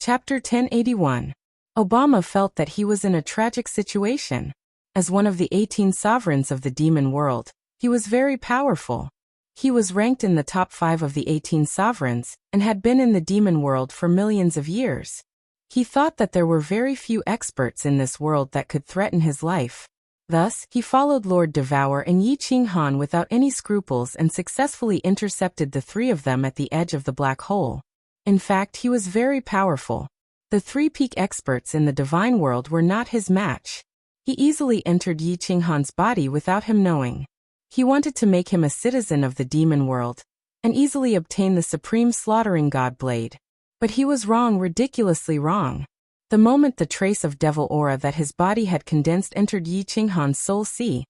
Chapter 1081. Obama felt that he was in a tragic situation. As one of the 18 sovereigns of the demon world, he was very powerful. He was ranked in the top 5 of the 18 sovereigns, and had been in the demon world for millions of years. He thought that there were very few experts in this world that could threaten his life. Thus, he followed Lord Devour and Yi Ching Han without any scruples and successfully intercepted the 3 of them at the edge of the black hole. In fact, he was very powerful. The 3 peak experts in the divine world were not his match. He easily entered Yi Ching Han's body without him knowing. He wanted to make him a citizen of the demon world, and easily obtain the supreme slaughtering god blade. But he was wrong, ridiculously wrong. The moment the trace of devil aura that his body had condensed entered Yi Ching Han's soul sea,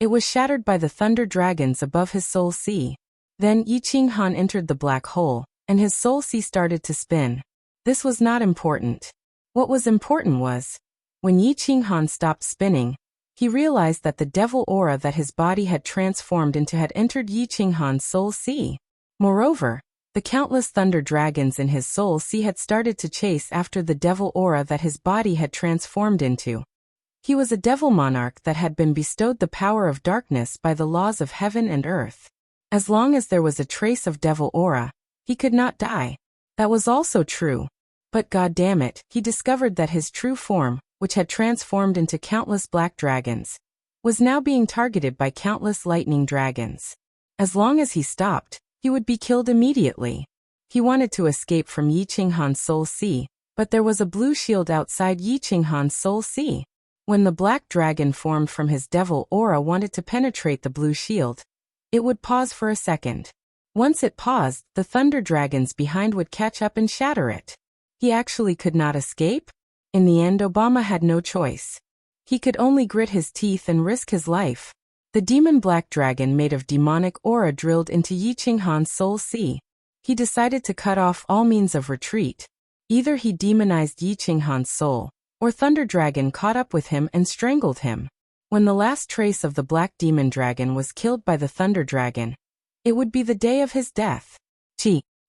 it was shattered by the thunder dragons above his soul sea. Then Yi Ching Han entered the black hole, and his soul sea started to spin. This was not important. What was important was, when Yi Ching Han stopped spinning, he realized that the devil aura that his body had transformed into had entered Yi Ching Han's soul sea. Moreover, the countless thunder dragons in his soul sea had started to chase after the devil aura that his body had transformed into. He was a devil monarch that had been bestowed the power of darkness by the laws of heaven and earth. As long as there was a trace of devil aura, he could not die. That was also true. But goddammit, he discovered that his true form, which had transformed into countless black dragons, was now being targeted by countless lightning dragons. As long as he stopped, he would be killed immediately. He wanted to escape from Yi Ching Han's soul sea, but there was a blue shield outside Yi Ching Han's soul sea. When the black dragon formed from his devil aura wanted to penetrate the blue shield, it would pause for a second. Once it paused, the thunder dragons behind would catch up and shatter it. He actually could not escape? In the end, Obama had no choice. He could only grit his teeth and risk his life. The demon black dragon made of demonic aura drilled into Yi Ching Han's soul sea. He decided to cut off all means of retreat. Either he demonized Yi Ching Han's soul, or Thunder Dragon caught up with him and strangled him. When the last trace of the black demon dragon was killed by the Thunder Dragon, it would be the day of his death.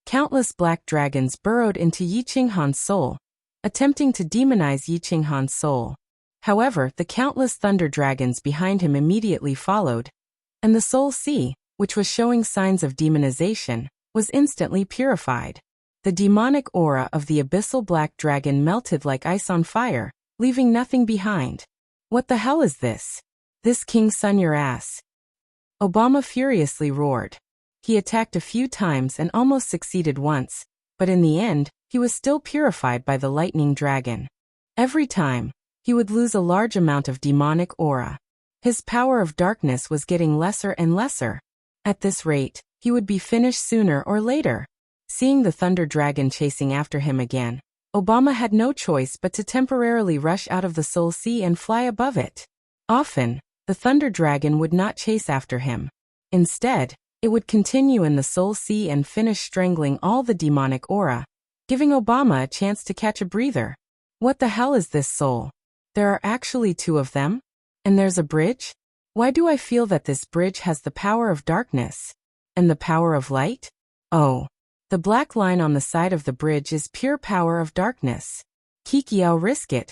Countless black dragons burrowed into Yi Ching Han's soul, attempting to demonize Yi Ching Han's soul. However, the countless thunder dragons behind him immediately followed, and the soul sea, which was showing signs of demonization, was instantly purified. The demonic aura of the abyssal black dragon melted like ice on fire, leaving nothing behind. What the hell is this? This King's son your ass. Obama furiously roared. He attacked a few times and almost succeeded once, but in the end, he was still purified by the lightning dragon. Every time, he would lose a large amount of demonic aura. His power of darkness was getting lesser and lesser. At this rate, he would be finished sooner or later. Seeing the thunder dragon chasing after him again, Obama had no choice but to temporarily rush out of the soul sea and fly above it. Often, the thunder dragon would not chase after him. Instead, it would continue in the soul sea and finish strangling all the demonic aura, giving Obama a chance to catch a breather. What the hell is this soul? There are actually 2 of them? And there's a bridge? Why do I feel that this bridge has the power of darkness? And the power of light? Oh. The black line on the side of the bridge is pure power of darkness. Kiki, I'll risk it.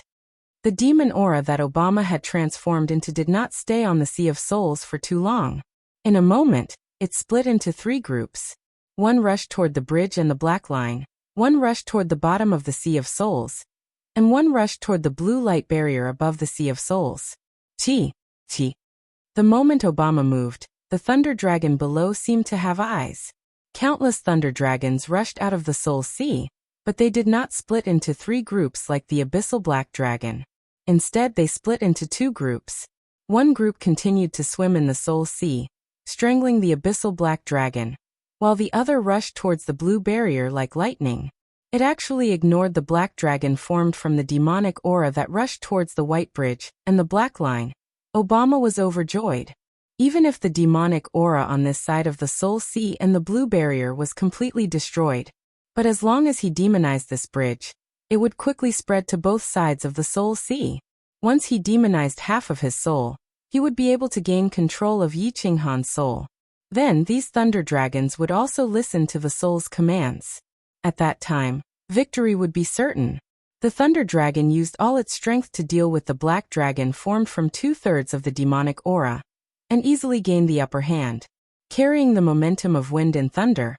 The demon aura that Obama had transformed into did not stay on the Sea of Souls for too long. In a moment, it split into 3 groups. One rushed toward the bridge and the black line, one rushed toward the bottom of the Sea of Souls, and one rushed toward the blue light barrier above the Sea of Souls. The moment Obama moved, the thunder dragon below seemed to have eyes. Countless thunder dragons rushed out of the soul sea, but they did not split into 3 groups like the abyssal black dragon. Instead, they split into 2 groups. One group continued to swim in the soul sea, strangling the abyssal black dragon, while the other rushed towards the blue barrier like lightning. It actually ignored the black dragon formed from the demonic aura that rushed towards the white bridge and the black line. Obama was overjoyed. Even if the demonic aura on this side of the soul sea and the blue barrier was completely destroyed, but as long as he demonized this bridge, it would quickly spread to both sides of the soul sea. Once he demonized half of his soul, he would be able to gain control of Yi Ching Han's soul. Then these thunder dragons would also listen to the soul's commands. At that time, victory would be certain. The Thunder Dragon used all its strength to deal with the Black Dragon formed from 2/3 of the demonic aura, and easily gained the upper hand. Carrying the momentum of wind and thunder,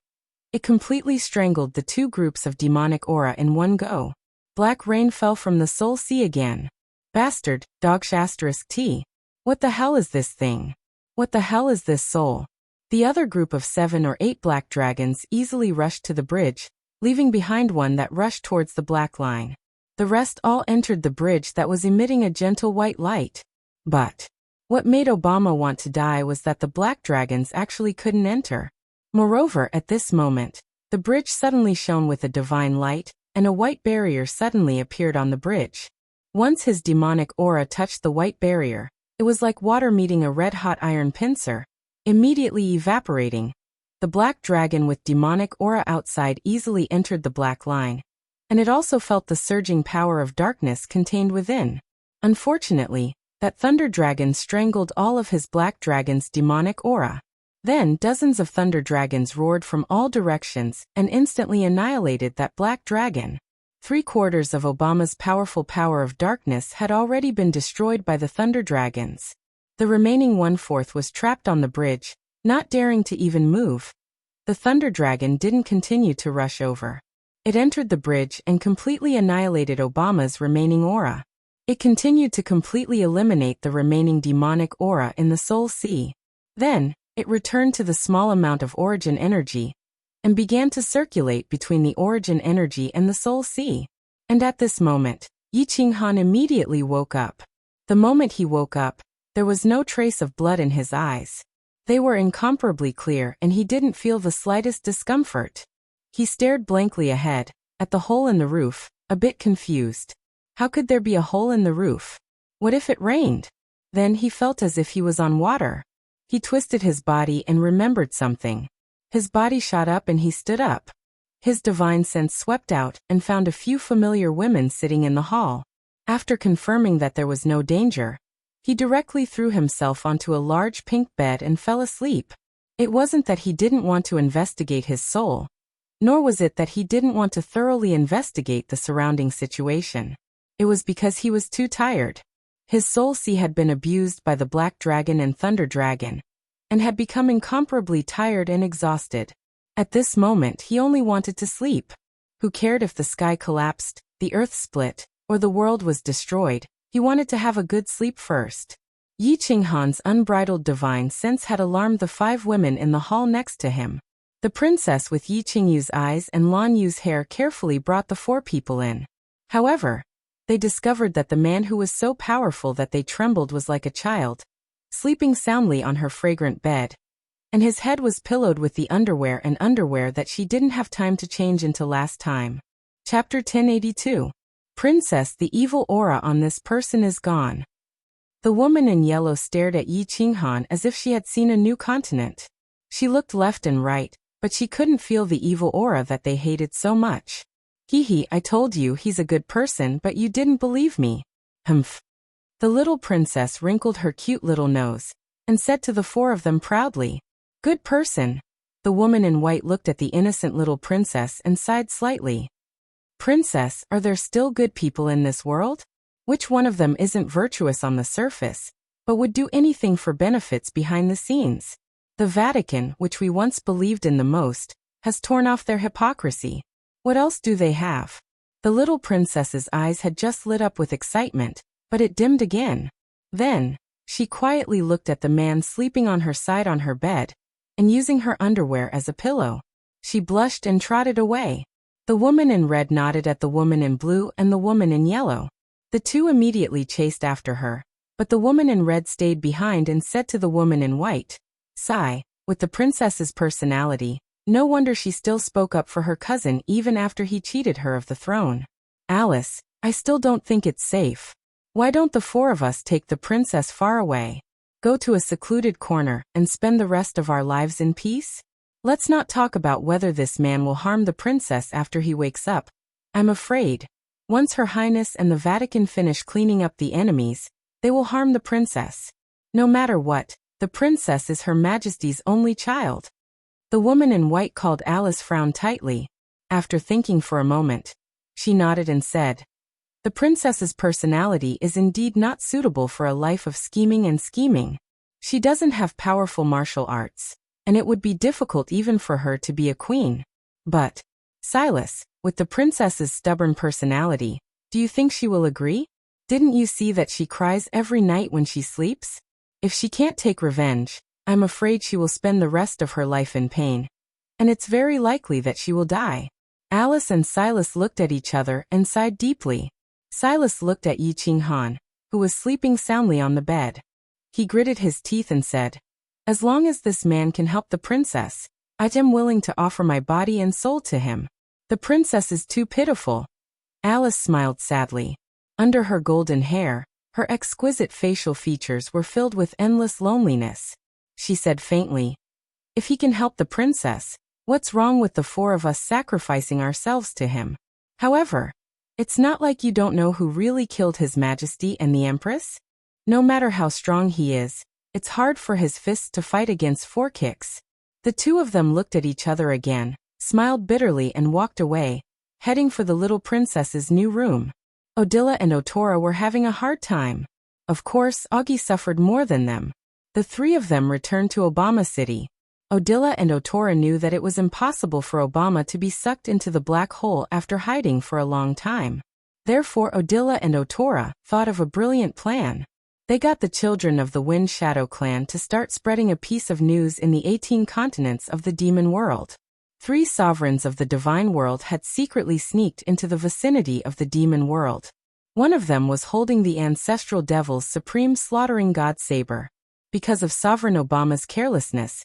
it completely strangled the two groups of demonic aura in one go. Black rain fell from the Soul Sea again. Bastard, dogsh asterisk T. What the hell is this thing? What the hell is this soul? The other group of 7 or 8 black dragons easily rushed to the bridge, leaving behind one that rushed towards the black line. The rest all entered the bridge that was emitting a gentle white light. But what made Obama want to die was that the black dragons actually couldn't enter. Moreover, at this moment, the bridge suddenly shone with a divine light, and a white barrier suddenly appeared on the bridge. Once his demonic aura touched the white barrier, it was like water meeting a red-hot iron pincer, immediately evaporating. The black dragon with demonic aura outside easily entered the black line, and it also felt the surging power of darkness contained within. Unfortunately, that thunder dragon strangled all of his black dragon's demonic aura. Then dozens of thunder dragons roared from all directions and instantly annihilated that black dragon. 3/4 of Obama's powerful power of darkness had already been destroyed by the thunder dragons. The remaining 1/4 was trapped on the bridge, not daring to even move. The thunder dragon didn't continue to rush over. It entered the bridge and completely annihilated Obama's remaining aura. It continued to completely eliminate the remaining demonic aura in the Soul Sea. Then, it returned to the small amount of origin energy, and began to circulate between the origin energy and the Soul Sea. And at this moment, Yi Qinghan immediately woke up. The moment he woke up, there was no trace of blood in his eyes. They were incomparably clear and he didn't feel the slightest discomfort. He stared blankly ahead, at the hole in the roof, a bit confused. How could there be a hole in the roof? What if it rained? Then he felt as if he was on water. He twisted his body and remembered something. His body shot up and he stood up. His divine sense swept out and found a few familiar women sitting in the hall. After confirming that there was no danger, he directly threw himself onto a large pink bed and fell asleep. It wasn't that he didn't want to investigate his soul, nor was it that he didn't want to thoroughly investigate the surrounding situation. It was because he was too tired. His Soul Sea had been abused by the Black Dragon and Thunder Dragon, and had become incomparably tired and exhausted. At this moment he only wanted to sleep. Who cared if the sky collapsed, the earth split, or the world was destroyed? He wanted to have a good sleep first. Yi Qinghan's unbridled divine sense had alarmed the 5 women in the hall next to him. The princess with Yi Qingyu's eyes and Lan Yu's hair carefully brought the 4 people in. However, they discovered that the man who was so powerful that they trembled was like a child, sleeping soundly on her fragrant bed, and his head was pillowed with the underwear that she didn't have time to change into last time. Chapter 1082. Princess, the evil aura on this person is gone. The woman in yellow stared at Yi Qinghan as if she had seen a new continent. She looked left and right, but she couldn't feel the evil aura that they hated so much. Hee, I told you he's a good person, but you didn't believe me. Humph. The little princess wrinkled her cute little nose, and said to the 4 of them proudly, "Good person." The woman in white looked at the innocent little princess and sighed slightly. Princess, are there still good people in this world? Which one of them isn't virtuous on the surface, but would do anything for benefits behind the scenes? The Vatican, which we once believed in the most, has torn off their hypocrisy. What else do they have? The little princess's eyes had just lit up with excitement, but it dimmed again. Then, she quietly looked at the man sleeping on her side on her bed, and using her underwear as a pillow. She blushed and trotted away. The woman in red nodded at the woman in blue and the woman in yellow. The 2 immediately chased after her, but the woman in red stayed behind and said to the woman in white, "Sigh, with the princess's personality, no wonder she still spoke up for her cousin even after he cheated her of the throne. Alice, I still don't think it's safe. Why don't the 4 of us take the princess far away? Go to a secluded corner and spend the rest of our lives in peace? Let's not talk about whether this man will harm the princess after he wakes up. I'm afraid, once Her Highness and the Vatican finish cleaning up the enemies, they will harm the princess. No matter what, the princess is Her Majesty's only child." The woman in white called Alice frowned tightly. After thinking for a moment, She nodded and said, "The princess's personality is indeed not suitable for a life of scheming and scheming. She doesn't have powerful martial arts, and it would be difficult even for her to be a queen. But, Silas, with the princess's stubborn personality, do you think she will agree? Didn't you see that she cries every night when she sleeps? If she can't take revenge, I'm afraid she will spend the rest of her life in pain. And it's very likely that she will die." Alice and Silas looked at each other and sighed deeply. Silas looked at Yi Qinghan, who was sleeping soundly on the bed. He gritted his teeth and said, "As long as this man can help the princess, I am willing to offer my body and soul to him. The princess is too pitiful." Alice smiled sadly. Under her golden hair, her exquisite facial features were filled with endless loneliness. She said faintly, "If he can help the princess, what's wrong with the four of us sacrificing ourselves to him? However, it's not like you don't know who really killed His Majesty and the Empress. No matter how strong he is, it's hard for his fists to fight against 4 kicks." The two of them looked at each other again, smiled bitterly and walked away, heading for the little princess's new room. Odila and Otora were having a hard time. Of course, Augie suffered more than them. The three of them returned to Obama City. Odila and Otora knew that it was impossible for Obama to be sucked into the black hole after hiding for a long time. Therefore, Odila and Otora thought of a brilliant plan. They got the children of the Wind Shadow clan to start spreading a piece of news in the 18 continents of the demon world. 3 sovereigns of the divine world had secretly sneaked into the vicinity of the demon world. One of them was holding the ancestral devil's supreme slaughtering god saber. Because of Sovereign Obama's carelessness,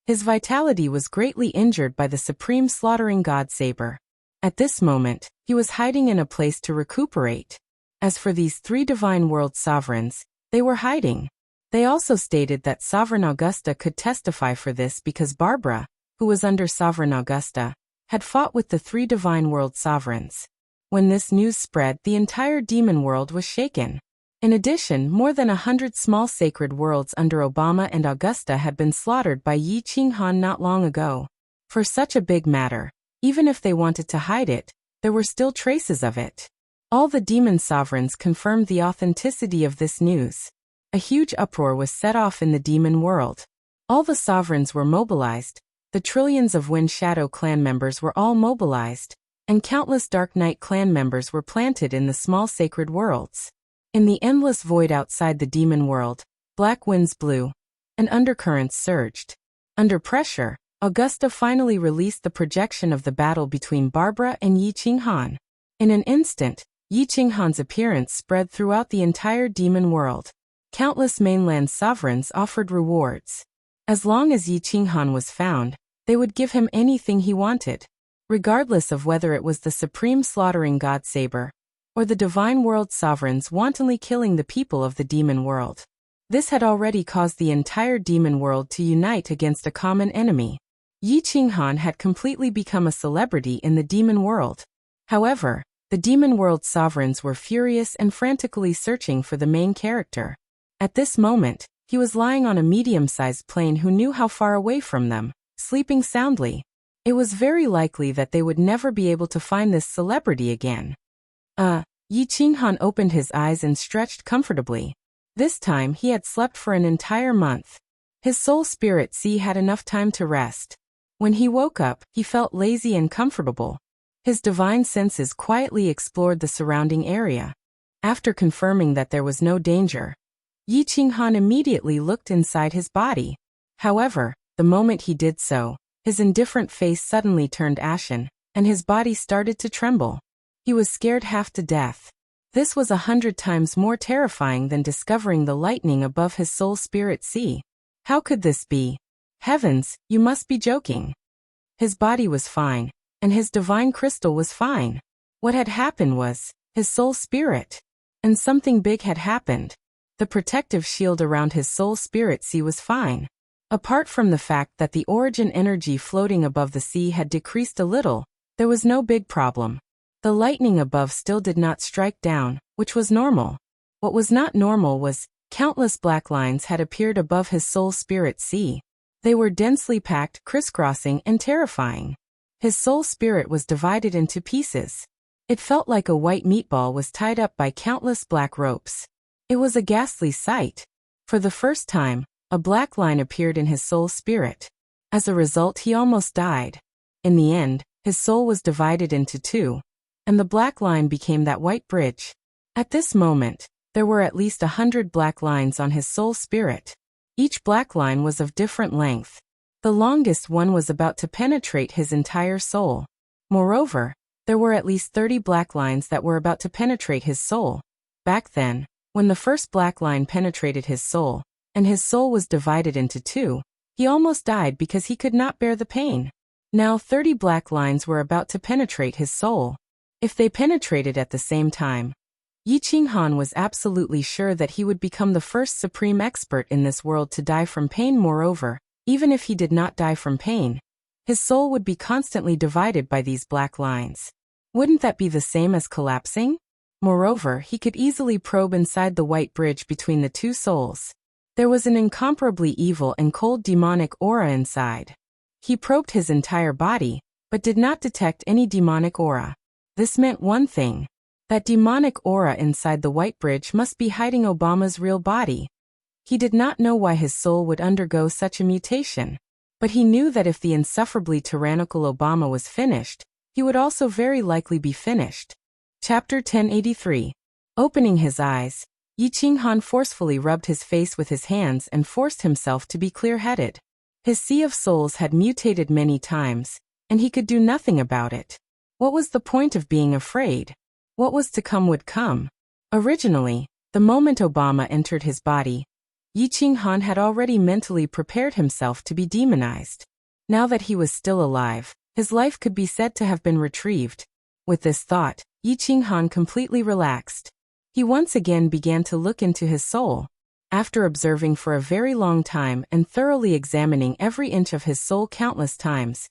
his vitality was greatly injured by the supreme slaughtering god saber. At this moment, he was hiding in a place to recuperate. As for these 3 divine world sovereigns, they were hiding. They also stated that Sovereign Augusta could testify for this because Barbara, who was under Sovereign Augusta, had fought with the 3 divine world sovereigns. When this news spread, the entire demon world was shaken. In addition, more than 100 small sacred worlds under Obama and Augusta had been slaughtered by Yi Qinghan not long ago. For such a big matter, even if they wanted to hide it, there were still traces of it. All the demon sovereigns confirmed the authenticity of this news. A huge uproar was set off in the demon world. All the sovereigns were mobilized. The trillions of Wind Shadow clan members were all mobilized, and countless Dark Knight clan members were planted in the small sacred worlds. In the endless void outside the demon world, black winds blew, and undercurrents surged. Under pressure, Augusta finally released the projection of the battle between Barbara and Yi Qinghan. In an instant, Yi Qinghan's appearance spread throughout the entire demon world. Countless mainland sovereigns offered rewards. As long as Yi Qinghan was found, they would give him anything he wanted, regardless of whether it was the supreme slaughtering god saber, or the divine world sovereigns wantonly killing the people of the demon world. This had already caused the entire demon world to unite against a common enemy. Yi Qinghan had completely become a celebrity in the demon world. However, the demon world sovereigns were furious and frantically searching for the main character. At this moment, he was lying on a medium-sized plane who knew how far away from them, sleeping soundly. It was very likely that they would never be able to find this celebrity again. Yi Qinghan opened his eyes and stretched comfortably. This time he had slept for an entire month. His soul spirit sea had enough time to rest. When he woke up, he felt lazy and comfortable. His divine senses quietly explored the surrounding area. After confirming that there was no danger, Yi Qinghan immediately looked inside his body. However, the moment he did so, his indifferent face suddenly turned ashen, and his body started to tremble. He was scared half to death. This was 100 times more terrifying than discovering the lightning above his soul spirit sea. How could this be? Heavens, you must be joking. His body was fine, and his divine crystal was fine. What had happened was his soul spirit. And something big had happened. The protective shield around his soul spirit sea was fine. Apart from the fact that the origin energy floating above the sea had decreased a little, there was no big problem. The lightning above still did not strike down, which was normal. What was not normal was, countless black lines had appeared above his soul spirit sea. They were densely packed, crisscrossing, and terrifying. His soul spirit was divided into pieces. It felt like a white meatball was tied up by countless black ropes. It was a ghastly sight. For the first time, a black line appeared in his soul spirit. As a result, he almost died. In the end, his soul was divided into two, and the black line became that white bridge. At this moment, there were at least 100 black lines on his soul spirit. Each black line was of different length. The longest one was about to penetrate his entire soul. Moreover, there were at least 30 black lines that were about to penetrate his soul. Back then, when the first black line penetrated his soul, and his soul was divided into two, he almost died because he could not bear the pain. Now 30 black lines were about to penetrate his soul. If they penetrated at the same time, Yi Qinghan was absolutely sure that he would become the first supreme expert in this world to die from pain. Moreover, even if he did not die from pain, his soul would be constantly divided by these black lines. Wouldn't that be the same as collapsing? Moreover, he could easily probe inside the white bridge between the two souls. There was an incomparably evil and cold demonic aura inside. He probed his entire body, but did not detect any demonic aura. This meant one thing. That demonic aura inside the white bridge must be hiding Obama's real body. He did not know why his soul would undergo such a mutation, but he knew that if the insufferably tyrannical Obama was finished, he would also very likely be finished. Chapter 1083. Opening his eyes, Yi Qinghan forcefully rubbed his face with his hands and forced himself to be clear-headed. His sea of souls had mutated many times, and he could do nothing about it. What was the point of being afraid? What was to come would come. Originally, the moment Obama entered his body, Yi Qinghan had already mentally prepared himself to be demonized. Now that he was still alive, his life could be said to have been retrieved. With this thought, Yi Qinghan completely relaxed. He once again began to look into his soul. After observing for a very long time and thoroughly examining every inch of his soul countless times,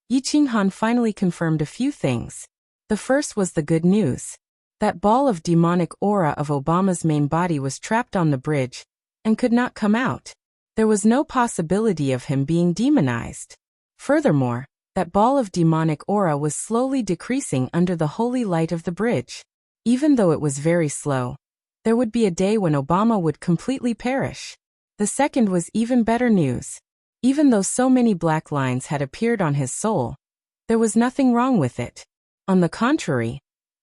Yi Qinghan finally confirmed a few things. The first was the good news. That ball of demonic aura of Obama's main body was trapped on the bridge and could not come out. There was no possibility of him being demonized. Furthermore, that ball of demonic aura was slowly decreasing under the holy light of the bridge. Even though it was very slow, there would be a day when Obama would completely perish. The second was even better news. Even though so many black lines had appeared on his soul, there was nothing wrong with it. On the contrary,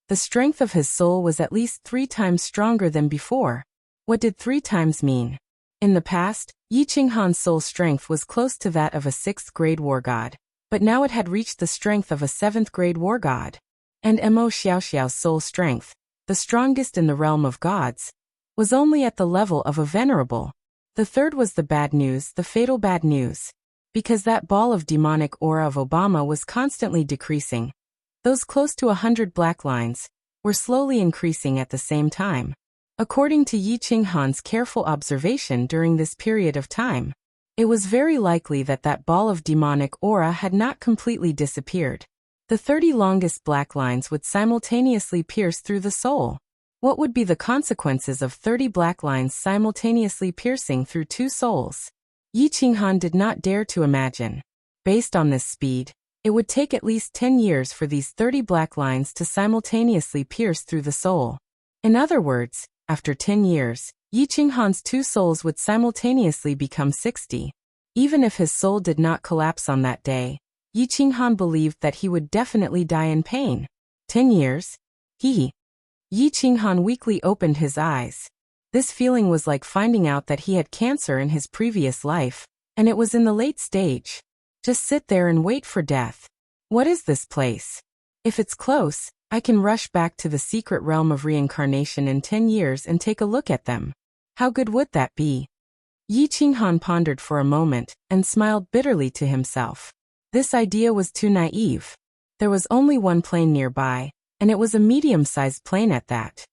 the strength of his soul was at least 3 times stronger than before. What did 3 times mean? In the past, Yi Qinghan's soul strength was close to that of a 6th-grade war god, but now it had reached the strength of a 7th-grade war god. And Mo Xiaoxiao's soul strength, the strongest in the realm of gods, was only at the level of a venerable. The third was the bad news, the fatal bad news. Because that ball of demonic aura of Obama was constantly decreasing, those close to 100 black lines were slowly increasing at the same time. According to Yi Qinghan's careful observation during this period of time, it was very likely that that ball of demonic aura had not completely disappeared. The 30 longest black lines would simultaneously pierce through the soul. What would be the consequences of 30 black lines simultaneously piercing through 2 souls? Yi Qinghan did not dare to imagine. Based on this speed, it would take at least 10 years for these 30 black lines to simultaneously pierce through the soul. In other words, after 10 years, Yi Qinghan's 2 souls would simultaneously become 60. Even if his soul did not collapse on that day, Yi Qinghan believed that he would definitely die in pain. 10 years? Yi Qinghan weakly opened his eyes. This feeling was like finding out that he had cancer in his previous life, and it was in the late stage. Just sit there and wait for death. What is this place? If it's close, I can rush back to the secret realm of reincarnation in 10 years and take a look at them. How good would that be? Yi Qinghan pondered for a moment and smiled bitterly to himself. This idea was too naive. There was only one plane nearby, and it was a medium-sized plane at that.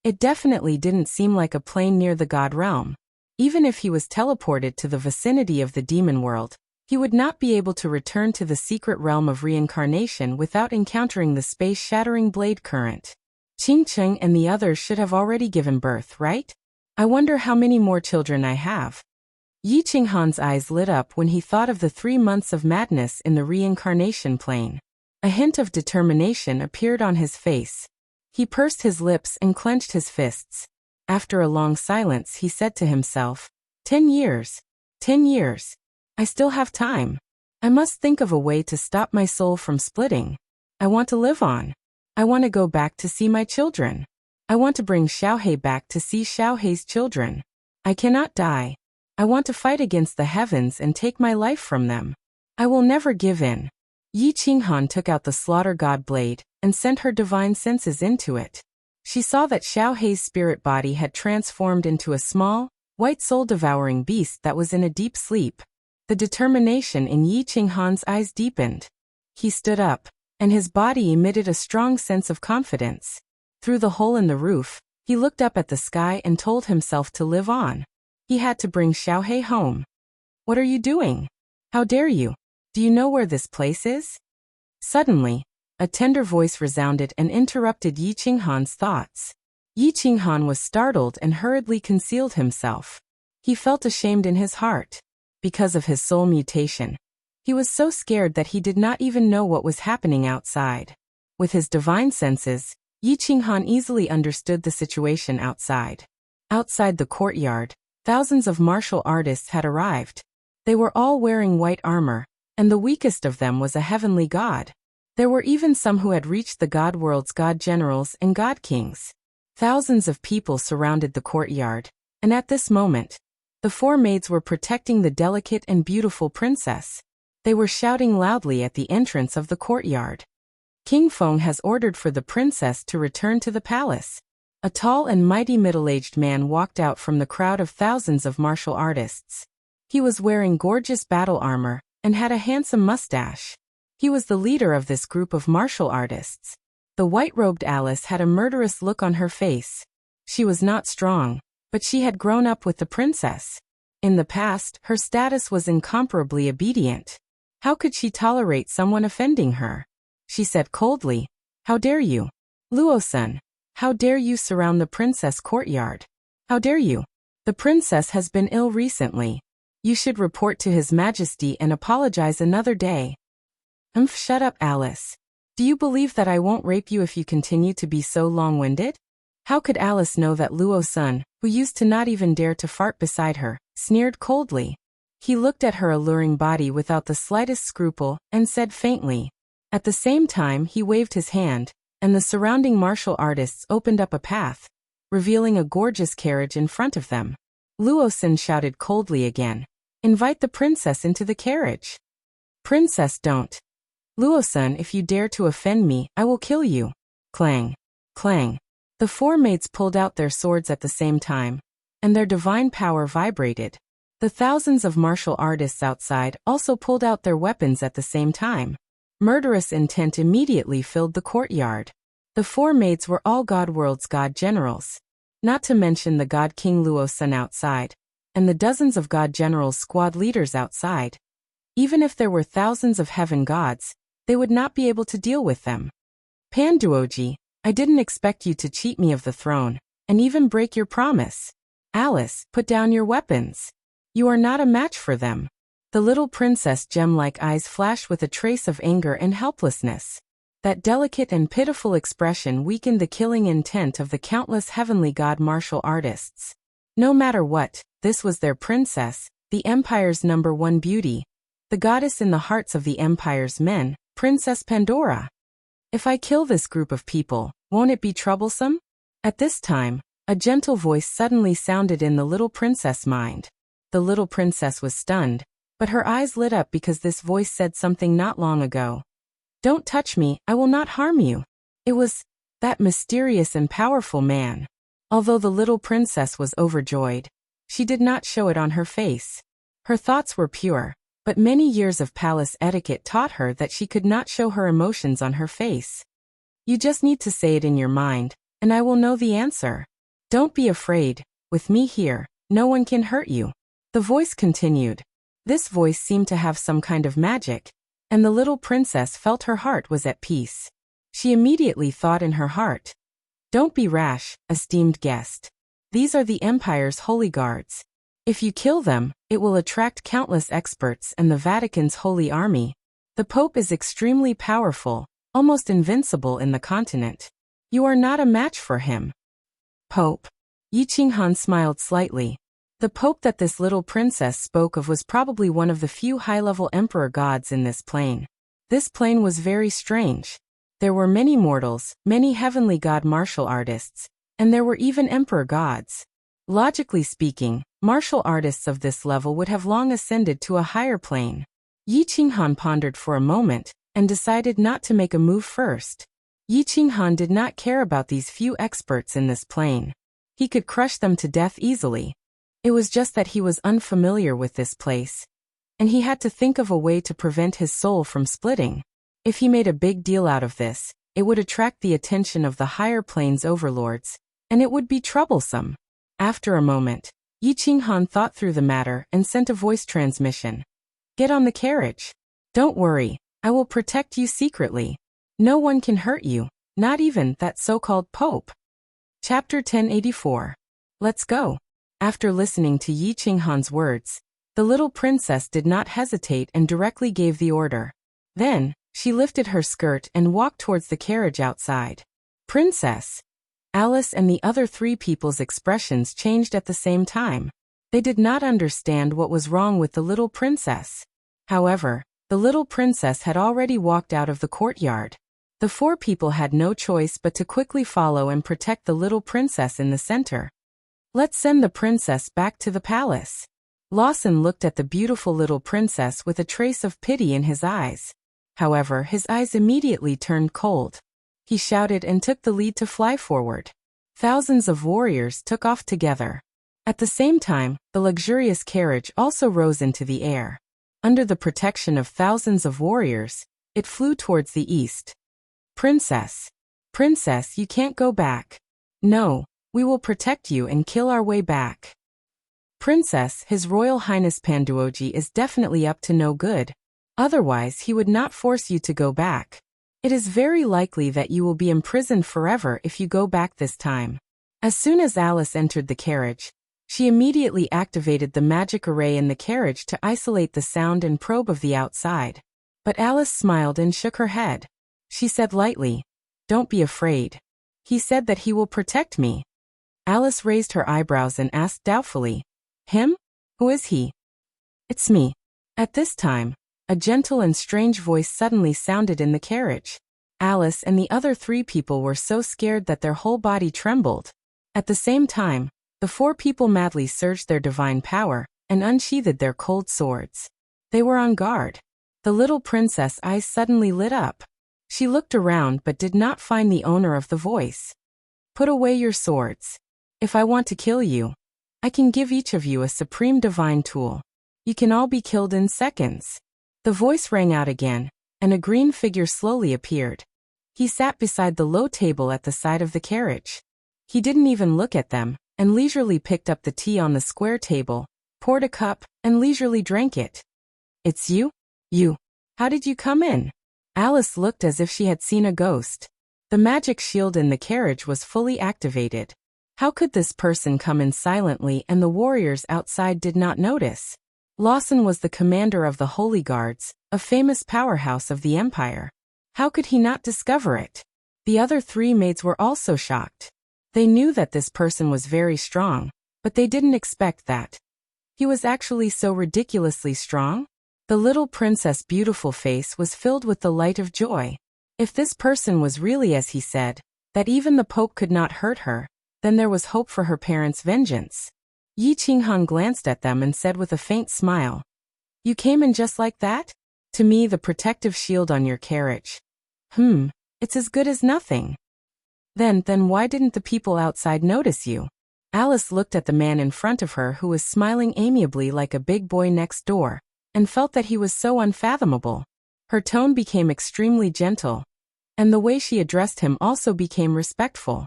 It definitely didn't seem like a plane near the god realm. Even if he was teleported to the vicinity of the demon world, he would not be able to return to the secret realm of reincarnation without encountering the space-shattering blade current. Qing Cheng and the others should have already given birth, right? I wonder how many more children I have. Yi Qinghan's eyes lit up when he thought of the 3 months of madness in the reincarnation plane. A hint of determination appeared on his face. He pursed his lips and clenched his fists. After a long silence, he said to himself, 10 years. 10 years. I still have time. I must think of a way to stop my soul from splitting. I want to live on. I want to go back to see my children. I want to bring Xiaohei back to see Xiaohei's children. I cannot die. I want to fight against the heavens and take my life from them. I will never give in. Yi Qinghan took out the slaughter god blade and sent her divine senses into it. She saw that Xiaohei's spirit body had transformed into a small, white soul-devouring beast that was in a deep sleep. The determination in Yi Qinghan's eyes deepened. He stood up, and his body emitted a strong sense of confidence. Through the hole in the roof, he looked up at the sky and told himself to live on. He had to bring Xiaohei home. What are you doing? How dare you? Do you know where this place is? Suddenly, a tender voice resounded and interrupted Yi Qinghan's thoughts. Yi Qinghan was startled and hurriedly concealed himself. He felt ashamed in his heart. Because of his soul mutation, he was so scared that he did not even know what was happening outside. With his divine senses, Yi Qinghan easily understood the situation outside. Outside the courtyard, thousands of martial artists had arrived. They were all wearing white armor, and the weakest of them was a heavenly god. There were even some who had reached the god world's god generals and god kings. Thousands of people surrounded the courtyard, and at this moment, the four maids were protecting the delicate and beautiful princess. They were shouting loudly at the entrance of the courtyard. King Feng has ordered for the princess to return to the palace. A tall and mighty middle-aged man walked out from the crowd of thousands of martial artists. He was wearing gorgeous battle armor and had a handsome mustache. He was the leader of this group of martial artists. The white-robed Alice had a murderous look on her face. She was not strong, but she had grown up with the princess. In the past, her status was incomparably obedient. How could she tolerate someone offending her? She said coldly, "How dare you? Luo-san, how dare you surround the princess courtyard? How dare you? The princess has been ill recently. You should report to His Majesty and apologize another day." Shut up, Alice. Do you believe that I won't rape you if you continue to be so long-winded? How could Alice know that Luo-san, who used to not even dare to fart beside her, sneered coldly? He looked at her alluring body without the slightest scruple and said faintly. At the same time he waved his hand, and the surrounding martial artists opened up a path, revealing a gorgeous carriage in front of them. Luo-san shouted coldly again, "Invite the princess into the carriage." "Princess, don't. Luo-san, if you dare to offend me, I will kill you." Clang. Clang. The four maids pulled out their swords at the same time, and their divine power vibrated. The thousands of martial artists outside also pulled out their weapons at the same time. Murderous intent immediately filled the courtyard. The four maids were all God World's god generals, not to mention the god King Luo-san outside, and the dozens of god generals' squad leaders outside. Even if there were thousands of heaven gods, they would not be able to deal with them. Panduoji, I didn't expect you to cheat me of the throne, and even break your promise. Alice, put down your weapons. You are not a match for them. The little princess' gem-like eyes flashed with a trace of anger and helplessness. That delicate and pitiful expression weakened the killing intent of the countless heavenly god martial artists. No matter what, this was their princess, the empire's #1 beauty, the goddess in the hearts of the empire's men, Princess Pandora. If I kill this group of people, won't it be troublesome? At this time, a gentle voice suddenly sounded in the little princess' mind. The little princess was stunned, but her eyes lit up because this voice said something not long ago. "Don't touch me, I will not harm you." It was that mysterious and powerful man. Although the little princess was overjoyed, she did not show it on her face. Her thoughts were pure, but many years of palace etiquette taught her that she could not show her emotions on her face. You just need to say it in your mind, and I will know the answer. Don't be afraid, with me here, no one can hurt you. The voice continued. This voice seemed to have some kind of magic, and the little princess felt her heart was at peace. She immediately thought in her heart, "Don't be rash, esteemed guest. These are the Empire's holy guards. If you kill them, it will attract countless experts and the Vatican's holy army. The Pope is extremely powerful, almost invincible in the continent. You are not a match for him. Pope. Yi Qinghan smiled slightly. The Pope that this little princess spoke of was probably one of the few high-level emperor gods in this plane. This plane was very strange. There were many mortals, many heavenly god martial artists, and there were even emperor gods. Logically speaking, martial artists of this level would have long ascended to a higher plane. Yi Qinghan pondered for a moment, and decided not to make a move first. Yi Qinghan did not care about these few experts in this plane. He could crush them to death easily. It was just that he was unfamiliar with this place, and he had to think of a way to prevent his soul from splitting. If he made a big deal out of this, it would attract the attention of the higher plane's overlords, and it would be troublesome. After a moment, Yi Qinghan thought through the matter and sent a voice transmission. Get on the carriage. Don't worry, I will protect you secretly. No one can hurt you, not even that so-called Pope. Chapter 1084. Let's go. After listening to Yi Qinghan's words, the little princess did not hesitate and directly gave the order. Then, she lifted her skirt and walked towards the carriage outside. Princess! Alice and the other three people's expressions changed at the same time. They did not understand what was wrong with the little princess. However, the little princess had already walked out of the courtyard. The four people had no choice but to quickly follow and protect the little princess in the center. Let's send the princess back to the palace. Lawson looked at the beautiful little princess with a trace of pity in his eyes. However, his eyes immediately turned cold. He shouted and took the lead to fly forward. Thousands of warriors took off together. At the same time, the luxurious carriage also rose into the air. Under the protection of thousands of warriors, it flew towards the east. Princess! Princess, you can't go back. No, we will protect you and kill our way back. Princess, His Royal Highness Panduoji is definitely up to no good. Otherwise, he would not force you to go back. It is very likely that you will be imprisoned forever if you go back this time. As soon as Alice entered the carriage, she immediately activated the magic array in the carriage to isolate the sound and probe of the outside. But Alice smiled and shook her head. She said lightly, "Don't be afraid. He said that he will protect me." Alice raised her eyebrows and asked doubtfully, "Him? Who is he?" "It's me." At this time, a gentle and strange voice suddenly sounded in the carriage. Alice and the other three people were so scared that their whole body trembled. At the same time, the four people madly surged their divine power and unsheathed their cold swords. They were on guard. The little princess' eyes suddenly lit up. She looked around but did not find the owner of the voice. "Put away your swords. If I want to kill you, I can give each of you a supreme divine tool. You can all be killed in seconds." The voice rang out again, and a green figure slowly appeared. He sat beside the low table at the side of the carriage. He didn't even look at them, and leisurely picked up the tea on the square table, poured a cup, and leisurely drank it. "It's you? You. How did you come in?" Alice looked as if she had seen a ghost. The magic shield in the carriage was fully activated. How could this person come in silently and the warriors outside did not notice? Lawson was the commander of the Holy Guards, a famous powerhouse of the Empire. How could he not discover it? The other three maids were also shocked. They knew that this person was very strong, but they didn't expect that he was actually so ridiculously strong. The little princess' beautiful face was filled with the light of joy. If this person was really as he said, that even the Pope could not hurt her, then there was hope for her parents' vengeance. Yi Qinghan glanced at them and said with a faint smile, "You came in just like that? To me, the protective shield on your carriage. It's as good as nothing." Then why didn't the people outside notice you?" Alice looked at the man in front of her who was smiling amiably like a big boy next door, and felt that he was so unfathomable. Her tone became extremely gentle, and the way she addressed him also became respectful.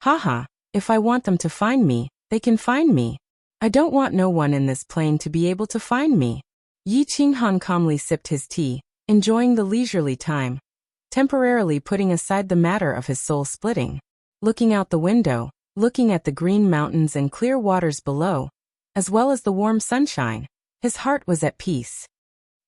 "Haha, if I want them to find me, they can find me. I don't want no one in this plane to be able to find me." Yi Qinghan calmly sipped his tea, enjoying the leisurely time, temporarily putting aside the matter of his soul splitting. Looking out the window, looking at the green mountains and clear waters below, as well as the warm sunshine, his heart was at peace.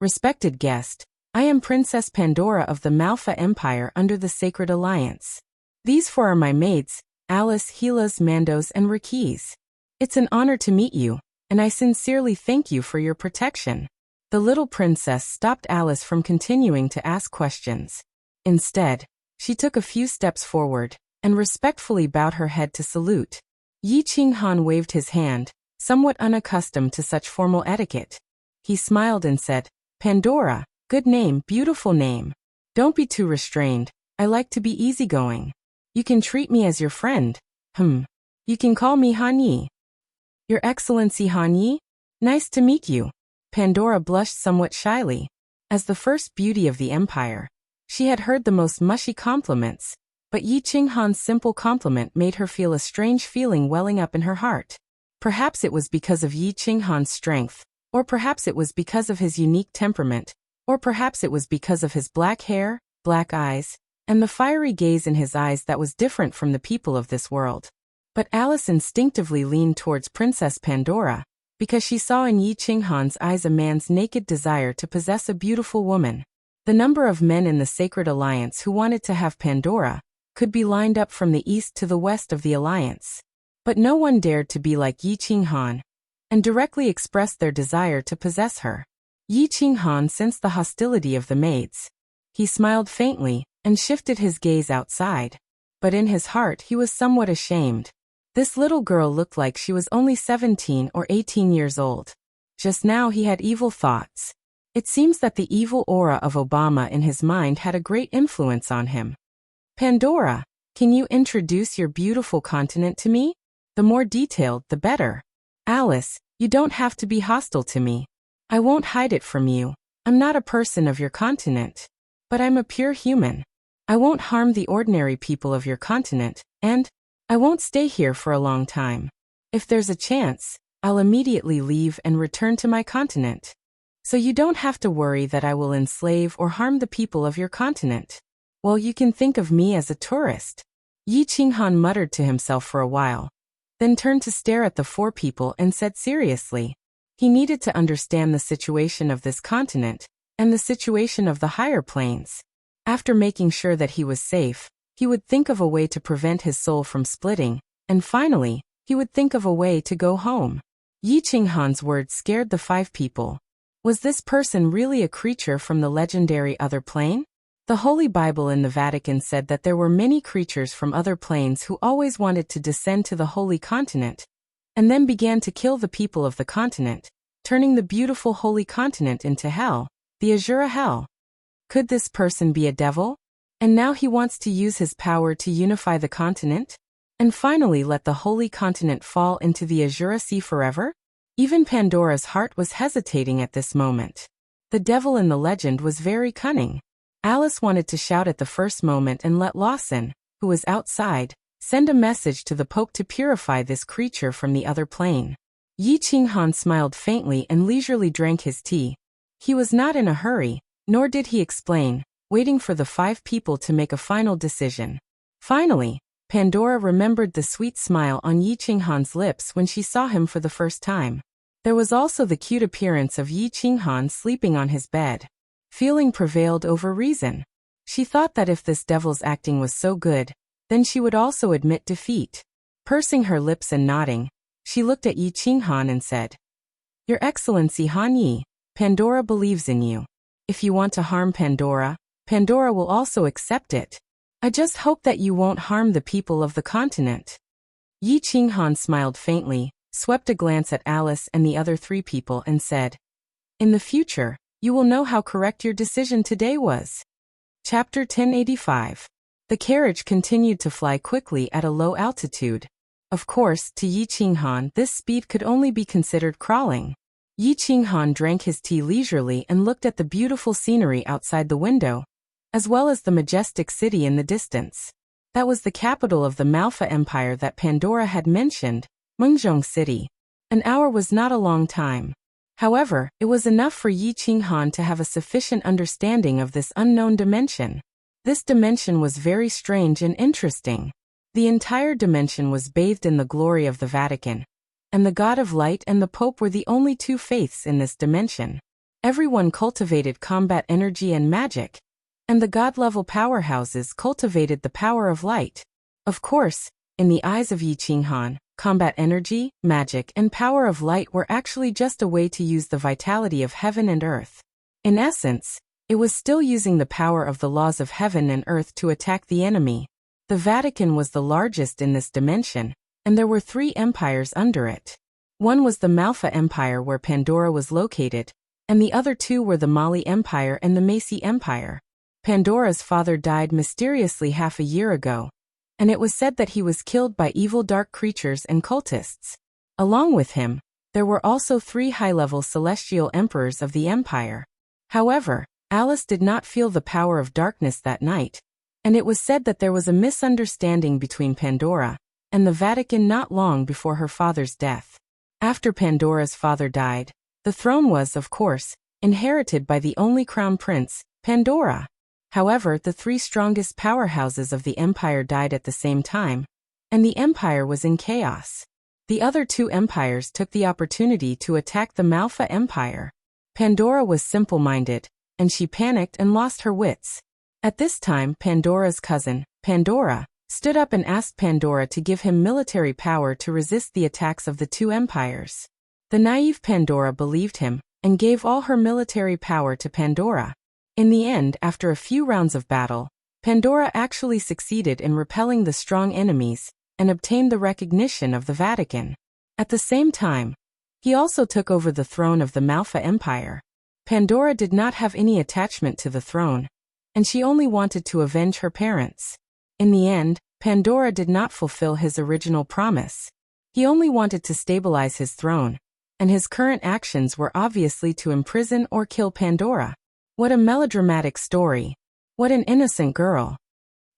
"Respected guest, I am Princess Pandora of the Malfa Empire under the Sacred Alliance. These four are my maids, Alice, Hilas, Mandos, and Rakis. It's an honor to meet you, and I sincerely thank you for your protection." The little princess stopped Alice from continuing to ask questions. Instead, she took a few steps forward and respectfully bowed her head to salute. Yi Qinghan waved his hand, somewhat unaccustomed to such formal etiquette. He smiled and said, "Pandora, good name, beautiful name. Don't be too restrained. I like to be easygoing. You can treat me as your friend. You can call me Han Yi." "Your Excellency Han Yi? Nice to meet you." Pandora blushed somewhat shyly. As the first beauty of the empire, she had heard the most mushy compliments, but Yi Qinghan's simple compliment made her feel a strange feeling welling up in her heart. Perhaps it was because of Yi Qinghan's strength, or perhaps it was because of his unique temperament, or perhaps it was because of his black hair, black eyes, and the fiery gaze in his eyes that was different from the people of this world. But Alice instinctively leaned towards Princess Pandora, because she saw in Yi Qinghan's eyes a man's naked desire to possess a beautiful woman. The number of men in the Sacred Alliance who wanted to have Pandora could be lined up from the east to the west of the alliance. But no one dared to be like Yi Qinghan, and directly expressed their desire to possess her. Yi Qinghan sensed the hostility of the maids. He smiled faintly and shifted his gaze outside. But in his heart he was somewhat ashamed. This little girl looked like she was only 17 or 18 years old. Just now he had evil thoughts. It seems that the evil aura of Obama in his mind had a great influence on him. "Pandora, can you introduce your beautiful continent to me? The more detailed, the better." "Alice, you don't have to be hostile to me. I won't hide it from you. I'm not a person of your continent. But I'm a pure human. I won't harm the ordinary people of your continent, and I won't stay here for a long time. If there's a chance, I'll immediately leave and return to my continent. So you don't have to worry that I will enslave or harm the people of your continent. Well, you can think of me as a tourist." Yi Qinghan muttered to himself for a while, then turned to stare at the four people and said seriously. He needed to understand the situation of this continent and the situation of the higher planes. After making sure that he was safe, he would think of a way to prevent his soul from splitting, and finally, he would think of a way to go home. Yi Qinghan's words scared the five people. Was this person really a creature from the legendary other plane? The Holy Bible in the Vatican said that there were many creatures from other planes who always wanted to descend to the Holy Continent, and then began to kill the people of the continent, turning the beautiful Holy Continent into hell, the Azura Hell. Could this person be a devil? And now he wants to use his power to unify the continent? And finally let the Holy Continent fall into the Azura Sea forever? Even Pandora's heart was hesitating at this moment. The devil in the legend was very cunning. Alice wanted to shout at the first moment and let Lawson, who was outside, send a message to the Pope to purify this creature from the other plane. Yi Qinghan smiled faintly and leisurely drank his tea. He was not in a hurry, nor did he explain, waiting for the five people to make a final decision. Finally, Pandora remembered the sweet smile on Yi Qinghan's lips when she saw him for the first time. There was also the cute appearance of Yi Qinghan sleeping on his bed. Feeling prevailed over reason. She thought that if this devil's acting was so good, then she would also admit defeat. Pursing her lips and nodding, she looked at Yi Qinghan and said, "Your Excellency Han Yi, Pandora believes in you. If you want to harm Pandora, Pandora will also accept it. I just hope that you won't harm the people of the continent." Yi Qinghan smiled faintly, swept a glance at Alice and the other three people and said, "In the future, you will know how correct your decision today was." Chapter 1085. The carriage continued to fly quickly at a low altitude. Of course, to Yi Qinghan, this speed could only be considered crawling. Yi Qinghan drank his tea leisurely and looked at the beautiful scenery outside the window, as well as the majestic city in the distance. That was the capital of the Malfa Empire that Pandora had mentioned, Mengzhong City. An hour was not a long time. However, it was enough for Yi Qinghan to have a sufficient understanding of this unknown dimension. This dimension was very strange and interesting. The entire dimension was bathed in the glory of the Vatican, and the God of Light and the Pope were the only two faiths in this dimension. Everyone cultivated combat energy and magic, and the God-level powerhouses cultivated the power of light. Of course, in the eyes of Yi Qinghan, combat energy, magic, and power of light were actually just a way to use the vitality of heaven and earth. In essence, it was still using the power of the laws of heaven and earth to attack the enemy. The Vatican was the largest in this dimension, and there were 3 empires under it. One was the Malfa Empire where Pandora was located, and the other 2 were the Mali Empire and the Macy Empire. Pandora's father died mysteriously half a year ago, and it was said that he was killed by evil dark creatures and cultists. Along with him, there were also 3 high-level celestial emperors of the empire. However, Alice did not feel the power of darkness that night, and it was said that there was a misunderstanding between Pandora and the Vatican not long before her father's death. After Pandora's father died, the throne was, of course, inherited by the only crown prince, Pandora. However, the 3 strongest powerhouses of the empire died at the same time, and the empire was in chaos. The other 2 empires took the opportunity to attack the Malfa Empire. Pandora was simple-minded, and she panicked and lost her wits. At this time, Pandora's cousin, Pandora, stood up and asked Pandora to give him military power to resist the attacks of the 2 empires. The naive Pandora believed him, and gave all her military power to Pandora. In the end, after a few rounds of battle, Pandora actually succeeded in repelling the strong enemies, and obtained the recognition of the Vatican. At the same time, he also took over the throne of the Malfa Empire. Pandora did not have any attachment to the throne, and she only wanted to avenge her parents. In the end, Pandora did not fulfill his original promise. He only wanted to stabilize his throne, and his current actions were obviously to imprison or kill Pandora. What a melodramatic story. What an innocent girl.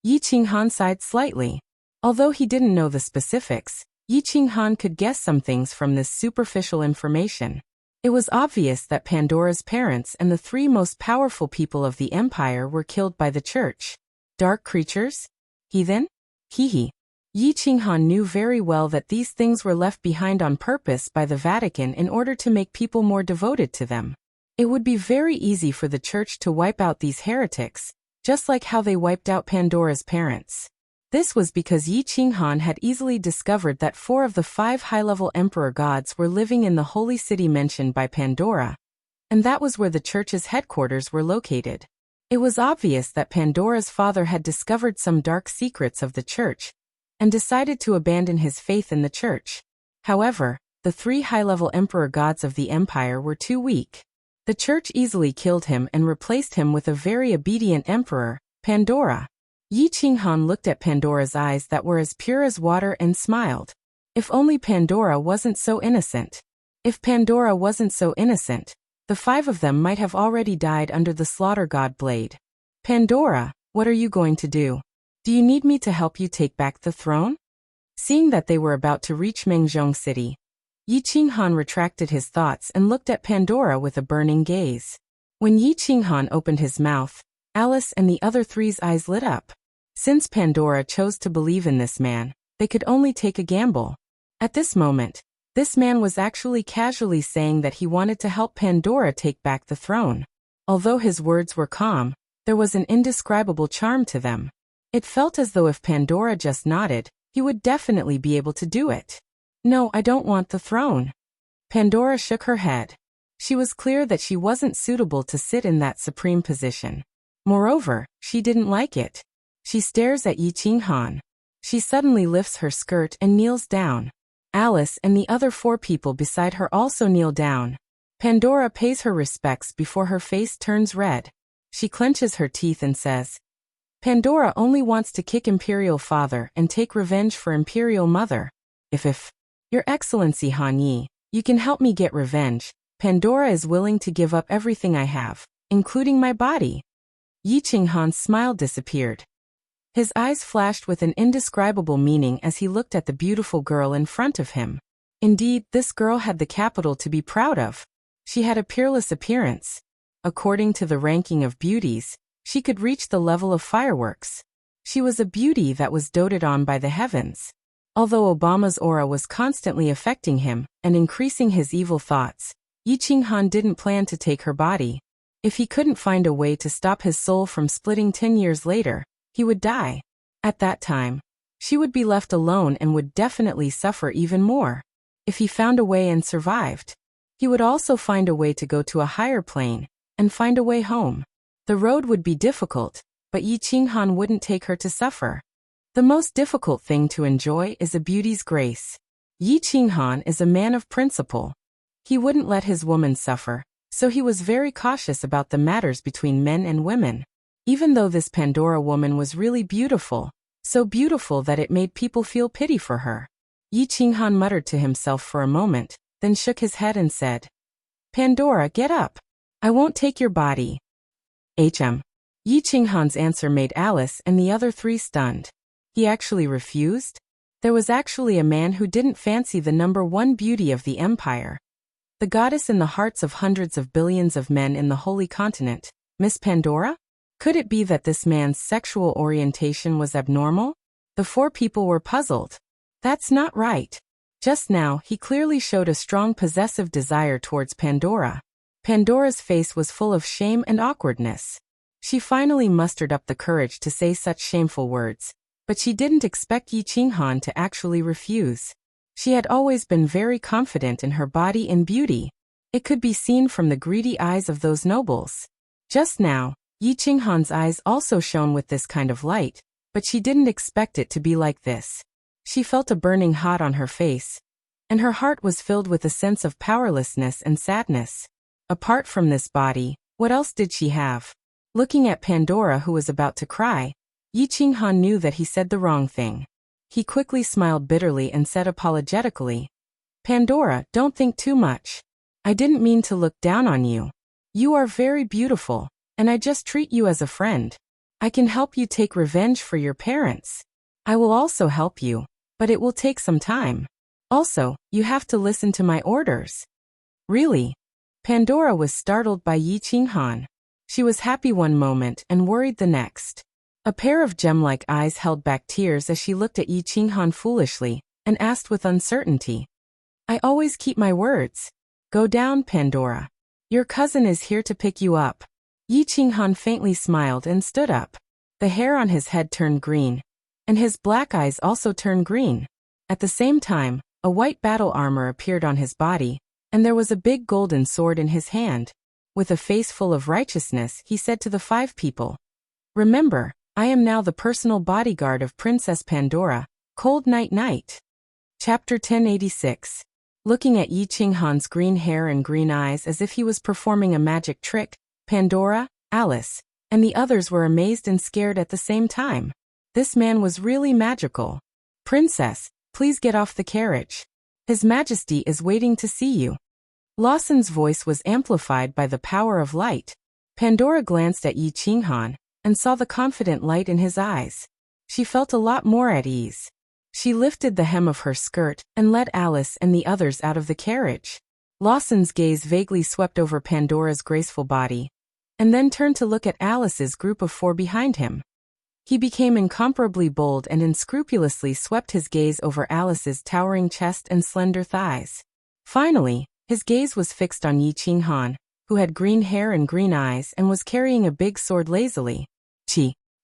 Yi Qinghan sighed slightly. Although he didn't know the specifics, Yi Qinghan could guess some things from this superficial information. It was obvious that Pandora's parents and the 3 most powerful people of the empire were killed by the church. Dark creatures? Heathen? Hehe. Yi Qinghan knew very well that these things were left behind on purpose by the Vatican in order to make people more devoted to them. It would be very easy for the church to wipe out these heretics, just like how they wiped out Pandora's parents. This was because Yi Qinghan had easily discovered that 4 of the 5 high-level emperor gods were living in the holy city mentioned by Pandora, and that was where the church's headquarters were located. It was obvious that Pandora's father had discovered some dark secrets of the church, and decided to abandon his faith in the church. However, the 3 high-level emperor gods of the empire were too weak. The church easily killed him and replaced him with a very obedient emperor, Pandora. Yi Qinghan looked at Pandora's eyes that were as pure as water and smiled. If only Pandora wasn't so innocent. If Pandora wasn't so innocent, the 5 of them might have already died under the slaughter god blade. Pandora, what are you going to do? Do you need me to help you take back the throne? Seeing that they were about to reach Mengzhong City, Yi Qinghan retracted his thoughts and looked at Pandora with a burning gaze. When Yi Qinghan opened his mouth, Alice and the other 3's eyes lit up. Since Pandora chose to believe in this man, they could only take a gamble. At this moment, this man was actually casually saying that he wanted to help Pandora take back the throne. Although his words were calm, there was an indescribable charm to them. It felt as though if Pandora just nodded, he would definitely be able to do it. No, I don't want the throne. Pandora shook her head. She was clear that she wasn't suitable to sit in that supreme position. Moreover, she didn't like it. She stares at Yi Qinghan. She suddenly lifts her skirt and kneels down. Alice and the other 4 people beside her also kneel down. Pandora pays her respects before her face turns red. She clenches her teeth and says, Pandora only wants to kick Imperial Father and take revenge for Imperial Mother. If Your Excellency Han Yi, you can help me get revenge. Pandora is willing to give up everything I have, including my body. Yi Qinghan's smile disappeared. His eyes flashed with an indescribable meaning as he looked at the beautiful girl in front of him. Indeed, this girl had the capital to be proud of. She had a peerless appearance. According to the ranking of beauties, she could reach the level of fireworks. She was a beauty that was doted on by the heavens. Although Obama's aura was constantly affecting him and increasing his evil thoughts, Yi Qinghan didn't plan to take her body. If he couldn't find a way to stop his soul from splitting 10 years later, he would die. At that time, She would be left alone and would definitely suffer even more. If he found a way and survived, he would also find a way to go to a higher plane and find a way home. The road would be difficult, but Yi Qinghan wouldn't take her to suffer. The most difficult thing to enjoy is a beauty's grace. Yi Qinghan is a man of principle. He wouldn't let his woman suffer, so he was very cautious about the matters between men and women. Even though this Pandora woman was really beautiful, so beautiful that it made people feel pity for her. Yi Qinghan muttered to himself for a moment, then shook his head and said, "Pandora, get up. I won't take your body." Yi Qinghan's answer made Alice and the other three stunned. He actually refused? There was actually a man who didn't fancy the number one beauty of the empire. The goddess in the hearts of hundreds of billions of men in the holy continent, Miss Pandora? Could it be that this man's sexual orientation was abnormal? The four people were puzzled. That's not right. Just now, he clearly showed a strong possessive desire towards Pandora. Pandora's face was full of shame and awkwardness. She finally mustered up the courage to say such shameful words, but she didn't expect Yi Qinghan to actually refuse. She had always been very confident in her body and beauty. It could be seen from the greedy eyes of those nobles. Just now, Yi Qinghan's eyes also shone with this kind of light, but she didn't expect it to be like this. She felt a burning hot on her face, and her heart was filled with a sense of powerlessness and sadness. Apart from this body, what else did she have? Looking at Pandora, who was about to cry, Yi Qinghan knew that he said the wrong thing. He quickly smiled bitterly and said apologetically, "Pandora, don't think too much. I didn't mean to look down on you. You are very beautiful, and I just treat you as a friend. I can help you take revenge for your parents. I will also help you, but it will take some time. Also, you have to listen to my orders." Really? Pandora was startled by Yi Qinghan. She was happy one moment and worried the next. A pair of gem-like eyes held back tears as she looked at Yi Qinghan foolishly and asked with uncertainty, "I always keep my words. Go down, Pandora. Your cousin is here to pick you up." Yi Qinghan faintly smiled and stood up. The hair on his head turned green, and his black eyes also turned green. At the same time, a white battle armor appeared on his body, and there was a big golden sword in his hand. With a face full of righteousness, he said to the five people, "Remember, I am now the personal bodyguard of Princess Pandora. Cold night night." Chapter 1086. Looking at Yi Qinghan's green hair and green eyes as if he was performing a magic trick, Pandora, Alice, and the others were amazed and scared at the same time. This man was really magical. "Princess, please get off the carriage. His Majesty is waiting to see you." Lawson's voice was amplified by the power of light. Pandora glanced at Yi Qinghan and saw the confident light in his eyes. She felt a lot more at ease. She lifted the hem of her skirt and led Alice and the others out of the carriage. Lawson's gaze vaguely swept over Pandora's graceful body, and then turned to look at Alice's group of four behind him. He became incomparably bold and unscrupulously swept his gaze over Alice's towering chest and slender thighs. Finally, his gaze was fixed on Yi Qinghan, who had green hair and green eyes and was carrying a big sword lazily.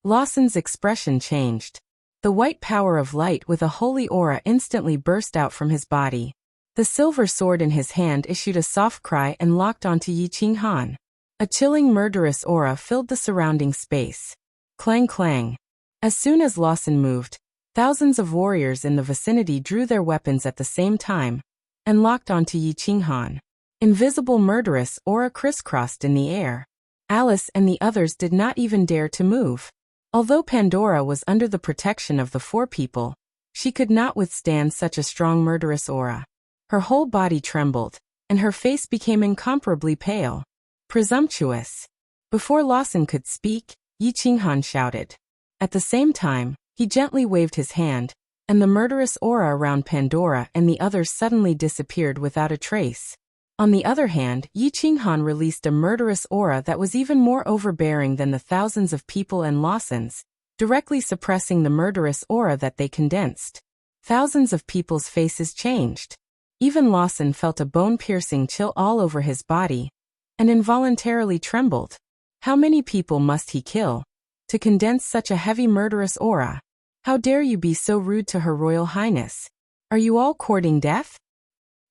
Lawson's expression changed. The white power of light with a holy aura instantly burst out from his body. The silver sword in his hand issued a soft cry and locked onto Yi Qinghan. A chilling murderous aura filled the surrounding space. Clang clang. As soon as Lawson moved, thousands of warriors in the vicinity drew their weapons at the same time and locked onto Yi Qinghan. Invisible murderous aura crisscrossed in the air. Alice and the others did not even dare to move. Although Pandora was under the protection of the four people, she could not withstand such a strong murderous aura. Her whole body trembled, and her face became incomparably pale. "Presumptuous." Before Lawson could speak, Yi Qinghan shouted. At the same time, he gently waved his hand, and the murderous aura around Pandora and the others suddenly disappeared without a trace. On the other hand, Yi Qinghan released a murderous aura that was even more overbearing than the thousands of people and Lawson's, directly suppressing the murderous aura that they condensed. Thousands of people's faces changed. Even Lawson felt a bone-piercing chill all over his body, and involuntarily trembled. How many people must he kill to condense such a heavy murderous aura? How dare you be so rude to Her Royal Highness? Are you all courting death?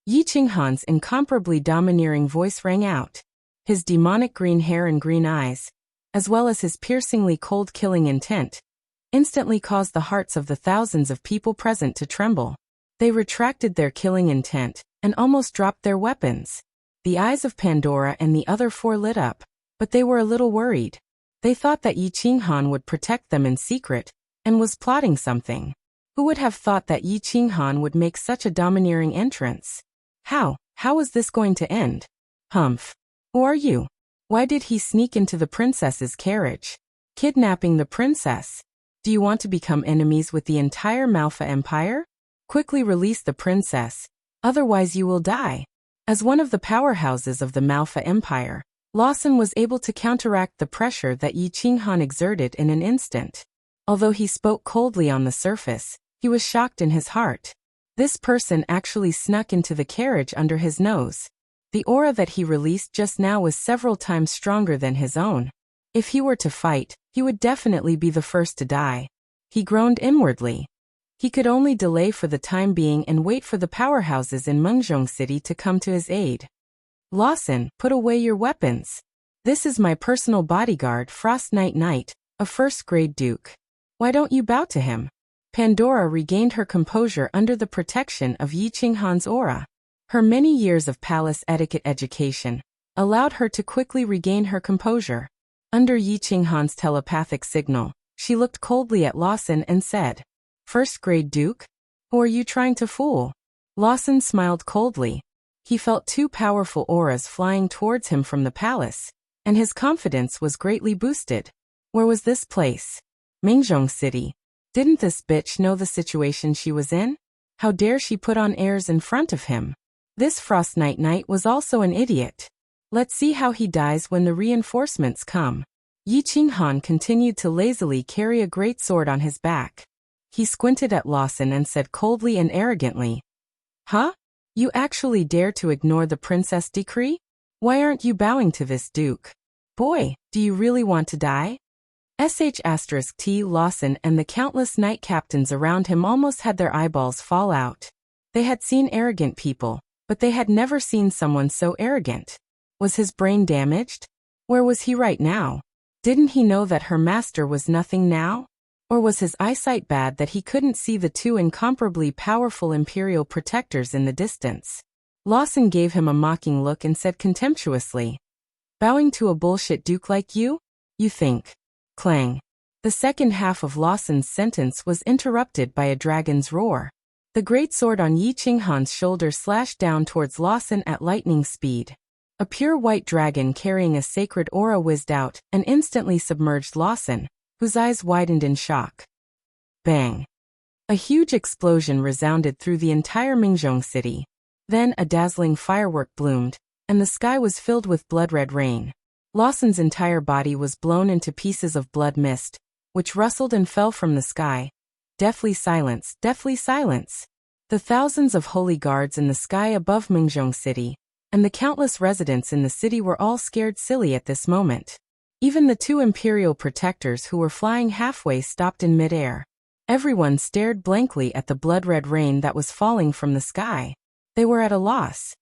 Yi Qinghan's incomparably domineering voice rang out. His demonic green hair and green eyes, as well as his piercingly cold killing intent, instantly caused the hearts of the thousands of people present to tremble. They retracted their killing intent and almost dropped their weapons. The eyes of Pandora and the other four lit up, but they were a little worried. They thought that Yi Qinghan would protect them in secret and was plotting something. Who would have thought that Yi Qinghan would make such a domineering entrance? How is this going to end? Humph. Who are you? Why did he sneak into the princess's carriage? Kidnapping the princess? Do you want to become enemies with the entire Malfa Empire? Quickly release the princess, otherwise you will die. As one of the powerhouses of the Malfa Empire, Lawson was able to counteract the pressure that Yi Qinghan exerted in an instant. Although he spoke coldly on the surface, he was shocked in his heart. This person actually snuck into the carriage under his nose. The aura that he released just now was several times stronger than his own. If he were to fight, he would definitely be the first to die. He groaned inwardly. He could only delay for the time being and wait for the powerhouses in Mengzhong City to come to his aid. Lawson, put away your weapons. This is my personal bodyguard, Frost Knight, a first-grade duke. Why don't you bow to him? Pandora regained her composure under the protection of Yi Qinghan's aura. Her many years of palace etiquette education allowed her to quickly regain her composure. Under Yi Qinghan's telepathic signal, she looked coldly at Lawson and said, "First-grade duke? Who are you trying to fool?" Lawson smiled coldly. He felt two powerful auras flying towards him from the palace, and his confidence was greatly boosted. Where was this place? Mengzhong City. Didn't this bitch know the situation she was in? How dare she put on airs in front of him? This Frost Knight was also an idiot. Let's see how he dies when the reinforcements come. Yi Qinghan continued to lazily carry a great sword on his back. He squinted at Lawson and said coldly and arrogantly, "Huh? You actually dare to ignore the princess decree? Why aren't you bowing to this duke? Boy, do you really want to die?" T. Lawson and the countless knight captains around him almost had their eyeballs fall out. They had seen arrogant people, but they had never seen someone so arrogant. Was his brain damaged? Where was he right now? Didn't he know that her master was nothing now? Or was his eyesight bad that he couldn't see the two incomparably powerful imperial protectors in the distance? Lawson gave him a mocking look and said contemptuously, "Bowing to a bullshit duke like you? You think?" Clang. The second half of Lawson's sentence was interrupted by a dragon's roar. The great sword on Yi Qinghan's shoulder slashed down towards Lawson at lightning speed. A pure white dragon carrying a sacred aura whizzed out and instantly submerged Lawson, whose eyes widened in shock. Bang! A huge explosion resounded through the entire Mengzhong City. Then a dazzling firework bloomed, and the sky was filled with blood-red rain. Lawson's entire body was blown into pieces of blood mist, which rustled and fell from the sky. Deathly silence, deathly silence. The thousands of holy guards in the sky above Mengzhong City, and the countless residents in the city were all scared silly at this moment. Even the two imperial protectors who were flying halfway stopped in midair. Everyone stared blankly at the blood-red rain that was falling from the sky. They were at a loss.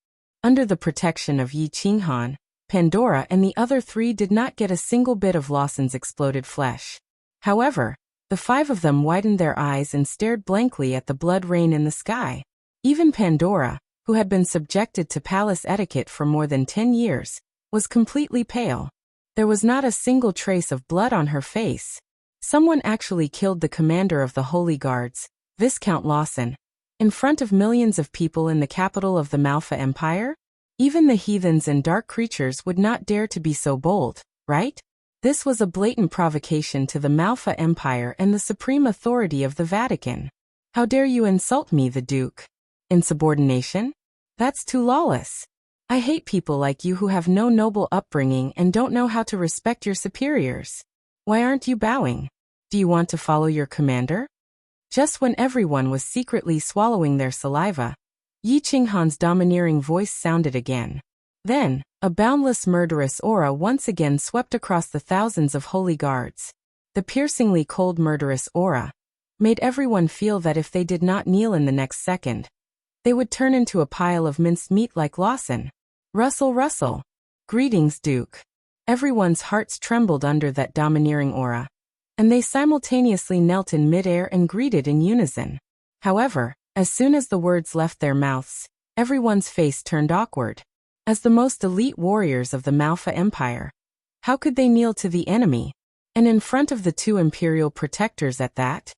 Under the protection of Yi Qinghan, Pandora and the other three did not get a single bit of Lawson's exploded flesh. However, the five of them widened their eyes and stared blankly at the blood rain in the sky. Even Pandora, who had been subjected to palace etiquette for more than 10 years, was completely pale. There was not a single trace of blood on her face. Someone actually killed the commander of the Holy Guards, Viscount Lawson, in front of millions of people in the capital of the Malfa Empire? Even the heathens and dark creatures would not dare to be so bold, right? This was a blatant provocation to the Malfa Empire and the supreme authority of the Vatican. How dare you insult me, the Duke? Insubordination? That's too lawless. I hate people like you who have no noble upbringing and don't know how to respect your superiors. Why aren't you bowing? Do you want to follow your commander? Just when everyone was secretly swallowing their saliva, Yi Qinghan's domineering voice sounded again. Then, a boundless murderous aura once again swept across the thousands of holy guards. The piercingly cold murderous aura, made everyone feel that if they did not kneel in the next second, they would turn into a pile of minced meat like Lawson. Rustle, rustle. Greetings, Duke. Everyone's hearts trembled under that domineering aura, and they simultaneously knelt in midair and greeted in unison. However, as soon as the words left their mouths, everyone's face turned awkward. As the most elite warriors of the Malfa Empire, how could they kneel to the enemy? And in front of the two Imperial protectors at that?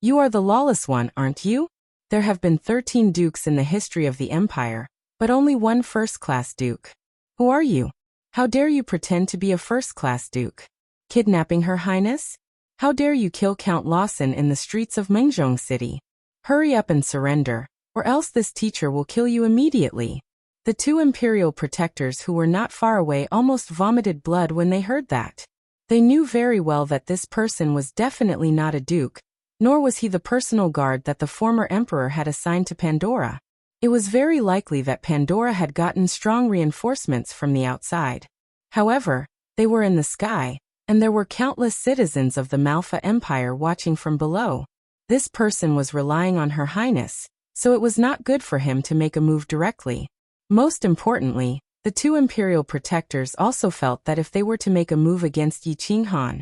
You are the lawless one, aren't you? There have been 13 dukes in the history of the Empire, but only one first-class duke. Who are you? How dare you pretend to be a first-class duke? Kidnapping Her Highness? How dare you kill Count Lawson in the streets of Mengzhong City? Hurry up and surrender, or else this teacher will kill you immediately. The two Imperial protectors who were not far away almost vomited blood when they heard that. They knew very well that this person was definitely not a duke, nor was he the personal guard that the former emperor had assigned to Pandora. It was very likely that Pandora had gotten strong reinforcements from the outside. However, they were in the sky, and there were countless citizens of the Malfa Empire watching from below. This person was relying on Her Highness, so it was not good for him to make a move directly. Most importantly, the two Imperial protectors also felt that if they were to make a move against Yi Qinghan,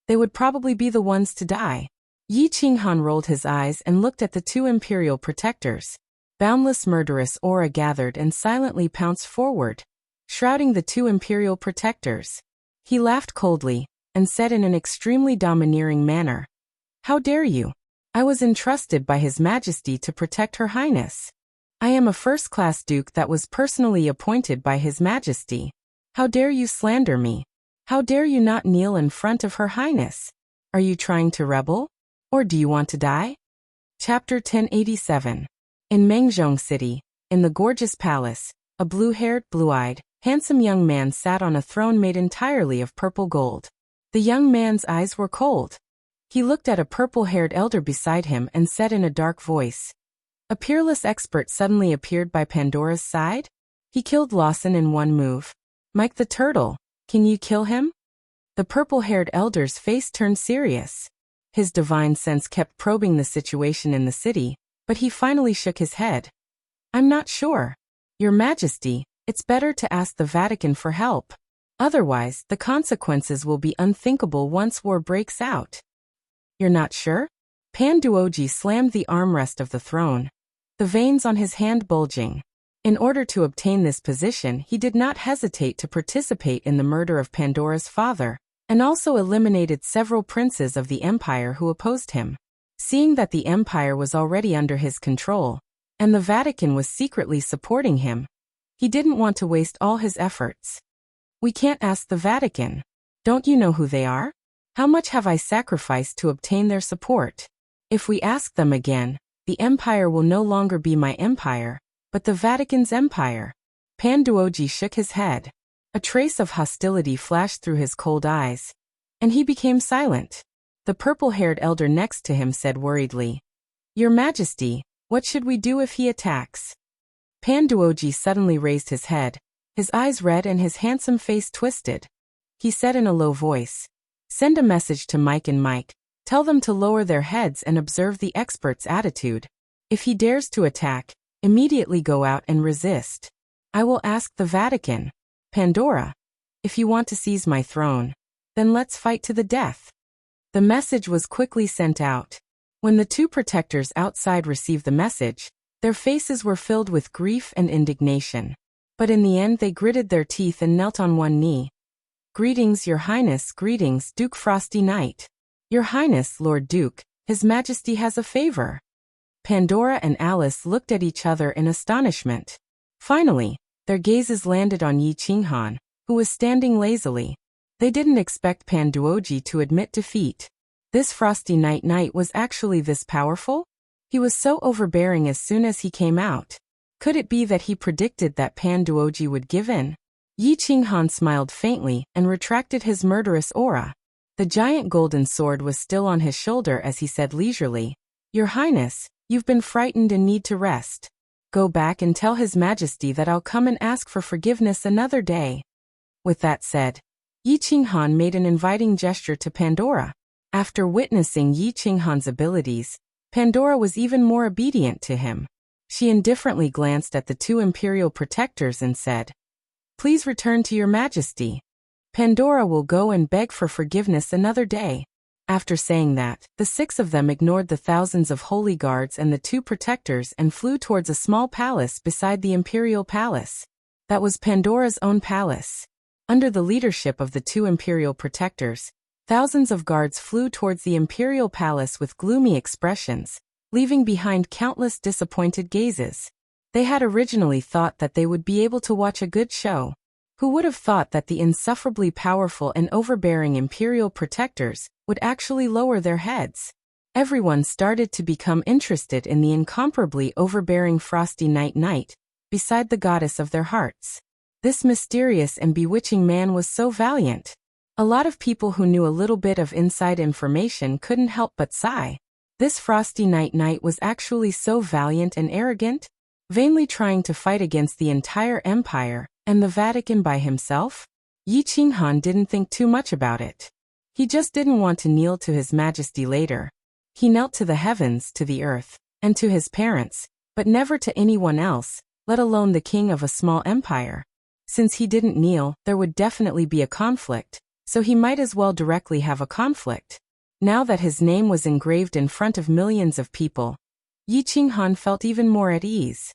they would probably be the ones to die. Yi Qinghan rolled his eyes and looked at the two Imperial protectors. Boundless murderous aura gathered and silently pounced forward, shrouding the two Imperial protectors. He laughed coldly, and said in an extremely domineering manner, "How dare you? I was entrusted by His Majesty to protect Her Highness. I am a first-class duke that was personally appointed by His Majesty. How dare you slander me? How dare you not kneel in front of Her Highness? Are you trying to rebel? Or do you want to die?" Chapter 1087. In Mengzhong City, in the gorgeous palace, a blue-haired, blue-eyed, handsome young man sat on a throne made entirely of purple gold. The young man's eyes were cold. He looked at a purple-haired elder beside him and said in a dark voice, "A peerless expert suddenly appeared by Pandora's side? He killed Lawson in one move. Mike the Turtle, can you kill him?" The purple-haired elder's face turned serious. His divine sense kept probing the situation in the city, but he finally shook his head. "I'm not sure. Your Majesty, it's better to ask the Vatican for help. Otherwise, the consequences will be unthinkable once war breaks out." "You're not sure?" Pan Duoji slammed the armrest of the throne, the veins on his hand bulging. In order to obtain this position, he did not hesitate to participate in the murder of Pandora's father, and also eliminated several princes of the empire who opposed him. Seeing that the empire was already under his control, and the Vatican was secretly supporting him, he didn't want to waste all his efforts. "We can't ask the Vatican. Don't you know who they are? How much have I sacrificed to obtain their support? If we ask them again, the empire will no longer be my empire, but the Vatican's empire." Pan Duoji shook his head. A trace of hostility flashed through his cold eyes, and he became silent. The purple-haired elder next to him said worriedly, "Your Majesty, what should we do if he attacks?" Pan Duoji suddenly raised his head, his eyes red and his handsome face twisted. He said in a low voice, "Send a message to Mike and Mike. Tell them to lower their heads and observe the expert's attitude. If he dares to attack, immediately go out and resist. I will ask the Vatican. Pandora, if you want to seize my throne, then let's fight to the death." The message was quickly sent out. When the two protectors outside received the message, their faces were filled with grief and indignation. But in the end they gritted their teeth and knelt on one knee. "Greetings, Your Highness, greetings, Duke Frosty Knight. Your Highness, Lord Duke, His Majesty has a favor." Pandora and Alice looked at each other in astonishment. Finally, their gazes landed on Yi Qinghan, who was standing lazily. They didn't expect Pan Duoji to admit defeat. This Frosty Knight was actually this powerful? He was so overbearing as soon as he came out. Could it be that he predicted that Pan Duoji would give in? Yi Qinghan smiled faintly and retracted his murderous aura. The giant golden sword was still on his shoulder as he said leisurely, "Your Highness, you've been frightened and need to rest. Go back and tell His Majesty that I'll come and ask for forgiveness another day." With that said, Yi Qinghan made an inviting gesture to Pandora. After witnessing Yi Qinghan's abilities, Pandora was even more obedient to him. She indifferently glanced at the two imperial protectors and said, "Please return to your majesty. Pandora will go and beg for forgiveness another day." After saying that, the 6 of them ignored the thousands of holy guards and the 2 protectors and flew towards a small palace beside the imperial palace. That was Pandora's own palace. Under the leadership of the 2 imperial protectors, thousands of guards flew towards the imperial palace with gloomy expressions, leaving behind countless disappointed gazes. They had originally thought that they would be able to watch a good show. Who would have thought that the insufferably powerful and overbearing imperial protectors would actually lower their heads? Everyone started to become interested in the incomparably overbearing Frosty Night beside the goddess of their hearts. This mysterious and bewitching man was so valiant. A lot of people who knew a little bit of inside information couldn't help but sigh. This Frosty Night was actually so valiant and arrogant, vainly trying to fight against the entire empire and the Vatican by himself? Yi Qinghan didn't think too much about it. He just didn't want to kneel to His Majesty later. He knelt to the heavens, to the earth, and to his parents, but never to anyone else, let alone the king of a small empire. Since he didn't kneel, there would definitely be a conflict, so he might as well directly have a conflict. Now that his name was engraved in front of millions of people, Yi Qinghan felt even more at ease.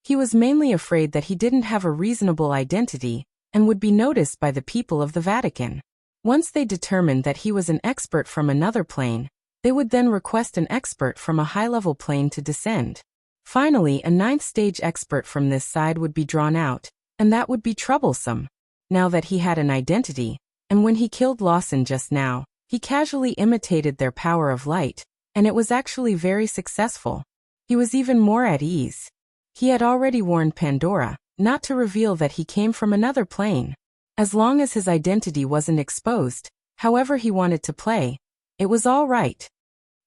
He was mainly afraid that he didn't have a reasonable identity and would be noticed by the people of the Vatican. Once they determined that he was an expert from another plane, they would then request an expert from a high-level plane to descend. Finally, a 9th-stage expert from this side would be drawn out, and that would be troublesome. Now that he had an identity, and when he killed Lawson just now, he casually imitated their power of light, and it was actually very successful. He was even more at ease. He had already warned Pandora not to reveal that he came from another plane. As long as his identity wasn't exposed, however he wanted to play, it was all right.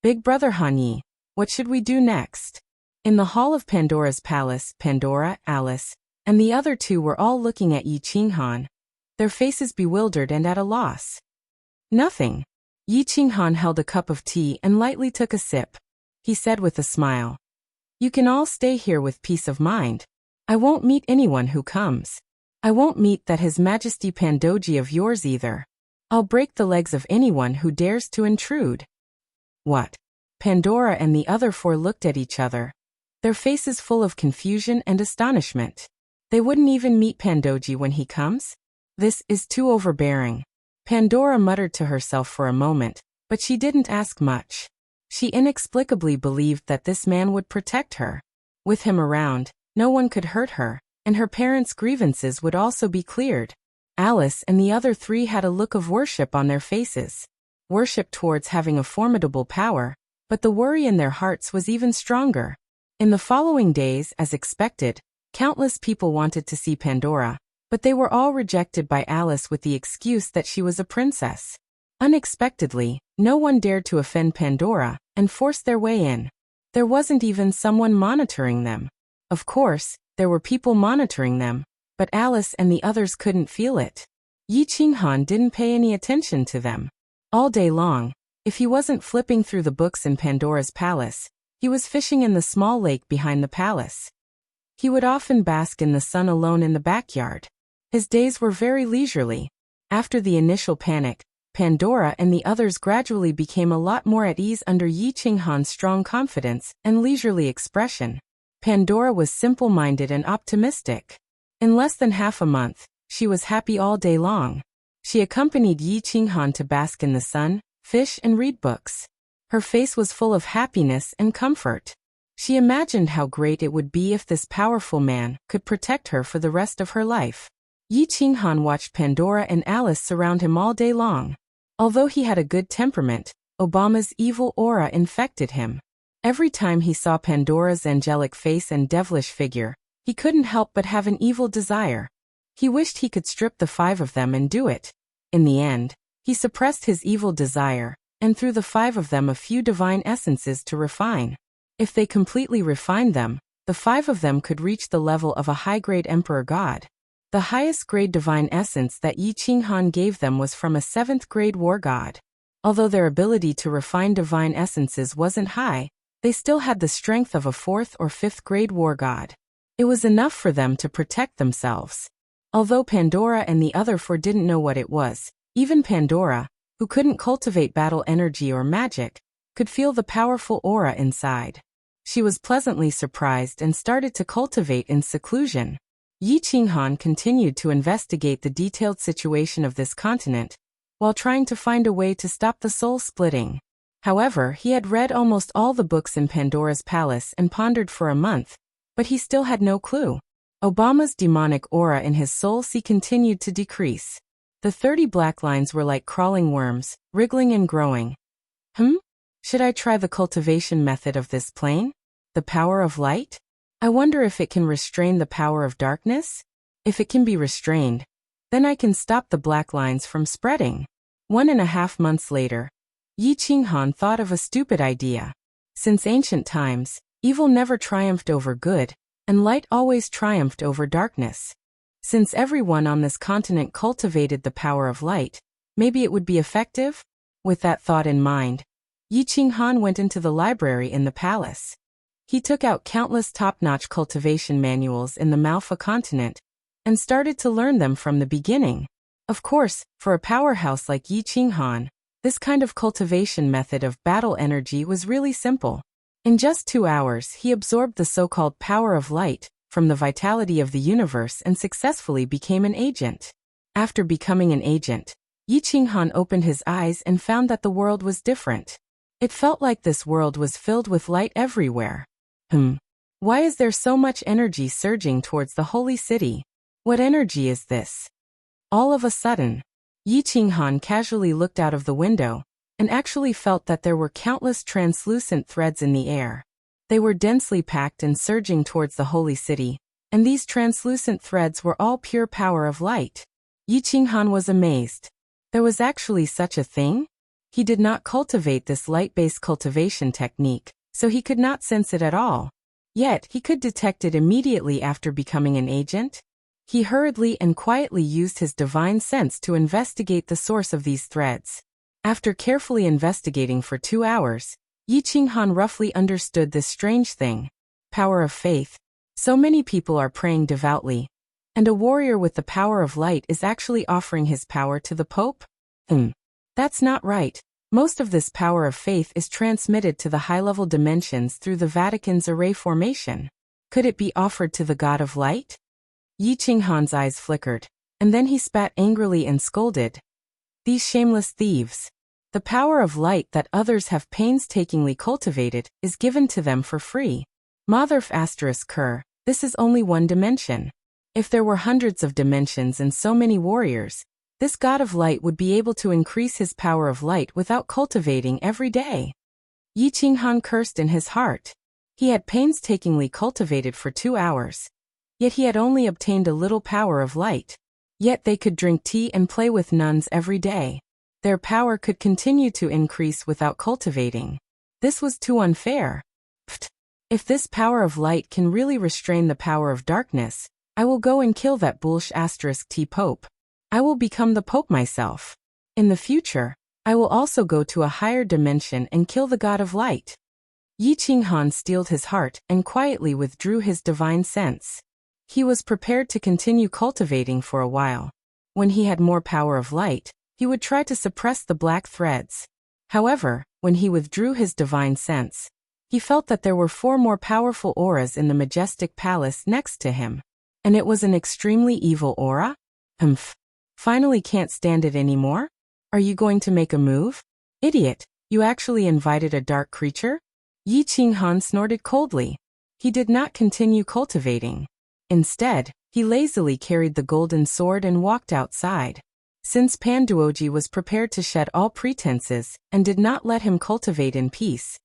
"Big Brother Hanyi, what should we do next?" In the hall of Pandora's palace, Pandora, Alice, and the other 2 were all looking at Yi Qinghan, their faces bewildered and at a loss. "Nothing." Yi Qinghan held a cup of tea and lightly took a sip. He said with a smile, "You can all stay here with peace of mind. I won't meet anyone who comes. I won't meet that His Majesty Pandoji of yours either. I'll break the legs of anyone who dares to intrude." "What?" Pandora and the other 4 looked at each other, their faces full of confusion and astonishment. They wouldn't even meet Pandoji when he comes? This is too overbearing. Pandora muttered to herself for a moment, but she didn't ask much. She inexplicably believed that this man would protect her. With him around, no one could hurt her, and her parents' grievances would also be cleared. Alice and the other 3 had a look of worship on their faces. Worship towards having a formidable power, but the worry in their hearts was even stronger. In the following days, as expected, countless people wanted to see Pandora, but they were all rejected by Alice with the excuse that she was a princess. Unexpectedly, no one dared to offend Pandora and force their way in. There wasn't even someone monitoring them. Of course, there were people monitoring them, but Alice and the others couldn't feel it. Yi Qinghan didn't pay any attention to them. All day long, if he wasn't flipping through the books in Pandora's palace, he was fishing in the small lake behind the palace. He would often bask in the sun alone in the backyard. His days were very leisurely. After the initial panic, Pandora and the others gradually became a lot more at ease under Yi Qinghan's strong confidence and leisurely expression. Pandora was simple-minded and optimistic. In less than half a month, she was happy all day long. She accompanied Yi Qinghan to bask in the sun, fish and read books. Her face was full of happiness and comfort. She imagined how great it would be if this powerful man could protect her for the rest of her life. Yi Qinghan watched Pandora and Alice surround him all day long. Although he had a good temperament, Obama's evil aura infected him. Every time he saw Pandora's angelic face and devilish figure, he couldn't help but have an evil desire. He wished he could strip the 5 of them and do it. In the end, he suppressed his evil desire, and threw the 5 of them a few divine essences to refine. If they completely refined them, the 5 of them could reach the level of a high-grade emperor god. The highest grade divine essence that Yi Qinghan gave them was from a 7th grade war god. Although their ability to refine divine essences wasn't high, they still had the strength of a 4th or 5th grade war god. It was enough for them to protect themselves. Although Pandora and the other 4 didn't know what it was, even Pandora, who couldn't cultivate battle energy or magic, could feel the powerful aura inside. She was pleasantly surprised and started to cultivate in seclusion. Yi Qinghan continued to investigate the detailed situation of this continent, while trying to find a way to stop the soul splitting. However, he had read almost all the books in Pandora's palace and pondered for a month, but he still had no clue. Obama's demonic aura in his soul sea continued to decrease. The 30 black lines were like crawling worms, wriggling and growing. Should I try the cultivation method of this plane? The power of light? I wonder if it can restrain the power of darkness? If it can be restrained, then I can stop the black lines from spreading. 1.5 months later, Yi Qinghan thought of a stupid idea. Since ancient times, evil never triumphed over good, and light always triumphed over darkness. Since everyone on this continent cultivated the power of light, maybe it would be effective? With that thought in mind, Yi Qinghan went into the library in the palace. He took out countless top-notch cultivation manuals in the Malfa continent and started to learn them from the beginning. Of course, for a powerhouse like Yi Qinghan, this kind of cultivation method of battle energy was really simple. In just 2 hours, he absorbed the so-called power of light from the vitality of the universe and successfully became an agent. After becoming an agent, Yi Qinghan opened his eyes and found that the world was different. It felt like this world was filled with light everywhere. Why is there so much energy surging towards the holy city? What energy is this? All of a sudden, Yi Qinghan casually looked out of the window and actually felt that there were countless translucent threads in the air. They were densely packed and surging towards the holy city, and these translucent threads were all pure power of light. Yi Qinghan was amazed. There was actually such a thing? He did not cultivate this light-based cultivation technique, so he could not sense it at all. Yet, he could detect it immediately after becoming an agent. He hurriedly and quietly used his divine sense to investigate the source of these threads. After carefully investigating for 2 hours, Yi Qinghan roughly understood this strange thing. Power of faith. So many people are praying devoutly, and a warrior with the power of light is actually offering his power to the Pope? That's not right. Most of this power of faith is transmitted to the high-level dimensions through the Vatican's array formation. Could it be offered to the God of light? Yi Qinghan's eyes flickered, and then he spat angrily and scolded. These shameless thieves. The power of light that others have painstakingly cultivated is given to them for free. Motherf *Ker, this is only one dimension. If there were hundreds of dimensions and so many warriors, this God of light would be able to increase his power of light without cultivating every day. Yi Qinghan cursed in his heart. He had painstakingly cultivated for 2 hours. Yet he had only obtained a little power of light. Yet they could drink tea and play with nuns every day. Their power could continue to increase without cultivating. This was too unfair. If this power of light can really restrain the power of darkness, I will go and kill that bullsh *T Pope. I will become the Pope myself. In the future, I will also go to a higher dimension and kill the God of light. Yi Qinghan steeled his heart and quietly withdrew his divine sense. He was prepared to continue cultivating for a while. When he had more power of light, he would try to suppress the black threads. However, when he withdrew his divine sense, he felt that there were 4 more powerful auras in the majestic palace next to him. And it was an extremely evil aura? Finally can't stand it anymore? Are you going to make a move? Idiot, you actually invited a dark creature? Yi Qinghan snorted coldly. He did not continue cultivating. Instead, he lazily carried the golden sword and walked outside. Since Panduoji was prepared to shed all pretenses and did not let him cultivate in peace,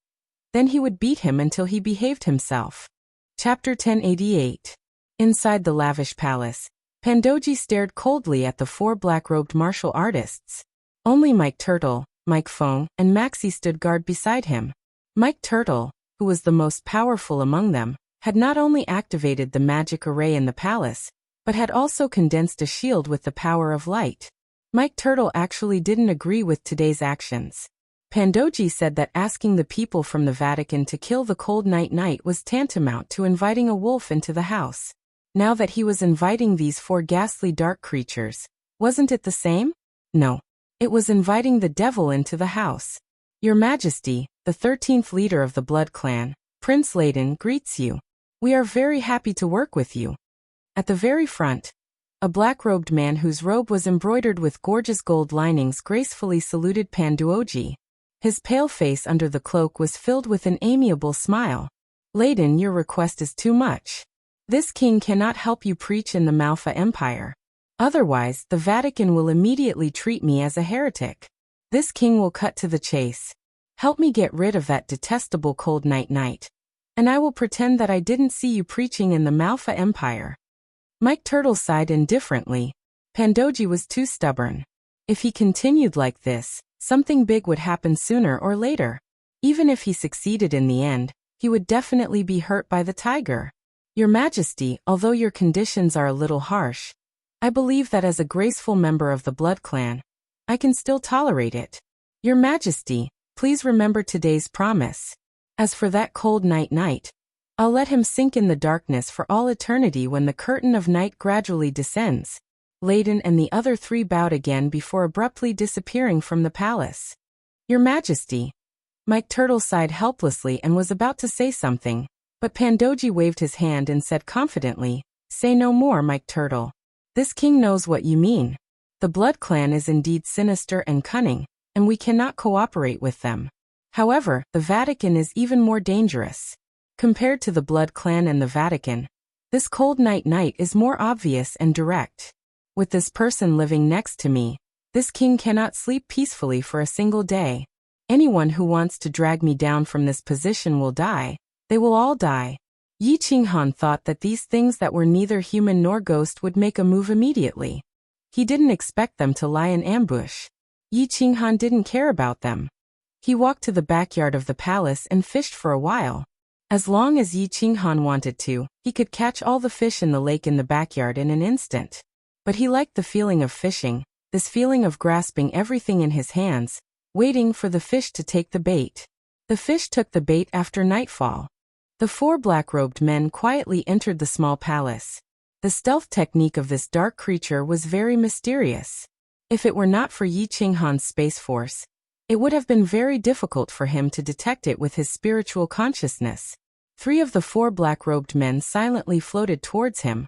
then he would beat him until he behaved himself. Chapter 1088. Inside the lavish palace, Pandoji stared coldly at the 4 black-robed martial artists. Only Mike Turtle, Mike Fong, and Maxie stood guard beside him. Mike Turtle, who was the most powerful among them, had not only activated the magic array in the palace, but had also condensed a shield with the power of light. Mike Turtle actually didn't agree with today's actions. Pandoji said that asking the people from the Vatican to kill the cold night was tantamount to inviting a wolf into the house. Now that he was inviting these four ghastly dark creatures, wasn't it the same? No. It was inviting the devil into the house. Your Majesty, the 13th leader of the Blood Clan, Prince Layden, greets you. We are very happy to work with you. At the very front, a black-robed man whose robe was embroidered with gorgeous gold linings gracefully saluted Panduoji. His pale face under the cloak was filled with an amiable smile. Layden, your request is too much. This king cannot help you preach in the Malfa Empire. Otherwise, the Vatican will immediately treat me as a heretic. This king will cut to the chase. Help me get rid of that detestable cold night, and I will pretend that I didn't see you preaching in the Malfa Empire. Mike Turtle sighed indifferently. Pandoji was too stubborn. If he continued like this, something big would happen sooner or later. Even if he succeeded in the end, he would definitely be hurt by the tiger. Your Majesty, although your conditions are a little harsh, I believe that as a graceful member of the Blood Clan, I can still tolerate it. Your Majesty, please remember today's promise. As for that cold night, I'll let him sink in the darkness for all eternity when the curtain of night gradually descends. Layden and the other three bowed again before abruptly disappearing from the palace. Your Majesty. Mike Turtle sighed helplessly and was about to say something, but Pandoji waved his hand and said confidently, Say no more, Mike Turtle. This king knows what you mean. The Blood Clan is indeed sinister and cunning, and we cannot cooperate with them. However, the Vatican is even more dangerous. Compared to the Blood Clan and the Vatican, this cold night is more obvious and direct. With this person living next to me, this king cannot sleep peacefully for a single day. Anyone who wants to drag me down from this position will die. They will all die. Yi Qinghan thought that these things that were neither human nor ghost would make a move immediately. He didn't expect them to lie in ambush. Yi Qinghan didn't care about them. He walked to the backyard of the palace and fished for a while. As long as Yi Qinghan wanted to, he could catch all the fish in the lake in the backyard in an instant. But he liked the feeling of fishing, this feeling of grasping everything in his hands, waiting for the fish to take the bait. The fish took the bait after nightfall. The four black-robed men quietly entered the small palace. The stealth technique of this dark creature was very mysterious. If it were not for Yi Qinghan's space force, it would have been very difficult for him to detect it with his spiritual consciousness. 3 of the 4 black-robed men silently floated towards him,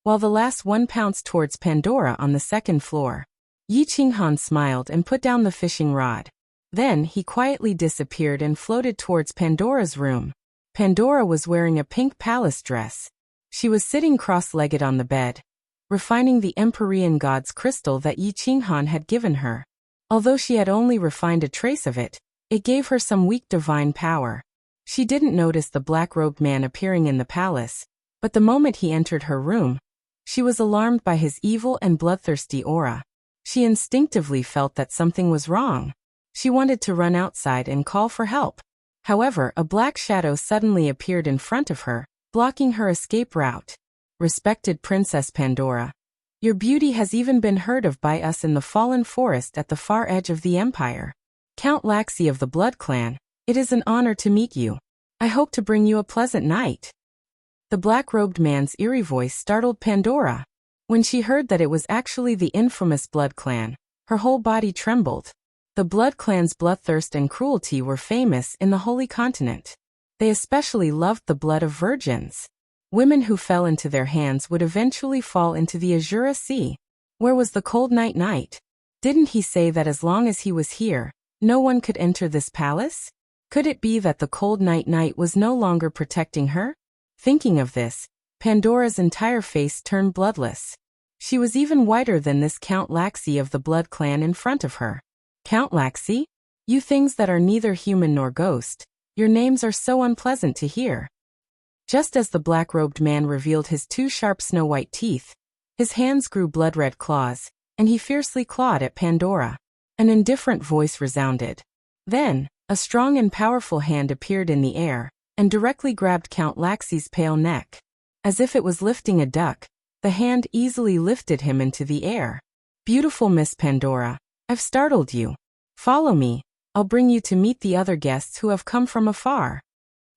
while the last one pounced towards Pandora on the 2nd floor. Yi Qinghan smiled and put down the fishing rod. Then he quietly disappeared and floated towards Pandora's room. Pandora was wearing a pink palace dress. She was sitting cross-legged on the bed, refining the Empyrean God's crystal that Yi Qinghan had given her. Although she had only refined a trace of it, it gave her some weak divine power. She didn't notice the black-robed man appearing in the palace, but the moment he entered her room, she was alarmed by his evil and bloodthirsty aura. She instinctively felt that something was wrong. She wanted to run outside and call for help. However, a black shadow suddenly appeared in front of her, blocking her escape route. Respected Princess Pandora, your beauty has even been heard of by us in the fallen forest at the far edge of the empire. Count Laxi of the Blood Clan, it is an honor to meet you. I hope to bring you a pleasant night. The black-robed man's eerie voice startled Pandora. When she heard that it was actually the infamous Blood Clan, her whole body trembled. The Blood Clan's bloodthirst and cruelty were famous in the Holy Continent. They especially loved the blood of virgins. Women who fell into their hands would eventually fall into the Azura Sea. Where was the cold night? Didn't he say that as long as he was here, no one could enter this palace? Could it be that the cold night was no longer protecting her? Thinking of this, Pandora's entire face turned bloodless. She was even whiter than this Count Laxi of the Blood Clan in front of her. Count Laxi? You things that are neither human nor ghost, your names are so unpleasant to hear. Just as the black-robed man revealed his 2 sharp snow-white teeth, his hands grew blood-red claws, and he fiercely clawed at Pandora. An indifferent voice resounded. Then, a strong and powerful hand appeared in the air, and directly grabbed Count Laxi's pale neck. As if it was lifting a duck, the hand easily lifted him into the air. Beautiful Miss Pandora, I've startled you. Follow me, I'll bring you to meet the other guests who have come from afar.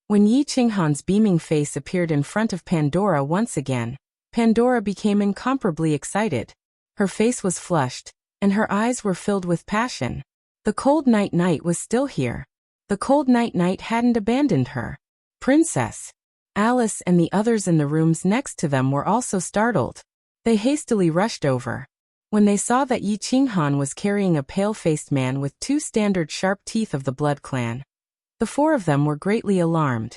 When Yi Qinghan's beaming face appeared in front of Pandora once again, Pandora became incomparably excited. Her face was flushed, and her eyes were filled with passion. The cold night was still here. The cold night hadn't abandoned her. Princess. Alice and the others in the rooms next to them were also startled. They hastily rushed over. When they saw that Yi Qinghan was carrying a pale-faced man with 2 standard sharp teeth of the Blood Clan, the 4 of them were greatly alarmed.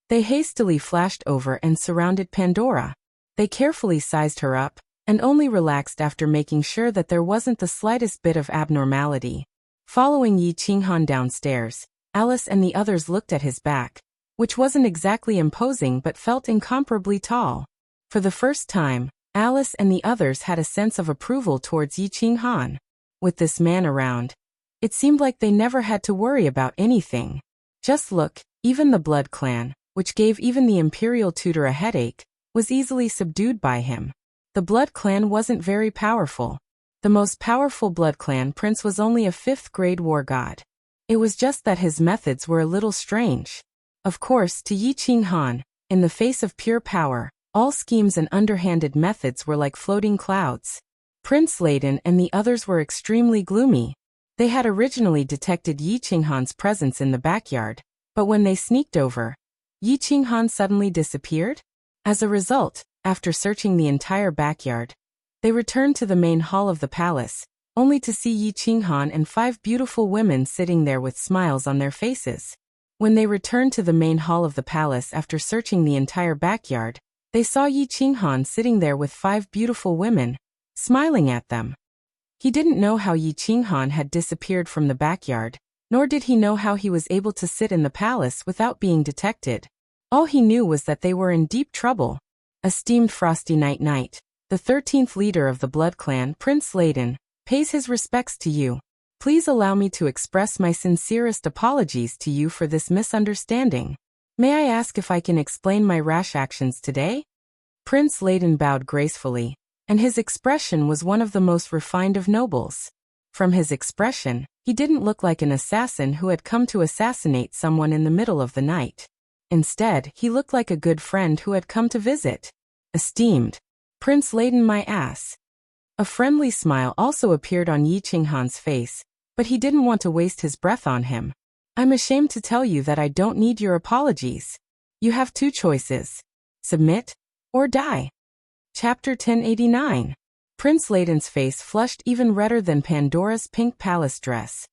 They hastily flashed over and surrounded Pandora. They carefully sized her up, and only relaxed after making sure that there wasn't the slightest bit of abnormality. Following Yi Qinghan downstairs, Alice and the others looked at his back, which wasn't exactly imposing but felt incomparably tall. For the first time, Alice and the others had a sense of approval towards Yi Qinghan. With this man around, it seemed like they never had to worry about anything. Just look, even the Blood Clan, which gave even the Imperial tutor a headache, was easily subdued by him. The Blood Clan wasn't very powerful. The most powerful Blood Clan prince was only a 5th-grade war god. It was just that his methods were a little strange. Of course, to Yi Qinghan, in the face of pure power, all schemes and underhanded methods were like floating clouds. Prince Layden and the others were extremely gloomy. They had originally detected Yi Qinghan's presence in the backyard, but when they sneaked over, Yi Qinghan suddenly disappeared. As a result, after searching the entire backyard, they returned to the main hall of the palace, only to see Yi Qinghan and 5 beautiful women sitting there with smiles on their faces. When they returned to the main hall of the palace after searching the entire backyard, they saw Yi Qinghan sitting there with 5 beautiful women, smiling at them. He didn't know how Yi Qinghan had disappeared from the backyard, nor did he know how he was able to sit in the palace without being detected. All he knew was that they were in deep trouble. Esteemed Frosty Night, the 13th leader of the Blood Clan, Prince Layden, pays his respects to you. Please allow me to express my sincerest apologies to you for this misunderstanding. May I ask if I can explain my rash actions today? Prince Layden bowed gracefully, and his expression was one of the most refined of nobles. From his expression, he didn't look like an assassin who had come to assassinate someone in the middle of the night. Instead, he looked like a good friend who had come to visit. Esteemed Prince Layden, my ass. A friendly smile also appeared on Yi Qinghan's face, but he didn't want to waste his breath on him. I'm ashamed to tell you that I don't need your apologies. You have 2 choices. Submit, or die. Chapter 1089. Prince Layden's face flushed even redder than Pandora's pink palace dress.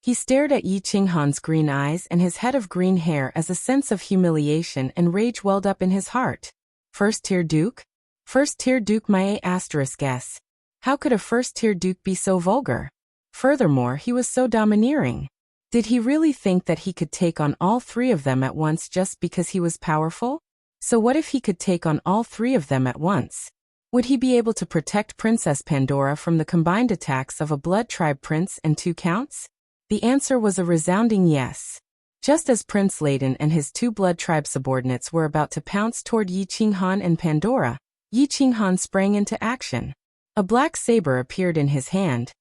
He stared at Yi Qinghan's green eyes and his head of green hair as a sense of humiliation and rage welled up in his heart. First-tier duke? First-tier duke, my *s. How could a first-tier duke be so vulgar? Furthermore, he was so domineering. Did he really think that he could take on all 3 of them at once just because he was powerful? So what if he could take on all 3 of them at once? Would he be able to protect Princess Pandora from the combined attacks of a Blood Tribe prince and 2 counts? The answer was a resounding yes. Just as Prince Layden and his 2 Blood Tribe subordinates were about to pounce toward Yi Qinghan and Pandora, Yi Qinghan sprang into action. A black saber appeared in his hand,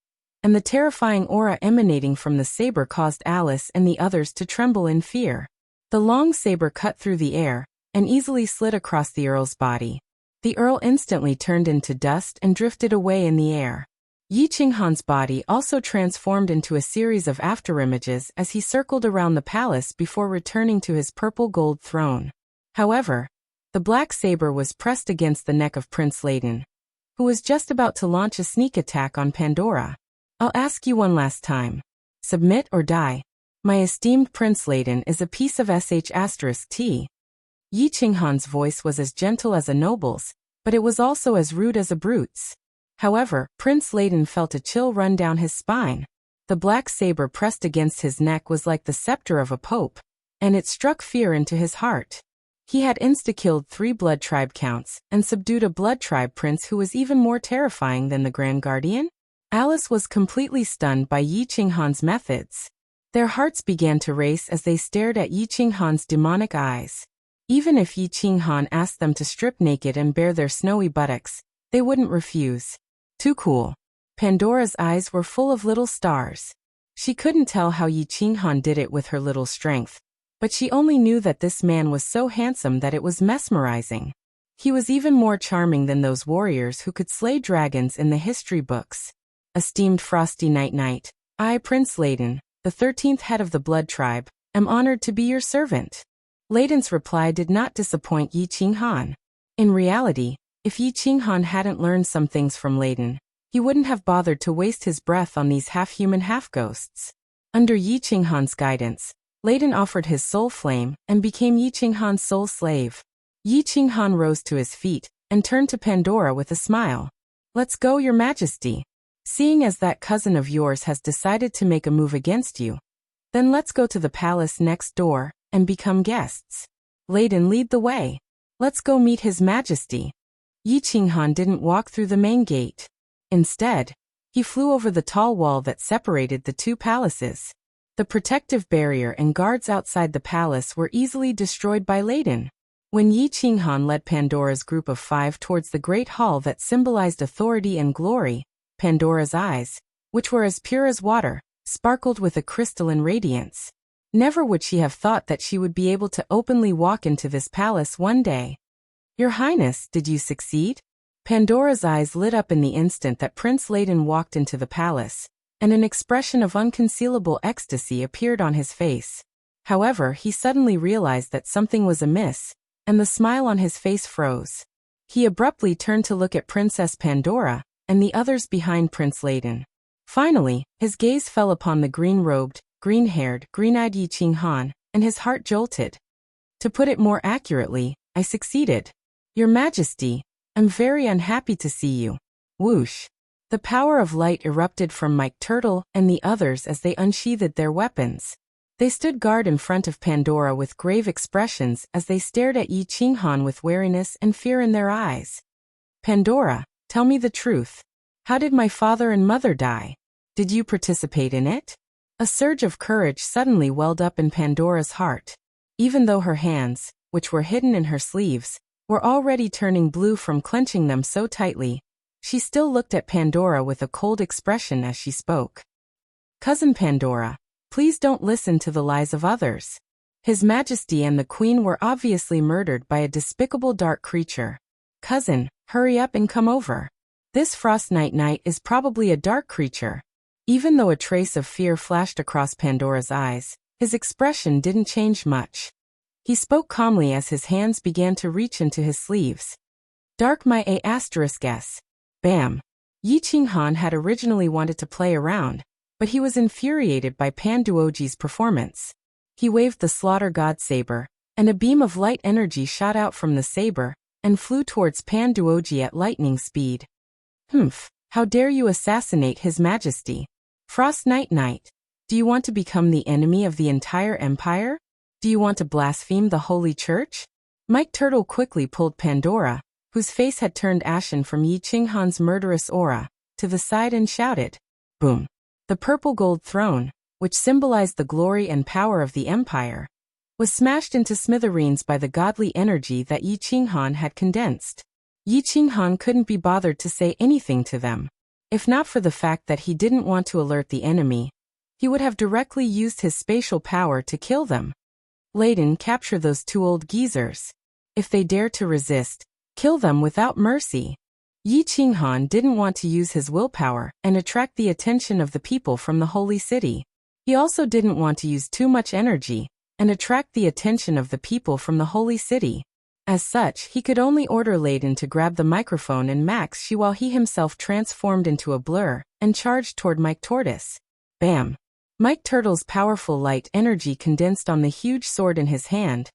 and the terrifying aura emanating from the saber caused Alice and the others to tremble in fear. The long saber cut through the air, and easily slid across the Earl's body. The Earl instantly turned into dust and drifted away in the air. Yi Qinghan's body also transformed into a series of afterimages as he circled around the palace before returning to his purple gold throne. However, the black saber was pressed against the neck of Prince Layden, who was just about to launch a sneak attack on Pandora. I'll ask you one last time. Submit or die. My esteemed Prince Layden is a piece of **T. Yi Qinghan's voice was as gentle as a noble's, but it was also as rude as a brute's. However, Prince Layden felt a chill run down his spine. The black saber pressed against his neck was like the scepter of a pope, and it struck fear into his heart. He had insta-killed 3 Blood Tribe counts and subdued a Blood Tribe prince who was even more terrifying than the Grand Guardian. Alice was completely stunned by Yi Qinghan's methods. Their hearts began to race as they stared at Yi Qinghan's demonic eyes. Even if Yi Qinghan asked them to strip naked and bare their snowy buttocks, they wouldn't refuse. Too cool. Pandora's eyes were full of little stars. She couldn't tell how Yi Qinghan did it with her little strength, but she only knew that this man was so handsome that it was mesmerizing. He was even more charming than those warriors who could slay dragons in the history books. Esteemed Frosty Night-Night, I, Prince Layden, the 13th head of the Blood Tribe, am honored to be your servant. Layden's reply did not disappoint Yi Qinghan. In reality, if Yi Qinghan hadn't learned some things from Layden, he wouldn't have bothered to waste his breath on these half-human half-ghosts. Under Yi Qinghan's guidance, Layden offered his soul flame and became Yi Qinghan's soul slave. Yi Qinghan rose to his feet and turned to Pandora with a smile. Let's go, Your Majesty. Seeing as that cousin of yours has decided to make a move against you, then let's go to the palace next door and become guests. Layden, lead the way. Let's go meet His Majesty. Yi Qinghan didn't walk through the main gate. Instead, he flew over the tall wall that separated the two palaces. The protective barrier and guards outside the palace were easily destroyed by Layden. When Yi Qinghan led Pandora's group of 5 towards the great hall that symbolized authority and glory, Pandora's eyes, which were as pure as water, sparkled with a crystalline radiance. Never would she have thought that she would be able to openly walk into this palace one day. Your Highness, did you succeed? Pandora's eyes lit up in the instant that Prince Layden walked into the palace, and an expression of unconcealable ecstasy appeared on his face. However, he suddenly realized that something was amiss, and the smile on his face froze. He abruptly turned to look at Princess Pandora and the others behind Prince Layden. Finally, his gaze fell upon the green-robed, green-haired, green-eyed Yi Qinghan, and his heart jolted. To put it more accurately, I succeeded. Your Majesty, I'm very unhappy to see you. Whoosh. The power of light erupted from Mike Turtle and the others as they unsheathed their weapons. They stood guard in front of Pandora with grave expressions as they stared at Yi Qinghan with wariness and fear in their eyes. Pandora, tell me the truth. How did my father and mother die? Did you participate in it? A surge of courage suddenly welled up in Pandora's heart. Even though her hands, which were hidden in her sleeves, were already turning blue from clenching them so tightly, she still looked at Pandora with a cold expression as she spoke. Cousin Pandora, please don't listen to the lies of others. His Majesty and the Queen were obviously murdered by a despicable dark creature. Cousin, hurry up and come over. This Frost Night-Night is probably a dark creature. Even though a trace of fear flashed across Pandora's eyes, his expression didn't change much. He spoke calmly as his hands began to reach into his sleeves. Dark my A**s. Bam. Yi Qinghan had originally wanted to play around, but he was infuriated by Panduoji's performance. He waved the Slaughter God saber, and a beam of light energy shot out from the saber and flew towards Panduoji at lightning speed. Humph, how dare you assassinate His Majesty? Frost Night-Night, do you want to become the enemy of the entire empire? Do you want to blaspheme the Holy Church? Mike Turtle quickly pulled Pandora, whose face had turned ashen from Yi Qinghan's murderous aura, to the side and shouted. Boom. The purple gold throne, which symbolized the glory and power of the empire, was smashed into smithereens by the godly energy that Yi Qinghan had condensed. Yi Qinghan couldn't be bothered to say anything to them. If not for the fact that he didn't want to alert the enemy, he would have directly used his spatial power to kill them. Layden, capture those 2 old geezers. If they dare to resist, kill them without mercy. Yi Qinghan didn't want to use his willpower and attract the attention of the people from the holy city. He also didn't want to use too much energy and attract the attention of the people from the holy city. As such, he could only order Layden to grab the microphone and Max Shi while he himself transformed into a blur and charged toward Mike Tortoise. Bam! Mike Turtle's powerful light energy condensed on the huge sword in his hand,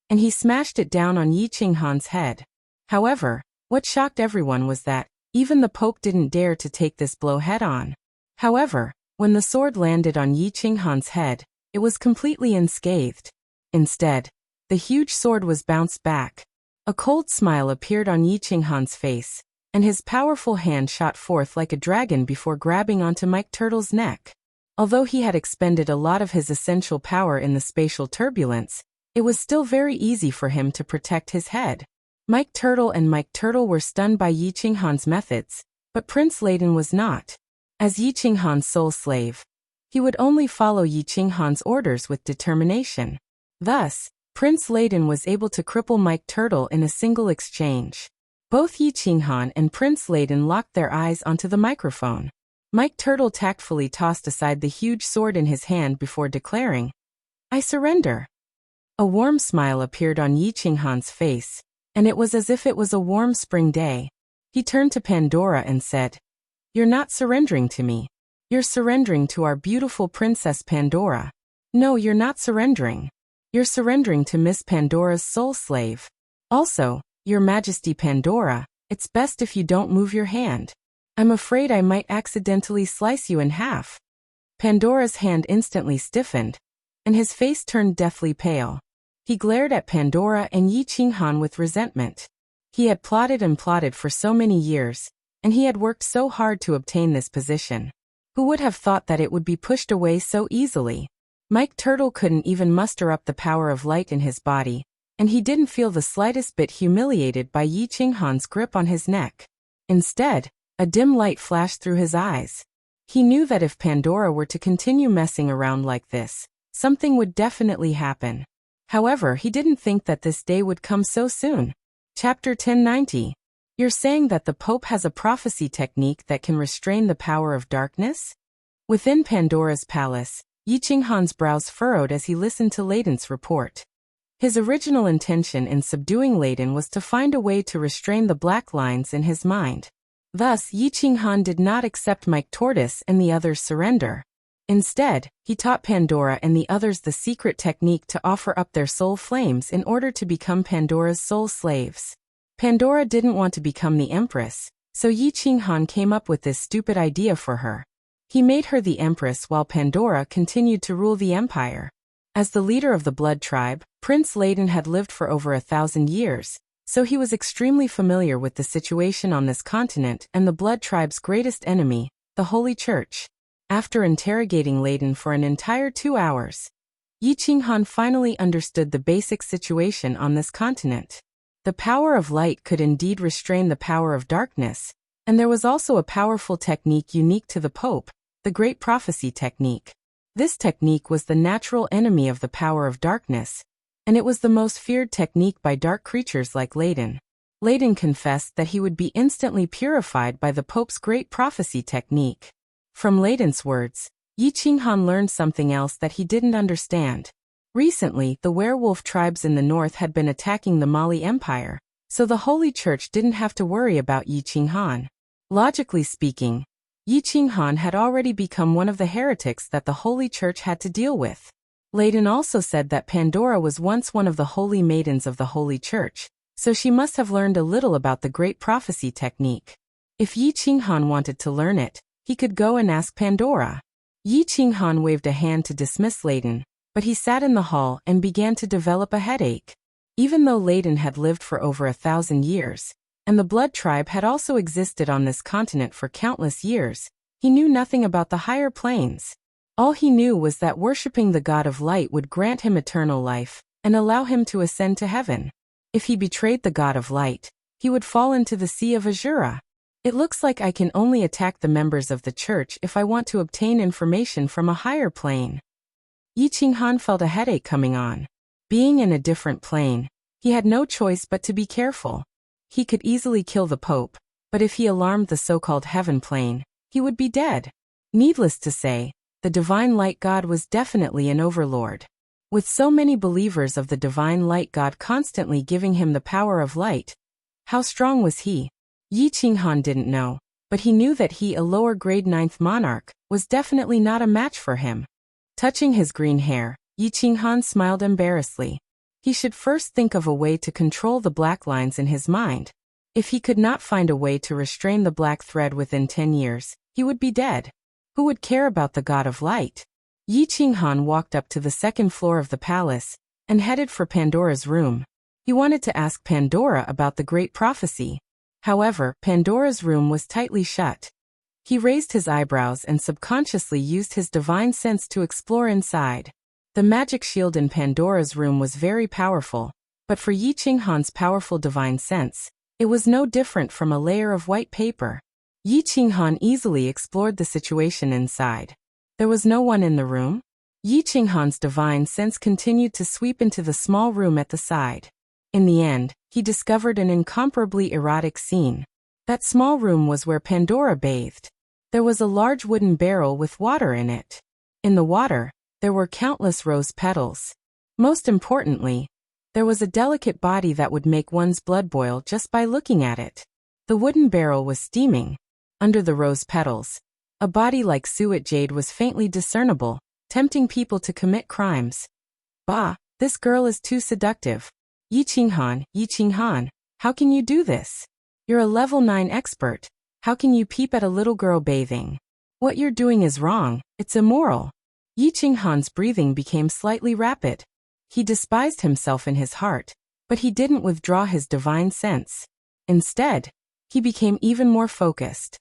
and he smashed it down on Yi Qinghan's head. However, what shocked everyone was that even the Pope didn't dare to take this blow head-on. However, when the sword landed on Yi Qinghan's head, it was completely unscathed. Instead, the huge sword was bounced back. A cold smile appeared on Yi Qinghan's face, and his powerful hand shot forth like a dragon before grabbing onto Mike Turtle's neck. Although he had expended a lot of his essential power in the spatial turbulence, it was still very easy for him to protect his head. Mike Turtle were stunned by Yi Qinghan's methods, but Prince Layden was not. As Yi Qinghan's sole slave, he would only follow Yi Qinghan's orders with determination. Thus, Prince Layden was able to cripple Mike Turtle in a single exchange. Both Yi Qinghan and Prince Layden locked their eyes onto the microphone. Mike Turtle tactfully tossed aside the huge sword in his hand before declaring, "I surrender." A warm smile appeared on Yi Qinghan's face, and it was as if it was a warm spring day. He turned to Pandora and said, "You're not surrendering to me. You're surrendering to our beautiful Princess Pandora." "No, you're not surrendering. You're surrendering to Miss Pandora's soul slave. Also, Your Majesty Pandora, it's best if you don't move your hand. I'm afraid I might accidentally slice you in half." Pandora's hand instantly stiffened, and his face turned deathly pale. He glared at Pandora and Yi Qinghan with resentment. He had plotted and plotted for so many years, and he had worked so hard to obtain this position. Who would have thought that it would be pushed away so easily? Mike Turtle couldn't even muster up the power of light in his body, and he didn't feel the slightest bit humiliated by Yi Qinghan's grip on his neck. Instead, a dim light flashed through his eyes. He knew that if Pandora were to continue messing around like this, something would definitely happen. However, he didn't think that this day would come so soon. Chapter 1090. You're saying that the Pope has a prophecy technique that can restrain the power of darkness? Within Pandora's palace, Yi Qinghan's brows furrowed as he listened to Layden's report. His original intention in subduing Layden was to find a way to restrain the black lines in his mind. Thus, Yi Qinghan did not accept Mike Tortoise and the others' surrender. Instead, he taught Pandora and the others the secret technique to offer up their soul flames in order to become Pandora's soul slaves. Pandora didn't want to become the Empress, so Yi Qinghan came up with this stupid idea for her. He made her the Empress while Pandora continued to rule the empire. As the leader of the Blood Tribe, Prince Layden had lived for over 1,000 years, so he was extremely familiar with the situation on this continent and the Blood Tribe's greatest enemy, the Holy Church. After interrogating Layden for an entire 2 hours, Yi Qinghan finally understood the basic situation on this continent. The power of light could indeed restrain the power of darkness, and there was also a powerful technique unique to the Pope, the Great Prophecy Technique. This technique was the natural enemy of the power of darkness, and it was the most feared technique by dark creatures like Layden. Layden confessed that he would be instantly purified by the Pope's Great Prophecy Technique. From Layden's words, Yi Qinghan learned something else that he didn't understand. Recently, the werewolf tribes in the north had been attacking the Mali Empire, so the Holy Church didn't have to worry about Yi Qinghan. Logically speaking, Yi Qinghan had already become one of the heretics that the Holy Church had to deal with. Layden also said that Pandora was once one of the holy maidens of the Holy Church, so she must have learned a little about the Great Prophecy Technique. If Yi Qinghan wanted to learn it, he could go and ask Pandora. Yi Qinghan waved a hand to dismiss Layden, but he sat in the hall and began to develop a headache. Even though Layden had lived for over 1,000 years, and the Blood Tribe had also existed on this continent for countless years, he knew nothing about the higher planes. All he knew was that worshipping the God of Light would grant him eternal life and allow him to ascend to heaven. If he betrayed the God of Light, he would fall into the Sea of Azura. It looks like I can only attack the members of the church if I want to obtain information from a higher plane. Yi Qinghan felt a headache coming on. Being in a different plane, he had no choice but to be careful. He could easily kill the Pope, but if he alarmed the so-called heaven plane, he would be dead. Needless to say, the Divine Light God was definitely an overlord. With so many believers of the Divine Light God constantly giving him the power of light, how strong was he? Yi Qinghan didn't know, but he knew that he, a lower grade 9th monarch, was definitely not a match for him. Touching his green hair, Yi Qinghan smiled embarrassedly. He should first think of a way to control the black lines in his mind. If he could not find a way to restrain the black thread within 10 years, he would be dead. Who would care about the God of Light? Yi Qinghan walked up to the second floor of the palace and headed for Pandora's room. He wanted to ask Pandora about the Great Prophecy. However, Pandora's room was tightly shut. He raised his eyebrows and subconsciously used his divine sense to explore inside. The magic shield in Pandora's room was very powerful, but for Yi Qinghan's powerful divine sense, it was no different from a layer of white paper. Yi Qinghan easily explored the situation inside. There was no one in the room. Yi Qinghan's divine sense continued to sweep into the small room at the side. In the end, he discovered an incomparably erotic scene. That small room was where Pandora bathed. There was a large wooden barrel with water in it. In the water, there were countless rose petals. Most importantly, there was a delicate body that would make one's blood boil just by looking at it. The wooden barrel was steaming. Under the rose petals, a body like suet jade was faintly discernible, tempting people to commit crimes. Bah, this girl is too seductive. Yi Qinghan, how can you do this? You're a level 9 expert. How can you peep at a little girl bathing? What you're doing is wrong, it's immoral. Yi Qinghan's breathing became slightly rapid. He despised himself in his heart, but he didn't withdraw his divine sense. Instead, he became even more focused.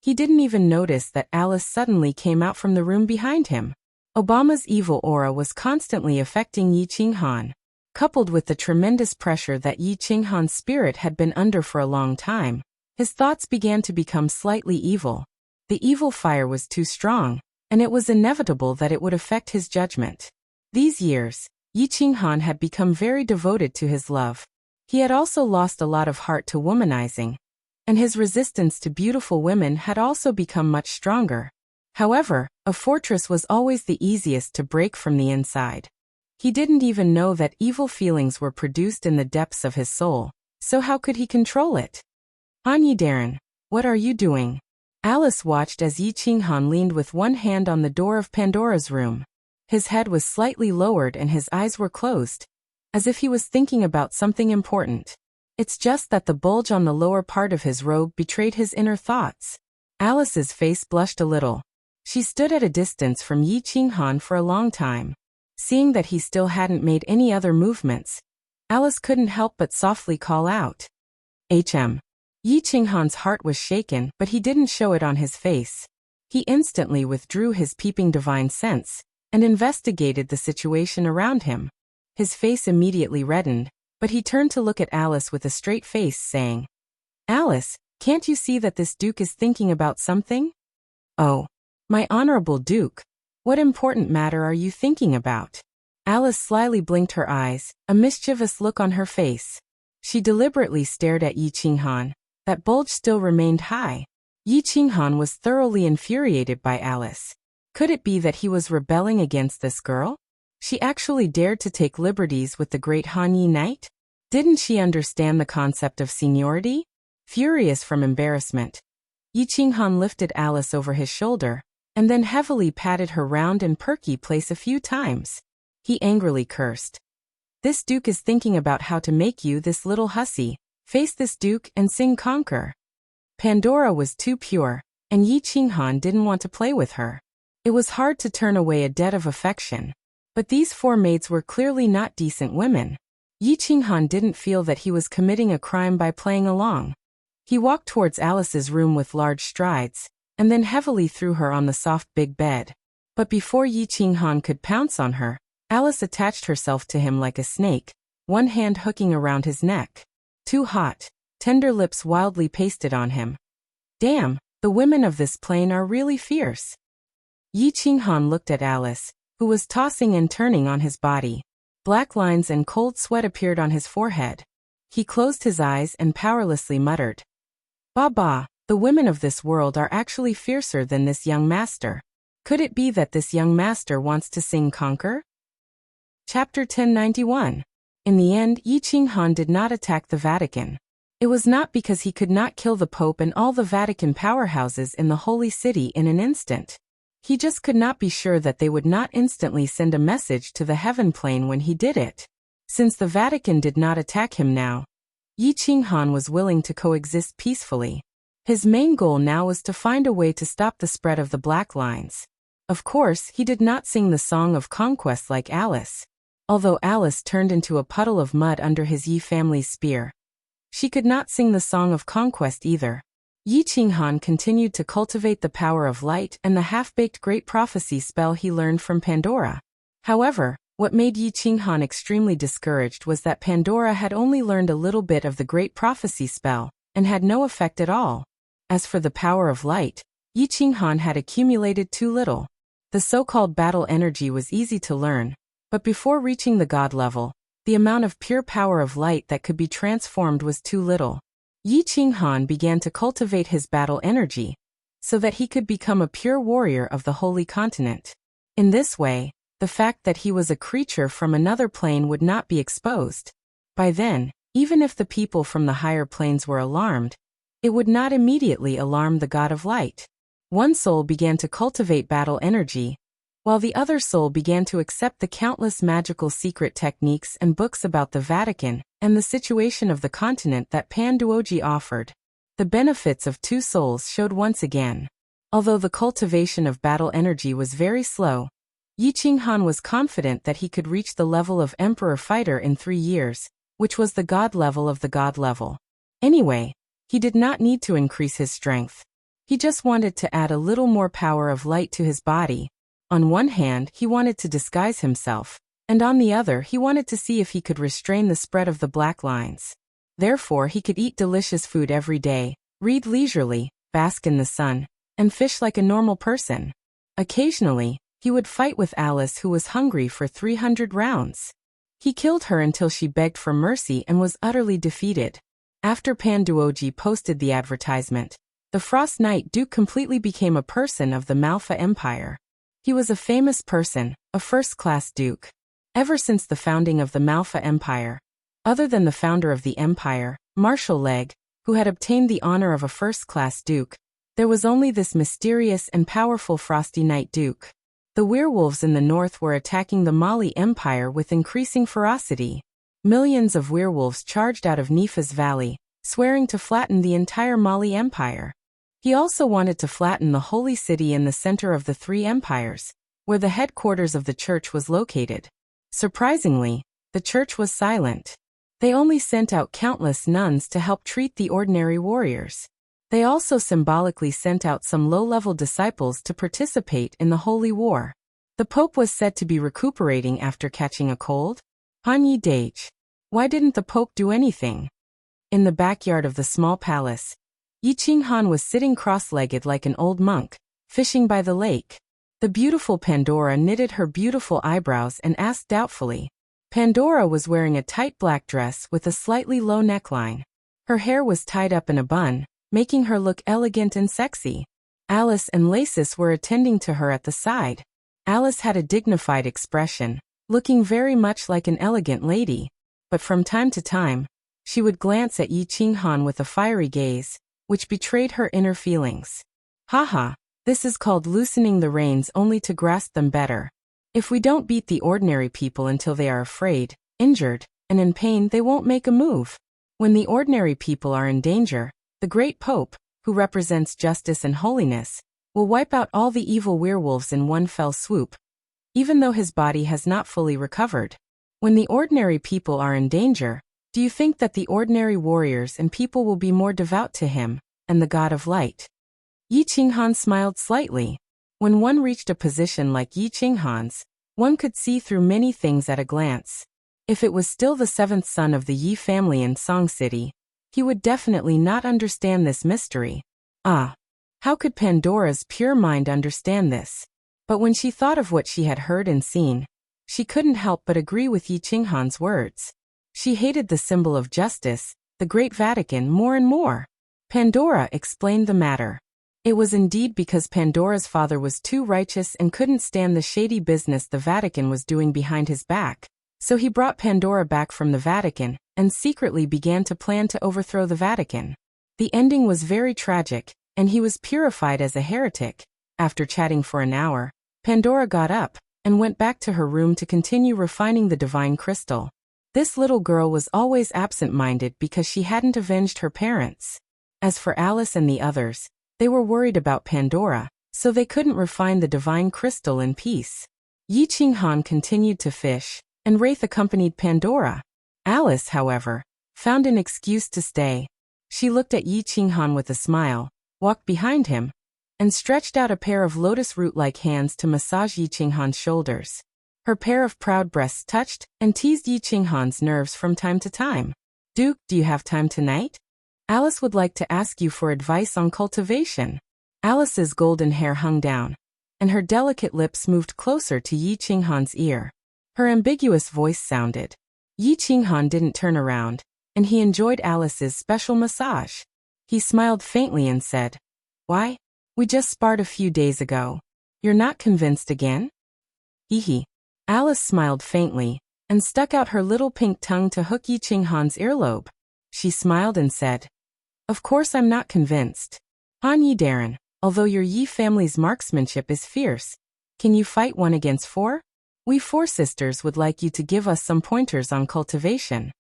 He didn't even notice that Alice suddenly came out from the room behind him. Obama's evil aura was constantly affecting Yi Qinghan. Coupled with the tremendous pressure that Yi Qinghan's spirit had been under for a long time, his thoughts began to become slightly evil. The evil fire was too strong, and it was inevitable that it would affect his judgment. These years, Yi Qinghan had become very devoted to his love. He had also lost a lot of heart to womanizing, and his resistance to beautiful women had also become much stronger. However, a fortress was always the easiest to break from the inside. He didn't even know that evil feelings were produced in the depths of his soul, so how could he control it? Darren, what are you doing? Alice watched as Yi Qinghan leaned with one hand on the door of Pandora's room. His head was slightly lowered and his eyes were closed, as if he was thinking about something important. It's just that the bulge on the lower part of his robe betrayed his inner thoughts. Alice's face blushed a little. She stood at a distance from Yi Qinghan for a long time. Seeing that he still hadn't made any other movements, Alice couldn't help but softly call out, "HM." Yi Qinghan's heart was shaken, but he didn't show it on his face. He instantly withdrew his peeping divine sense and investigated the situation around him. His face immediately reddened, but he turned to look at Alice with a straight face, saying, "Alice, can't you see that this Duke is thinking about something?" "Oh, my honorable Duke, what important matter are you thinking about?" Alice slyly blinked her eyes, a mischievous look on her face. She deliberately stared at Yi Qinghan. That bulge still remained high. Yi Qinghan was thoroughly infuriated by Alice. Could it be that he was rebelling against this girl? She actually dared to take liberties with the great Han Yi Knight? Didn't she understand the concept of seniority? Furious from embarrassment, Yi Qinghan lifted Alice over his shoulder, and then heavily patted her round and perky place a few times. He angrily cursed. "This Duke is thinking about how to make you this little hussy. Face this Duke and sing conquer." Pandora was too pure, and Yi Qinghan didn't want to play with her. It was hard to turn away a debt of affection. But these four maids were clearly not decent women. Yi Qinghan didn't feel that he was committing a crime by playing along. He walked towards Alice's room with large strides, and then heavily threw her on the soft big bed. But before Yi Qinghan could pounce on her, Alice attached herself to him like a snake, one hand hooking around his neck. Too hot, tender lips wildly pasted on him. Damn, the women of this plane are really fierce. Yi Qinghan looked at Alice, who was tossing and turning on his body. Black lines and cold sweat appeared on his forehead. He closed his eyes and powerlessly muttered, "Ba, the women of this world are actually fiercer than this young master. Could it be that this young master wants to sing conquer?" Chapter 1091. In the end, Yi Qinghan did not attack the Vatican. It was not because he could not kill the Pope and all the Vatican powerhouses in the Holy City in an instant. He just could not be sure that they would not instantly send a message to the heaven plane when he did it. Since the Vatican did not attack him now, Yi Qinghan was willing to coexist peacefully. His main goal now was to find a way to stop the spread of the black lines. Of course, he did not sing the song of conquest like Alice. Although Alice turned into a puddle of mud under his Yi family's spear, she could not sing the song of conquest either. Yi Qinghan continued to cultivate the power of light and the half-baked great prophecy spell he learned from Pandora. However, what made Yi Qinghan extremely discouraged was that Pandora had only learned a little bit of the great prophecy spell, and had no effect at all. As for the power of light, Yi Qinghan had accumulated too little. The so-called battle energy was easy to learn, but before reaching the god level, the amount of pure power of light that could be transformed was too little. Yi Qinghan began to cultivate his battle energy, so that he could become a pure warrior of the Holy Continent. In this way, the fact that he was a creature from another plane would not be exposed. By then, even if the people from the higher planes were alarmed, it would not immediately alarm the God of Light. One soul began to cultivate battle energy, while the other soul began to accept the countless magical secret techniques and books about the Vatican and the situation of the continent that Panduoji offered. The benefits of two souls showed once again. Although the cultivation of battle energy was very slow, Yi Qinghan was confident that he could reach the level of Emperor Fighter in 3 years, which was the god level of the god level. Anyway, he did not need to increase his strength. He just wanted to add a little more power of light to his body. On one hand, he wanted to disguise himself, and on the other, he wanted to see if he could restrain the spread of the black lines. Therefore, he could eat delicious food every day, read leisurely, bask in the sun, and fish like a normal person. Occasionally, he would fight with Alice, who was hungry, for 300 rounds. He killed her until she begged for mercy and was utterly defeated. After Panduoji posted the advertisement, the Frost Knight Duke completely became a person of the Malfa Empire. He was a famous person, a first-class duke. Ever since the founding of the Malfa Empire, other than the founder of the empire, Marshal Leg, who had obtained the honor of a first-class duke, there was only this mysterious and powerful Frosty Knight Duke. The werewolves in the north were attacking the Mali Empire with increasing ferocity. Millions of werewolves charged out of Nifa's valley, swearing to flatten the entire Mali Empire. He also wanted to flatten the holy city in the center of the 3 empires, where the headquarters of the church was located. Surprisingly, the church was silent. They only sent out countless nuns to help treat the ordinary warriors. They also symbolically sent out some low-level disciples to participate in the holy war. The Pope was said to be recuperating after catching a cold. Hanyi Dage. Why didn't the Pope do anything? In the backyard of the small palace, Yi Qinghan was sitting cross-legged like an old monk, fishing by the lake. The beautiful Pandora knitted her beautiful eyebrows and asked doubtfully. Pandora was wearing a tight black dress with a slightly low neckline. Her hair was tied up in a bun, making her look elegant and sexy. Alice and Lacis were attending to her at the side. Alice had a dignified expression, looking very much like an elegant lady, but from time to time, she would glance at Yi Qinghan with a fiery gaze, which betrayed her inner feelings. Haha, this is called loosening the reins only to grasp them better. If we don't beat the ordinary people until they are afraid, injured, and in pain, they won't make a move. When the ordinary people are in danger, the great Pope, who represents justice and holiness, will wipe out all the evil werewolves in one fell swoop, even though his body has not fully recovered. When the ordinary people are in danger, do you think that the ordinary warriors and people will be more devout to him, and the God of Light? Yi Qinghan smiled slightly. When one reached a position like Yi Qinghan's, one could see through many things at a glance. If it was still the 7th son of the Yi family in Song City, he would definitely not understand this mystery. Ah, how could Pandora's pure mind understand this? But when she thought of what she had heard and seen, she couldn't help but agree with Yi Qinghan's words. She hated the symbol of justice, the Great Vatican, more and more. Pandora explained the matter. It was indeed because Pandora's father was too righteous and couldn't stand the shady business the Vatican was doing behind his back. So he brought Pandora back from the Vatican, and secretly began to plan to overthrow the Vatican. The ending was very tragic, and he was purified as a heretic. After chatting for an hour, Pandora got up, and went back to her room to continue refining the divine crystal. This little girl was always absent-minded because she hadn't avenged her parents. As for Alice and the others, they were worried about Pandora, so they couldn't refine the divine crystal in peace. Yi Qinghan continued to fish, and Wraith accompanied Pandora. Alice, however, found an excuse to stay. She looked at Yi Qinghan with a smile, walked behind him, and stretched out a pair of lotus root-like hands to massage Yi Qinghan's shoulders. Her pair of proud breasts touched and teased Yi Qinghan's nerves from time to time. "Duke, do you have time tonight?" Alice would like to ask you for advice on cultivation. Alice's golden hair hung down, and her delicate lips moved closer to Yi Qinghan's ear. Her ambiguous voice sounded. Yi Qinghan didn't turn around, and he enjoyed Alice's special massage. He smiled faintly and said, "Why? We just sparred a few days ago. You're not convinced again?" Hee. Alice smiled faintly, and stuck out her little pink tongue to hook Yi Qinghan's earlobe. She smiled and said, "Of course I'm not convinced. Han Yi Darren, although your Yi family's marksmanship is fierce, can you fight 1 against 4? We 4 sisters would like you to give us some pointers on cultivation."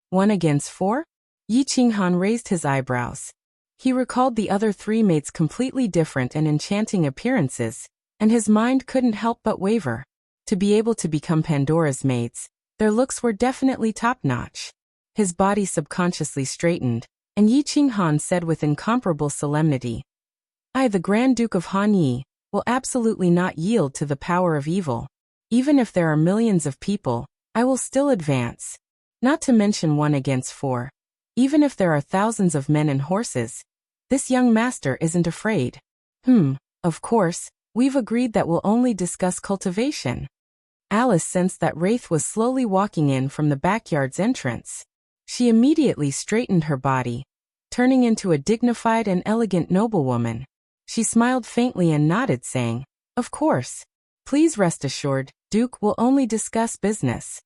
1 against 4? Yi Qinghan raised his eyebrows. He recalled the other 3 maids' completely different and enchanting appearances, and his mind couldn't help but waver. To be able to become Pandora's maids, their looks were definitely top-notch. His body subconsciously straightened, and Yi Qinghan said with incomparable solemnity, "I, the Grand Duke of Han Yi, will absolutely not yield to the power of evil. Even if there are millions of people, I will still advance. Not to mention 1 against 4. Even if there are thousands of men and horses, this young master isn't afraid. Of course, we've agreed that we'll only discuss cultivation." Alice sensed that Wraith was slowly walking in from the backyard's entrance. She immediately straightened her body, turning into a dignified and elegant noblewoman. She smiled faintly and nodded, saying, "Of course. Please rest assured, Duke will only discuss business."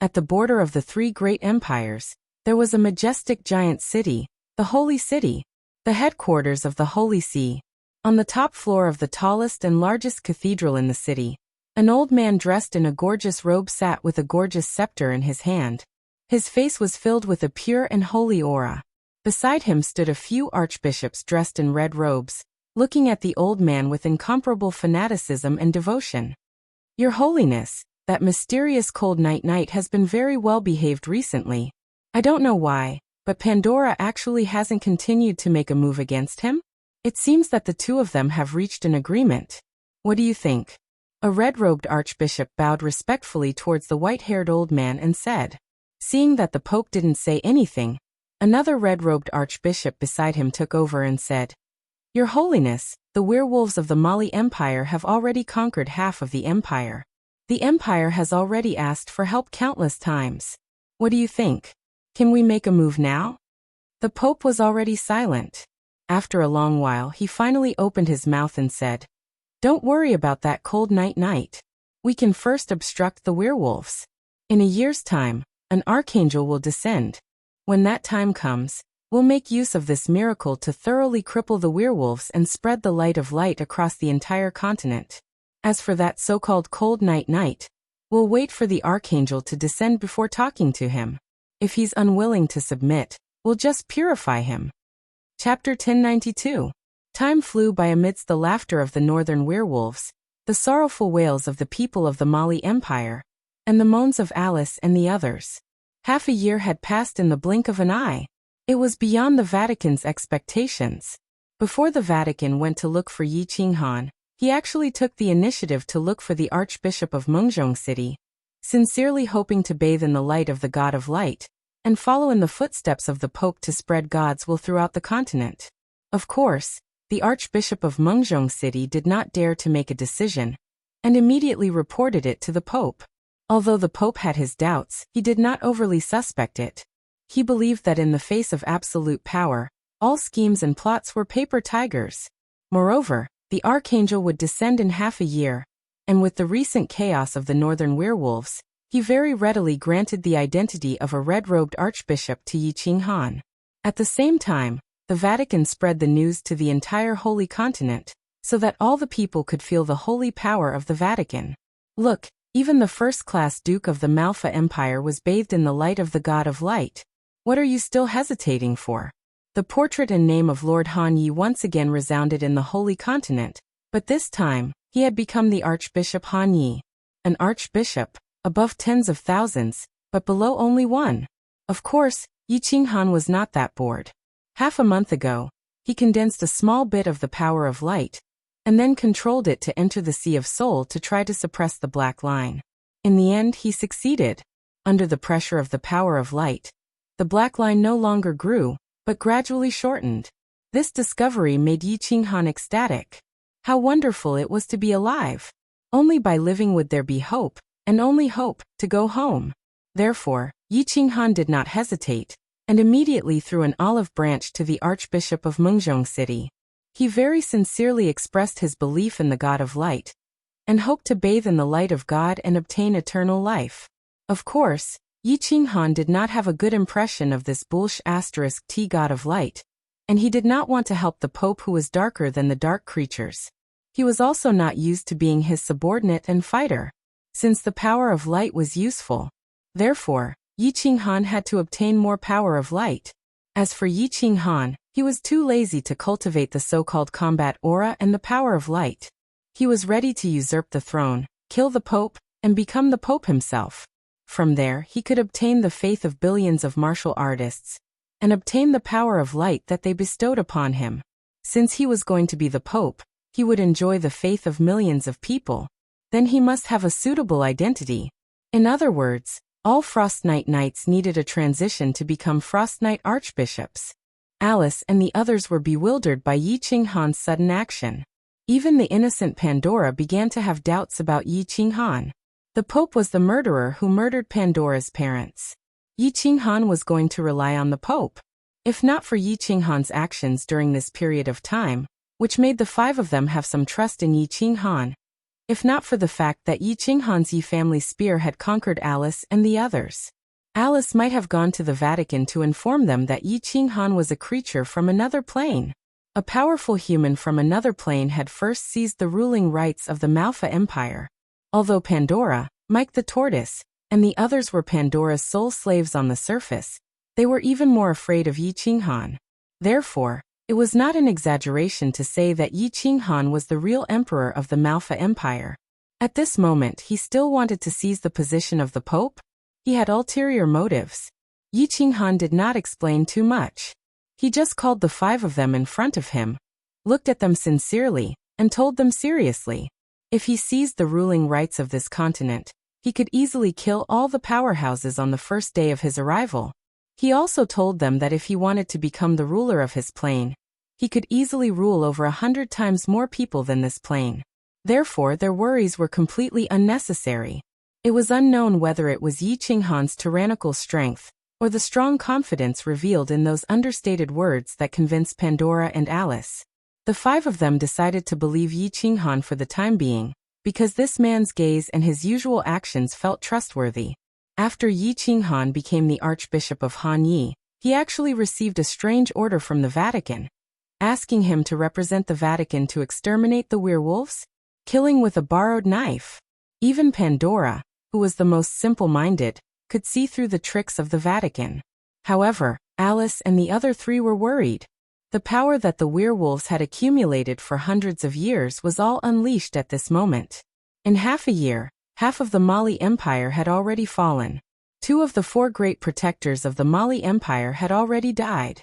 At the border of the 3 great empires, there was a majestic giant city, the Holy City, the headquarters of the Holy See. On the top floor of the tallest and largest cathedral in the city, an old man dressed in a gorgeous robe sat with a gorgeous scepter in his hand. His face was filled with a pure and holy aura. Beside him stood a few archbishops dressed in red robes, looking at the old man with incomparable fanaticism and devotion. "Your Holiness, that mysterious cold night has been very well behaved recently. I don't know why, but Pandora actually hasn't continued to make a move against him? It seems that the 2 of them have reached an agreement. What do you think?" A red-robed archbishop bowed respectfully towards the white-haired old man and said. Seeing that the Pope didn't say anything, another red-robed archbishop beside him took over and said, "Your Holiness, the werewolves of the Mali Empire have already conquered half of the empire. The empire has already asked for help countless times. What do you think? Can we make a move now?" The Pope was already silent. After a long while he finally opened his mouth and said, "Don't worry about that cold night. We can first obstruct the werewolves. In a year's time, an archangel will descend. When that time comes, we'll make use of this miracle to thoroughly cripple the werewolves and spread the light of light across the entire continent. As for that so-called cold night, we'll wait for the archangel to descend before talking to him. If he's unwilling to submit, we'll just purify him." Chapter 1092. Time flew by amidst the laughter of the northern werewolves, the sorrowful wails of the people of the Mali Empire, and the moans of Alice and the others. Half a year had passed in the blink of an eye. It was beyond the Vatican's expectations. Before the Vatican went to look for Yi Qinghan, he actually took the initiative to look for the Archbishop of Mengzhong City, sincerely hoping to bathe in the light of the God of Light, and follow in the footsteps of the Pope to spread God's will throughout the continent. Of course, the Archbishop of Mengzhong City did not dare to make a decision, and immediately reported it to the Pope. Although the Pope had his doubts, he did not overly suspect it. He believed that in the face of absolute power, all schemes and plots were paper tigers. Moreover, the Archangel would descend in half a year, and with the recent chaos of the northern werewolves, he very readily granted the identity of a red-robed archbishop to Yi Qinghan. At the same time, the Vatican spread the news to the entire Holy Continent, so that all the people could feel the holy power of the Vatican. Look, even the first-class Duke of the Malfa Empire was bathed in the light of the God of Light. What are you still hesitating for? The portrait and name of Lord Han Yi once again resounded in the Holy Continent, but this time, he had become the Archbishop Han Yi. An archbishop, above tens of thousands, but below only 1. Of course, Yi Qinghan was not that bored. Half a month ago, he condensed a small bit of the power of light, and then controlled it to enter the Sea of Soul to try to suppress the Black Line. In the end, he succeeded. Under the pressure of the power of light, the Black Line no longer grew, but gradually shortened. This discovery made Yi Qinghan ecstatic. How wonderful it was to be alive! Only by living would there be hope, and only hope, to go home. Therefore, Yi Qinghan did not hesitate, and immediately threw an olive branch to the Archbishop of Mengzhong City. He very sincerely expressed his belief in the God of Light, and hoped to bathe in the light of God and obtain eternal life. Of course, Yi Qinghan did not have a good impression of this *T God of Light, and he did not want to help the Pope who was darker than the dark creatures. He was also not used to being his subordinate and fighter, since the power of light was useful. Therefore, Yi Qinghan had to obtain more power of light. As for Yi Qinghan, he was too lazy to cultivate the so-called combat aura and the power of light. He was ready to usurp the throne, kill the Pope, and become the Pope himself. From there, he could obtain the faith of billions of martial artists, and obtain the power of light that they bestowed upon him. Since he was going to be the Pope, he would enjoy the faith of millions of people. Then he must have a suitable identity. In other words, all Frost Knight knights needed a transition to become Frost Knight archbishops. Alice and the others were bewildered by Yi Qinghan's sudden action. Even the innocent Pandora began to have doubts about Yi Qinghan. The Pope was the murderer who murdered Pandora's parents. Yi Qinghan was going to rely on the Pope. If not for Yi Qinghan's actions during this period of time, which made the five of them have some trust in Yi Qinghan. If not for the fact that Yi Qinghan's Yi family spear had conquered Alice and the others. Alice might have gone to the Vatican to inform them that Yi Qinghan was a creature from another plane. A powerful human from another plane had first seized the ruling rights of the Malfa Empire. Although Pandora, Mike the Tortoise, and the others were Pandora's sole slaves on the surface, they were even more afraid of Yi Qinghan. Therefore, it was not an exaggeration to say that Yi Qinghan was the real emperor of the Malfa Empire. At this moment he still wanted to seize the position of the Pope. He had ulterior motives. Yi Qinghan did not explain too much. He just called the five of them in front of him, looked at them sincerely, and told them seriously. If he seized the ruling rights of this continent, he could easily kill all the powerhouses on the first day of his arrival. He also told them that if he wanted to become the ruler of his plane, he could easily rule over 100 times more people than this plane. Therefore, their worries were completely unnecessary. It was unknown whether it was Yi Qinghan's tyrannical strength, or the strong confidence revealed in those understated words that convinced Pandora and Alice. The five of them decided to believe Yi Qinghan for the time being, because this man's gaze and his usual actions felt trustworthy. After Yi Qinghan became the Archbishop of Hanyi, he actually received a strange order from the Vatican, asking him to represent the Vatican to exterminate the werewolves, killing with a borrowed knife. Even Pandora, who was the most simple-minded, could see through the tricks of the Vatican. However, Alice and the other three were worried. The power that the werewolves had accumulated for hundreds of years was all unleashed at this moment. In half a year, half of the Mali Empire had already fallen. 2 of the 4 great protectors of the Mali Empire had already died.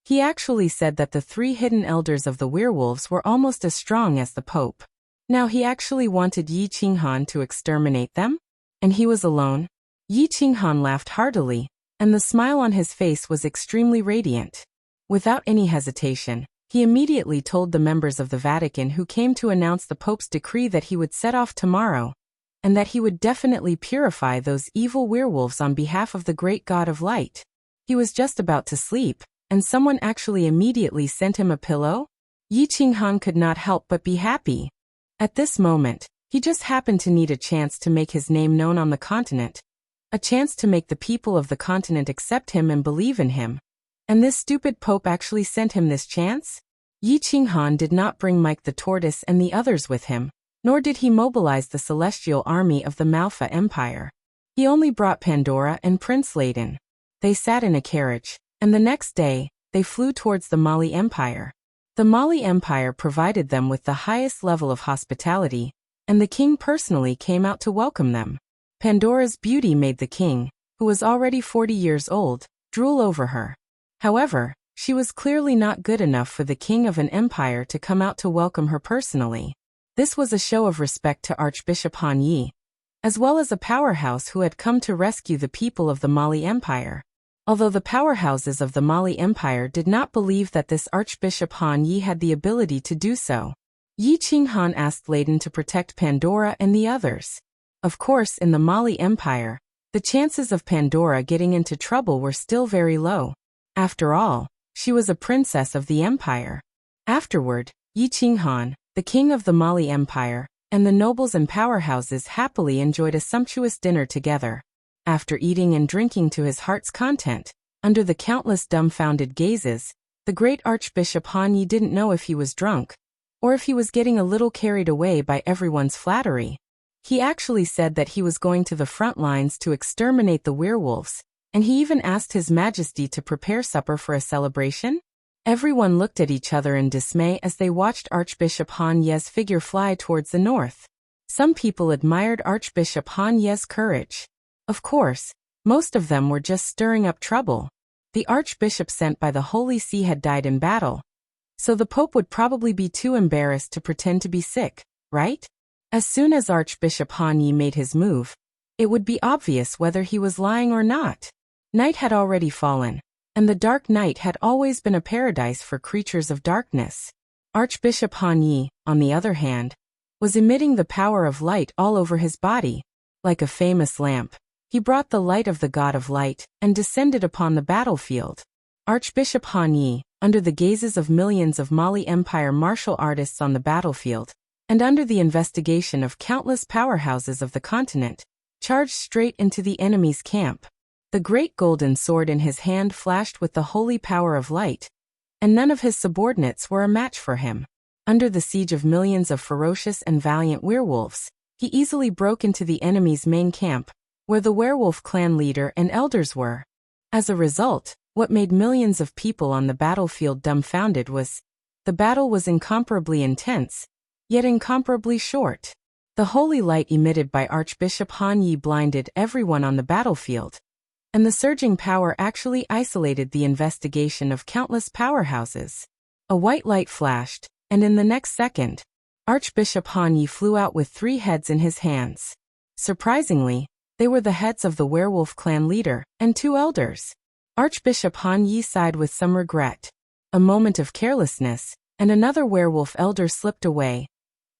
He actually said that the 3 hidden elders of the werewolves were almost as strong as the Pope. Now he actually wanted Yi Qinghan to exterminate them? And he was alone? Yi Qinghan laughed heartily, and the smile on his face was extremely radiant. Without any hesitation, he immediately told the members of the Vatican who came to announce the Pope's decree that he would set off tomorrow, and that he would definitely purify those evil werewolves on behalf of the great God of Light. He was just about to sleep, and someone actually immediately sent him a pillow? Yi Qinghan could not help but be happy. At this moment, he just happened to need a chance to make his name known on the continent, a chance to make the people of the continent accept him and believe in him. And this stupid Pope actually sent him this chance? Yi Qinghan did not bring Mike the Tortoise and the others with him, nor did he mobilize the celestial army of the Malfa Empire. He only brought Pandora and Prince Layden. They sat in a carriage, and the next day, they flew towards the Mali Empire. The Mali Empire provided them with the highest level of hospitality, and the king personally came out to welcome them. Pandora's beauty made the king, who was already 40 years old, drool over her. However, she was clearly not good enough for the king of an empire to come out to welcome her personally. This was a show of respect to Archbishop Han Yi, as well as a powerhouse who had come to rescue the people of the Mali Empire. Although the powerhouses of the Mali Empire did not believe that this Archbishop Han Yi had the ability to do so, Yi Qinghan asked Layden to protect Pandora and the others. Of course, in the Mali Empire, the chances of Pandora getting into trouble were still very low. After all, she was a princess of the empire. Afterward, Yi Qinghan, the king of the Mali Empire, and the nobles and powerhouses happily enjoyed a sumptuous dinner together. After eating and drinking to his heart's content, under the countless dumbfounded gazes, the great Archbishop Han Yi didn't know if he was drunk, or if he was getting a little carried away by everyone's flattery. He actually said that he was going to the front lines to exterminate the werewolves, and he even asked His Majesty to prepare supper for a celebration. Everyone looked at each other in dismay as they watched Archbishop Han Ye's figure fly towards the north. Some people admired Archbishop Han Ye's courage. Of course, most of them were just stirring up trouble. The archbishop sent by the Holy See had died in battle, so the Pope would probably be too embarrassed to pretend to be sick, right? As soon as Archbishop Han Yi made his move, it would be obvious whether he was lying or not. Night had already fallen, and the dark night had always been a paradise for creatures of darkness. Archbishop Han Yi, on the other hand, was emitting the power of light all over his body. Like a famous lamp, he brought the light of the God of Light and descended upon the battlefield. Archbishop Han Yi, under the gazes of millions of Mali Empire martial artists on the battlefield, and under the investigation of countless powerhouses of the continent, charged straight into the enemy's camp. The great golden sword in his hand flashed with the holy power of light, and none of his subordinates were a match for him. Under the siege of millions of ferocious and valiant werewolves, he easily broke into the enemy's main camp, where the werewolf clan leader and elders were. As a result, what made millions of people on the battlefield dumbfounded was, the battle was incomparably intense, yet incomparably short. The holy light emitted by Archbishop Han Yi blinded everyone on the battlefield, and the surging power actually isolated the investigation of countless powerhouses. A white light flashed, and in the next second, Archbishop Han Yi flew out with 3 heads in his hands. Surprisingly, they were the heads of the werewolf clan leader and 2 elders. Archbishop Han Yi sighed with some regret. A moment of carelessness, and another werewolf elder slipped away.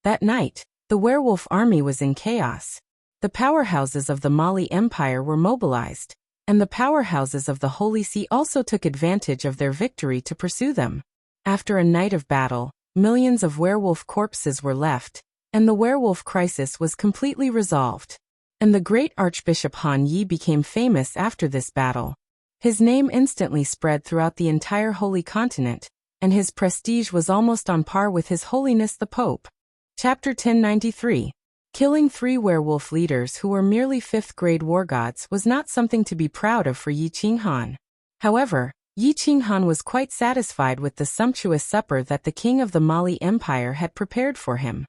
That night, the werewolf army was in chaos. The powerhouses of the Mali Empire were mobilized, and the powerhouses of the Holy See also took advantage of their victory to pursue them. After a night of battle, millions of werewolf corpses were left, and the werewolf crisis was completely resolved. And the great Archbishop Han Yi became famous after this battle. His name instantly spread throughout the entire Holy Continent, and his prestige was almost on par with His Holiness the Pope. Chapter 1093. Killing 3 werewolf leaders who were merely 5th-grade war gods was not something to be proud of for Yi Qinghan. However, Yi Qinghan was quite satisfied with the sumptuous supper that the king of the Mali Empire had prepared for him.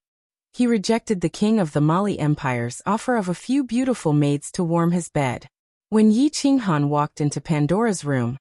He rejected the king of the Mali Empire's offer of a few beautiful maids to warm his bed. When Yi Qinghan walked into Pandora's room,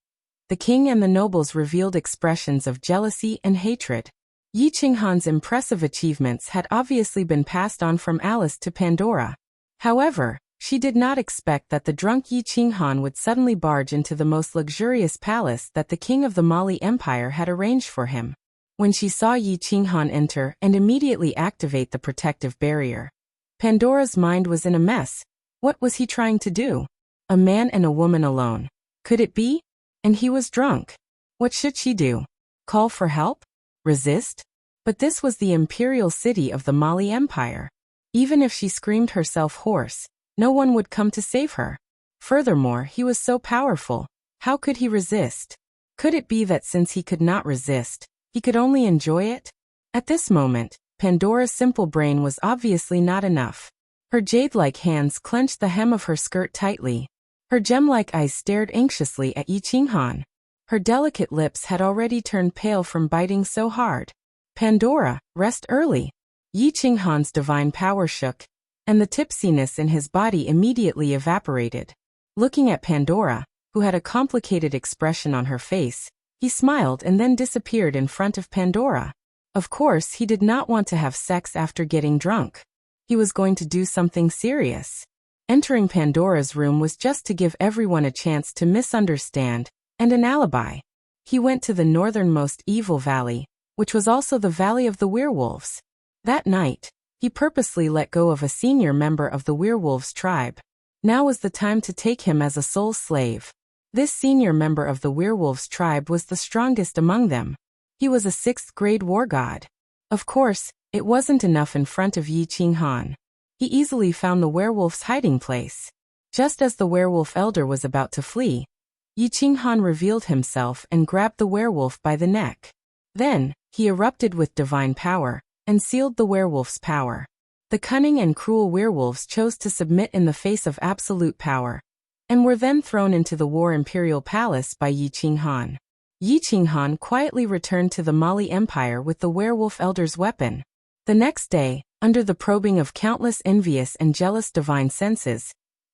the king and the nobles revealed expressions of jealousy and hatred. Yi Qinghan's impressive achievements had obviously been passed on from Alice to Pandora. However, she did not expect that the drunk Yi Qinghan would suddenly barge into the most luxurious palace that the king of the Mali Empire had arranged for him. When she saw Yi Qinghan enter and immediately activate the protective barrier, Pandora's mind was in a mess. What was he trying to do? A man and a woman alone. Could it be? And he was drunk. What should she do? Call for help? Resist? But this was the imperial city of the Mali Empire. Even if she screamed herself hoarse, no one would come to save her. Furthermore, he was so powerful. How could he resist? Could it be that since he could not resist, he could only enjoy it? At this moment, Pandora's simple brain was obviously not enough. Her jade-like hands clenched the hem of her skirt tightly. Her gem-like eyes stared anxiously at Yi Qinghan. Her delicate lips had already turned pale from biting so hard. Pandora, rest early. Yi Qinghan's divine power shook, and the tipsiness in his body immediately evaporated. Looking at Pandora, who had a complicated expression on her face, he smiled and then disappeared in front of Pandora. Of course, he did not want to have sex after getting drunk. He was going to do something serious. Entering Pandora's room was just to give everyone a chance to misunderstand, and an alibi. He went to the northernmost evil valley, which was also the Valley of the Werewolves. That night, he purposely let go of a senior member of the werewolves tribe. Now was the time to take him as a soul slave. This senior member of the werewolves tribe was the strongest among them. He was a 6th-grade war god. Of course, it wasn't enough in front of Yi Qinghan. He easily found the werewolf's hiding place. Just as the werewolf elder was about to flee, Yi Qinghan revealed himself and grabbed the werewolf by the neck. Then, he erupted with divine power, and sealed the werewolf's power. The cunning and cruel werewolves chose to submit in the face of absolute power, and were then thrown into the War Imperial Palace by Yi Qinghan. Yi Qinghan quietly returned to the Mali Empire with the werewolf elder's weapon. The next day, under the probing of countless envious and jealous divine senses,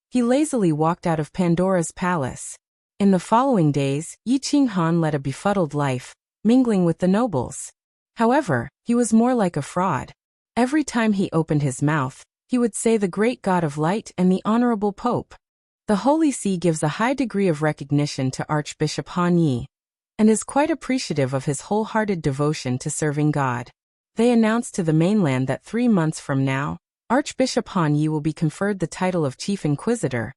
he lazily walked out of Pandora's palace. In the following days, Yi Qinghan led a befuddled life, mingling with the nobles. However, he was more like a fraud. Every time he opened his mouth, he would say the great God of Light and the Honorable Pope. The Holy See gives a high degree of recognition to Archbishop Han Yi, and is quite appreciative of his wholehearted devotion to serving God. They announced to the mainland that 3 months from now, Archbishop Han Yi will be conferred the title of Chief Inquisitor,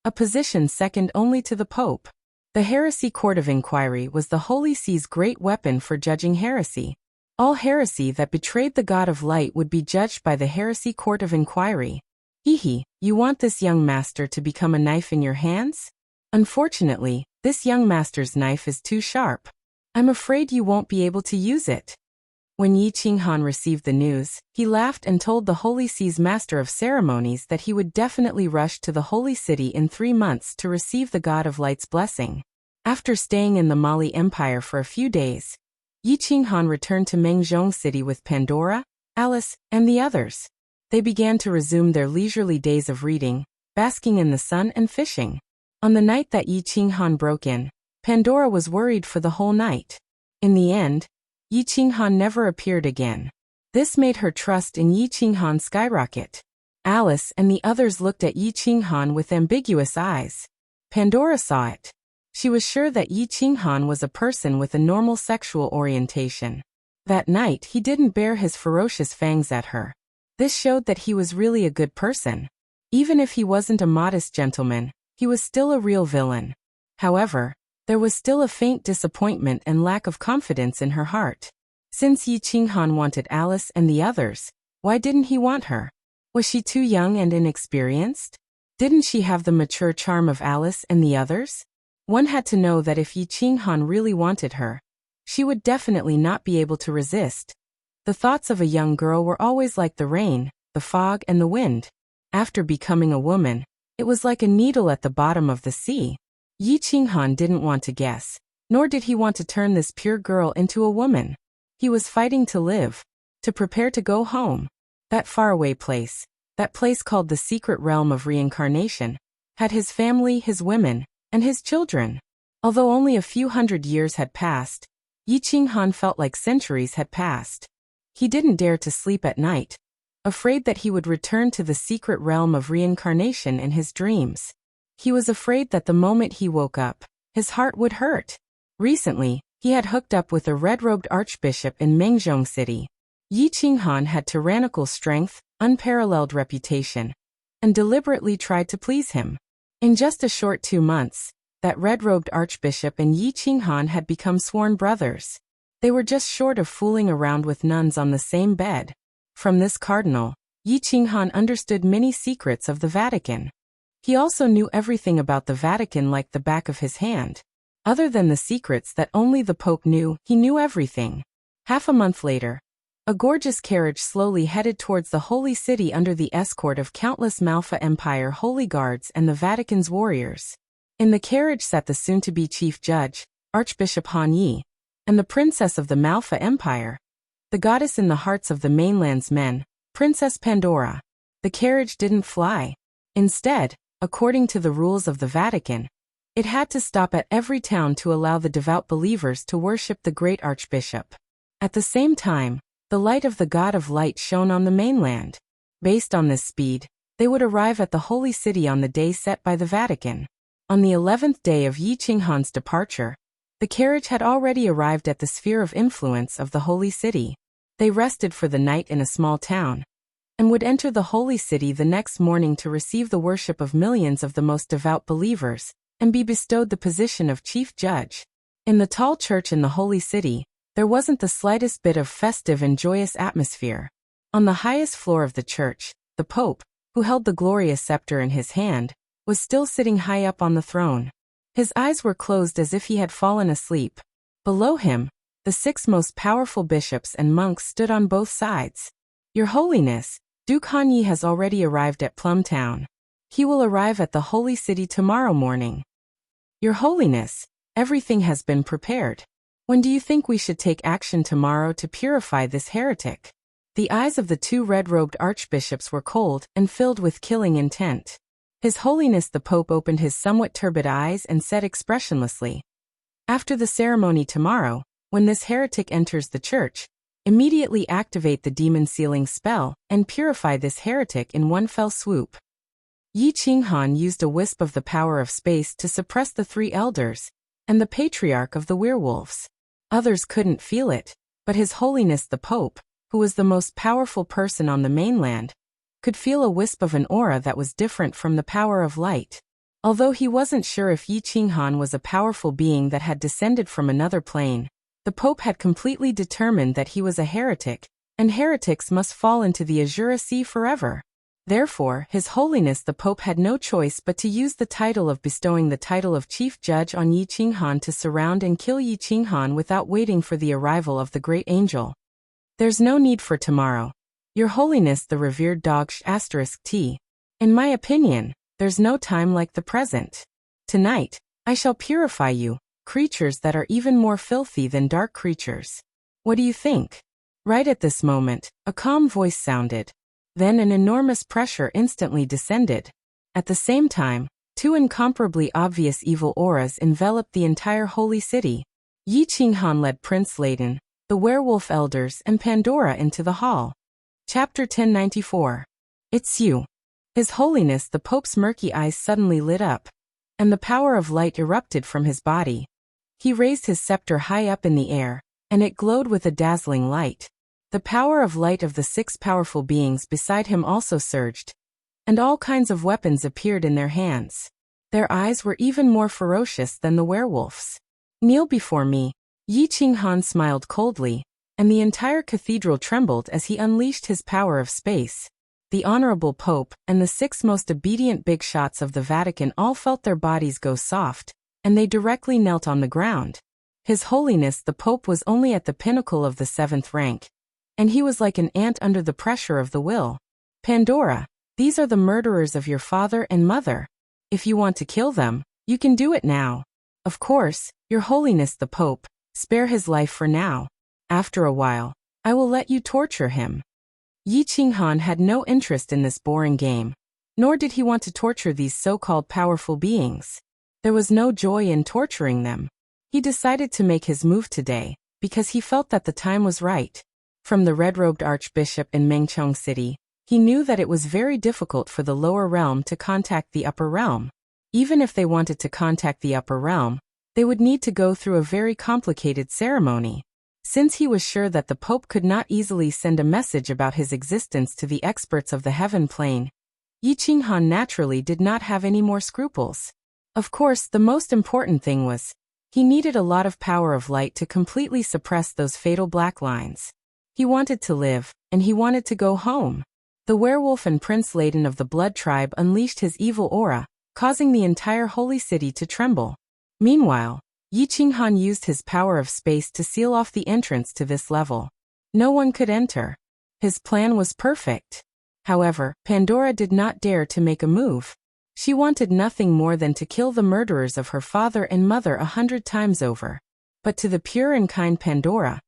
a position second only to the Pope. The Heresy Court of Inquiry was the Holy See's great weapon for judging heresy. All heresy that betrayed the God of Light would be judged by the Heresy Court of Inquiry. Hihi, you want this young master to become a knife in your hands? Unfortunately, this young master's knife is too sharp. I'm afraid you won't be able to use it. When Yi Qinghan received the news, he laughed and told the Holy See's Master of Ceremonies that he would definitely rush to the Holy City in 3 months to receive the God of Light's blessing. After staying in the Mali Empire for a few days, Yi Qinghan returned to Mengzhong City with Pandora, Alice, and the others. They began to resume their leisurely days of reading, basking in the sun and fishing. On the night that Yi Qinghan broke in, Pandora was worried for the whole night. In the end, Yi Qinghan never appeared again. This made her trust in Yi Qinghan skyrocket. Alice and the others looked at Yi Qinghan with ambiguous eyes. Pandora saw it. She was sure that Yi Qinghan was a person with a normal sexual orientation. That night he didn't bare his ferocious fangs at her. This showed that he was really a good person. Even if he wasn't a modest gentleman, he was still a real villain. However, there was still a faint disappointment and lack of confidence in her heart. Since Yi Qinghan wanted Alice and the others, why didn't he want her? Was she too young and inexperienced? Didn't she have the mature charm of Alice and the others? One had to know that if Yi Qinghan really wanted her, she would definitely not be able to resist. The thoughts of a young girl were always like the rain, the fog, and the wind. After becoming a woman, it was like a needle at the bottom of the sea. Yi Qinghan didn't want to guess, nor did he want to turn this pure girl into a woman. He was fighting to live, to prepare to go home. That faraway place, that place called the secret realm of reincarnation, had his family, his women, and his children. Although only a few hundred years had passed, Yi Qinghan felt like centuries had passed. He didn't dare to sleep at night, afraid that he would return to the secret realm of reincarnation in his dreams. He was afraid that the moment he woke up, his heart would hurt. Recently, he had hooked up with a red-robed archbishop in Mengzhong City. Yi Qinghan had tyrannical strength, unparalleled reputation, and deliberately tried to please him. In just a short 2 months, that red-robed archbishop and Yi Qinghan had become sworn brothers. They were just short of fooling around with nuns on the same bed. From this cardinal, Yi Qinghan understood many secrets of the Vatican. He also knew everything about the Vatican like the back of his hand. Other than the secrets that only the Pope knew, he knew everything. Half a month later, a gorgeous carriage slowly headed towards the Holy City under the escort of countless Malfa Empire holy guards and the Vatican's warriors. In the carriage sat the soon-to-be chief judge, Archbishop Han Yi, and the princess of the Malfa Empire, the goddess in the hearts of the mainland's men, Princess Pandora. The carriage didn't fly. Instead, according to the rules of the Vatican, it had to stop at every town to allow the devout believers to worship the great archbishop. At the same time, the light of the God of Light shone on the mainland. Based on this speed, They would arrive at the Holy City on the day set by the Vatican. On the 11th day of Yi Qinghan's departure, the carriage had already arrived at the sphere of influence of the Holy City. They rested for the night in a small town, and would enter the Holy City the next morning to receive the worship of millions of the most devout believers, and be bestowed the position of chief judge. In the tall church in the Holy City, there wasn't the slightest bit of festive and joyous atmosphere. On the highest floor of the church, the Pope, who held the glorious scepter in his hand, was still sitting high up on the throne. His eyes were closed as if he had fallen asleep. Below him, the 6 most powerful bishops and monks stood on both sides. Your Holiness, Duke Hanyi has already arrived at Plumtown. He will arrive at the Holy City tomorrow morning. Your Holiness, everything has been prepared. When do you think we should take action tomorrow to purify this heretic? The eyes of the 2 red-robed archbishops were cold and filled with killing intent. His Holiness the Pope opened his somewhat turbid eyes and said expressionlessly, "After the ceremony tomorrow, when this heretic enters the church, immediately activate the demon sealing spell and purify this heretic in one fell swoop." Yi Qinghan used a wisp of the power of space to suppress the 3 elders and the patriarch of the werewolves. Others couldn't feel it, but His Holiness the Pope, who was the most powerful person on the mainland, could feel a wisp of an aura that was different from the power of light. Although he wasn't sure if Yi Qinghan was a powerful being that had descended from another plane, the Pope had completely determined that he was a heretic, and heretics must fall into the Azure Sea forever. Therefore, His Holiness the Pope had no choice but to use the title of bestowing the title of Chief Judge on Yi Qinghan to surround and kill Yi Qinghan without waiting for the arrival of the great angel. There's no need for tomorrow. Your Holiness the revered dog *T. In my opinion, there's no time like the present. Tonight, I shall purify you, creatures that are even more filthy than dark creatures. What do you think? Right at this moment, a calm voice sounded. Then an enormous pressure instantly descended. At the same time, 2 incomparably obvious evil auras enveloped the entire Holy City. Yi Qinghan led Prince Layden, the werewolf elders and Pandora into the hall. Chapter 1094. It's you. His Holiness the Pope's murky eyes suddenly lit up, and the power of light erupted from his body. He raised his scepter high up in the air, and it glowed with a dazzling light. The power of light of the 6 powerful beings beside him also surged, and all kinds of weapons appeared in their hands. Their eyes were even more ferocious than the werewolves. Kneel before me. Yi Qinghan smiled coldly, and the entire cathedral trembled as he unleashed his power of space. The Honorable Pope and the 6 most obedient big shots of the Vatican all felt their bodies go soft, and they directly knelt on the ground. His Holiness the Pope was only at the pinnacle of the 7th rank, and he was like an ant under the pressure of the will. Pandora, these are the murderers of your father and mother. If you want to kill them, you can do it now. Of course, Your Holiness the Pope, spare his life for now. After a while, I will let you torture him. Yi Qinghan had no interest in this boring game, nor did he want to torture these so-called powerful beings. There was no joy in torturing them. He decided to make his move today, because he felt that the time was right. From the red-robed archbishop in Mengchong City, he knew that it was very difficult for the lower realm to contact the upper realm. Even if they wanted to contact the upper realm, they would need to go through a very complicated ceremony. Since he was sure that the Pope could not easily send a message about his existence to the experts of the heaven plane, Yi Qinghan naturally did not have any more scruples. Of course, the most important thing was, he needed a lot of power of light to completely suppress those fatal black lines. He wanted to live, and he wanted to go home. The werewolf and Prince Layden of the Blood Tribe unleashed his evil aura, causing the entire holy city to tremble. Meanwhile, Yi Qinghan used his power of space to seal off the entrance to this level. No one could enter. His plan was perfect. However, Pandora did not dare to make a move. She wanted nothing more than to kill the murderers of her father and mother 100 times over. But to the pure and kind Pandora,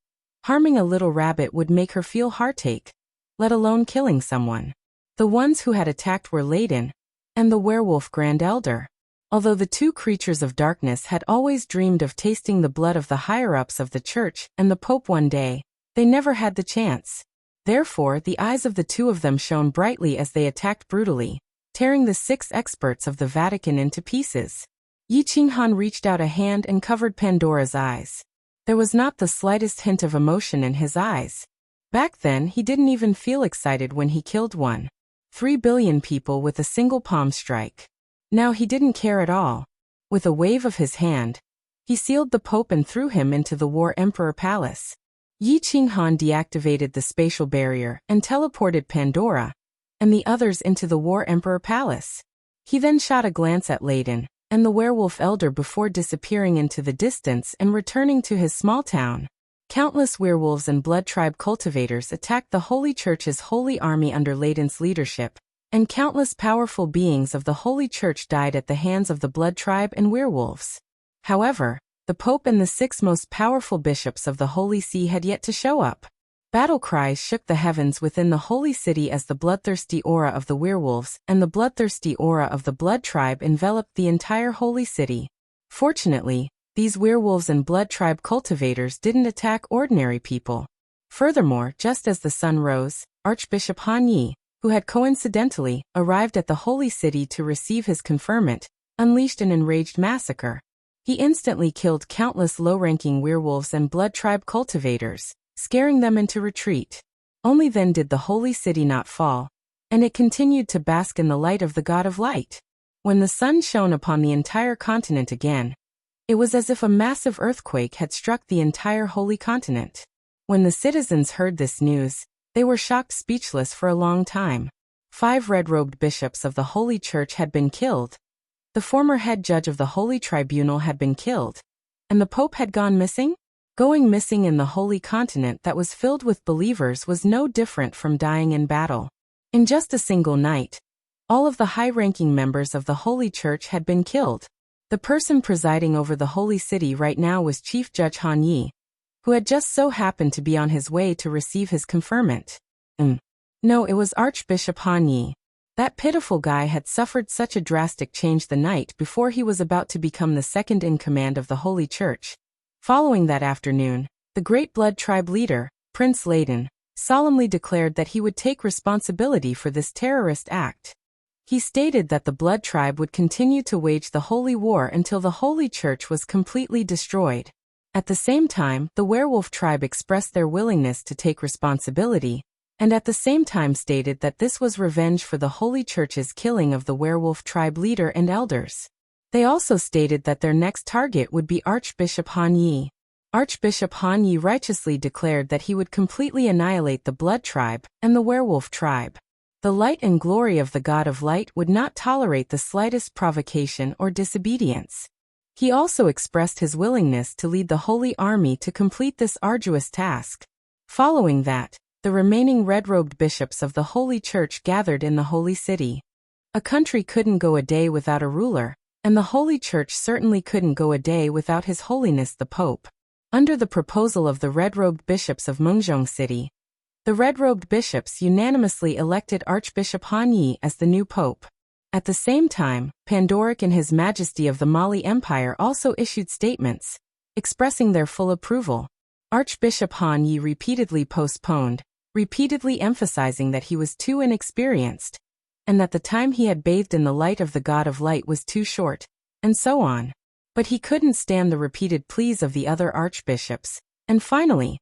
harming a little rabbit would make her feel heartache, let alone killing someone. The ones who had attacked were Layden and the werewolf Grand Elder. Although the 2 creatures of darkness had always dreamed of tasting the blood of the higher-ups of the church and the Pope one day, they never had the chance. Therefore, the eyes of the two of them shone brightly as they attacked brutally, tearing the 6 experts of the Vatican into pieces. Yi Qinghan reached out a hand and covered Pandora's eyes. There was not the slightest hint of emotion in his eyes. Back then, he didn't even feel excited when he killed 1.3 billion people with a single palm strike. Now he didn't care at all. With a wave of his hand, he sealed the Pope and threw him into the War Emperor Palace. Yi Qinghan deactivated the spatial barrier and teleported Pandora and the others into the War Emperor Palace. He then shot a glance at Leyden and the werewolf elder before disappearing into the distance and returning to his small town. Countless werewolves and blood tribe cultivators attacked the Holy Church's holy army under Leyden's leadership, and countless powerful beings of the Holy Church died at the hands of the blood tribe and werewolves. However, the Pope and the 6 most powerful bishops of the Holy See had yet to show up. Battle cries shook the heavens within the Holy City as the bloodthirsty aura of the werewolves and the bloodthirsty aura of the blood tribe enveloped the entire Holy City. Fortunately, these werewolves and blood tribe cultivators didn't attack ordinary people. Furthermore, just as the sun rose, Archbishop Han Yi, who had coincidentally arrived at the Holy City to receive his conferment, unleashed an enraged massacre. He instantly killed countless low-ranking werewolves and blood tribe cultivators, scaring them into retreat. Only then did the Holy City not fall, and it continued to bask in the light of the God of Light. When the sun shone upon the entire continent again, it was as if a massive earthquake had struck the entire holy continent. When the citizens heard this news, they were shocked speechless for a long time. 5 red-robed bishops of the Holy Church had been killed. The former head judge of the Holy Tribunal had been killed. And the Pope had gone missing? Going missing in the holy continent that was filled with believers was no different from dying in battle. In just a single night, all of the high-ranking members of the Holy Church had been killed. The person presiding over the Holy City right now was Chief Judge Han Yi, who had just so happened to be on his way to receive his conferment. No, it was Archbishop Han Yi. That pitiful guy had suffered such a drastic change the night before he was about to become the second in command of the Holy Church. Following that afternoon, the great blood tribe leader, Prince Leyden, solemnly declared that he would take responsibility for this terrorist act. He stated that the blood tribe would continue to wage the holy war until the Holy Church was completely destroyed. At the same time, the werewolf tribe expressed their willingness to take responsibility, and at the same time stated that this was revenge for the Holy Church's killing of the werewolf tribe leader and elders. They also stated that their next target would be Archbishop Han Yi. Archbishop Han Yi righteously declared that he would completely annihilate the blood tribe and the werewolf tribe. The light and glory of the God of Light would not tolerate the slightest provocation or disobedience. He also expressed his willingness to lead the Holy Army to complete this arduous task. Following that, the remaining red-robed bishops of the Holy Church gathered in the Holy City. A country couldn't go a day without a ruler, and the Holy Church certainly couldn't go a day without His Holiness the Pope. Under the proposal of the red-robed bishops of Mengzhong City, the red-robed bishops unanimously elected Archbishop Han Yi as the new pope. At the same time, Pandoric and His Majesty of the Mali Empire also issued statements, expressing their full approval. Archbishop Han Yi repeatedly postponed, repeatedly emphasizing that he was too inexperienced, and that the time he had bathed in the light of the God of Light was too short, and so on. But he couldn't stand the repeated pleas of the other archbishops, and finally,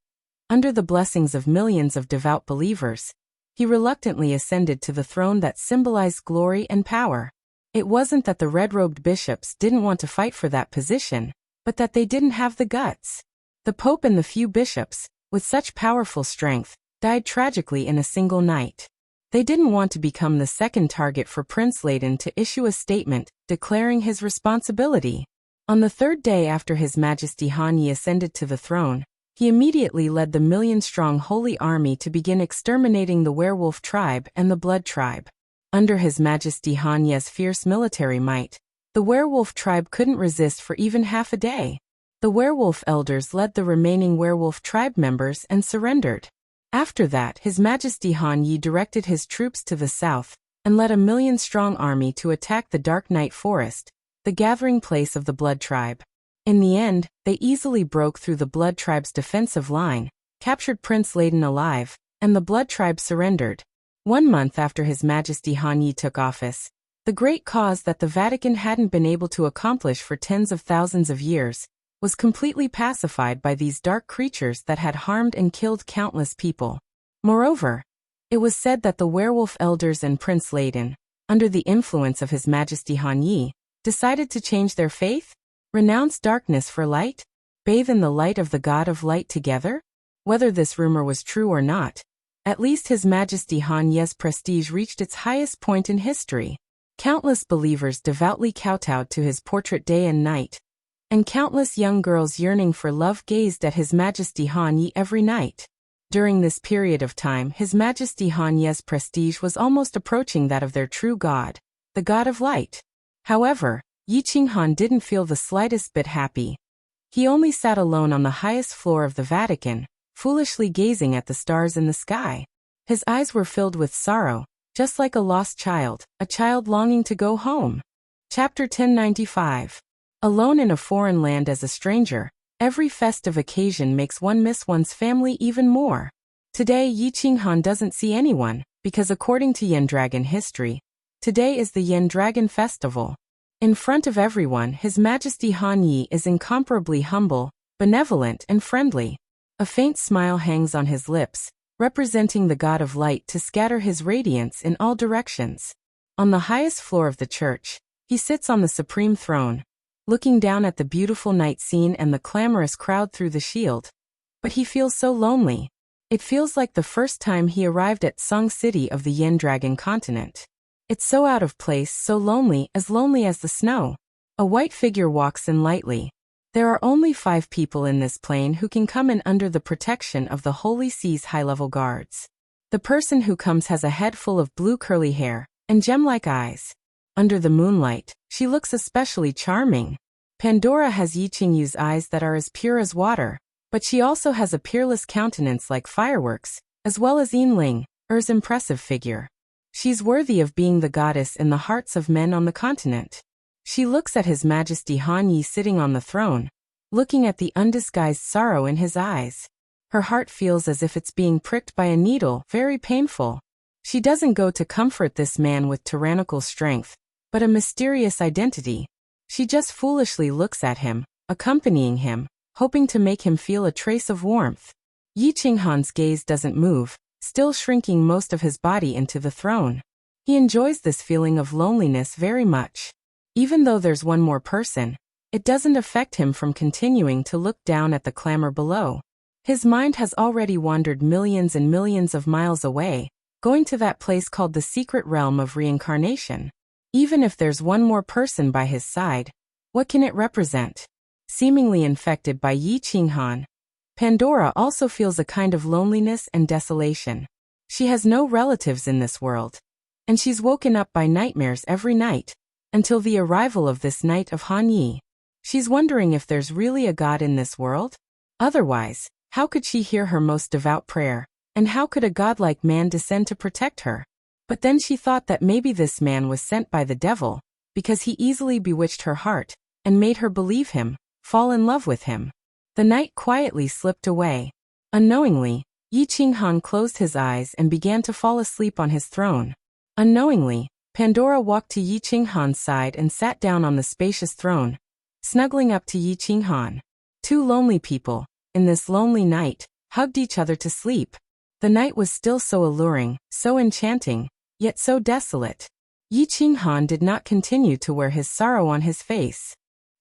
under the blessings of millions of devout believers, he reluctantly ascended to the throne that symbolized glory and power. It wasn't that the red-robed bishops didn't want to fight for that position, but that they didn't have the guts. The Pope and the few bishops, with such powerful strength, died tragically in a single night. They didn't want to become the second target for Prince Leyden to issue a statement declaring his responsibility. On the 3rd day after His Majesty Han Yi ascended to the throne, he immediately led the million-strong Holy Army to begin exterminating the werewolf tribe and the blood tribe. Under His Majesty Han Yi's fierce military might, the werewolf tribe couldn't resist for even half a day. The werewolf elders led the remaining werewolf tribe members and surrendered. After that, His Majesty Han Yi directed his troops to the south and led a million-strong army to attack the Dark Night Forest, the gathering place of the blood tribe. In the end, they easily broke through the blood tribe's defensive line, captured Prince Leyden alive, and the Blood Tribe surrendered. 1 month after His Majesty Han Yi took office, the great cause that the Vatican hadn't been able to accomplish for tens of thousands of years was completely pacified by these dark creatures that had harmed and killed countless people. Moreover, it was said that the werewolf elders and Prince Layden, under the influence of His Majesty Han Yi, decided to change their faith, renounce darkness for light, bathe in the light of the God of Light together. Whether this rumor was true or not, at least His Majesty Han Yi's prestige reached its highest point in history. Countless believers devoutly kowtowed to his portrait day and night, and countless young girls yearning for love gazed at His Majesty Han Yi every night. During this period of time, His Majesty Han Yi's prestige was almost approaching that of their true God, the God of Light. However, Yi Qinghan didn't feel the slightest bit happy. He only sat alone on the highest floor of the Vatican, foolishly gazing at the stars in the sky. His eyes were filled with sorrow, just like a lost child, a child longing to go home. Chapter 1095. Alone in a foreign land as a stranger, every festive occasion makes one miss one's family even more. Today Yi Qinghan doesn't see anyone, because according to Yen Dragon history, today is the Yen Dragon Festival. In front of everyone, His Majesty Han Yi is incomparably humble, benevolent and friendly. A faint smile hangs on his lips, representing the God of Light to scatter his radiance in all directions. On the highest floor of the church, he sits on the supreme throne, looking down at the beautiful night scene and the clamorous crowd through the shield. But he feels so lonely. It feels like the first time he arrived at Song City of the Yen Dragon continent. It's so out of place, so lonely as the snow. A white figure walks in lightly. There are only 5 people in this plane who can come in under the protection of the Holy See's high-level guards. The person who comes has a head full of blue curly hair and gem-like eyes. Under the moonlight, she looks especially charming. Pandora has Yi Qingyu's eyes that are as pure as water, but she also has a peerless countenance like fireworks, as well as Yinling, Er's impressive figure. She's worthy of being the goddess in the hearts of men on the continent. She looks at His Majesty Han Yi sitting on the throne, looking at the undisguised sorrow in his eyes. Her heart feels as if it's being pricked by a needle, very painful. She doesn't go to comfort this man with tyrannical strength, but a mysterious identity. She just foolishly looks at him, accompanying him, hoping to make him feel a trace of warmth. Yi Qinghan's gaze doesn't move, still shrinking most of his body into the throne. He enjoys this feeling of loneliness very much. Even though there's one more person, it doesn't affect him from continuing to look down at the clamor below. His mind has already wandered millions and millions of miles away, going to that place called the secret realm of reincarnation. Even if there's one more person by his side, what can it represent? Seemingly infected by Yi Qinghan, Pandora also feels a kind of loneliness and desolation. She has no relatives in this world, and she's woken up by nightmares every night, until the arrival of this night of Han Yi. She's wondering if there's really a God in this world? Otherwise, how could she hear her most devout prayer, and how could a godlike man descend to protect her? But then she thought that maybe this man was sent by the devil, because he easily bewitched her heart, and made her believe him, fall in love with him. The night quietly slipped away. Unknowingly, Yi Qinghan closed his eyes and began to fall asleep on his throne. Unknowingly, Pandora walked to Yi Qinghan's side and sat down on the spacious throne, snuggling up to Yi Qinghan. 2 lonely people, in this lonely night, hugged each other to sleep. The night was still so alluring, so enchanting, yet so desolate. Yi Qinghan did not continue to wear his sorrow on his face.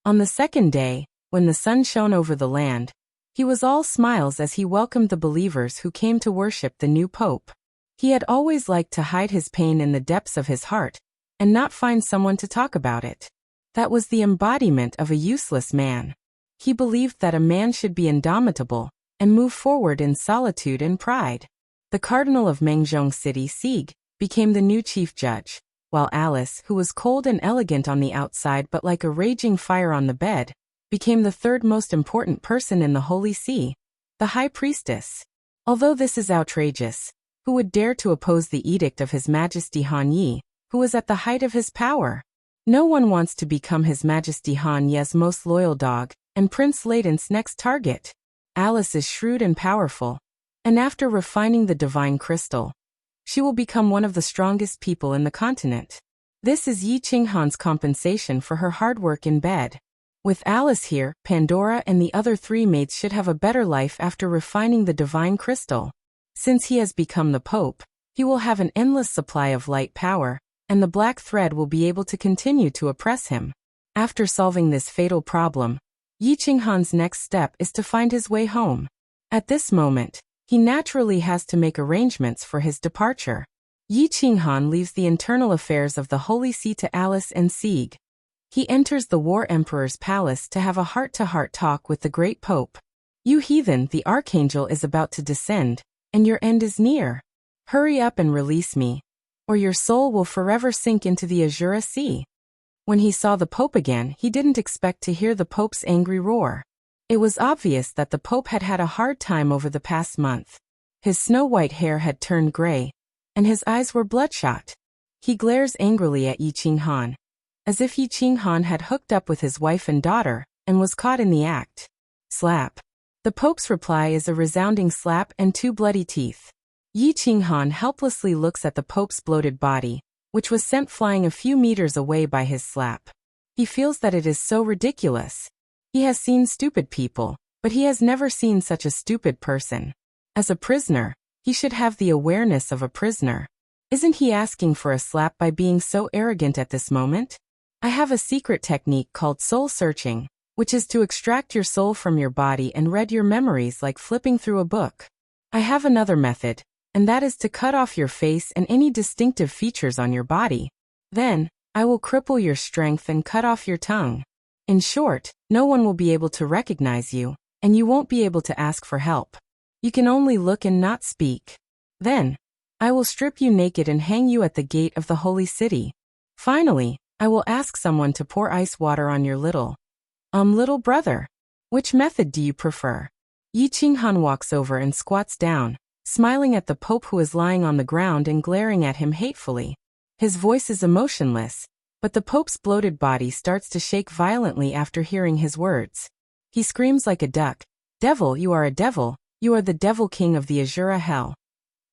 On the second day, when the sun shone over the land, he was all smiles as he welcomed the believers who came to worship the new pope. He had always liked to hide his pain in the depths of his heart, and not find someone to talk about it. That was the embodiment of a useless man. He believed that a man should be indomitable, and move forward in solitude and pride. The Cardinal of Mengzhong City, Sieg, became the new chief judge, while Alice, who was cold and elegant on the outside but like a raging fire on the bed, became the 3rd most important person in the Holy See, the High Priestess. Although this is outrageous, who would dare to oppose the edict of His Majesty Han Yi, who was at the height of his power? No one wants to become His Majesty Han Yi's most loyal dog, and Prince Layden's next target. Alice is shrewd and powerful, And after refining the divine crystal, she will become one of the strongest people in the continent. This is Yi Qinghan's compensation for her hard work in bed. With Alice here, Pandora and the other 3 maids should have a better life after refining the divine crystal. Since he has become the Pope, he will have an endless supply of light power, and the black thread will be able to continue to oppress him. After solving this fatal problem, Yi Qinghan's next step is to find his way home. At this moment, he naturally has to make arrangements for his departure. Yi Qinghan leaves the internal affairs of the Holy See to Alice and Sieg. He enters the War Emperor's palace to have a heart-to-heart talk with the great Pope. You heathen, the Archangel is about to descend, and your end is near. Hurry up and release me, or your soul will forever sink into the Azure Sea. When he saw the Pope again, he didn't expect to hear the Pope's angry roar. It was obvious that the Pope had had a hard time over the past month. His snow-white hair had turned gray, and his eyes were bloodshot. He glares angrily at Yi Qinghan, as if Yi Qinghan had hooked up with his wife and daughter, and was caught in the act. Slap. The Pope's reply is a resounding slap and 2 bloody teeth. Yi Qinghan helplessly looks at the Pope's bloated body, which was sent flying a few meters away by his slap. He feels that it is so ridiculous. He has seen stupid people, but he has never seen such a stupid person. As a prisoner, he should have the awareness of a prisoner. Isn't he asking for a slap by being so arrogant at this moment? I have a secret technique called soul searching, which is to extract your soul from your body and read your memories like flipping through a book. I have another method, and that is to cut off your face and any distinctive features on your body. Then, I will cripple your strength and cut off your tongue. In short, no one will be able to recognize you, and you won't be able to ask for help. You can only look and not speak. Then, I will strip you naked and hang you at the gate of the holy city. Finally, I will ask someone to pour ice water on your little brother. Which method do you prefer? Yi Qinghan walks over and squats down, smiling at the Pope who is lying on the ground and glaring at him hatefully. His voice is emotionless, but the Pope's bloated body starts to shake violently after hearing his words. He screams like a duck, "Devil, you are a devil, you are the devil king of the Azure Hell."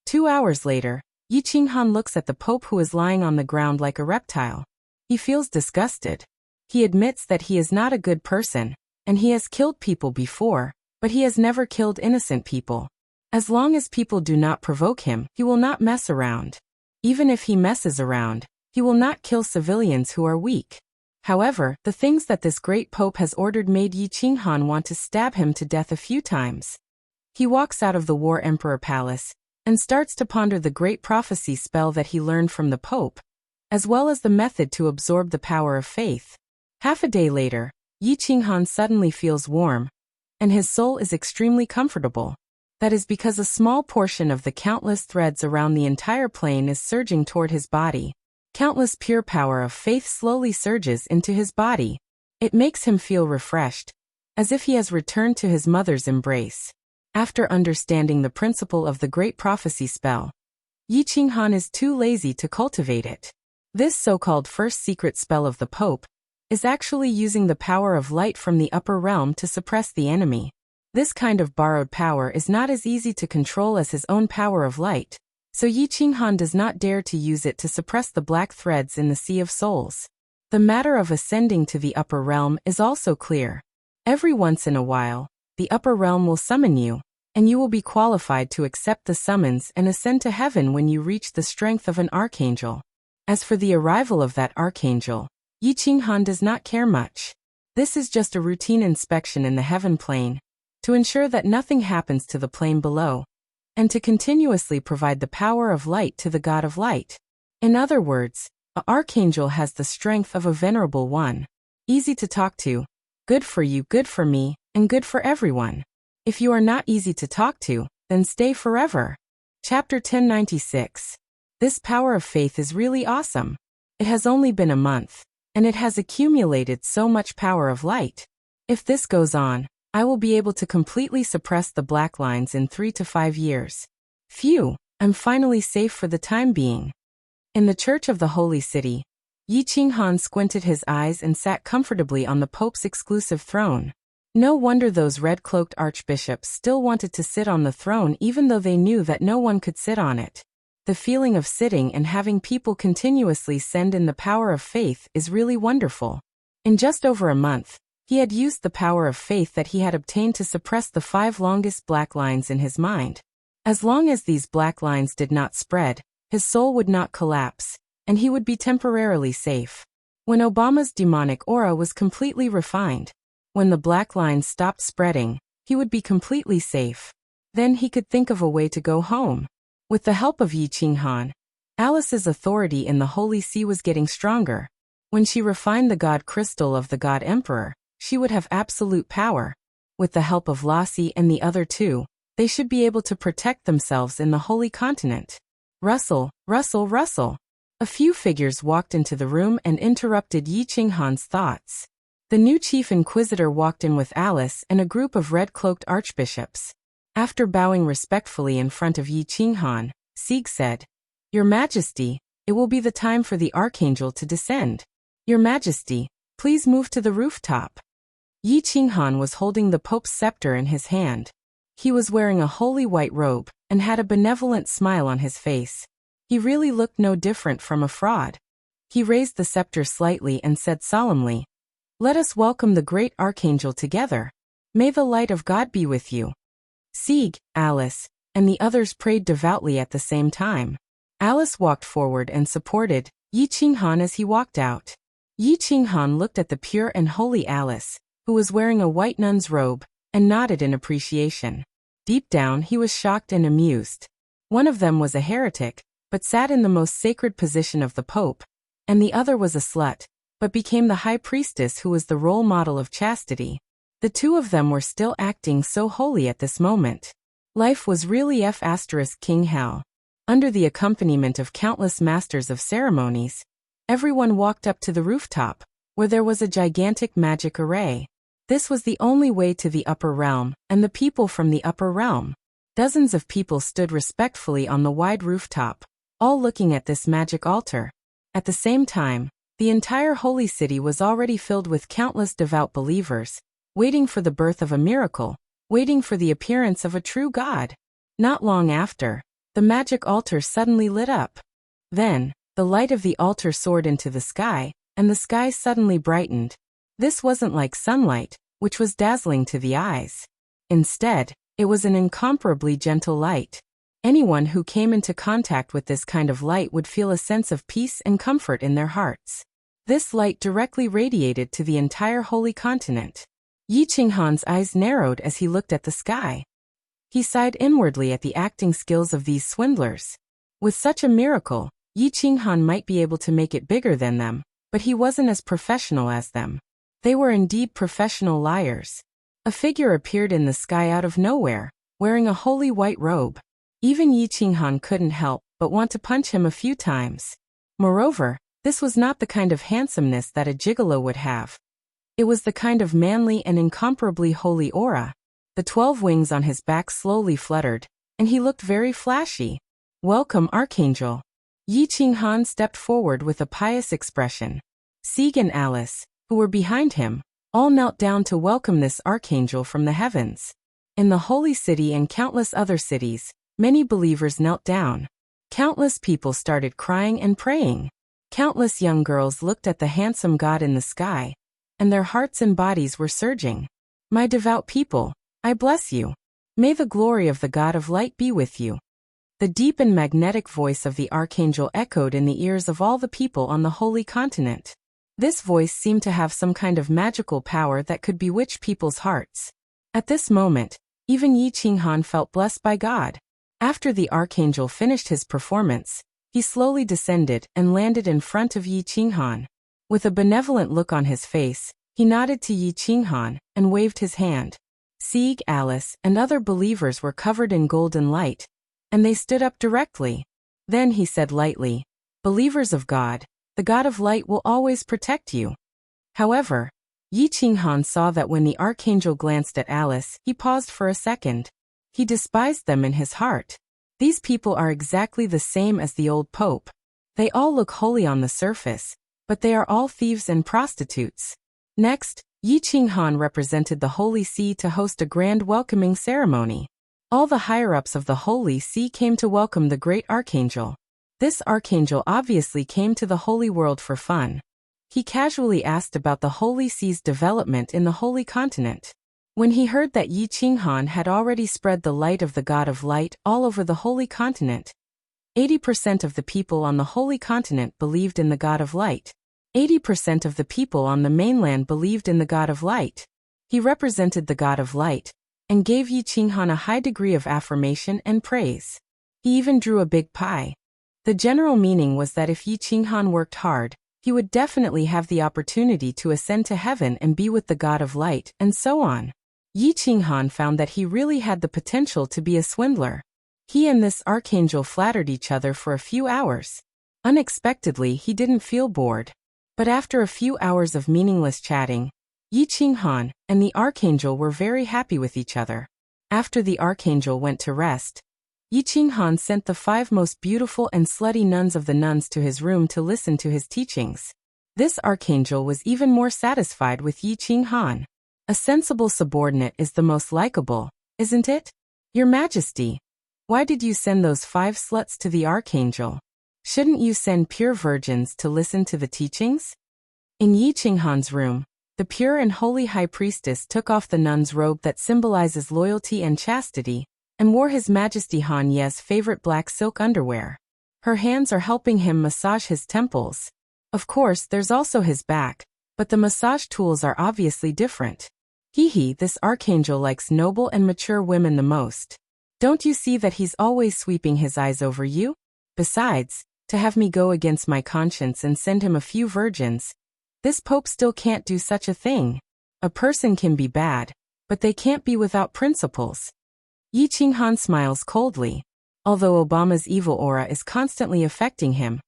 2 hours later, Yi Qinghan looks at the Pope who is lying on the ground like a reptile. He feels disgusted. He admits that he is not a good person, and he has killed people before, but he has never killed innocent people. As long as people do not provoke him, he will not mess around. Even if he messes around, he will not kill civilians who are weak. However, the things that this great Pope has ordered made Yi Qinghan want to stab him to death a few times. He walks out of the War Emperor Palace, and starts to ponder the great prophecy spell that he learned from the Pope, as well as the method to absorb the power of faith. Half a day later, Yi Qinghan suddenly feels warm, and his soul is extremely comfortable. That is because a small portion of the countless threads around the entire plane is surging toward his body. Countless pure power of faith slowly surges into his body. It makes him feel refreshed, as if he has returned to his mother's embrace. After understanding the principle of the great prophecy spell, Yi Qinghan is too lazy to cultivate it. This so-called first secret spell of the Pope is actually using the power of light from the upper realm to suppress the enemy. This kind of borrowed power is not as easy to control as his own power of light, so Yi Qinghan does not dare to use it to suppress the black threads in the Sea of Souls. The matter of ascending to the upper realm is also clear. Every once in a while, the upper realm will summon you, and you will be qualified to accept the summons and ascend to heaven when you reach the strength of an archangel. As for the arrival of that archangel, Yi Qinghan does not care much. This is just a routine inspection in the heaven plane, to ensure that nothing happens to the plane below, and to continuously provide the power of light to the God of Light. In other words, an archangel has the strength of a venerable one. Easy to talk to, good for you, good for me, and good for everyone. If you are not easy to talk to, then stay forever. Chapter 1096. This power of faith is really awesome. It has only been a month, and it has accumulated so much power of light. If this goes on, I will be able to completely suppress the black lines in 3 to 5 years. Phew, I'm finally safe for the time being. In the Church of the Holy City, Yi Qinghan squinted his eyes and sat comfortably on the Pope's exclusive throne. No wonder those red-cloaked archbishops still wanted to sit on the throne even though they knew that no one could sit on it. The feeling of sitting and having people continuously send in the power of faith is really wonderful. In just over a month, he had used the power of faith that he had obtained to suppress the 5 longest black lines in his mind. As long as these black lines did not spread, his soul would not collapse, and he would be temporarily safe. When Obama's demonic aura was completely refined, when the black lines stopped spreading, he would be completely safe. Then he could think of a way to go home. With the help of Yi Qinghan, Alice's authority in the Holy See was getting stronger. When she refined the God Crystal of the God Emperor, she would have absolute power. With the help of Lassie and the other two, they should be able to protect themselves in the Holy Continent. Rustle, rustle, rustle. A few figures walked into the room and interrupted Yi Qinghan's thoughts. The new chief inquisitor walked in with Alice and a group of red-cloaked archbishops. After bowing respectfully in front of Yi Qinghan, Sieg said, "Your Majesty, it will be the time for the Archangel to descend. Your Majesty, please move to the rooftop." Yi Qinghan was holding the Pope's scepter in his hand. He was wearing a holy white robe and had a benevolent smile on his face. He really looked no different from a fraud. He raised the scepter slightly and said solemnly, "Let us welcome the great Archangel together. May the light of God be with you." Sieg, Alice, and the others prayed devoutly at the same time. Alice walked forward and supported Yi Qinghan as he walked out. Yi Qinghan looked at the pure and holy Alice, who was wearing a white nun's robe, and nodded in appreciation. Deep down he was shocked and amused. One of them was a heretic, but sat in the most sacred position of the Pope, and the other was a slut, but became the high priestess who was the role model of chastity. The two of them were still acting so holy at this moment. Life was really King Hal. Under the accompaniment of countless masters of ceremonies, everyone walked up to the rooftop, where there was a gigantic magic array. This was the only way to the upper realm, and the people from the upper realm. Dozens of people stood respectfully on the wide rooftop, all looking at this magic altar. At the same time, the entire holy city was already filled with countless devout believers, waiting for the birth of a miracle, waiting for the appearance of a true God. Not long after, the magic altar suddenly lit up. Then, the light of the altar soared into the sky, and the sky suddenly brightened. This wasn't like sunlight, which was dazzling to the eyes. Instead, it was an incomparably gentle light. Anyone who came into contact with this kind of light would feel a sense of peace and comfort in their hearts. This light directly radiated to the entire holy continent. Yi Qinghan's eyes narrowed as he looked at the sky. He sighed inwardly at the acting skills of these swindlers. With such a miracle, Yi Qinghan might be able to make it bigger than them, but he wasn't as professional as them. They were indeed professional liars. A figure appeared in the sky out of nowhere, wearing a holy white robe. Even Yi Qinghan couldn't help but want to punch him a few times. Moreover, this was not the kind of handsomeness that a gigolo would have. It was the kind of manly and incomparably holy aura. The 12 wings on his back slowly fluttered, and he looked very flashy. "Welcome, Archangel." Yi Qinghan stepped forward with a pious expression. Sieg and Alice, who were behind him, all knelt down to welcome this Archangel from the heavens. In the holy city and countless other cities, many believers knelt down. Countless people started crying and praying. Countless young girls looked at the handsome God in the sky, and their hearts and bodies were surging. "My devout people, I bless you. May the glory of the God of light be with you." The deep and magnetic voice of the Archangel echoed in the ears of all the people on the holy continent. This voice seemed to have some kind of magical power that could bewitch people's hearts. At this moment, even Yi Qinghan felt blessed by God. After the Archangel finished his performance, he slowly descended and landed in front of Yi Qinghan. With a benevolent look on his face, he nodded to Yi Qinghan and waved his hand. Sieg, Alice, and other believers were covered in golden light, and they stood up directly. Then he said lightly, "Believers of God, the God of light will always protect you." However, Yi Qinghan saw that when the Archangel glanced at Alice, he paused for a second. He despised them in his heart. These people are exactly the same as the old Pope. They all look holy on the surface, but they are all thieves and prostitutes. Next, Yi Qinghan represented the Holy See to host a grand welcoming ceremony. All the higher-ups of the Holy See came to welcome the great archangel. This archangel obviously came to the Holy World for fun. He casually asked about the Holy See's development in the Holy Continent. When he heard that Yi Qinghan had already spread the light of the God of Light all over the Holy Continent, 80% of the people on the Holy Continent believed in the God of Light. 80% of the people on the mainland believed in the God of Light. He represented the God of Light, and gave Yi Qinghan a high degree of affirmation and praise. He even drew a big pie. The general meaning was that if Yi Qinghan worked hard, he would definitely have the opportunity to ascend to heaven and be with the God of Light, and so on. Yi Qinghan found that he really had the potential to be a swindler. He and this archangel flattered each other for a few hours. Unexpectedly, he didn't feel bored. But after a few hours of meaningless chatting, Yi Qinghan and the archangel were very happy with each other. After the archangel went to rest, Yi Qinghan sent the 5 most beautiful and slutty nuns of the nuns to his room to listen to his teachings. This archangel was even more satisfied with Yi Qinghan. A sensible subordinate is the most likable, isn't it? Your Majesty, why did you send those 5 sluts to the archangel? Shouldn't you send pure virgins to listen to the teachings? In Yi Qinghan's room, the pure and holy high priestess took off the nun's robe that symbolizes loyalty and chastity, and wore His Majesty Han Ye's favorite black silk underwear. Her hands are helping him massage his temples. Of course, there's also his back, but the massage tools are obviously different. This archangel likes noble and mature women the most. Don't you see that he's always sweeping his eyes over you? Besides, to have me go against my conscience and send him a few virgins, this pope still can't do such a thing. A person can be bad, but they can't be without principles. Yi Qinghan smiles coldly. Although Obama's evil aura is constantly affecting him,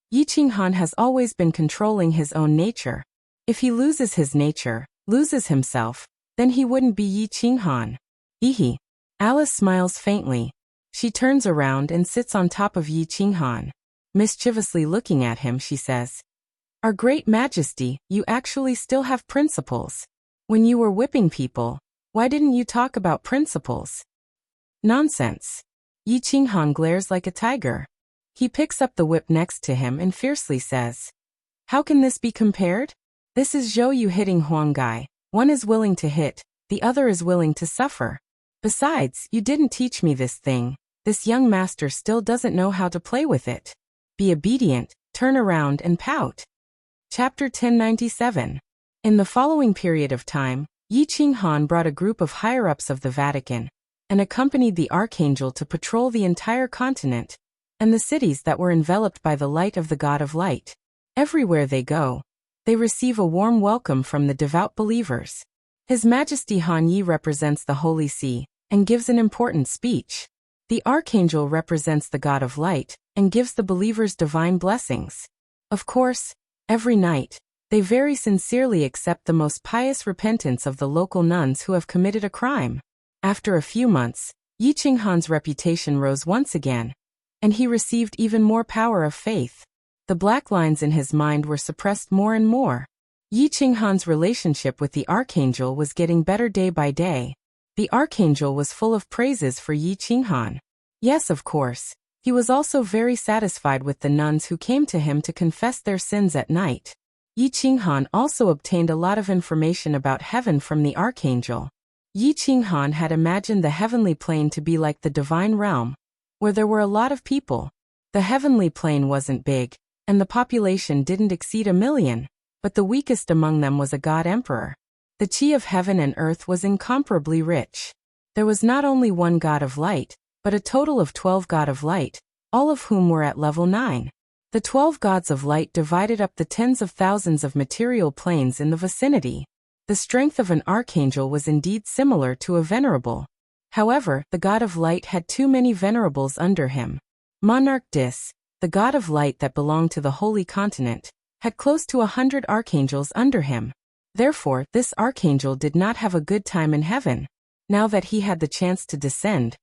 Yi Qinghan has always been controlling his own nature. If he loses his nature, loses himself, then he wouldn't be Yi Qinghan. Alice smiles faintly. She turns around and sits on top of Yi Qinghan. Mischievously looking at him, she says, "Our great Majesty, you actually still have principles. When you were whipping people, why didn't you talk about principles?" Nonsense. Yi Qinghan glares like a tiger. He picks up the whip next to him and fiercely says, "How can this be compared? This is Zhou Yu hitting Huang Gai. One is willing to hit, the other is willing to suffer. Besides, you didn't teach me this thing. This young master still doesn't know how to play with it. Be obedient, turn around and pout." Chapter 1097. In the following period of time, Yi Qinghan brought a group of higher-ups of the Vatican, and accompanied the archangel to patrol the entire continent, and the cities that were enveloped by the light of the God of Light. Everywhere they go, they receive a warm welcome from the devout believers. His Majesty Han Yi represents the Holy See, and gives an important speech. The archangel represents the God of Light, and gives the believers divine blessings. Of course, every night, they very sincerely accept the most pious repentance of the local nuns who have committed a crime. After a few months, Yi Qinghan's reputation rose once again, and he received even more power of faith. The black lines in his mind were suppressed more and more. Yi Qinghan's relationship with the archangel was getting better day by day. The archangel was full of praises for Yi Qinghan. Yes, of course, he was also very satisfied with the nuns who came to him to confess their sins at night. Yi Qinghan also obtained a lot of information about heaven from the archangel. Yi Qinghan had imagined the heavenly plane to be like the divine realm, where there were a lot of people. The heavenly plane wasn't big, and the population didn't exceed 1,000,000, but the weakest among them was a god emperor. The chi of heaven and earth was incomparably rich. There was not only one god of light, but a total of 12 god of light, all of whom were at level 9. The 12 gods of light divided up the tens of thousands of material planes in the vicinity. The strength of an archangel was indeed similar to a venerable. However, the god of light had too many venerables under him. Monarch Dis, the god of light that belonged to the Holy Continent, had close to 100 archangels under him. Therefore, this archangel did not have a good time in heaven. Now that he had the chance to descend,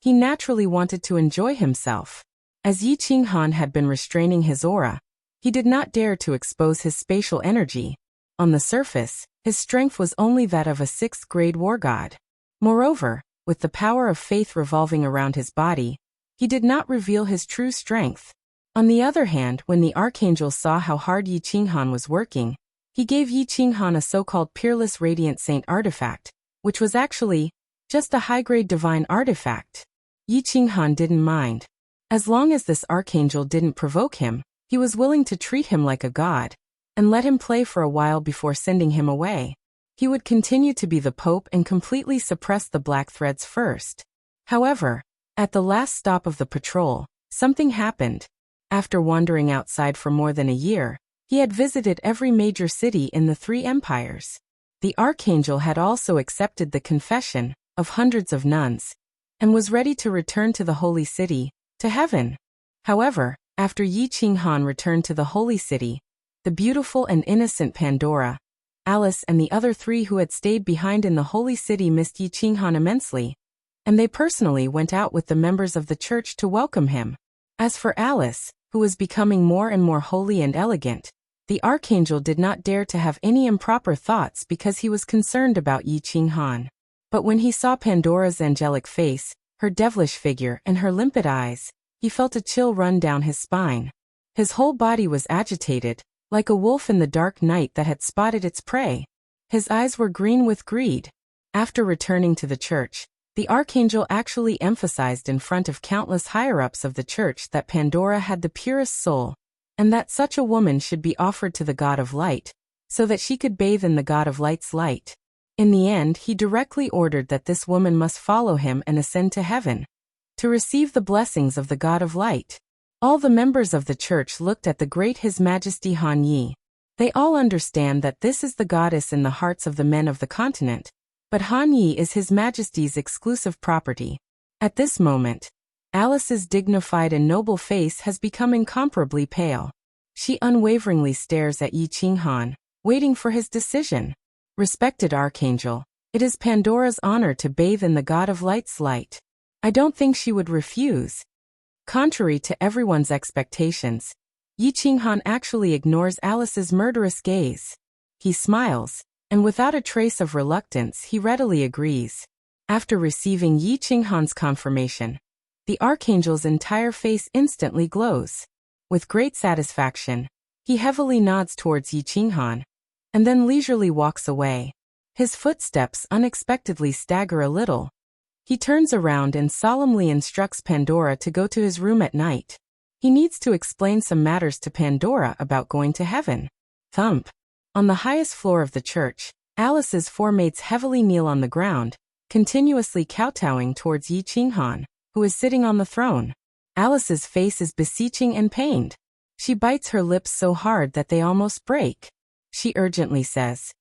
he naturally wanted to enjoy himself. As Yi Qinghan had been restraining his aura, he did not dare to expose his spatial energy. On the surface, His strength was only that of a sixth-grade war god. Moreover, with the power of faith revolving around his body, he did not reveal his true strength. On the other hand, when the archangel saw how hard Yi Qinghan was working, he gave Yi Qinghan a so-called Peerless Radiant Saint artifact, which was actually just a high-grade divine artifact. Yi Qinghan didn't mind. As long as this archangel didn't provoke him, he was willing to treat him like a god, and let him play for a while before sending him away. He would continue to be the Pope and completely suppress the Black Threads first. However, at the last stop of the patrol, something happened. After wandering outside for more than a year, he had visited every major city in the three empires. The archangel had also accepted the confession of hundreds of nuns, and was ready to return to the holy city, to heaven. However, after Yi Qinghan returned to the holy city, the beautiful and innocent Pandora, Alice and the other three who had stayed behind in the holy city missed Yi Qinghan immensely, and they personally went out with the members of the church to welcome him. As for Alice, who was becoming more and more holy and elegant, the archangel did not dare to have any improper thoughts because he was concerned about Yi Qinghan. But when he saw Pandora's angelic face, her devilish figure and her limpid eyes, he felt a chill run down his spine. His whole body was agitated, like a wolf in the dark night that had spotted its prey. His eyes were green with greed. After returning to the church, the archangel actually emphasized in front of countless higher-ups of the church that Pandora had the purest soul, and that such a woman should be offered to the God of Light, so that she could bathe in the God of Light's light. In the end, he directly ordered that this woman must follow him and ascend to heaven, to receive the blessings of the God of Light. All the members of the church looked at the great His Majesty Han Yi. They all understand that this is the goddess in the hearts of the men of the continent, but Han Yi is His Majesty's exclusive property. At this moment, Alice's dignified and noble face has become incomparably pale. She unwaveringly stares at Yi Qinghan, waiting for his decision. Respected Archangel, it is Pandora's honor to bathe in the God of Light's light. I don't think she would refuse. Contrary to everyone's expectations, Yi Qinghan actually ignores Alice's murderous gaze. He smiles, and without a trace of reluctance he readily agrees. After receiving Yi Qinghan's confirmation, the Archangel's entire face instantly glows. With great satisfaction, he heavily nods towards Yi Qinghan, and then leisurely walks away. His footsteps unexpectedly stagger a little. He turns around and solemnly instructs Pandora to go to his room at night. He needs to explain some matters to Pandora about going to heaven. Thump. On the highest floor of the church, Alice's four mates heavily kneel on the ground, continuously kowtowing towards Yi Qinghan, who is sitting on the throne. Alice's face is beseeching and pained. She bites her lips so hard that they almost break. She urgently says,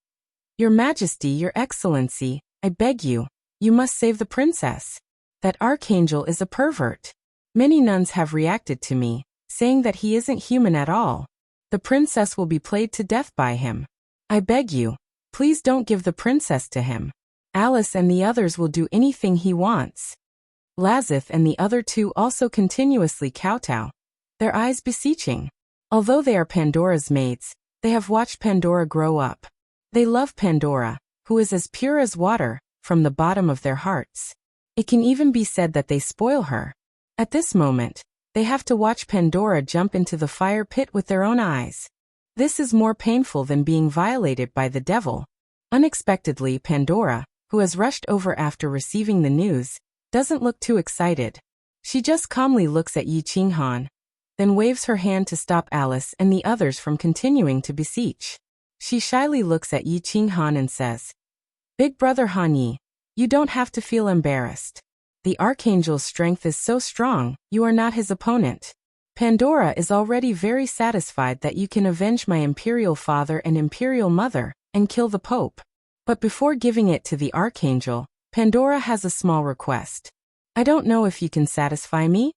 "Your Majesty, Your Excellency, I beg you, you must save the princess. That archangel is a pervert. Many nuns have reacted to me, saying that he isn't human at all. The princess will be played to death by him. I beg you, please don't give the princess to him. Alice and the others will do anything he wants." Lazith and the other two also continuously kowtow, their eyes beseeching. Although they are Pandora's maids, they have watched Pandora grow up. They love Pandora, who is as pure as water, from the bottom of their hearts. It can even be said that they spoil her. At this moment, they have to watch Pandora jump into the fire pit with their own eyes. This is more painful than being violated by the devil. Unexpectedly, Pandora, who has rushed over after receiving the news, doesn't look too excited. She just calmly looks at Yi Qinghan, then waves her hand to stop Alice and the others from continuing to beseech. She shyly looks at Yi Qinghan and says, "Big brother Han Yi, you don't have to feel embarrassed. The archangel's strength is so strong, you are not his opponent. Pandora is already very satisfied that you can avenge my imperial father and imperial mother, and kill the Pope. But before giving it to the archangel, Pandora has a small request. I don't know if you can satisfy me?"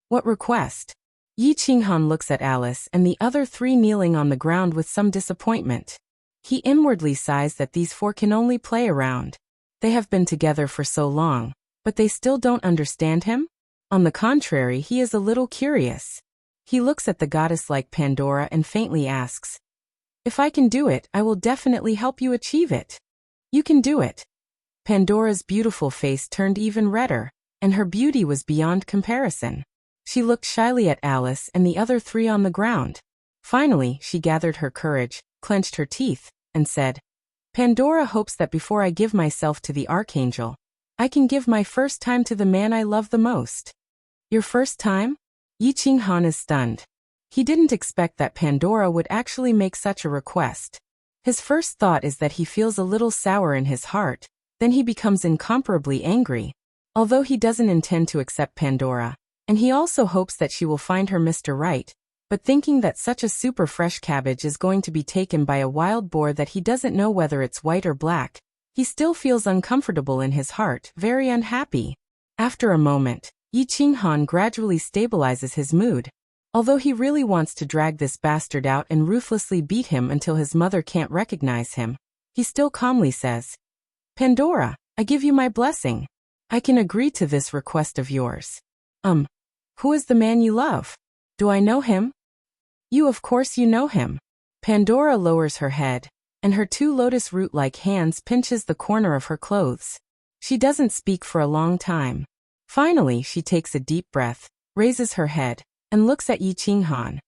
"What request?" Yi Qinghan looks at Alice and the other three kneeling on the ground with some disappointment. He inwardly sighs that these four can only play around. They have been together for so long, but they still don't understand him? On the contrary, he is a little curious. He looks at the goddess like Pandora and faintly asks, If I can do it, I will definitely help you achieve it. You can do it. Pandora's beautiful face turned even redder, and her beauty was beyond comparison. She looked shyly at Alice and the other three on the ground. Finally, she gathered her courage, clenched her teeth, and said, Pandora hopes that before I give myself to the Archangel, I can give my first time to the man I love the most. Your first time? Yi Qinghan is stunned. He didn't expect that Pandora would actually make such a request. His first thought is that he feels a little sour in his heart, then he becomes incomparably angry. Although he doesn't intend to accept Pandora, and he also hopes that she will find her Mr. Right, but thinking that such a super fresh cabbage is going to be taken by a wild boar that he doesn't know whether it's white or black, he still feels uncomfortable in his heart, very unhappy. After a moment, Yi Qinghan gradually stabilizes his mood. Although he really wants to drag this bastard out and ruthlessly beat him until his mother can't recognize him, he still calmly says, Pandora, I give you my blessing. I can agree to this request of yours. Who is the man you love? Do I know him? Of course you know him. Pandora lowers her head, and her two lotus root-like hands pinches the corner of her clothes. She doesn't speak for a long time. Finally, she takes a deep breath, raises her head, and looks at Yi Qinghan.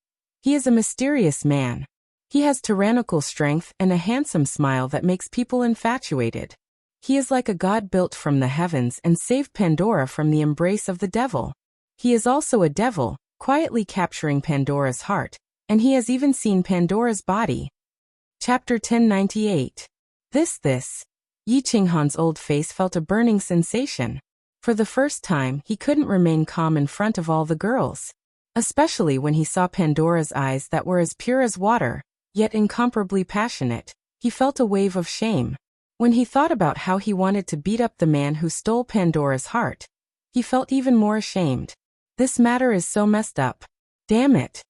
He is a mysterious man. He has tyrannical strength and a handsome smile that makes people infatuated. He is like a god built from the heavens and saved Pandora from the embrace of the devil. He is also a devil, quietly capturing Pandora's heart, and he has even seen Pandora's body. Chapter 1098. Yi Qinghan's old face felt a burning sensation. For the first time, he couldn't remain calm in front of all the girls. Especially when he saw Pandora's eyes that were as pure as water, yet incomparably passionate, he felt a wave of shame. When he thought about how he wanted to beat up the man who stole Pandora's heart, he felt even more ashamed. This matter is so messed up. Damn it.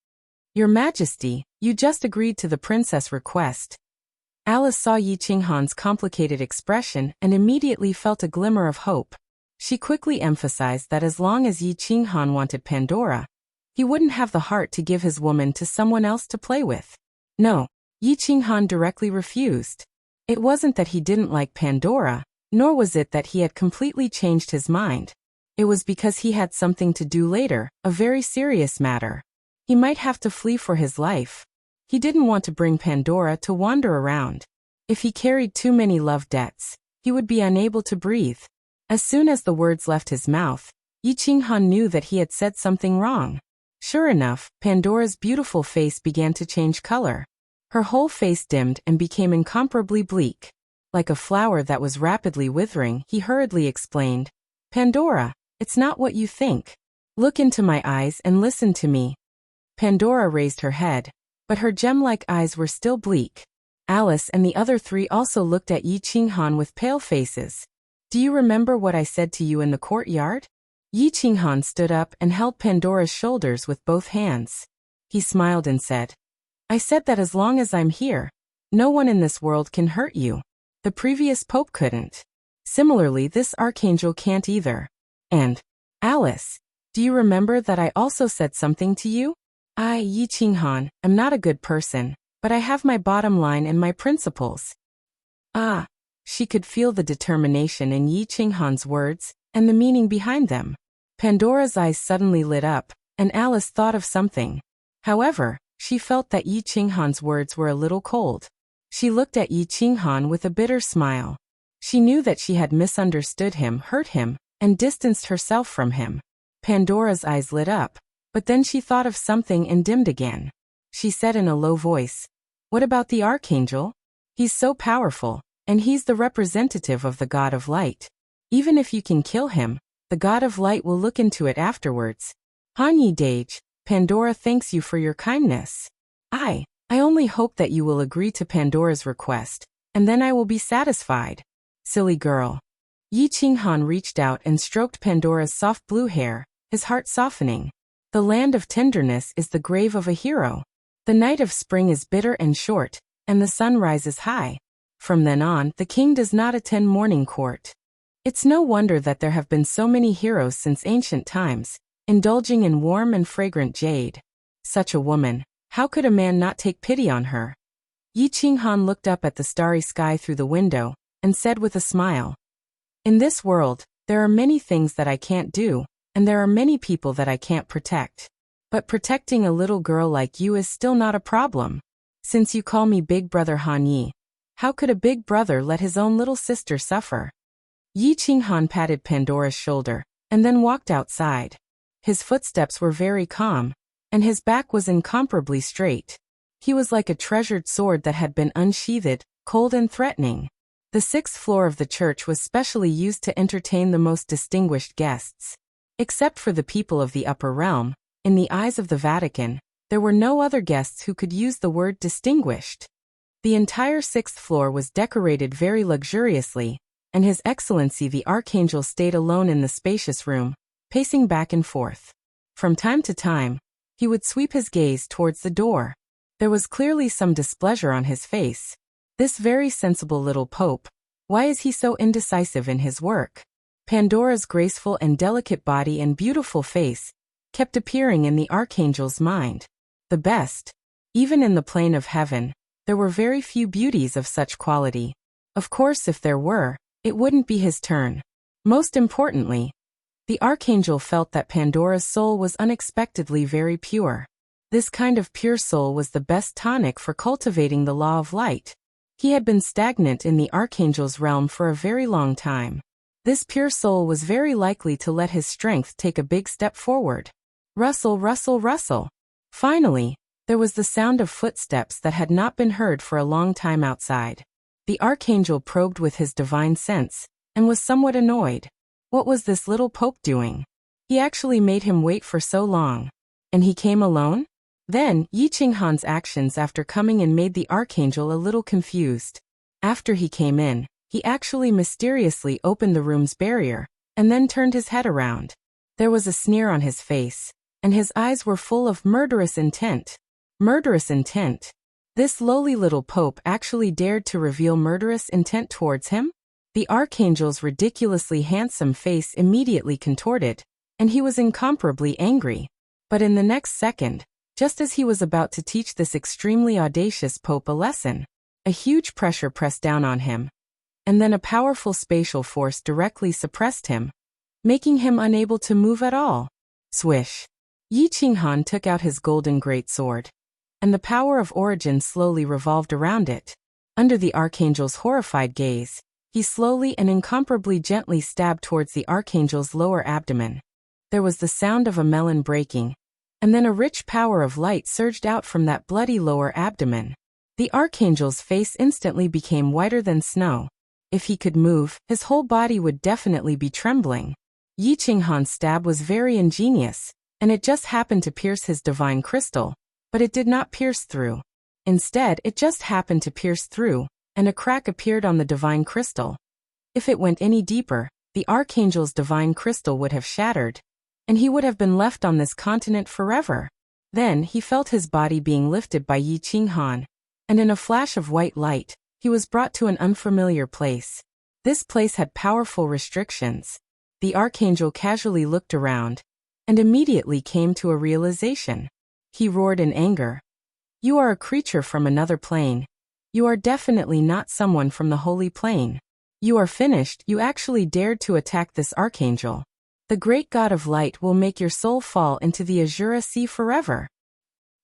Your Majesty, you just agreed to the princess' request. Alice saw Yi Qinghan's complicated expression and immediately felt a glimmer of hope. She quickly emphasized that as long as Yi Qinghan wanted Pandora, he wouldn't have the heart to give his woman to someone else to play with. No, Yi Qinghan directly refused. It wasn't that he didn't like Pandora, nor was it that he had completely changed his mind. It was because he had something to do later, a very serious matter. He might have to flee for his life. He didn't want to bring Pandora to wander around. If he carried too many love debts, he would be unable to breathe. As soon as the words left his mouth, Yi Qinghan knew that he had said something wrong. Sure enough, Pandora's beautiful face began to change color. Her whole face dimmed and became incomparably bleak. Like a flower that was rapidly withering, he hurriedly explained, Pandora, it's not what you think. Look into my eyes and listen to me. Pandora raised her head, but her gem-like eyes were still bleak. Alice and the other three also looked at Yi Qinghan with pale faces. Do you remember what I said to you in the courtyard? Yi Qinghan stood up and held Pandora's shoulders with both hands. He smiled and said, I said that as long as I'm here, no one in this world can hurt you. The previous pope couldn't. Similarly, this archangel can't either. And, Alice, do you remember that I also said something to you? I, Yi Qinghan, am not a good person, but I have my bottom line and my principles. Ah, she could feel the determination in Yi Qinghan's words, and the meaning behind them. Pandora's eyes suddenly lit up, and Alice thought of something. However, she felt that Yi Qinghan's words were a little cold. She looked at Yi Qinghan with a bitter smile. She knew that she had misunderstood him, hurt him, and distanced herself from him. Pandora's eyes lit up, but then she thought of something and dimmed again. She said in a low voice, What about the Archangel? He's so powerful, and he's the representative of the God of Light. Even if you can kill him, the God of Light will look into it afterwards. Hanyi Dage, Pandora thanks you for your kindness. I only hope that you will agree to Pandora's request, and then I will be satisfied. Silly girl. Yi Qinghan reached out and stroked Pandora's soft blue hair, his heart softening. The land of tenderness is the grave of a hero. The night of spring is bitter and short, and the sun rises high. From then on, the king does not attend morning court. It's no wonder that there have been so many heroes since ancient times, indulging in warm and fragrant jade. Such a woman, how could a man not take pity on her? Yi Qinghan looked up at the starry sky through the window, and said with a smile, "In this world, there are many things that I can't do, and there are many people that I can't protect. But protecting a little girl like you is still not a problem. Since you call me Big Brother Han Yi, how could a big brother let his own little sister suffer?" Yi Qinghan patted Pandora's shoulder, and then walked outside. His footsteps were very calm, and his back was incomparably straight. He was like a treasured sword that had been unsheathed, cold and threatening. The sixth floor of the church was specially used to entertain the most distinguished guests. Except for the people of the upper realm, in the eyes of the Vatican, there were no other guests who could use the word distinguished. The entire sixth floor was decorated very luxuriously, and His Excellency the Archangel stayed alone in the spacious room, pacing back and forth. From time to time, he would sweep his gaze towards the door. There was clearly some displeasure on his face. This very sensible little Pope, why is he so indecisive in his work? Pandora's graceful and delicate body and beautiful face kept appearing in the Archangel's mind. The best. Even in the plane of heaven, there were very few beauties of such quality. Of course, if there were, it wouldn't be his turn. Most importantly, the Archangel felt that Pandora's soul was unexpectedly very pure. This kind of pure soul was the best tonic for cultivating the law of light. He had been stagnant in the Archangel's realm for a very long time. This pure soul was very likely to let his strength take a big step forward. Rustle, rustle, rustle. Finally, there was the sound of footsteps that had not been heard for a long time outside. The Archangel probed with his divine sense, and was somewhat annoyed. What was this little Pope doing? He actually made him wait for so long. And he came alone? Then, Yi Qinghan's actions after coming in made the Archangel a little confused. After he came in, he actually mysteriously opened the room's barrier, and then turned his head around. There was a sneer on his face, and his eyes were full of murderous intent. Murderous intent. This lowly little Pope actually dared to reveal murderous intent towards him? The Archangel's ridiculously handsome face immediately contorted, and he was incomparably angry. But in the next second, just as he was about to teach this extremely audacious Pope a lesson, a huge pressure pressed down on him, and then a powerful spatial force directly suppressed him, making him unable to move at all. Swish! Yi Qinghan took out his golden greatsword, and the power of origin slowly revolved around it. Under the Archangel's horrified gaze, he slowly and incomparably gently stabbed towards the Archangel's lower abdomen. There was the sound of a melon breaking, and then a rich power of light surged out from that bloody lower abdomen. The Archangel's face instantly became whiter than snow. If he could move, his whole body would definitely be trembling. Yi Qinghan's stab was very ingenious, and it just happened to pierce his divine crystal, but it did not pierce through. Instead, it just happened to pierce through, and a crack appeared on the divine crystal. If it went any deeper, the Archangel's divine crystal would have shattered, and he would have been left on this continent forever. Then he felt his body being lifted by Yi Qinghan, and in a flash of white light, he was brought to an unfamiliar place. This place had powerful restrictions. The Archangel casually looked around, and immediately came to a realization. He roared in anger. "You are a creature from another plane. You are definitely not someone from the holy plane. You are finished. You actually dared to attack this Archangel. The great God of light will make your soul fall into the Azure Sea forever."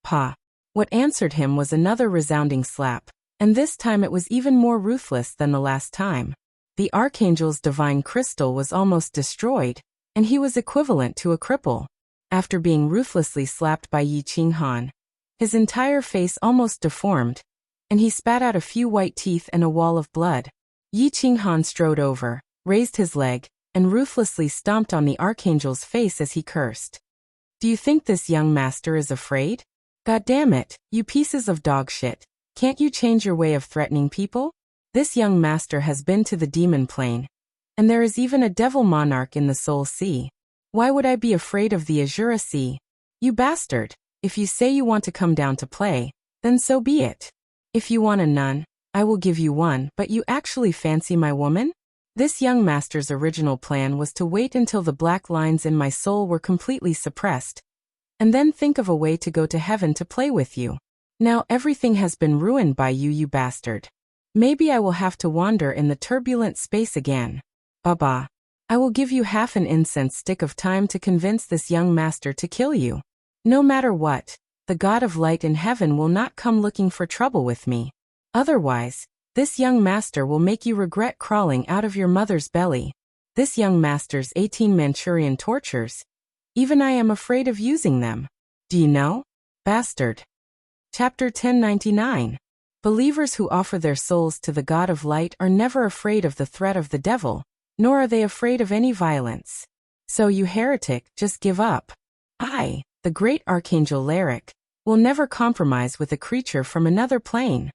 Pa! What answered him was another resounding slap, and this time it was even more ruthless than the last time. The Archangel's divine crystal was almost destroyed, and he was equivalent to a cripple. After being ruthlessly slapped by Yi Qinghan, his entire face almost deformed, and he spat out a few white teeth and a wall of blood. Yi Qinghan strode over, raised his leg, and ruthlessly stomped on the Archangel's face as he cursed. "Do you think this young master is afraid? God damn it, you pieces of dog shit. Can't you change your way of threatening people? This young master has been to the demon plane, and there is even a devil monarch in the Soul Sea. Why would I be afraid of the Azure Sea? You bastard, if you say you want to come down to play, then so be it. If you want a nun, I will give you one, but you actually fancy my woman?" This young master's original plan was to wait until the black lines in my soul were completely suppressed, and then think of a way to go to heaven to play with you. Now everything has been ruined by you, you bastard. Maybe I will have to wander in the turbulent space again. Baba. I will give you half an incense stick of time to convince this young master to kill you. No matter what, the God of light in heaven will not come looking for trouble with me. Otherwise, this young master will make you regret crawling out of your mother's belly. This young master's 18 Manchurian tortures. Even I am afraid of using them. Do you know? Bastard. Chapter 1099. Believers who offer their souls to the God of light are never afraid of the threat of the devil, nor are they afraid of any violence. So you heretic, just give up. I, the great Archangel Lyric, will never compromise with a creature from another plane.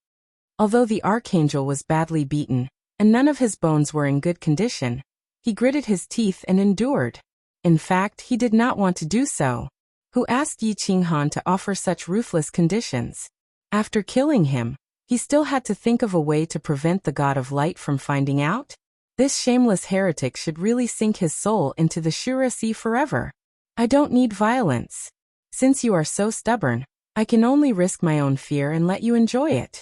Although the Archangel was badly beaten, and none of his bones were in good condition, he gritted his teeth and endured. In fact, he did not want to do so. Who asked Yi Qinghan to offer such ruthless conditions? After killing him, he still had to think of a way to prevent the God of light from finding out? This shameless heretic should really sink his soul into the Shura Sea forever. I don't need violence. Since you are so stubborn, I can only risk my own fear and let you enjoy it.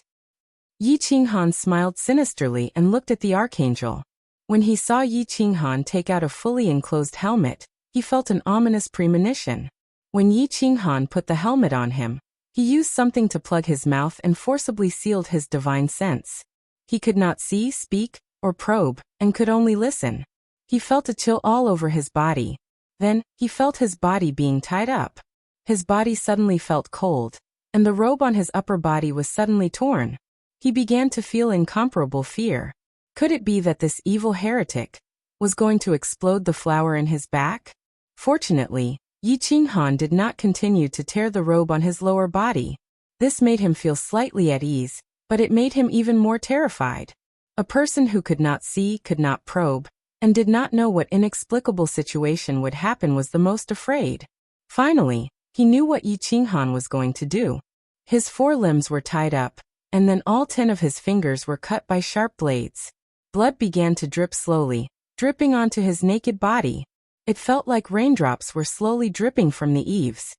Yi Qinghan smiled sinisterly and looked at the Archangel. When he saw Yi Qinghan take out a fully enclosed helmet, he felt an ominous premonition. When Yi Qinghan put the helmet on him, he used something to plug his mouth and forcibly sealed his divine sense. He could not see, speak, or probe, and could only listen. He felt a chill all over his body. Then, he felt his body being tied up. His body suddenly felt cold, and the robe on his upper body was suddenly torn. He began to feel incomparable fear. Could it be that this evil heretic was going to explode the flower in his back? Fortunately, Yi Qinghan did not continue to tear the robe on his lower body. This made him feel slightly at ease, but it made him even more terrified. A person who could not see, could not probe, and did not know what inexplicable situation would happen was the most afraid. Finally, he knew what Yi Qinghan was going to do. His 4 limbs were tied up, and then all 10 of his fingers were cut by sharp blades. Blood began to drip slowly, dripping onto his naked body. It felt like raindrops were slowly dripping from the eaves.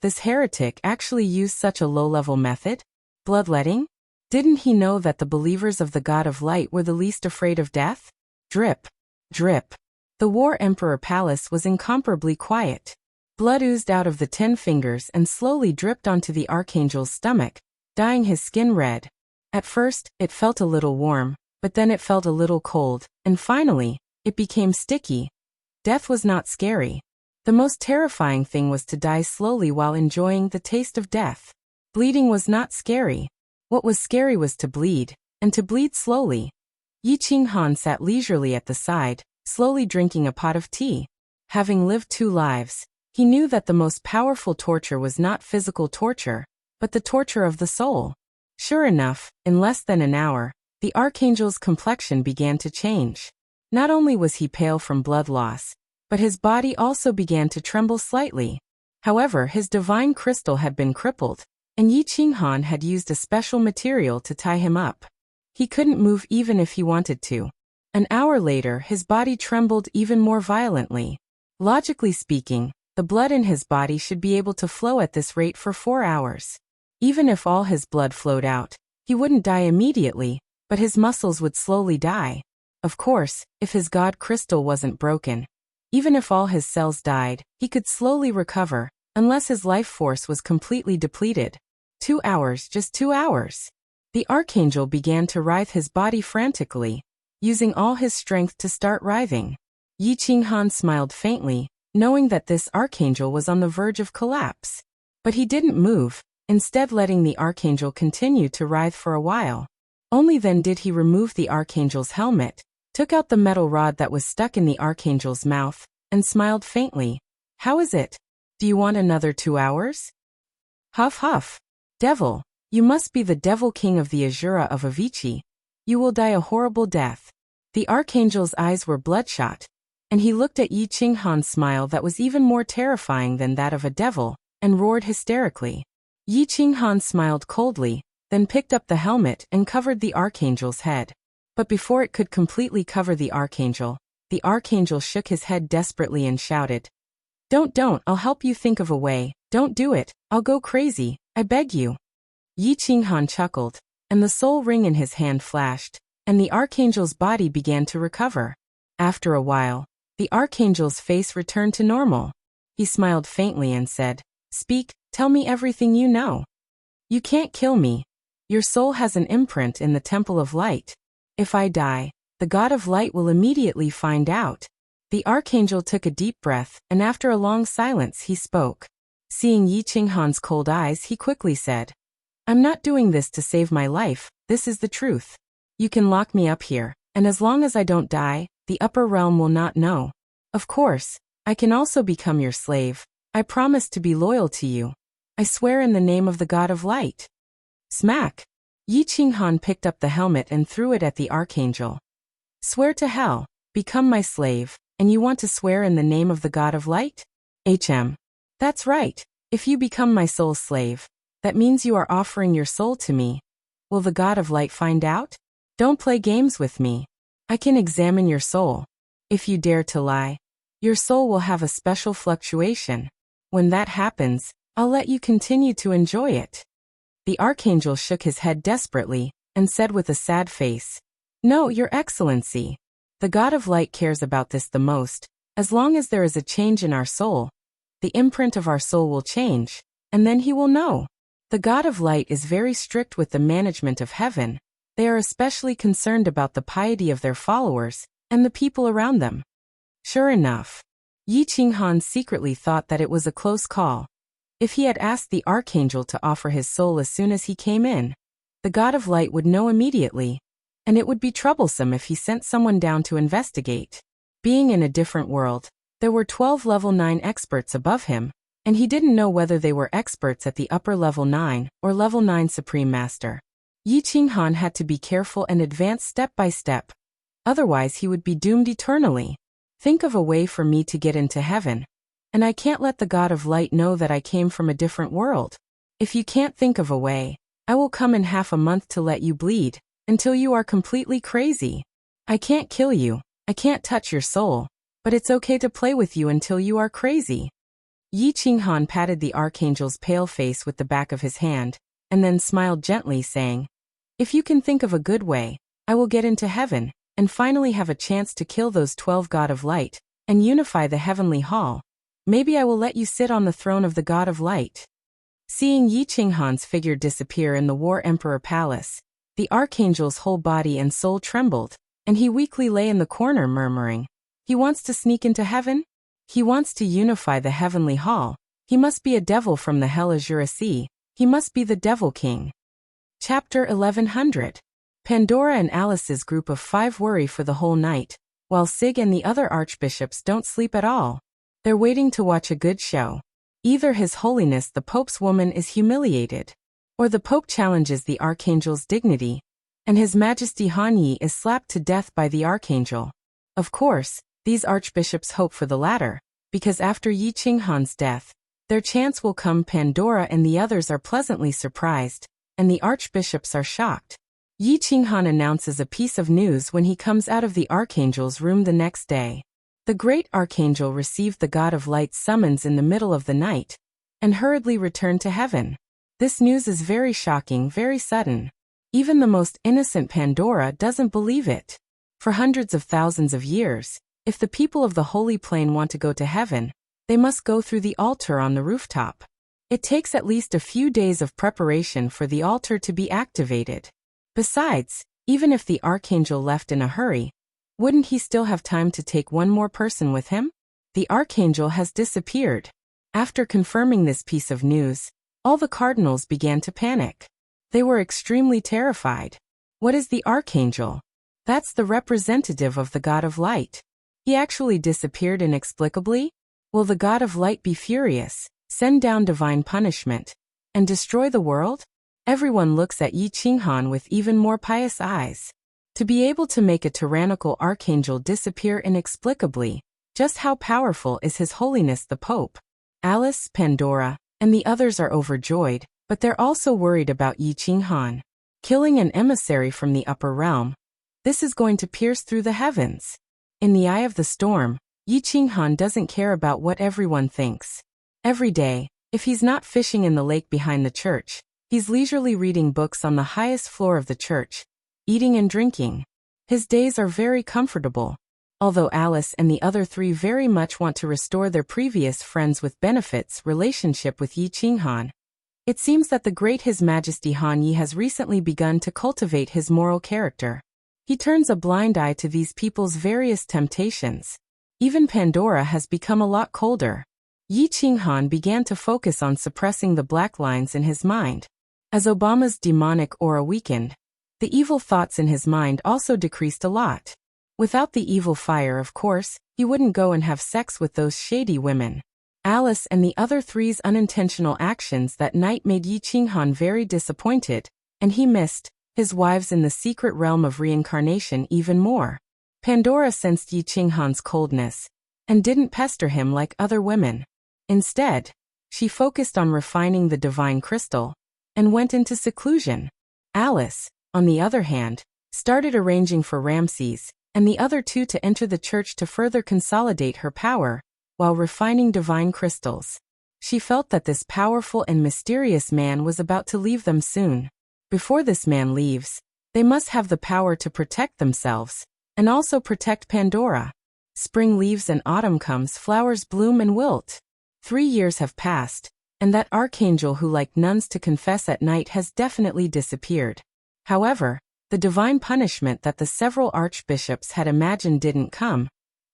This heretic actually used such a low-level method? Bloodletting? Didn't he know that the believers of the God of Light were the least afraid of death? Drip. Drip. The War Emperor Palace was incomparably quiet. Blood oozed out of the 10 fingers and slowly dripped onto the Archangel's stomach, dyeing his skin red. At first, it felt a little warm, but then it felt a little cold, and finally, it became sticky. Death was not scary. The most terrifying thing was to die slowly while enjoying the taste of death. Bleeding was not scary. What was scary was to bleed, and to bleed slowly. Yi Qinghan sat leisurely at the side, slowly drinking a pot of tea. Having lived 2 lives, he knew that the most powerful torture was not physical torture, but the torture of the soul. Sure enough, in less than an hour, the Archangel's complexion began to change. Not only was he pale from blood loss, but his body also began to tremble slightly. However, his divine crystal had been crippled, and Yi Qinghan had used a special material to tie him up. He couldn't move even if he wanted to. An hour later, his body trembled even more violently. Logically speaking, the blood in his body should be able to flow at this rate for 4 hours. Even if all his blood flowed out, he wouldn't die immediately, but his muscles would slowly die. Of course, if his God crystal wasn't broken, even if all his cells died, he could slowly recover, unless his life force was completely depleted. 2 hours, just 2 hours. The Archangel began to writhe his body frantically, using all his strength to start writhing. Yi Qinghan smiled faintly, knowing that this Archangel was on the verge of collapse. But he didn't move, instead letting the Archangel continue to writhe for a while. Only then did he remove the Archangel's helmet, took out the metal rod that was stuck in the Archangel's mouth, and smiled faintly. How is it? Do you want another 2 hours? Huff huff. Devil, you must be the Devil King of the Azura of Avicii. You will die a horrible death. The Archangel's eyes were bloodshot, and he looked at Yi Qinghan's smile that was even more terrifying than that of a devil, and roared hysterically. Yi Qinghan smiled coldly, then picked up the helmet and covered the Archangel's head. But before it could completely cover the Archangel shook his head desperately and shouted, Don't, I'll help you think of a way. Don't do it, I'll go crazy, I beg you. Yi Qinghan chuckled, and the soul ring in his hand flashed, and the archangel's body began to recover. After a while, the archangel's face returned to normal. He smiled faintly and said, "Speak, tell me everything you know." "You can't kill me. Your soul has an imprint in the Temple of Light. If I die, the God of Light will immediately find out." The archangel took a deep breath, and after a long silence he spoke. Seeing Yi Qinghan's cold eyes, he quickly said, "I'm not doing this to save my life, this is the truth. You can lock me up here, and as long as I don't die, the upper realm will not know. Of course, I can also become your slave. I promise to be loyal to you. I swear in the name of the God of Light." Smack! Yi Qinghan picked up the helmet and threw it at the archangel. "Swear to hell, become my slave, and you want to swear in the name of the God of Light? That's right. If you become my soul's slave, that means you are offering your soul to me. Will the God of Light find out? Don't play games with me. I can examine your soul. If you dare to lie, your soul will have a special fluctuation. When that happens, I'll let you continue to enjoy it." The archangel shook his head desperately, and said with a sad face, "No, Your Excellency. The God of Light cares about this the most. As long as there is a change in our soul, the imprint of our soul will change, and then he will know. The God of Light is very strict with the management of heaven. They are especially concerned about the piety of their followers, and the people around them." Sure enough, Yi Qinghan secretly thought that it was a close call. If he had asked the archangel to offer his soul as soon as he came in, the God of Light would know immediately, and it would be troublesome if he sent someone down to investigate. Being in a different world, there were 12 level 9 experts above him, and he didn't know whether they were experts at the upper level 9 or level 9 Supreme Master. Yi Qinghan had to be careful and advance step by step. Otherwise he would be doomed eternally. Think of a way for me to get into heaven, and I can't let the God of Light know that I came from a different world. If you can't think of a way, I will come in half a month to let you bleed, until you are completely crazy. I can't kill you, I can't touch your soul, but it's okay to play with you until you are crazy. Yi Qinghan patted the archangel's pale face with the back of his hand, and then smiled gently, saying, "If you can think of a good way, I will get into heaven, and finally have a chance to kill those 12 God of Light, and unify the heavenly hall. Maybe I will let you sit on the throne of the God of Light." Seeing Yi Qinghan's figure disappear in the War Emperor Palace, the archangel's whole body and soul trembled, and he weakly lay in the corner murmuring, "He wants to sneak into heaven? He wants to unify the heavenly hall. He must be a devil from the Hell Azure Sea. He must be the Devil King." Chapter 1100. Pandora and Alice's group of 5 worry for the whole night, while Sig and the other archbishops don't sleep at all. They're waiting to watch a good show. Either His Holiness the Pope's woman is humiliated, or the Pope challenges the Archangel's dignity, and His Majesty Han Yi is slapped to death by the Archangel. Of course, these archbishops hope for the latter, because after Yi Qinghan's death, their chance will come. Pandora and the others are pleasantly surprised, and the archbishops are shocked. Yi Qinghan announces a piece of news when he comes out of the Archangel's room the next day. The great Archangel received the God of Light's summons in the middle of the night, and hurriedly returned to heaven. This news is very shocking, very sudden. Even the most innocent Pandora doesn't believe it. For hundreds of thousands of years, if the people of the Holy Plain want to go to heaven, they must go through the altar on the rooftop. It takes at least a few days of preparation for the altar to be activated. Besides, even if the Archangel left in a hurry, wouldn't he still have time to take one more person with him? The Archangel has disappeared. After confirming this piece of news, all the cardinals began to panic. They were extremely terrified. What is the Archangel? That's the representative of the God of Light. He actually disappeared inexplicably? Will the God of Light be furious, send down divine punishment, and destroy the world? Everyone looks at Yi Qinghan with even more pious eyes. To be able to make a tyrannical archangel disappear inexplicably, just how powerful is His Holiness the Pope? Alice, Pandora, and the others are overjoyed, but they're also worried about Yi Qinghan. Killing an emissary from the upper realm. This is going to pierce through the heavens. In the eye of the storm, Yi Qinghan doesn't care about what everyone thinks. Every day, if he's not fishing in the lake behind the church, He's leisurely reading books on the highest floor of the church, eating and drinking. His days are very comfortable. Although Alice and the other three very much want to restore their previous friends with benefits relationship with Yi Qinghan, it seems that the great His Majesty Han Yi has recently begun to cultivate his moral character. He turns a blind eye to these people's various temptations. Even Pandora has become a lot colder. Yi Qinghan began to focus on suppressing the black lines in his mind. As Obama's demonic aura weakened, the evil thoughts in his mind also decreased a lot. Without the evil fire, of course, he wouldn't go and have sex with those shady women. Alice and the other three's unintentional actions that night made Yi Qinghan very disappointed, and he missed his wives in the secret realm of reincarnation even more. Pandora sensed Yi Qinghan's coldness and didn't pester him like other women. Instead, she focused on refining the divine crystal and went into seclusion. Alice, on the other hand, started arranging for Ramses and the other two to enter the church to further consolidate her power while refining divine crystals. She felt that this powerful and mysterious man was about to leave them soon. Before this man leaves, they must have the power to protect themselves and also protect Pandora. Spring leaves and autumn comes, flowers bloom and wilt. 3 years have passed, and that archangel who liked nuns to confess at night has definitely disappeared. However, the divine punishment that the several archbishops had imagined didn't come,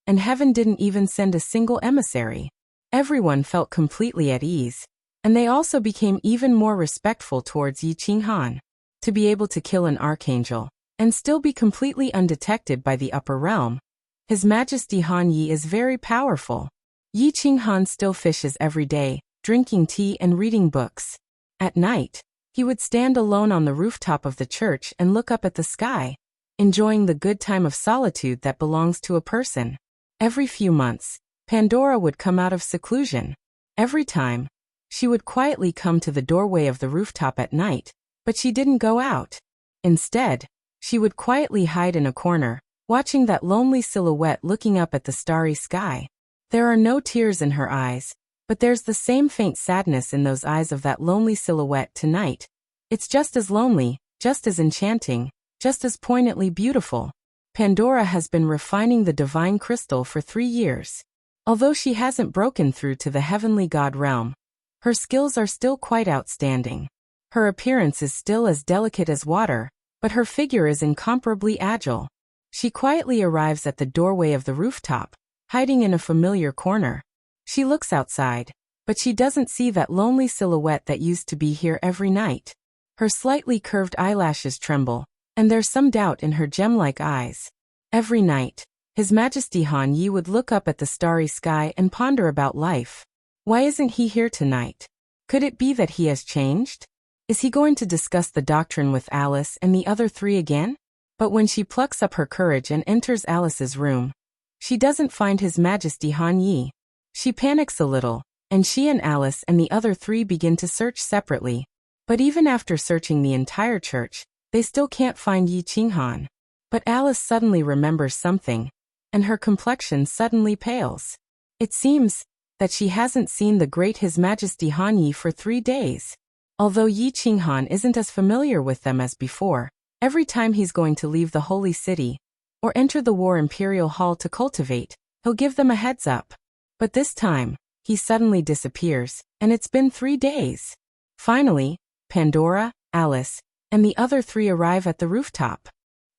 and heaven didn't even send a single emissary. Everyone felt completely at ease, and they also became even more respectful towards Yi Qinghan. To be able to kill an archangel and still be completely undetected by the upper realm, His Majesty Han Yi is very powerful. Yi Qinghan still fishes every day, drinking tea and reading books. At night, he would stand alone on the rooftop of the church and look up at the sky, enjoying the good time of solitude that belongs to a person. Every few months, Pandora would come out of seclusion. Every time, she would quietly come to the doorway of the rooftop at night, but she didn't go out. Instead, she would quietly hide in a corner, watching that lonely silhouette looking up at the starry sky. There are no tears in her eyes, but there's the same faint sadness in those eyes of that lonely silhouette tonight. It's just as lonely, just as enchanting, just as poignantly beautiful. Pandora has been refining the divine crystal for 3 years. Although she hasn't broken through to the heavenly god realm, her skills are still quite outstanding. Her appearance is still as delicate as water, but her figure is incomparably agile. She quietly arrives at the doorway of the rooftop, hiding in a familiar corner. She looks outside, but she doesn't see that lonely silhouette that used to be here every night. Her slightly curved eyelashes tremble, and there's some doubt in her gem-like eyes. Every night, His Majesty Han Yi would look up at the starry sky and ponder about life. Why isn't he here tonight? Could it be that he has changed? Is he going to discuss the doctrine with Alice and the other three again? But when she plucks up her courage and enters Alice's room, she doesn't find His Majesty Han Yi. She panics a little, and she and Alice and the other three begin to search separately. But even after searching the entire church, they still can't find Yi Qinghan. But Alice suddenly remembers something, and her complexion suddenly pales. It seems that she hasn't seen the great His Majesty Han Yi for 3 days. Although Yi Qinghan isn't as familiar with them as before, every time he's going to leave the holy city or enter the War Imperial Hall to cultivate, he'll give them a heads up. But this time, he suddenly disappears, and it's been 3 days. Finally, Pandora, Alice, and the other three arrive at the rooftop.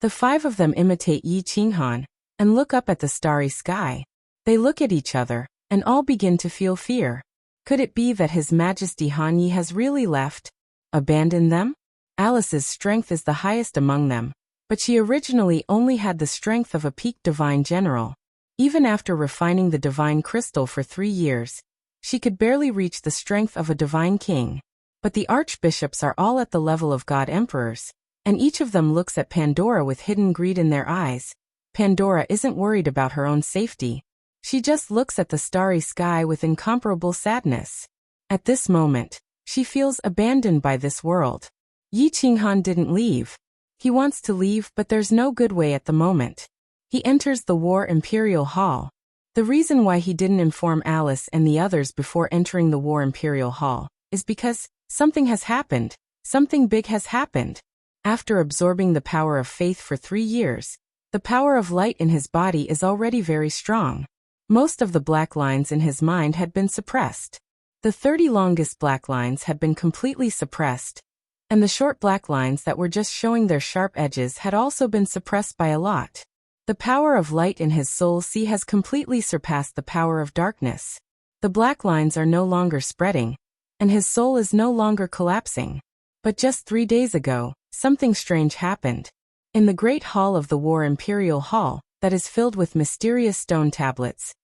The 5 of them imitate Yi Qinghan and look up at the starry sky. They look at each other, and all begin to feel fear. Could it be that His Majesty Han Yi has really left, abandoned them? Alice's strength is the highest among them, but she originally only had the strength of a peaked divine general. Even after refining the divine crystal for 3 years, she could barely reach the strength of a divine king. But the archbishops are all at the level of god emperors, and each of them looks at Pandora with hidden greed in their eyes. Pandora isn't worried about her own safety. She just looks at the starry sky with incomparable sadness. At this moment, she feels abandoned by this world. Yi Qinghan didn't leave. He wants to leave, but there's no good way at the moment. He enters the War Imperial Hall. The reason why he didn't inform Alice and the others before entering the War Imperial Hall is because something has happened. Something big has happened. After absorbing the power of faith for 3 years, the power of light in his body is already very strong. Most of the black lines in his mind had been suppressed. The 30 longest black lines had been completely suppressed, and the short black lines that were just showing their sharp edges had also been suppressed by a lot. The power of light in his soul sea has completely surpassed the power of darkness. The black lines are no longer spreading, and his soul is no longer collapsing. But just 3 days ago, something strange happened. In the Great Hall of the War Imperial Hall, that is filled with mysterious stone tablets,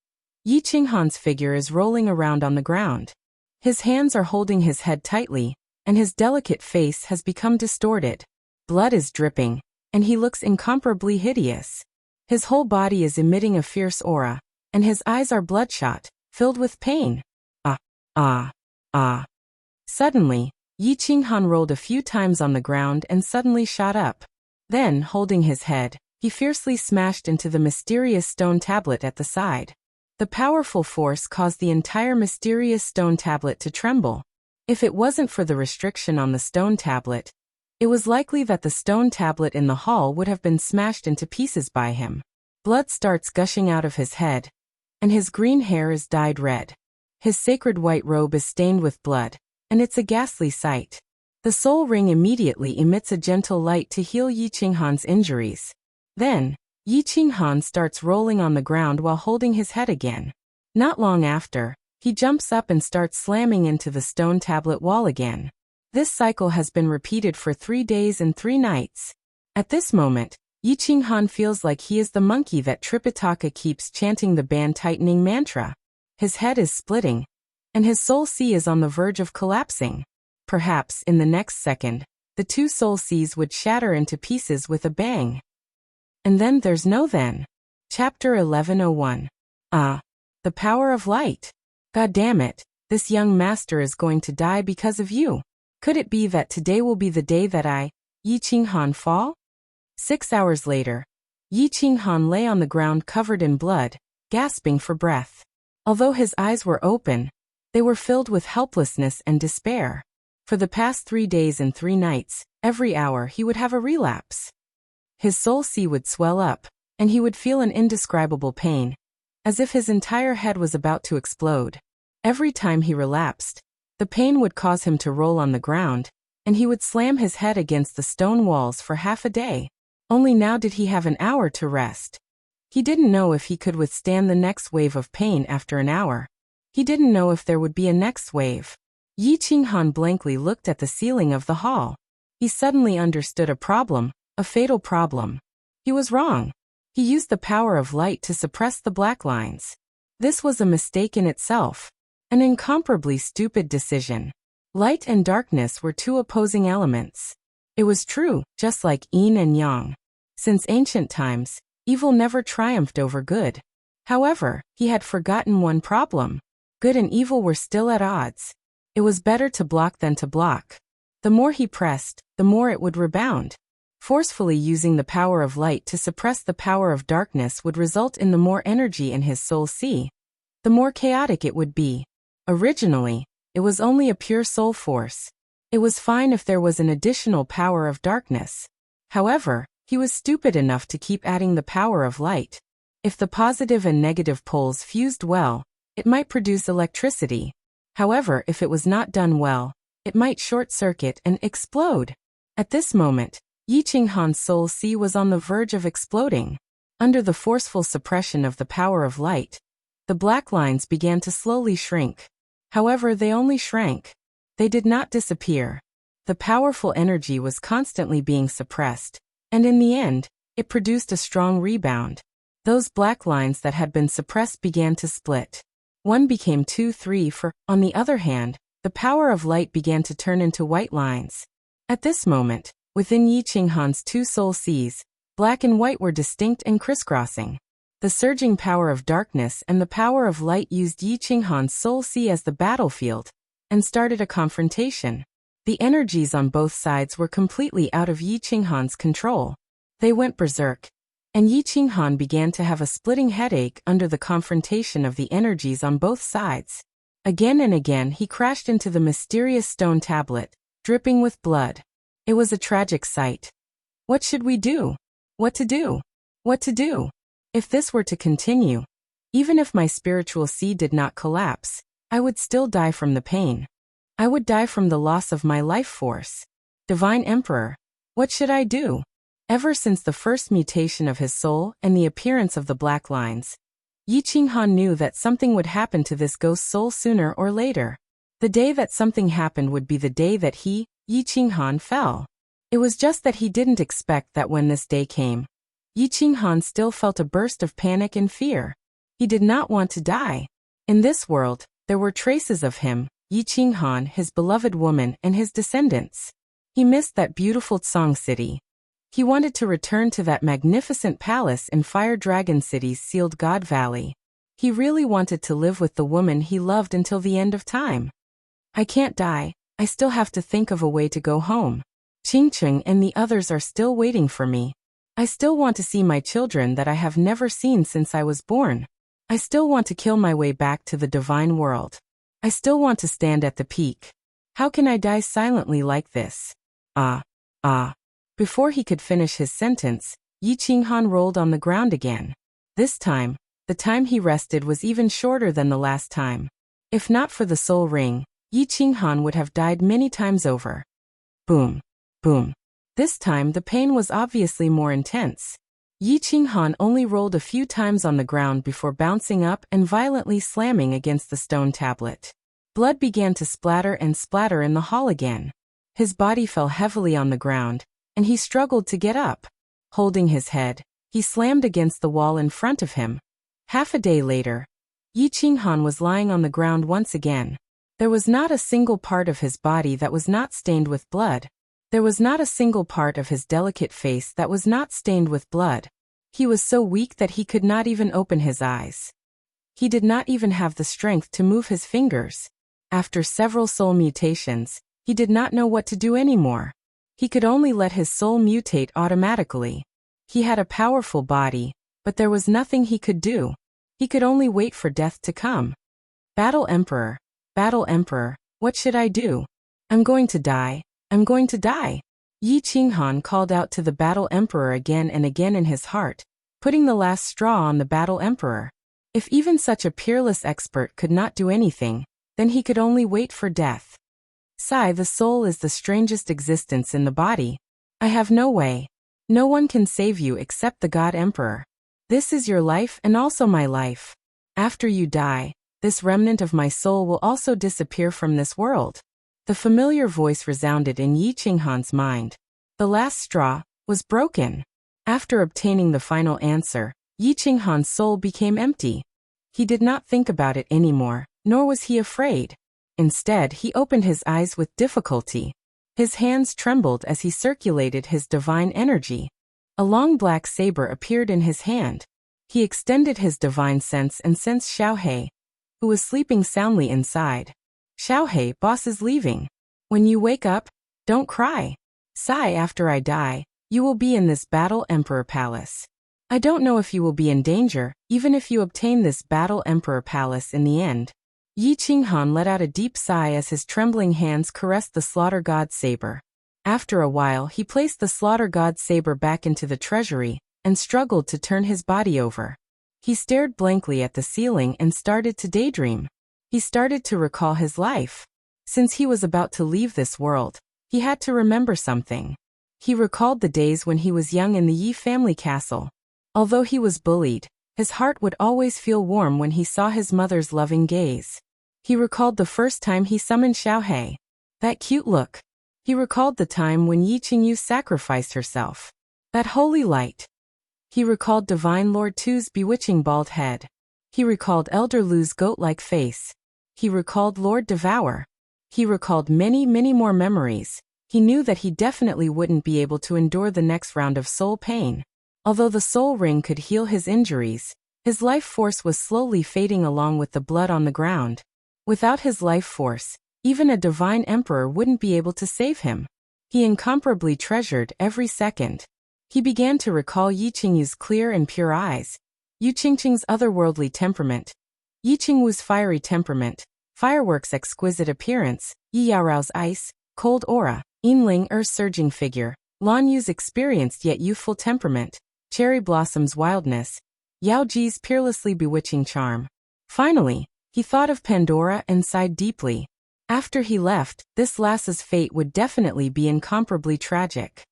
Yi Qinghan's figure is rolling around on the ground. His hands are holding his head tightly, and his delicate face has become distorted. Blood is dripping, and he looks incomparably hideous. His whole body is emitting a fierce aura, and his eyes are bloodshot, filled with pain. Ah. Suddenly, Yi Qinghan rolled a few times on the ground and suddenly shot up. Then, holding his head, he fiercely smashed into the mysterious stone tablet at the side. The powerful force caused the entire mysterious stone tablet to tremble. If it wasn't for the restriction on the stone tablet, it was likely that the stone tablet in the hall would have been smashed into pieces by him. Blood starts gushing out of his head, and his green hair is dyed red. His sacred white robe is stained with blood, and it's a ghastly sight. The soul ring immediately emits a gentle light to heal Yi Qinghan's injuries. Then, Yi Qinghan starts rolling on the ground while holding his head again. Not long after, he jumps up and starts slamming into the stone tablet wall again. This cycle has been repeated for 3 days and 3 nights. At this moment, Yi Qinghan feels like he is the monkey that Tripitaka keeps chanting the band-tightening mantra. His head is splitting, and his soul sea is on the verge of collapsing. Perhaps, in the next second, the 2 soul seas would shatter into pieces with a bang. And then there's no then. Chapter 1101. The power of light. God damn it, this young master is going to die because of you. Could it be that today will be the day that I, Yi Qinghan, fall? 6 hours later, Yi Qinghan lay on the ground covered in blood, gasping for breath. Although his eyes were open, they were filled with helplessness and despair. For the past 3 days and 3 nights, every hour he would have a relapse. His soul sea would swell up, and he would feel an indescribable pain, as if his entire head was about to explode. Every time he relapsed, the pain would cause him to roll on the ground, and he would slam his head against the stone walls for half a day. Only now did he have an hour to rest. He didn't know if he could withstand the next wave of pain after an hour. He didn't know if there would be a next wave. Yi Qinghan blankly looked at the ceiling of the hall. He suddenly understood a problem, a fatal problem. He was wrong. He used the power of light to suppress the black lines. This was a mistake in itself. An incomparably stupid decision. Light and darkness were 2 opposing elements. It was true, just like yin and yang. Since ancient times, evil never triumphed over good. However, he had forgotten one problem. Good and evil were still at odds. It was better to block than to block. The more he pressed, the more it would rebound. Forcefully using the power of light to suppress the power of darkness would result in the more energy in his soul sea. The more chaotic it would be. Originally, it was only a pure soul force. It was fine if there was an additional power of darkness. However, he was stupid enough to keep adding the power of light. If the positive and negative poles fused well, it might produce electricity. However, if it was not done well, it might short-circuit and explode. At this moment, Yi Qinghan's soul sea was on the verge of exploding. Under the forceful suppression of the power of light, the black lines began to slowly shrink. However, they only shrank. They did not disappear. The powerful energy was constantly being suppressed, and in the end, it produced a strong rebound. Those black lines that had been suppressed began to split. 1 became 2, 3, 4. On the other hand, the power of light began to turn into white lines. At this moment, within Yi Qinghan's 2 soul seas, black and white were distinct and crisscrossing. The surging power of darkness and the power of light used Yi Qinghan's soul sea as the battlefield, and started a confrontation. The energies on both sides were completely out of Yi Qinghan's control. They went berserk, and Yi Qinghan began to have a splitting headache under the confrontation of the energies on both sides. Again and again he crashed into the mysterious stone tablet, dripping with blood. It was a tragic sight. What should we do? What to do? What to do? If this were to continue, even if my spiritual seed did not collapse, I would still die from the pain. I would die from the loss of my life force. Divine Emperor, what should I do? Ever since the first mutation of his soul and the appearance of the black lines, Yi Qinghan knew that something would happen to this ghost soul sooner or later. The day that something happened would be the day that he, Yi Qinghan, fell. It was just that he didn't expect that when this day came, Yi Qinghan still felt a burst of panic and fear. He did not want to die. In this world, there were traces of him, Yi Qinghan, his beloved woman, and his descendants. He missed that beautiful Tsang city. He wanted to return to that magnificent palace in Fire Dragon City's sealed God Valley. He really wanted to live with the woman he loved until the end of time. I can't die. I still have to think of a way to go home. Qingcheng and the others are still waiting for me. I still want to see my children that I have never seen since I was born. I still want to kill my way back to the divine world. I still want to stand at the peak. How can I die silently like this? Before he could finish his sentence, Yi Qinghan rolled on the ground again. This time, the time he rested was even shorter than the last time. If not for the soul ring, Yi Qinghan would have died many times over. Boom. Boom. This time the pain was obviously more intense. Yi Qinghan only rolled a few times on the ground before bouncing up and violently slamming against the stone tablet. Blood began to splatter and splatter in the hall again. His body fell heavily on the ground, and he struggled to get up. Holding his head, he slammed against the wall in front of him. Half a day later, Yi Qinghan was lying on the ground once again. There was not a single part of his body that was not stained with blood. There was not a single part of his delicate face that was not stained with blood. He was so weak that he could not even open his eyes. He did not even have the strength to move his fingers. After several soul mutations, he did not know what to do anymore. He could only let his soul mutate automatically. He had a powerful body, but there was nothing he could do. He could only wait for death to come. Battle Emperor, what should I do? I'm going to die. I'm going to die. Yi Qinghan called out to the Battle Emperor again and again in his heart, putting the last straw on the Battle Emperor. If even such a peerless expert could not do anything, then he could only wait for death. Sigh, the soul is the strangest existence in the body. I have no way. No one can save you except the God Emperor. This is your life and also my life. After you die, this remnant of my soul will also disappear from this world. The familiar voice resounded in Yi Qinghan's mind. The last straw was broken. After obtaining the final answer, Yi Qinghan's soul became empty. He did not think about it anymore, nor was he afraid. Instead, he opened his eyes with difficulty. His hands trembled as he circulated his divine energy. A long black saber appeared in his hand. He extended his divine sense and sensed Xiaohei, who was sleeping soundly inside. Xiaohei, boss is leaving. When you wake up, don't cry. Sigh, after I die, you will be in this Battle Emperor Palace. I don't know if you will be in danger, even if you obtain this Battle Emperor Palace in the end. Yi Qinghan let out a deep sigh as his trembling hands caressed the Slaughter God saber. After a while, he placed the Slaughter God saber back into the treasury and struggled to turn his body over. He stared blankly at the ceiling and started to daydream. He started to recall his life. Since he was about to leave this world, he had to remember something. He recalled the days when he was young in the Yi family castle. Although he was bullied, his heart would always feel warm when he saw his mother's loving gaze. He recalled the first time he summoned Xiaohei. That cute look. He recalled the time when Yi Qingyu sacrificed herself. That holy light. He recalled Divine Lord Tu's bewitching bald head. He recalled Elder Lu's goat-like face. He recalled Lord Devour. He recalled many, many more memories. He knew that he definitely wouldn't be able to endure the next round of soul pain. Although the soul ring could heal his injuries, his life force was slowly fading along with the blood on the ground. Without his life force, even a divine emperor wouldn't be able to save him. He incomparably treasured every second. He began to recall Yi Qingyu's clear and pure eyes, Yu Qingqing's otherworldly temperament, Yi Qingwu's fiery temperament, Fireworks' exquisite appearance, Yi Yaorao's ice, cold aura, Yinling surging figure, Lan Yu's experienced yet youthful temperament, Cherry Blossom's wildness, Yao Ji's peerlessly bewitching charm. Finally, he thought of Pandora and sighed deeply. After he left, this lass's fate would definitely be incomparably tragic.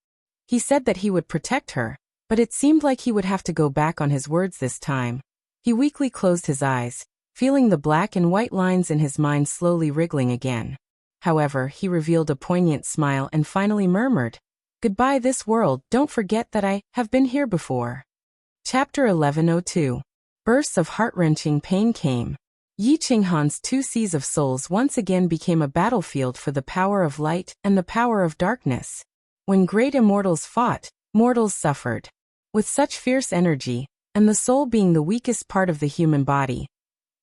He said that he would protect her, but it seemed like he would have to go back on his words this time. He weakly closed his eyes, feeling the black and white lines in his mind slowly wriggling again. However, he revealed a poignant smile and finally murmured, "Goodbye this world, don't forget that I have been here before." Chapter 1102. Bursts of heart-wrenching pain came. Yi Qinghan's two seas of souls once again became a battlefield for the power of light and the power of darkness. When great immortals fought, mortals suffered. With such fierce energy, and the soul being the weakest part of the human body,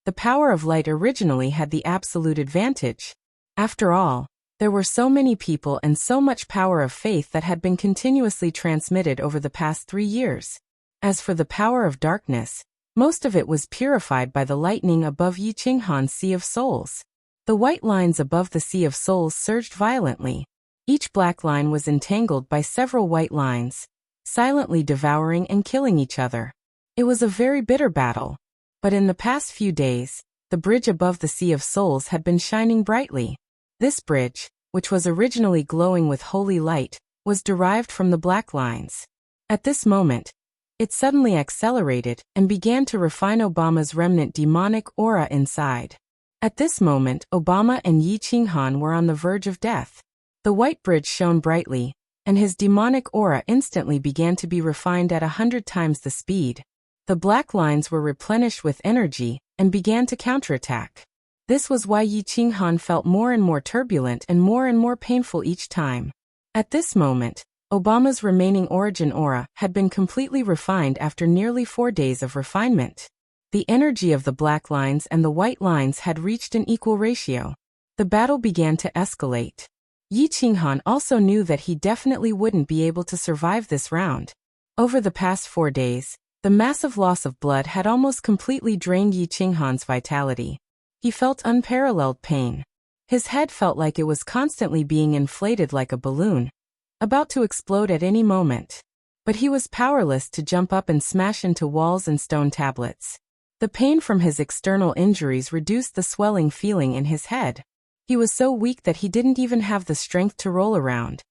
the power of light originally had the absolute advantage. After all, there were so many people and so much power of faith that had been continuously transmitted over the past 3 years. As for the power of darkness, most of it was purified by the lightning above Yi Qinghan's Sea of Souls. The white lines above the Sea of Souls surged violently. Each black line was entangled by several white lines, silently devouring and killing each other. It was a very bitter battle. But in the past few days, the bridge above the Sea of Souls had been shining brightly. This bridge, which was originally glowing with holy light, was derived from the black lines. At this moment, it suddenly accelerated and began to refine Obama's remnant demonic aura inside. At this moment, Obama and Yi Qinghan were on the verge of death. The white bridge shone brightly, and his demonic aura instantly began to be refined at 100 times the speed. The black lines were replenished with energy and began to counterattack. This was why Yi Qinghan felt more and more turbulent and more painful each time. At this moment, Obama's remaining origin aura had been completely refined after nearly 4 days of refinement. The energy of the black lines and the white lines had reached an equal ratio. The battle began to escalate. Yi Qinghan also knew that he definitely wouldn't be able to survive this round. Over the past 4 days, the massive loss of blood had almost completely drained Yi Qinghan's vitality. He felt unparalleled pain. His head felt like it was constantly being inflated like a balloon, about to explode at any moment. But he was powerless to jump up and smash into walls and stone tablets. The pain from his external injuries reduced the swelling feeling in his head. He was so weak that he didn't even have the strength to roll around.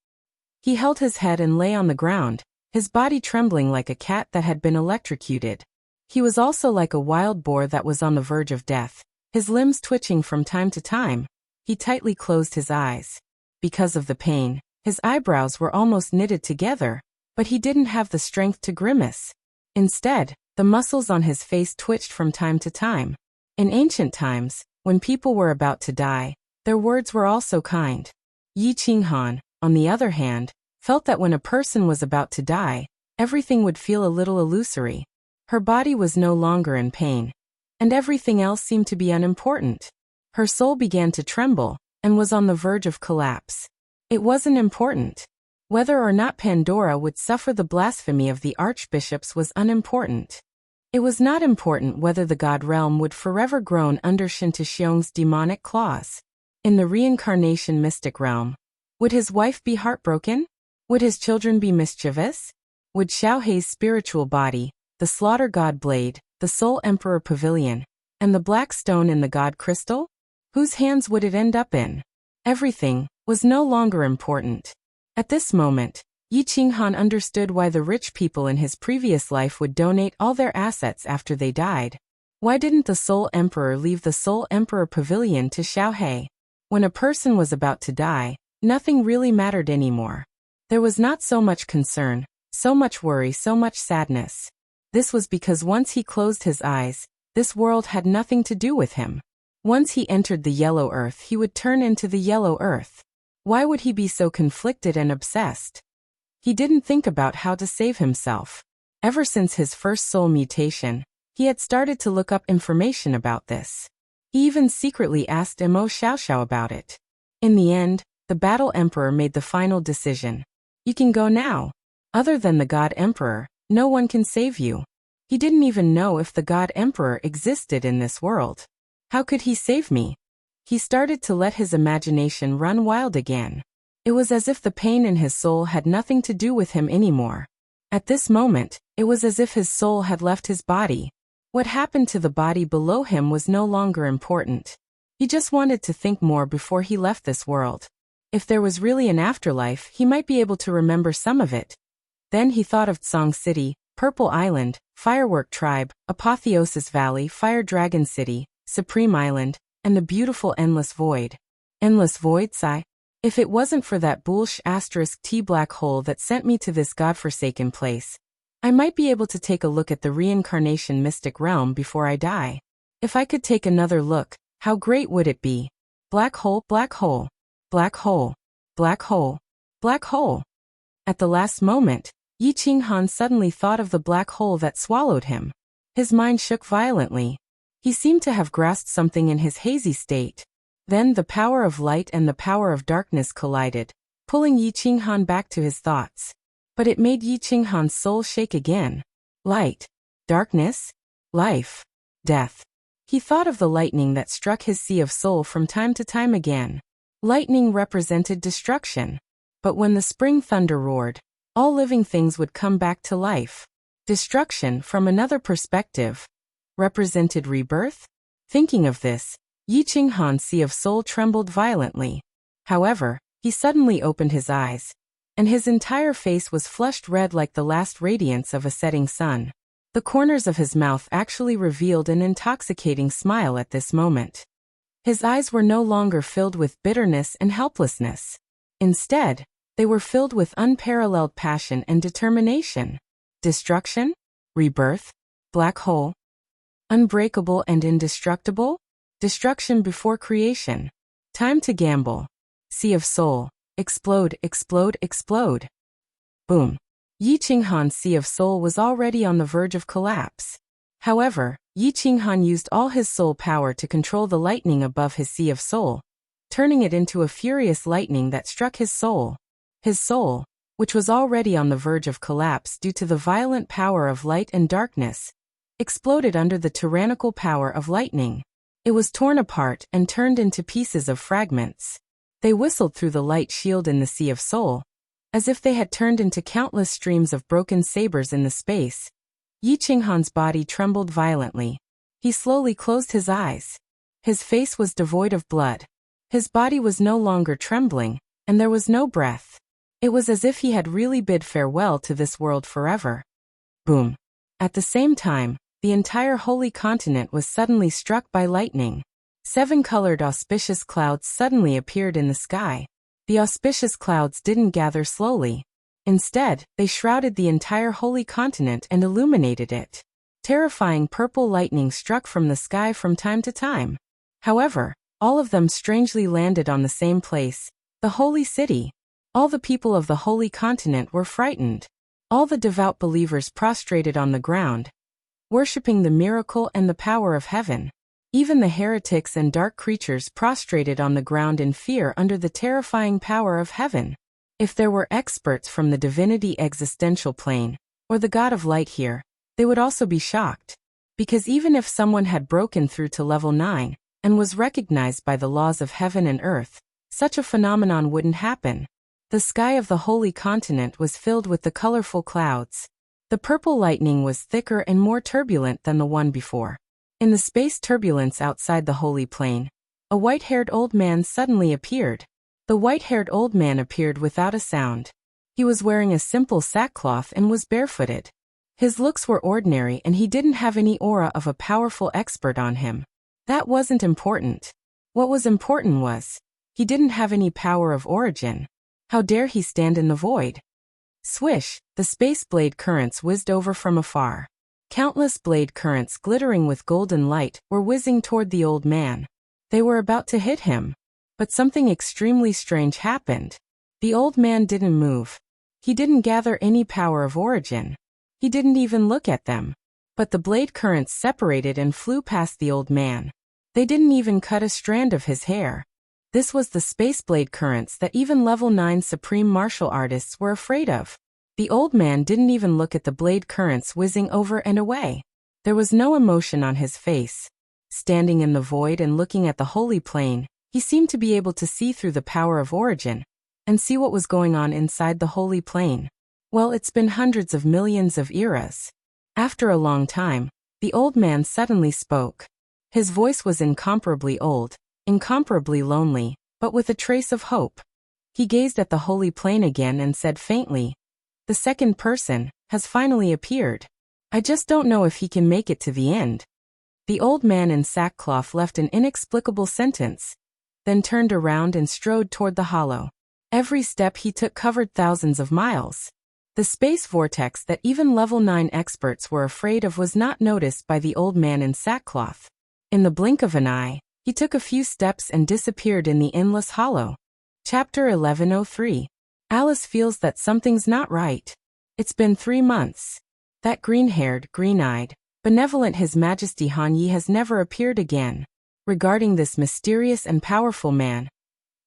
He held his head and lay on the ground, his body trembling like a cat that had been electrocuted. He was also like a wild boar that was on the verge of death, his limbs twitching from time to time. He tightly closed his eyes. Because of the pain, his eyebrows were almost knitted together, but he didn't have the strength to grimace. Instead, the muscles on his face twitched from time to time. In ancient times, when people were about to die, their words were also kind. Yi Qinghan, on the other hand, felt that when a person was about to die, everything would feel a little illusory. Her body was no longer in pain, and everything else seemed to be unimportant. Her soul began to tremble, and was on the verge of collapse. It wasn't important. Whether or not Pandora would suffer the blasphemy of the archbishops was unimportant. It was not important whether the god realm would forever groan under Shintaxiong's demonic claws. In the reincarnation mystic realm, would his wife be heartbroken? Would his children be mischievous? Would Xiaohei's spiritual body, the slaughter god blade, the soul emperor pavilion, and the black stone in the god crystal? Whose hands would it end up in? Everything was no longer important. At this moment, Yi Qinghan understood why the rich people in his previous life would donate all their assets after they died. Why didn't the Soul Emperor leave the Soul Emperor Pavilion to Xiaohei? When a person was about to die, nothing really mattered anymore. There was not so much concern, so much worry, so much sadness. This was because once he closed his eyes, this world had nothing to do with him. Once he entered the Yellow Earth, he would turn into the Yellow Earth. Why would he be so conflicted and obsessed? He didn't think about how to save himself. Ever since his first soul mutation, he had started to look up information about this. He even secretly asked Mo Xiaoxiao about it. In the end, the Battle Emperor made the final decision. You can go now. Other than the God Emperor, no one can save you. He didn't even know if the God Emperor existed in this world. How could he save me? He started to let his imagination run wild again. It was as if the pain in his soul had nothing to do with him anymore. At this moment, it was as if his soul had left his body. What happened to the body below him was no longer important. He just wanted to think more before he left this world. If there was really an afterlife, he might be able to remember some of it. Then he thought of Tsang City, Purple Island, Firework Tribe, Apotheosis Valley, Fire Dragon City, Supreme Island, and the beautiful Endless Void. Endless Void, sigh. If it wasn't for that *T black hole that sent me to this godforsaken place, I might be able to take a look at the reincarnation mystic realm before I die. If I could take another look, how great would it be? Black hole, black hole, black hole, black hole, black hole. At the last moment, Yi Qinghan suddenly thought of the black hole that swallowed him. His mind shook violently. He seemed to have grasped something in his hazy state. Then the power of light and the power of darkness collided, pulling Yi Qinghan back to his thoughts. But it made Yi Qinghan's soul shake again. Light, darkness, life, death. He thought of the lightning that struck his sea of soul from time to time again. Lightning represented destruction. But when the spring thunder roared, all living things would come back to life. Destruction, from another perspective, represented rebirth? Thinking of this, Yi Qinghan's sea of soul trembled violently. However, he suddenly opened his eyes, and his entire face was flushed red like the last radiance of a setting sun. The corners of his mouth actually revealed an intoxicating smile at this moment. His eyes were no longer filled with bitterness and helplessness. Instead, they were filled with unparalleled passion and determination. Destruction? Rebirth? Black hole? Unbreakable and indestructible? Destruction before creation. Time to gamble. Sea of soul. Explode, explode, explode. Boom. Yi Qinghan's sea of soul was already on the verge of collapse. However, Yi Qinghan used all his soul power to control the lightning above his sea of soul, turning it into a furious lightning that struck his soul. His soul, which was already on the verge of collapse due to the violent power of light and darkness, exploded under the tyrannical power of lightning. It was torn apart and turned into pieces of fragments. They whistled through the light shield in the sea of soul, as if they had turned into countless streams of broken sabers in the space. Yi Qinghan's body trembled violently. He slowly closed his eyes. His face was devoid of blood. His body was no longer trembling, and there was no breath. It was as if he had really bid farewell to this world forever. Boom. At the same time, the entire holy continent was suddenly struck by lightning. 7-colored auspicious clouds suddenly appeared in the sky. The auspicious clouds didn't gather slowly. Instead, they shrouded the entire holy continent and illuminated it. Terrifying purple lightning struck from the sky from time to time. However, all of them strangely landed on the same place, the holy city. All the people of the holy continent were frightened. All the devout believers prostrated on the ground, worshipping the miracle and the power of heaven. Even the heretics and dark creatures prostrated on the ground in fear under the terrifying power of heaven. If there were experts from the divinity existential plane, or the god of light here, they would also be shocked. Because even if someone had broken through to level 9, and was recognized by the laws of heaven and earth, such a phenomenon wouldn't happen. The sky of the holy continent was filled with the colorful clouds. The purple lightning was thicker and more turbulent than the one before. In the space turbulence outside the holy plane, a white-haired old man suddenly appeared. The white-haired old man appeared without a sound. He was wearing a simple sackcloth and was barefooted. His looks were ordinary and he didn't have any aura of a powerful expert on him. That wasn't important. What was important was, he didn't have any power of origin. How dare he stand in the void? Swish, the space blade currents whizzed over from afar. Countless blade currents glittering with golden light were whizzing toward the old man. They were about to hit him. But something extremely strange happened. The old man didn't move. He didn't gather any power of origin. He didn't even look at them. But the blade currents separated and flew past the old man. They didn't even cut a strand of his hair. This was the space blade currents that even level 9 supreme martial artists were afraid of. The old man didn't even look at the blade currents whizzing over and away. There was no emotion on his face. Standing in the void and looking at the holy plane, he seemed to be able to see through the power of origin, and see what was going on inside the holy plane. Well, it's been hundreds of millions of eras. After a long time, the old man suddenly spoke. His voice was incomparably old, incomparably lonely, but with a trace of hope. He gazed at the holy plane again and said faintly, "The second person has finally appeared. I just don't know if he can make it to the end." The old man in sackcloth left an inexplicable sentence, then turned around and strode toward the hollow. Every step he took covered thousands of miles. The space vortex that even level 9 experts were afraid of was not noticed by the old man in sackcloth. In the blink of an eye, he took a few steps and disappeared in the endless hollow. Chapter 1103. Alice feels that something's not right. It's been 3 months. That green-haired, green-eyed, benevolent His Majesty Han Yi has never appeared again. Regarding this mysterious and powerful man,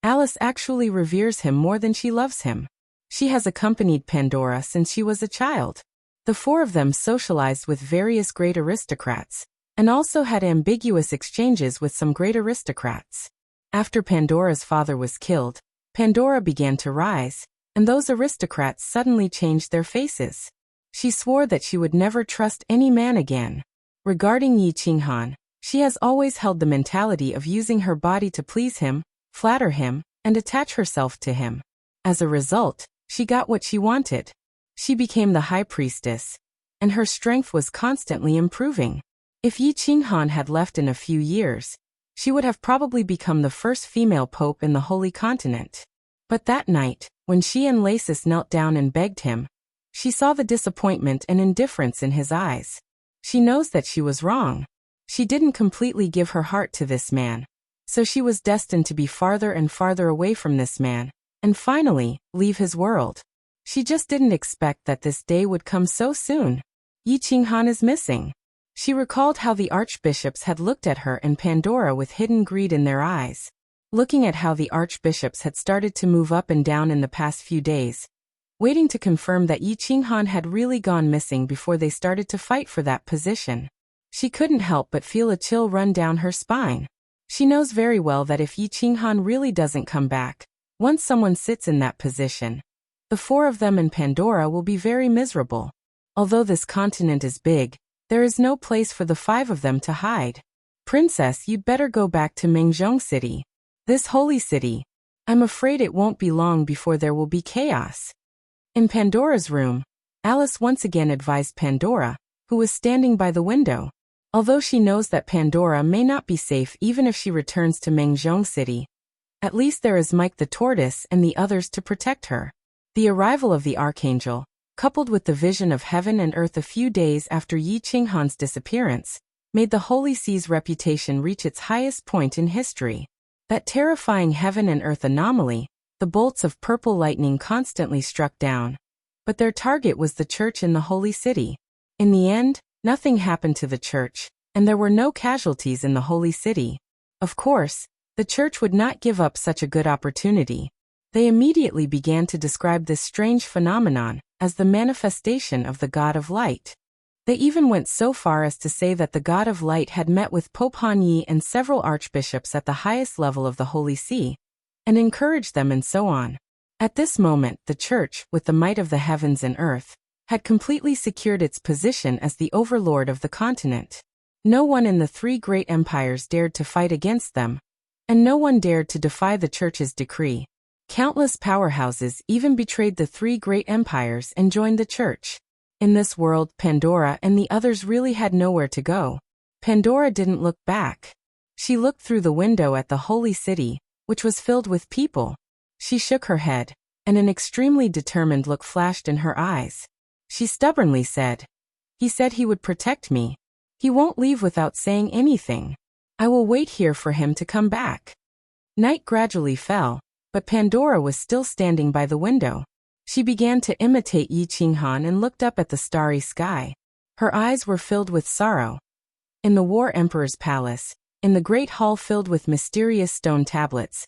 Alice actually reveres him more than she loves him. She has accompanied Pandora since she was a child. The 4 of them socialized with various great aristocrats, and also had ambiguous exchanges with some great aristocrats. After Pandora's father was killed, Pandora began to rise, and those aristocrats suddenly changed their faces. She swore that she would never trust any man again. Regarding Yi Qinghan, she has always held the mentality of using her body to please him, flatter him, and attach herself to him. As a result, she got what she wanted. She became the high priestess, and her strength was constantly improving. If Yi Qinghan had left in a few years, she would have probably become the first female pope in the Holy Continent. But that night, when she and Lasis knelt down and begged him, she saw the disappointment and indifference in his eyes. She knows that she was wrong. She didn't completely give her heart to this man, so she was destined to be farther and farther away from this man, and finally, leave his world. She just didn't expect that this day would come so soon. Yi Qinghan is missing. She recalled how the archbishops had looked at her and Pandora with hidden greed in their eyes. Looking at how the archbishops had started to move up and down in the past few days, waiting to confirm that Yi Qinghan had really gone missing before they started to fight for that position. She couldn't help but feel a chill run down her spine. She knows very well that if Yi Qinghan really doesn't come back, once someone sits in that position, the 4 of them and Pandora will be very miserable. Although this continent is big, there is no place for the 5 of them to hide. "Princess, you'd better go back to Mengzhong City. This holy city. I'm afraid it won't be long before there will be chaos." In Pandora's room, Alice once again advised Pandora, who was standing by the window. Although she knows that Pandora may not be safe even if she returns to Mengzhong City, at least there is Mike the Tortoise and the others to protect her. The arrival of the Archangel, coupled with the vision of heaven and earth a few days after Yi Qinghan's disappearance, made the Holy See's reputation reach its highest point in history. That terrifying heaven and earth anomaly, the bolts of purple lightning constantly struck down, but their target was the church in the Holy City. In the end, nothing happened to the church, and there were no casualties in the Holy City. Of course, the church would not give up such a good opportunity. They immediately began to describe this strange phenomenon as the manifestation of the God of Light. They even went so far as to say that the God of Light had met with Pope Han Yi and several archbishops at the highest level of the Holy See, and encouraged them and so on. At this moment, the church, with the might of the heavens and earth, had completely secured its position as the overlord of the continent. No one in the 3 great empires dared to fight against them, and no one dared to defy the church's decree. Countless powerhouses even betrayed the 3 great empires and joined the church. In this world, Pandora and the others really had nowhere to go. Pandora didn't look back. She looked through the window at the holy city, which was filled with people. She shook her head, and an extremely determined look flashed in her eyes. She stubbornly said, "He said he would protect me. He won't leave without saying anything. I will wait here for him to come back." Night gradually fell, but Pandora was still standing by the window. She began to imitate Yi Qinghan and looked up at the starry sky. Her eyes were filled with sorrow. In the War Emperor's palace, in the great hall filled with mysterious stone tablets,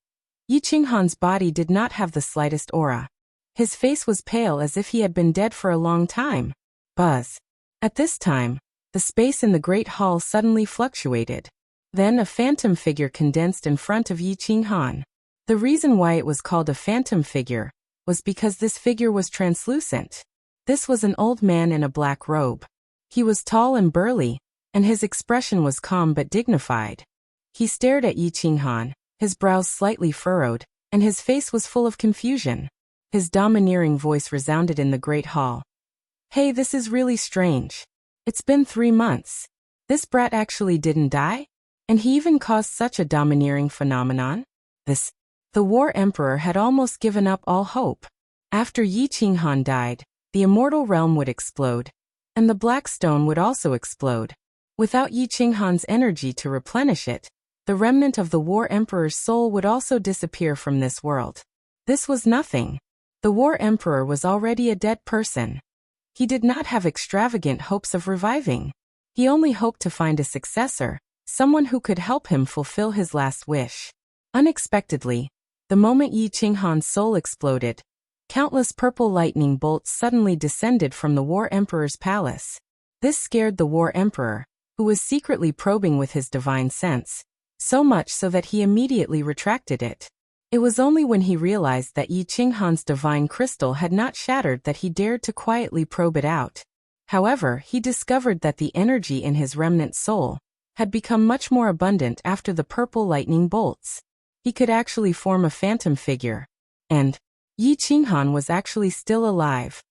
Yi Qinghan's body did not have the slightest aura. His face was pale as if he had been dead for a long time. Buzz. At this time, the space in the great hall suddenly fluctuated. Then a phantom figure condensed in front of Yi Qinghan. The reason why it was called a phantom figure was because this figure was translucent. This was an old man in a black robe. He was tall and burly, and his expression was calm but dignified. He stared at Yi Qinghan, his brows slightly furrowed, and his face was full of confusion. His domineering voice resounded in the great hall. "Hey, this is really strange. It's been 3 months. This brat actually didn't die? And he even caused such a domineering phenomenon?" The War Emperor had almost given up all hope. After Yi Qinghan died, the immortal realm would explode, and the Black Stone would also explode. Without Yi Qinghan's energy to replenish it, the remnant of the War Emperor's soul would also disappear from this world. This was nothing. The War Emperor was already a dead person. He did not have extravagant hopes of reviving. He only hoped to find a successor, someone who could help him fulfill his last wish. Unexpectedly, the moment Yi Qinghan's soul exploded, countless purple lightning bolts suddenly descended from the War Emperor's palace. This scared the War Emperor, who was secretly probing with his divine sense, so much so that he immediately retracted it. It was only when he realized that Yi Qinghan's divine crystal had not shattered that he dared to quietly probe it out. However, he discovered that the energy in his remnant soul had become much more abundant after the purple lightning bolts. He could actually form a phantom figure. And Yi Qinghan was actually still alive.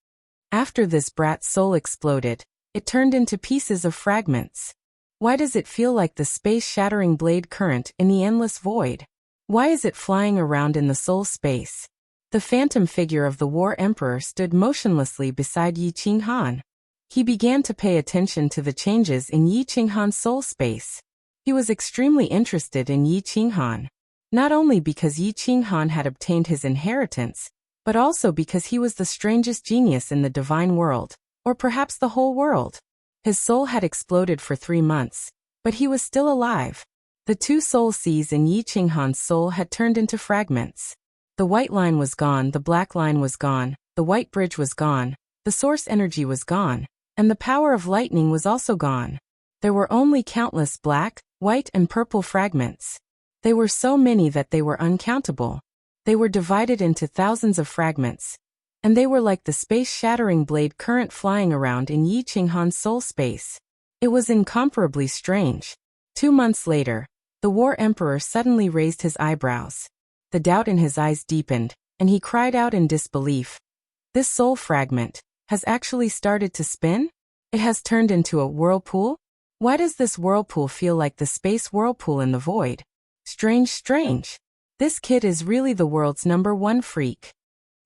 After this brat's soul exploded, it turned into pieces of fragments. Why does it feel like the space-shattering blade current in the endless void? Why is it flying around in the soul space? The phantom figure of the War Emperor stood motionlessly beside Yi Qinghan. He began to pay attention to the changes in Yi Qinghan's soul space. He was extremely interested in Yi Qinghan, not only because Yi Qinghan had obtained his inheritance, but also because he was the strangest genius in the divine world, or perhaps the whole world. His soul had exploded for 3 months, but he was still alive. The 2 soul seas in Yi Qinghan's soul had turned into fragments. The white line was gone, the black line was gone, the white bridge was gone, the source energy was gone, and the power of lightning was also gone. There were only countless black, white, and purple fragments. They were so many that they were uncountable. They were divided into thousands of fragments, and they were like the space-shattering blade current flying around in Yi Qinghan's soul space. It was incomparably strange. 2 months later, the War Emperor suddenly raised his eyebrows. The doubt in his eyes deepened, and he cried out in disbelief. This soul fragment has actually started to spin? It has turned into a whirlpool? Why does this whirlpool feel like the space whirlpool in the void? Strange. This kid is really the world's #1 freak.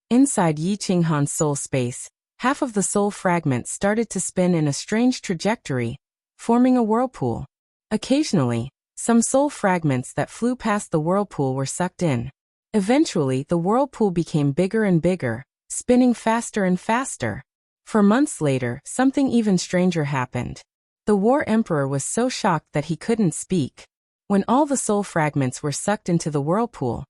Inside Yi Qinghan's soul space, half of the soul fragments started to spin in a strange trajectory, forming a whirlpool. Occasionally, some soul fragments that flew past the whirlpool were sucked in. Eventually, the whirlpool became bigger and bigger, spinning faster and faster. For months later, something even stranger happened. The War Emperor was so shocked that he couldn't speak. When all the soul fragments were sucked into the whirlpool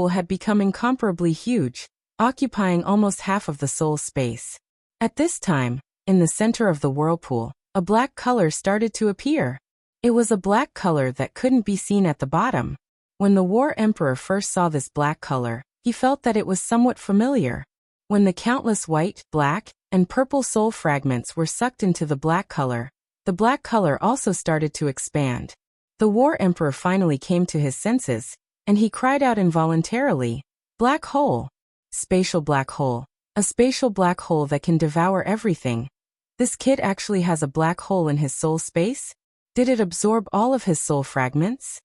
had become incomparably huge, occupying almost half of the soul space. At this time, in the center of the whirlpool, a black color started to appear. It was a black color that couldn't be seen at the bottom. When the War Emperor first saw this black color, he felt that it was somewhat familiar. When the countless white, black, and purple soul fragments were sucked into the black color also started to expand. The War Emperor finally came to his senses, and he cried out involuntarily, "Black hole! Spatial black hole! A spatial black hole that can devour everything. This kid actually has a black hole in his soul space? Did it absorb all of his soul fragments?"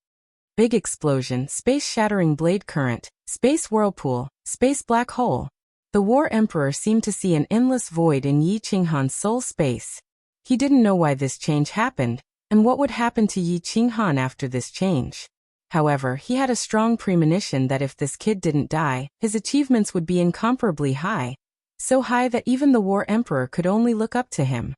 Big explosion, space-shattering blade current, space whirlpool, space black hole. The War Emperor seemed to see an endless void in Yi Qinghan's soul space. He didn't know why this change happened, and what would happen to Yi Qinghan after this change. However, he had a strong premonition that if this kid didn't die, his achievements would be incomparably high. So high that even the War Emperor could only look up to him.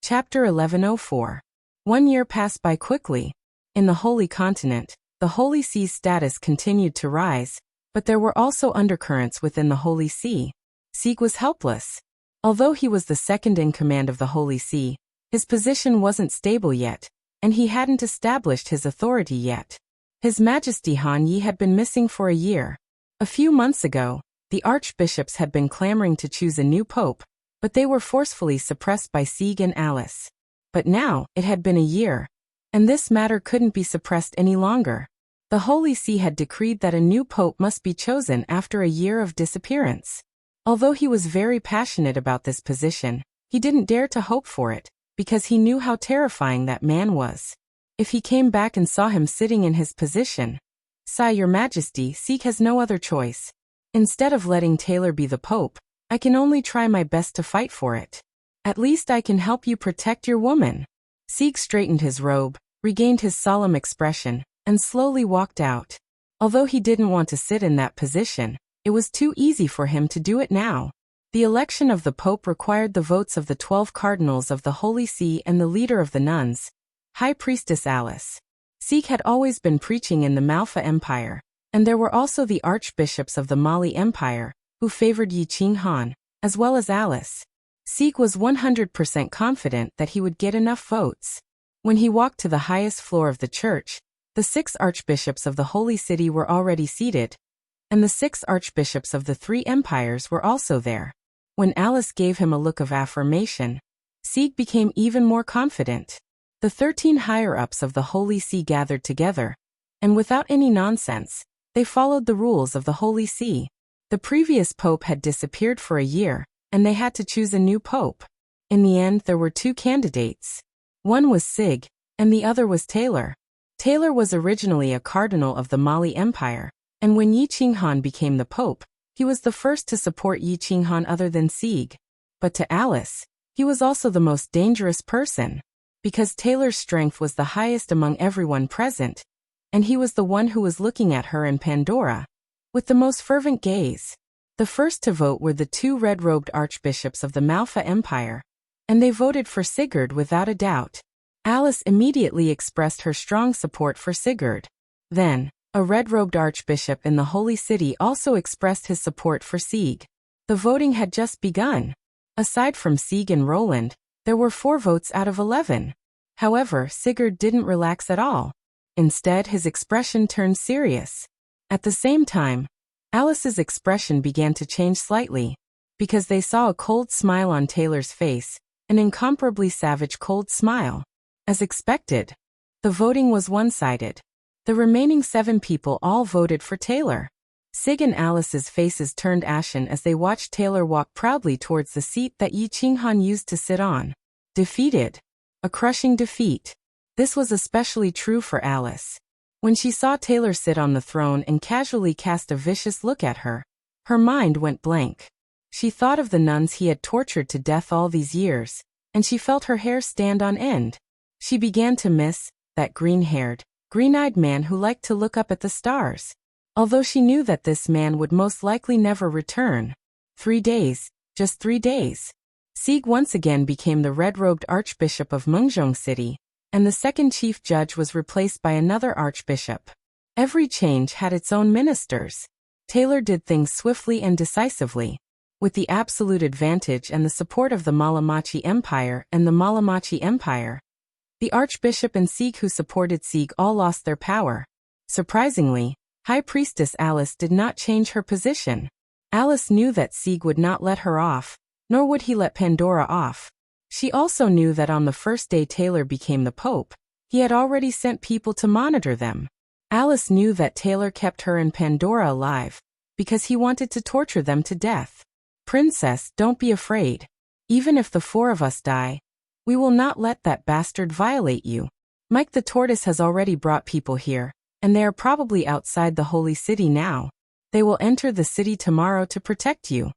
Chapter 1104. 1 year passed by quickly. In the Holy Continent, the Holy Sea's status continued to rise, but there were also undercurrents within the Holy See. Sieg was helpless. Although he was the second in command of the Holy See, his position wasn't stable yet, and he hadn't established his authority yet. His Majesty Han Yi had been missing for a year. A few months ago, the archbishops had been clamoring to choose a new pope, but they were forcefully suppressed by Sieg and Alice. But now, it had been a year, and this matter couldn't be suppressed any longer. The Holy See had decreed that a new pope must be chosen after a year of disappearance. Although he was very passionate about this position, he didn't dare to hope for it, because he knew how terrifying that man was. If he came back and saw him sitting in his position, "Sigh, Your Majesty, Sieg has no other choice. Instead of letting Taylor be the pope, I can only try my best to fight for it. At least I can help you protect your woman." Sieg straightened his robe, regained his solemn expression, and slowly walked out. Although he didn't want to sit in that position, it was too easy for him to do it now. The election of the Pope required the votes of the 12 cardinals of the Holy See and the leader of the nuns, High Priestess Alice. Sieg had always been preaching in the Malfa Empire, and there were also the archbishops of the Mali Empire, who favored Yi Qinghan, as well as Alice. Sieg was 100% confident that he would get enough votes. When he walked to the highest floor of the church, the 6 archbishops of the Holy City were already seated, and the 6 archbishops of the 3 empires were also there. When Alice gave him a look of affirmation, Sieg became even more confident. The 13 higher-ups of the Holy See gathered together, and without any nonsense, they followed the rules of the Holy See. The previous pope had disappeared for a year, and they had to choose a new pope. In the end, there were 2 candidates. One was Sieg, and the other was Taylor. Taylor was originally a cardinal of the Mali Empire, and when Yi Qinghan became the pope, he was the first to support Yi Qinghan other than Sieg. But to Alice, he was also the most dangerous person, because Taylor's strength was the highest among everyone present, and he was the one who was looking at her and Pandora with the most fervent gaze. The first to vote were the 2 red-robed archbishops of the Malfa Empire, and they voted for Sigurd without a doubt. Alice immediately expressed her strong support for Sigurd. Then, a red-robed archbishop in the Holy City also expressed his support for Sieg. The voting had just begun. Aside from Sieg and Roland, there were 4 votes out of 11. However, Sigurd didn't relax at all. Instead, his expression turned serious. At the same time, Alice's expression began to change slightly, because they saw a cold smile on Taylor's face, an incomparably savage cold smile. As expected, the voting was one-sided. The remaining 7 people all voted for Taylor. Sieg and Alice's faces turned ashen as they watched Taylor walk proudly towards the seat that Yi Qinghan used to sit on. Defeated. A crushing defeat. This was especially true for Alice. When she saw Taylor sit on the throne and casually cast a vicious look at her, her mind went blank. She thought of the nuns he had tortured to death all these years, and she felt her hair stand on end. She began to miss that green-haired, green-eyed man who liked to look up at the stars. Although she knew that this man would most likely never return. 3 days, just 3 days. Sieg once again became the red-robed archbishop of Mengzhong City, and the second chief judge was replaced by another archbishop. Every change had its own ministers. Taylor did things swiftly and decisively. With the absolute advantage and the support of the Malamachi Empire and the Malamachi Empire, the archbishop and Sieg who supported Sieg all lost their power. Surprisingly, High Priestess Alice did not change her position. Alice knew that Sieg would not let her off, nor would he let Pandora off. She also knew that on the first day Taylor became the Pope, he had already sent people to monitor them. Alice knew that Taylor kept her and Pandora alive, because he wanted to torture them to death. "Princess, don't be afraid. Even if the 4 of us die, we will not let that bastard violate you. Mike the Tortoise has already brought people here, and they are probably outside the Holy City now. They will enter the city tomorrow to protect you."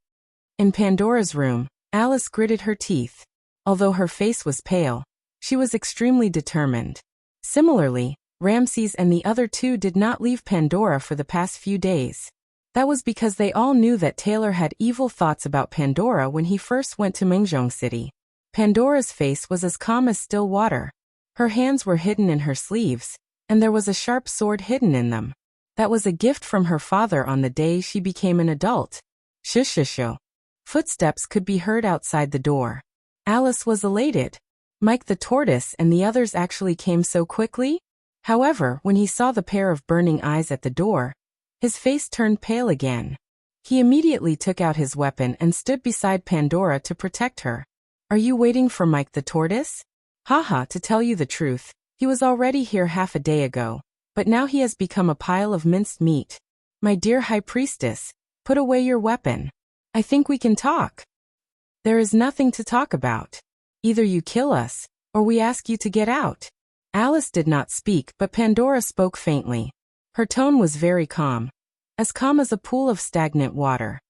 In Pandora's room, Alice gritted her teeth. Although her face was pale, she was extremely determined. Similarly, Ramses and the other 2 did not leave Pandora for the past few days. That was because they all knew that Taylor had evil thoughts about Pandora when he first went to Mengzhong City. Pandora's face was as calm as still water. Her hands were hidden in her sleeves, and there was a sharp sword hidden in them. That was a gift from her father on the day she became an adult. Shushisho. Footsteps could be heard outside the door. Alice was elated. Mike the Tortoise and the others actually came so quickly? However, when he saw the pair of burning eyes at the door, his face turned pale again. He immediately took out his weapon and stood beside Pandora to protect her. Are you waiting for Mike the tortoise? Haha, to tell you the truth, he was already here half a day ago, but now he has become a pile of minced meat. My dear High Priestess, put away your weapon. I think we can talk. There is nothing to talk about. Either you kill us, or we ask you to get out. Alice did not speak, but Pandora spoke faintly. Her tone was very calm as a pool of stagnant water.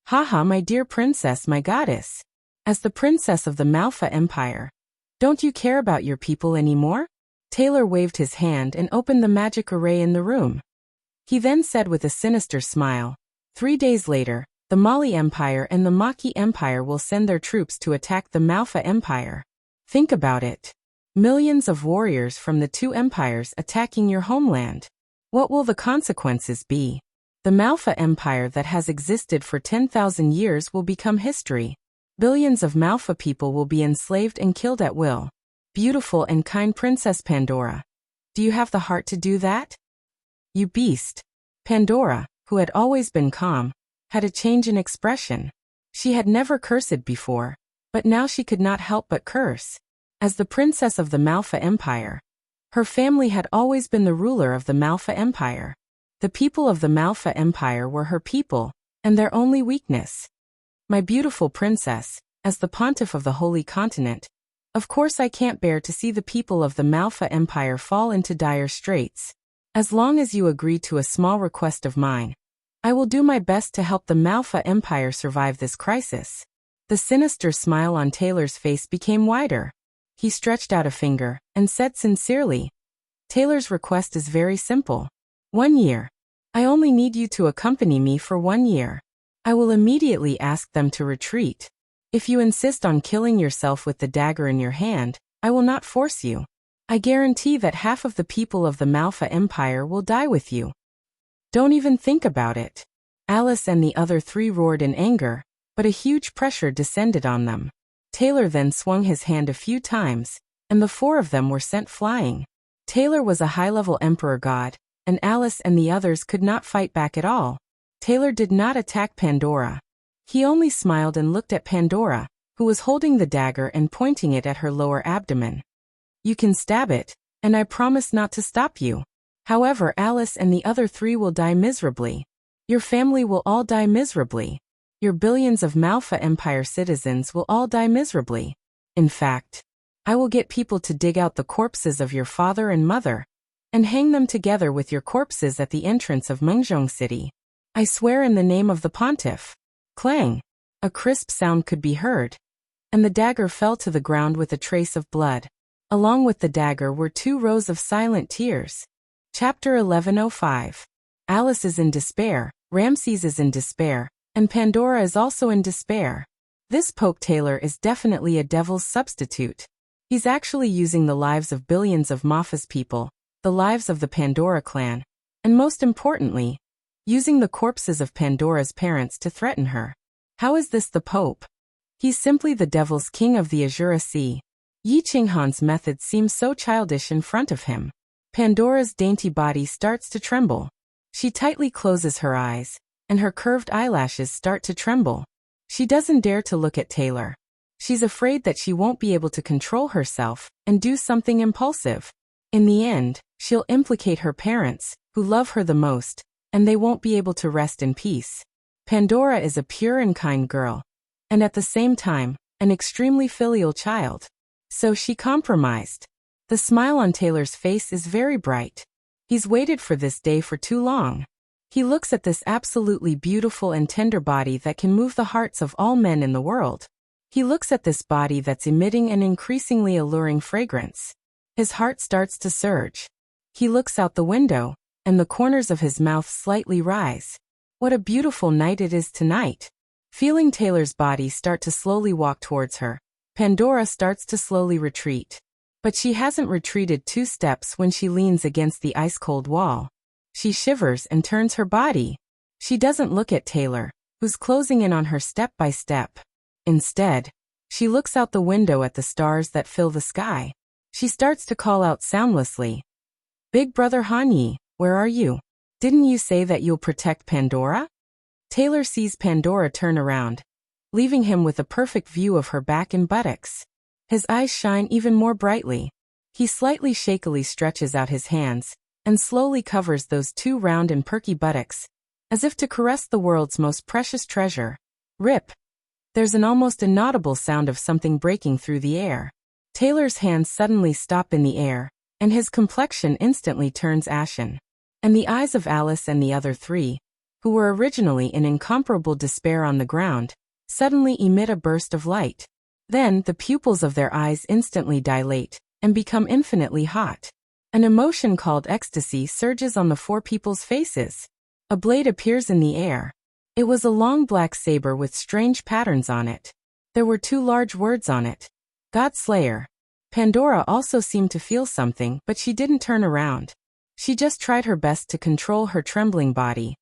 Haha, my dear princess, my goddess. As the princess of the Malfa Empire, don't you care about your people anymore? Taylor waved his hand and opened the magic array in the room. He then said with a sinister smile, 3 days later, the Mali Empire and the Maki Empire will send their troops to attack the Malfa Empire. Think about it. Millions of warriors from the two empires attacking your homeland. What will the consequences be? The Malfa Empire that has existed for 10,000 years will become history. Billions of Malfa people will be enslaved and killed at will. Beautiful and kind Princess Pandora. Do you have the heart to do that? You beast. Pandora, who had always been calm, had a change in expression. She had never cursed before, but now she could not help but curse. As the princess of the Malfa Empire, her family had always been the ruler of the Malfa Empire. The people of the Malfa Empire were her people, and their only weakness. My beautiful princess, as the pontiff of the Holy Continent, of course I can't bear to see the people of the Malfa Empire fall into dire straits. As long as you agree to a small request of mine, I will do my best to help the Malfa Empire survive this crisis. The sinister smile on Taylor's face became wider. He stretched out a finger and said sincerely, Taylor's request is very simple. 1 year. I only need you to accompany me for 1 year. I will immediately ask them to retreat. If you insist on killing yourself with the dagger in your hand, I will not force you. I guarantee that half of the people of the Malfa Empire will die with you. Don't even think about it. Alice and the other 3 roared in anger, but a huge pressure descended on them. Taylor then swung his hand a few times, and the 4 of them were sent flying. Taylor was a high-level emperor god, and Alice and the others could not fight back at all. Taylor did not attack Pandora. He only smiled and looked at Pandora, who was holding the dagger and pointing it at her lower abdomen. You can stab it, and I promise not to stop you. However, Alice and the other 3 will die miserably. Your family will all die miserably. Your billions of Malfa Empire citizens will all die miserably. In fact, I will get people to dig out the corpses of your father and mother, and hang them together with your corpses at the entrance of Mengzhong City. I swear in the name of the pontiff. Clang! A crisp sound could be heard, and the dagger fell to the ground with a trace of blood. Along with the dagger were 2 rows of silent tears. Chapter 1105. Alice is in despair, Ramses is in despair, and Pandora is also in despair. This Pope Taylor is definitely a devil's substitute. He's actually using the lives of billions of Mafa's people, the lives of the Pandora clan, and most importantly, using the corpses of Pandora's parents to threaten her. How is this the Pope? He's simply the devil's king of the Azura Sea. Yi Qinghan's method seems so childish in front of him. Pandora's dainty body starts to tremble. She tightly closes her eyes, and her curved eyelashes start to tremble. She doesn't dare to look at Taylor. She's afraid that she won't be able to control herself and do something impulsive. In the end, she'll implicate her parents, who love her the most, and they won't be able to rest in peace. Pandora is a pure and kind girl, and at the same time, an extremely filial child. So she compromised. The smile on Taylor's face is very bright. He's waited for this day for too long. He looks at this absolutely beautiful and tender body that can move the hearts of all men in the world. He looks at this body that's emitting an increasingly alluring fragrance. His heart starts to surge. He looks out the window, and the corners of his mouth slightly rise. What a beautiful night it is tonight. Feeling Taylor's body start to slowly walk towards her, Pandora starts to slowly retreat. But she hasn't retreated 2 steps when she leans against the ice-cold wall. She shivers and turns her body. She doesn't look at Taylor, who's closing in on her step by step. Instead, she looks out the window at the stars that fill the sky. She starts to call out soundlessly. Big Brother Hanyi, where are you? Didn't you say that you'll protect Pandora? Taylor sees Pandora turn around, leaving him with a perfect view of her back and buttocks. His eyes shine even more brightly. He slightly shakily stretches out his hands and slowly covers those two round and perky buttocks, as if to caress the world's most precious treasure. Rip! There's an almost inaudible sound of something breaking through the air. Taylor's hands suddenly stop in the air, and his complexion instantly turns ashen. And the eyes of Alice and the other three, who were originally in incomparable despair on the ground, suddenly emit a burst of light. Then the pupils of their eyes instantly dilate and become infinitely hot. An emotion called ecstasy surges on the four people's faces. A blade appears in the air. It was a long black saber with strange patterns on it. There were two large words on it. God Slayer. Pandora also seemed to feel something, but she didn't turn around. She just tried her best to control her trembling body,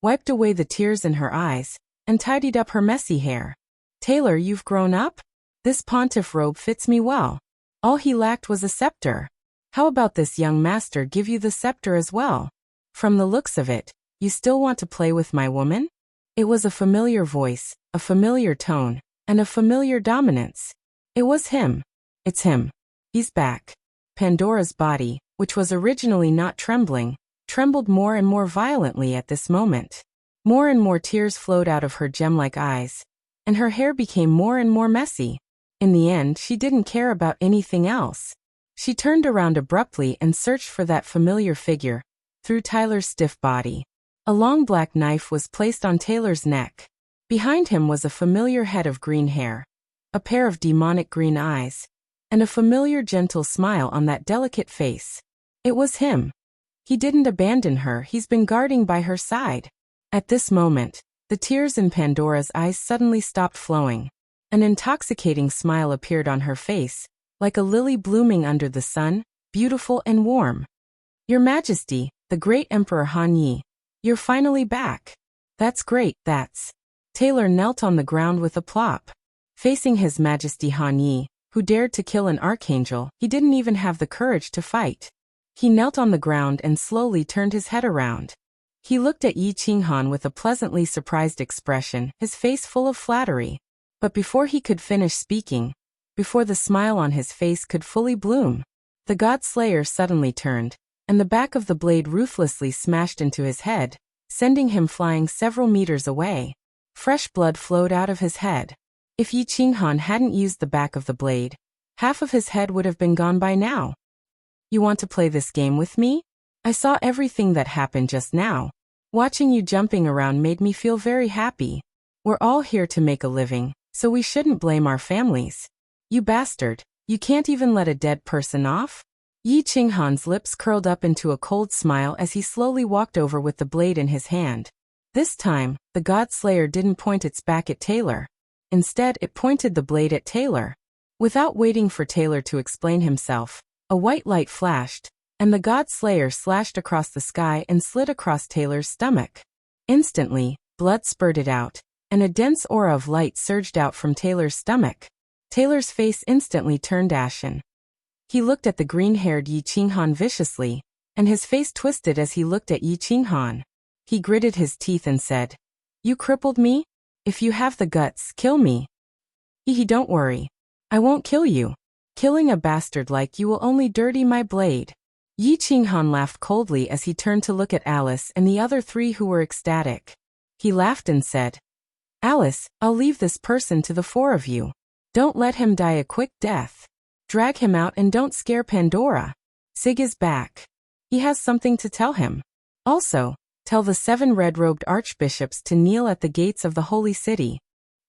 wiped away the tears in her eyes, and tidied up her messy hair. Taylor, you've grown up? This pontiff robe fits me well. All he lacked was a scepter. How about this young master give you the scepter as well? From the looks of it, you still want to play with my woman? It was a familiar voice, a familiar tone, and a familiar dominance. It was him. It's him. He's back. Pandora's body, which was originally not trembling, trembled more and more violently at this moment. More and more tears flowed out of her gem-like eyes, and her hair became more and more messy. In the end, she didn't care about anything else. She turned around abruptly and searched for that familiar figure through Tyler's stiff body. A long black knife was placed on Taylor's neck. Behind him was a familiar head of green hair, a pair of demonic green eyes, and a familiar gentle smile on that delicate face. It was him. He didn't abandon her, he's been guarding by her side. At this moment, the tears in Pandora's eyes suddenly stopped flowing. An intoxicating smile appeared on her face, like a lily blooming under the sun, beautiful and warm. Your Majesty, the great Emperor Han Yi, you're finally back. That's great, that's. Taylor knelt on the ground with a plop. Facing His Majesty Han Yi, who dared to kill an archangel, he didn't even have the courage to fight. He knelt on the ground and slowly turned his head around. He looked at Yi Qinghan with a pleasantly surprised expression, his face full of flattery. But before he could finish speaking, before the smile on his face could fully bloom, the God Slayer suddenly turned, and the back of the blade ruthlessly smashed into his head, sending him flying several meters away. Fresh blood flowed out of his head. If Yi Qinghan hadn't used the back of the blade, half of his head would have been gone by now. You want to play this game with me? I saw everything that happened just now. Watching you jumping around made me feel very happy. We're all here to make a living, so we shouldn't blame our families. You bastard, you can't even let a dead person off? Yi Qinghan's lips curled up into a cold smile as he slowly walked over with the blade in his hand. This time, the God Slayer didn't point its back at Taylor. Instead, it pointed the blade at Taylor. Without waiting for Taylor to explain himself, a white light flashed, and the God Slayer slashed across the sky and slid across Taylor's stomach. Instantly, blood spurted out, and a dense aura of light surged out from Taylor's stomach. Taylor's face instantly turned ashen. He looked at the green-haired Yi Qinghan viciously, and his face twisted as he looked at Yi Qinghan. He gritted his teeth and said, "You crippled me? If you have the guts, kill me." Don't worry. I won't kill you. Killing a bastard like you will only dirty my blade." Yi Qinghan laughed coldly as he turned to look at Alice and the other three who were ecstatic. He laughed and said, "Alice, I'll leave this person to the four of you. Don't let him die a quick death. Drag him out and don't scare Pandora. Sig is back. He has something to tell him. Also, tell the 7 red-robed archbishops to kneel at the gates of the holy city.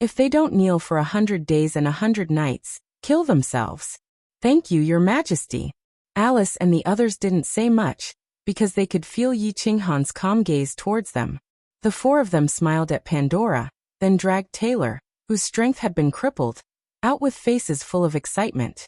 If they don't kneel for 100 days and 100 nights, kill themselves. Thank you, Your Majesty." Alice and the others didn't say much, because they could feel Yi Qinghan's calm gaze towards them. The 4 of them smiled at Pandora, then dragged Taylor, whose strength had been crippled, out with faces full of excitement.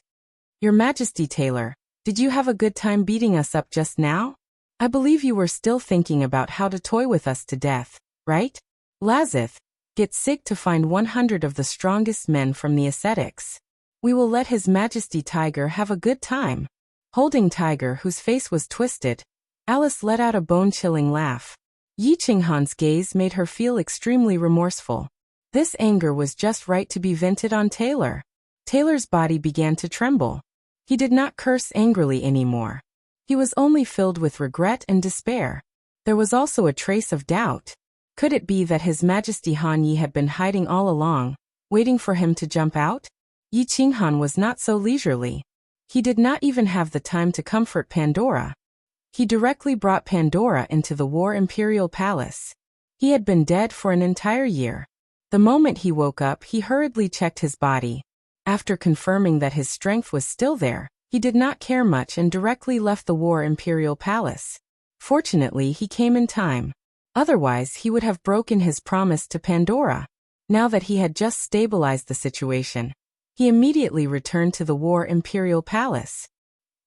"Your Majesty, Taylor, did you have a good time beating us up just now? I believe you were still thinking about how to toy with us to death, right? Lazith, get Sig to find 100 of the strongest men from the ascetics. We will let His Majesty Tiger have a good time." Holding Tiger, whose face was twisted, Alice let out a bone-chilling laugh. Yi Qinghan's gaze made her feel extremely remorseful. This anger was just right to be vented on Taylor. Taylor's body began to tremble. He did not curse angrily anymore. He was only filled with regret and despair. There was also a trace of doubt. Could it be that His Majesty Han Yi had been hiding all along, waiting for him to jump out? Yi Qinghan was not so leisurely. He did not even have the time to comfort Pandora. He directly brought Pandora into the War Imperial Palace. He had been dead for an entire year. The moment he woke up, he hurriedly checked his body. After confirming that his strength was still there, he did not care much and directly left the War Imperial Palace. Fortunately, he came in time. Otherwise, he would have broken his promise to Pandora. Now that he had just stabilized the situation, he immediately returned to the War Imperial Palace.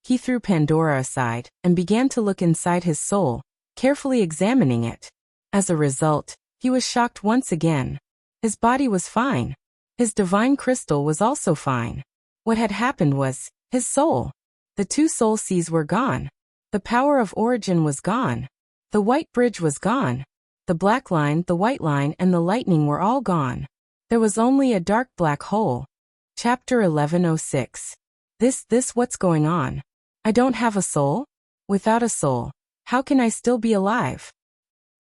He threw Pandora aside and began to look inside his soul, carefully examining it. As a result, he was shocked once again. His body was fine. His divine crystal was also fine. What had happened was, his soul. The two soul seas were gone. The power of origin was gone. The white bridge was gone. The black line, the white line, and the lightning were all gone. There was only a dark black hole. Chapter 1106. This what's going on? I don't have a soul? Without a soul, how can I still be alive?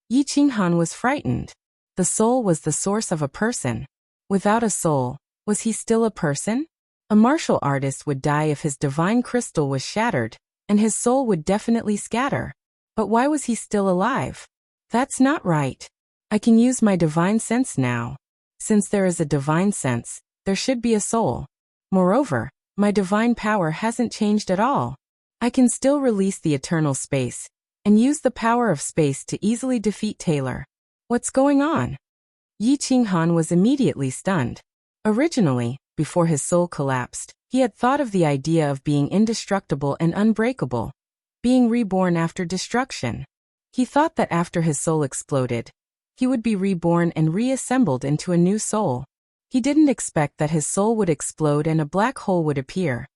Yi Qinghan was frightened. The soul was the source of a person. Without a soul, was he still a person? A martial artist would die if his divine crystal was shattered, and his soul would definitely scatter. But why was he still alive? That's not right. I can use my divine sense now. Since there is a divine sense, there should be a soul. Moreover, my divine power hasn't changed at all. I can still release the eternal space, and use the power of space to easily defeat Taylor. What's going on? Yi Qinghan was immediately stunned. Originally, before his soul collapsed, he had thought of the idea of being indestructible and unbreakable, being reborn after destruction. He thought that after his soul exploded, he would be reborn and reassembled into a new soul. He didn't expect that his soul would explode and a black hole would appear.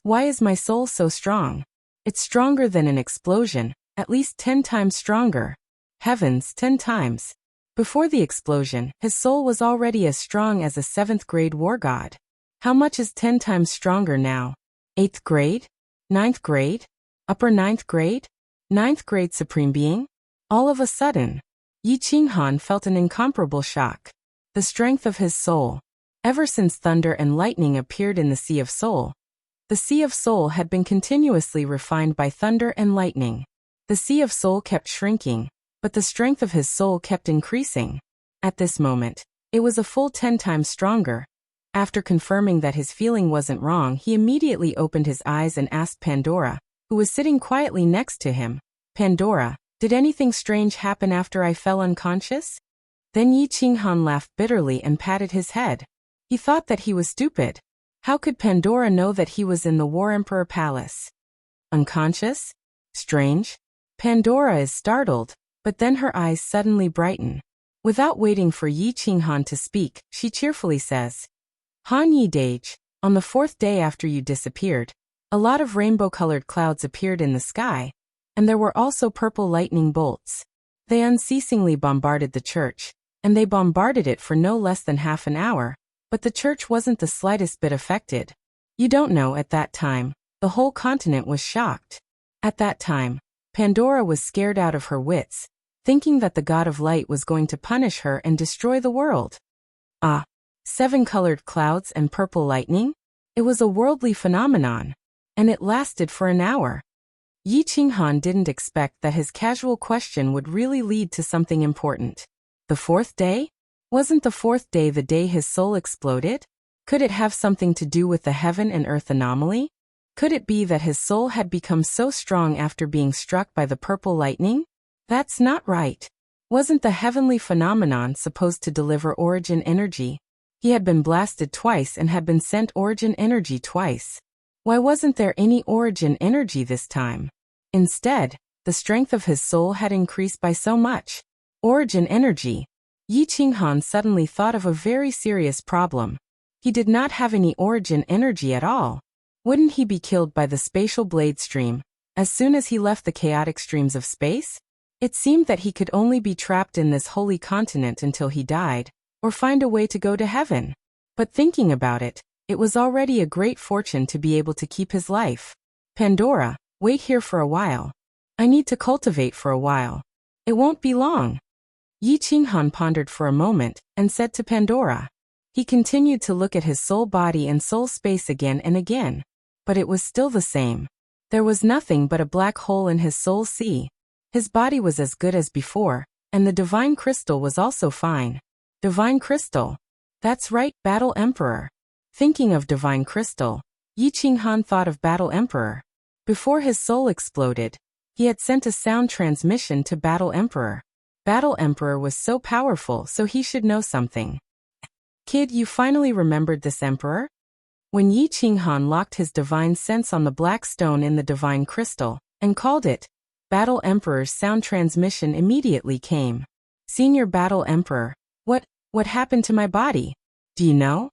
Why is my soul so strong? It's stronger than an explosion, at least 10 times stronger. Heavens, 10 times. Before the explosion, his soul was already as strong as a 7th grade war god. How much is 10 times stronger now? 8th grade? 9th grade? Upper 9th grade? 9th grade supreme being? All of a sudden, Yi Qinghan felt an incomparable shock. The strength of his soul. Ever since thunder and lightning appeared in the Sea of Soul, the Sea of Soul had been continuously refined by thunder and lightning. The Sea of Soul kept shrinking, but the strength of his soul kept increasing. At this moment, it was a full 10 times stronger. After confirming that his feeling wasn't wrong, he immediately opened his eyes and asked Pandora, who was sitting quietly next to him, "Pandora, did anything strange happen after I fell unconscious?" Then Yi Qinghan laughed bitterly and patted his head. He thought that he was stupid. How could Pandora know that he was in the War Emperor Palace? Unconscious? Strange? Pandora is startled, but then her eyes suddenly brighten. Without waiting for Yi Qinghan to speak, she cheerfully says, "Han Yi Dage, on the 4th day after you disappeared, a lot of rainbow-colored clouds appeared in the sky, and there were also purple lightning bolts. They unceasingly bombarded the church, and they bombarded it for no less than half an hour. But the church wasn't the slightest bit affected. You don't know, at that time, the whole continent was shocked. At that time, Pandora was scared out of her wits, thinking that the god of light was going to punish her and destroy the world. 7 colored clouds and purple lightning? It was a worldly phenomenon, and it lasted for an hour." Yi Qinghan didn't expect that his casual question would really lead to something important. The 4th day? Wasn't the 4th day the day his soul exploded? Could it have something to do with the heaven and earth anomaly? Could it be that his soul had become so strong after being struck by the purple lightning? That's not right. Wasn't the heavenly phenomenon supposed to deliver origin energy? He had been blasted twice and had been sent origin energy twice. Why wasn't there any origin energy this time? Instead, the strength of his soul had increased by so much. Origin energy. Yi Qinghan suddenly thought of a very serious problem. He did not have any origin energy at all. Wouldn't he be killed by the spatial blade stream as soon as he left the chaotic streams of space? It seemed that he could only be trapped in this holy continent until he died, or find a way to go to heaven. But thinking about it, it was already a great fortune to be able to keep his life. Pandora, wait here for a while. I need to cultivate for a while. It won't be long. Yi Qinghan pondered for a moment, and said to Pandora. He continued to look at his soul body and soul space again and again. But it was still the same. There was nothing but a black hole in his soul sea. His body was as good as before, and the divine crystal was also fine. Divine crystal. That's right, Battle Emperor. Thinking of divine crystal, Yi Qinghan thought of Battle Emperor. Before his soul exploded, he had sent a sound transmission to Battle Emperor. Battle Emperor was so powerful, so he should know something. Kid, you finally remembered this emperor? When Yi Qinghan locked his divine sense on the black stone in the divine crystal, and called it, Battle Emperor's sound transmission immediately came. Senior Battle Emperor, what happened to my body? Do you know?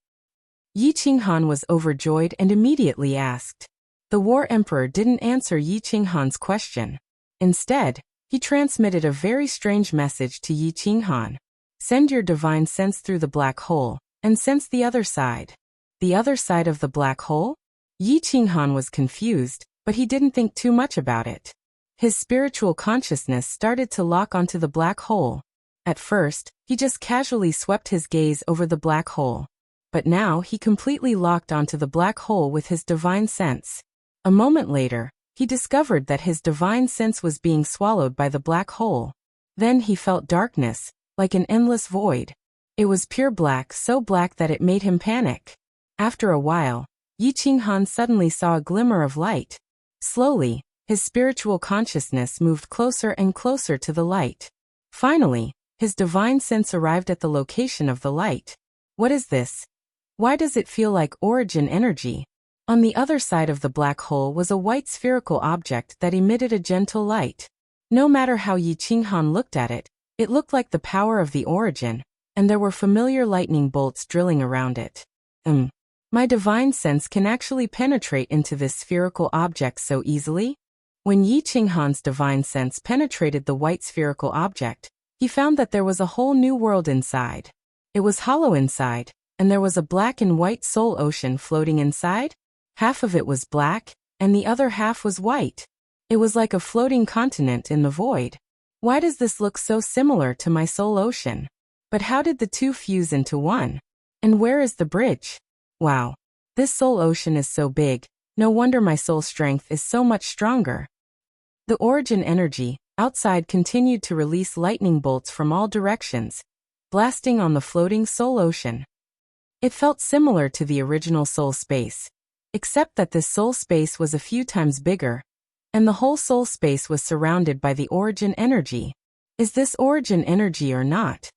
Yi Qinghan was overjoyed and immediately asked. The War Emperor didn't answer Yi Qinghan's question. Instead, he transmitted a very strange message to Yi Qinghan. Send your divine sense through the black hole, and sense the other side. The other side of the black hole? Yi Qinghan was confused, but he didn't think too much about it. His spiritual consciousness started to lock onto the black hole. At first, he just casually swept his gaze over the black hole. But now he completely locked onto the black hole with his divine sense. A moment later, he discovered that his divine sense was being swallowed by the black hole. Then he felt darkness, like an endless void. It was pure black, so black that it made him panic. After a while, Yi Qinghan suddenly saw a glimmer of light. Slowly, his spiritual consciousness moved closer and closer to the light. Finally, his divine sense arrived at the location of the light. What is this? Why does it feel like origin energy? On the other side of the black hole was a white spherical object that emitted a gentle light. No matter how Yi Qinghan looked at it, it looked like the power of the origin, and there were familiar lightning bolts drilling around it. My divine sense can actually penetrate into this spherical object so easily? When Yi Qinghan's divine sense penetrated the white spherical object, he found that there was a whole new world inside. It was hollow inside, and there was a black and white soul ocean floating inside. Half of it was black, and the other half was white. It was like a floating continent in the void. Why does this look so similar to my soul ocean? But how did the two fuse into one? And where is the bridge? Wow. This soul ocean is so big, no wonder my soul strength is so much stronger. The origin energy, outside, continued to release lightning bolts from all directions, blasting on the floating soul ocean. It felt similar to the original soul space, except that this soul space was a few times bigger, and the whole soul space was surrounded by the origin energy. Is this origin energy or not?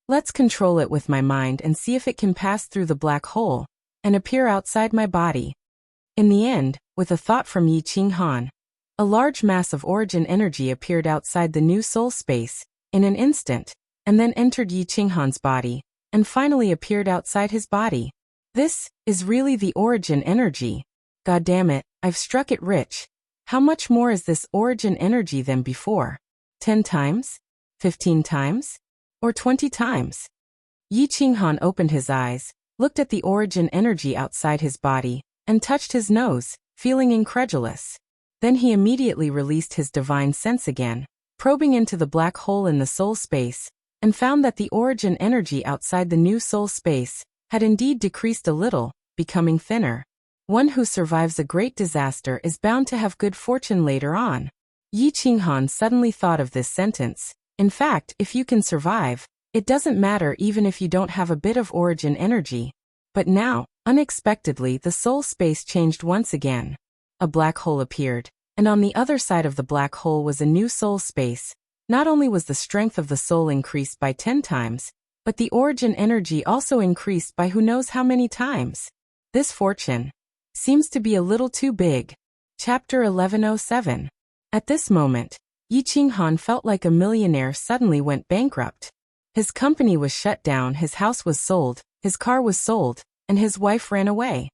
Let's control it with my mind and see if it can pass through the black hole and appear outside my body. In the end, with a thought from Yi Qinghan, a large mass of origin energy appeared outside the new soul space in an instant, and then entered Yi Qinghan's body, and finally appeared outside his body. This is really the origin energy. God damn it, I've struck it rich. How much more is this origin energy than before? 10 times? 15 times? Or 20 times? Yi Qinghan opened his eyes, looked at the origin energy outside his body, and touched his nose, feeling incredulous. Then he immediately released his divine sense again, probing into the black hole in the soul space, and found that the origin energy outside the new soul space had indeed decreased a little, becoming thinner. One who survives a great disaster is bound to have good fortune later on. Yi Qinghan suddenly thought of this sentence. In fact, if you can survive, it doesn't matter even if you don't have a bit of origin energy. But now, unexpectedly, the soul space changed once again. A black hole appeared, and on the other side of the black hole was a new soul space. Not only was the strength of the soul increased by 10 times, but the origin energy also increased by who knows how many times. This fortune seems to be a little too big. Chapter 1107. At this moment, Yi Qinghan felt like a millionaire suddenly went bankrupt. His company was shut down, his house was sold, his car was sold, and his wife ran away.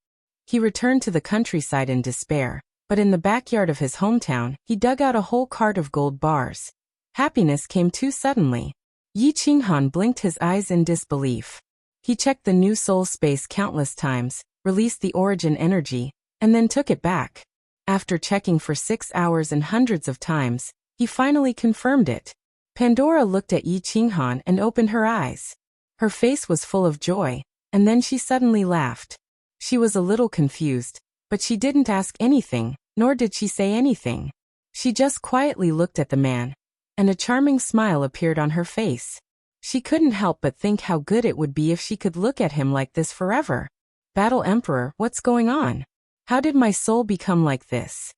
He returned to the countryside in despair, but in the backyard of his hometown, he dug out a whole cart of gold bars. Happiness came too suddenly. Yi Qinghan blinked his eyes in disbelief. He checked the new soul space countless times, released the origin energy, and then took it back. After checking for 6 hours and hundreds of times, he finally confirmed it. Pandora looked at Yi Qinghan and opened her eyes. Her face was full of joy, and then she suddenly laughed. She was a little confused, but she didn't ask anything, nor did she say anything. She just quietly looked at the man, and a charming smile appeared on her face. She couldn't help but think how good it would be if she could look at him like this forever. Battle Emperor, what's going on? How did my soul become like this?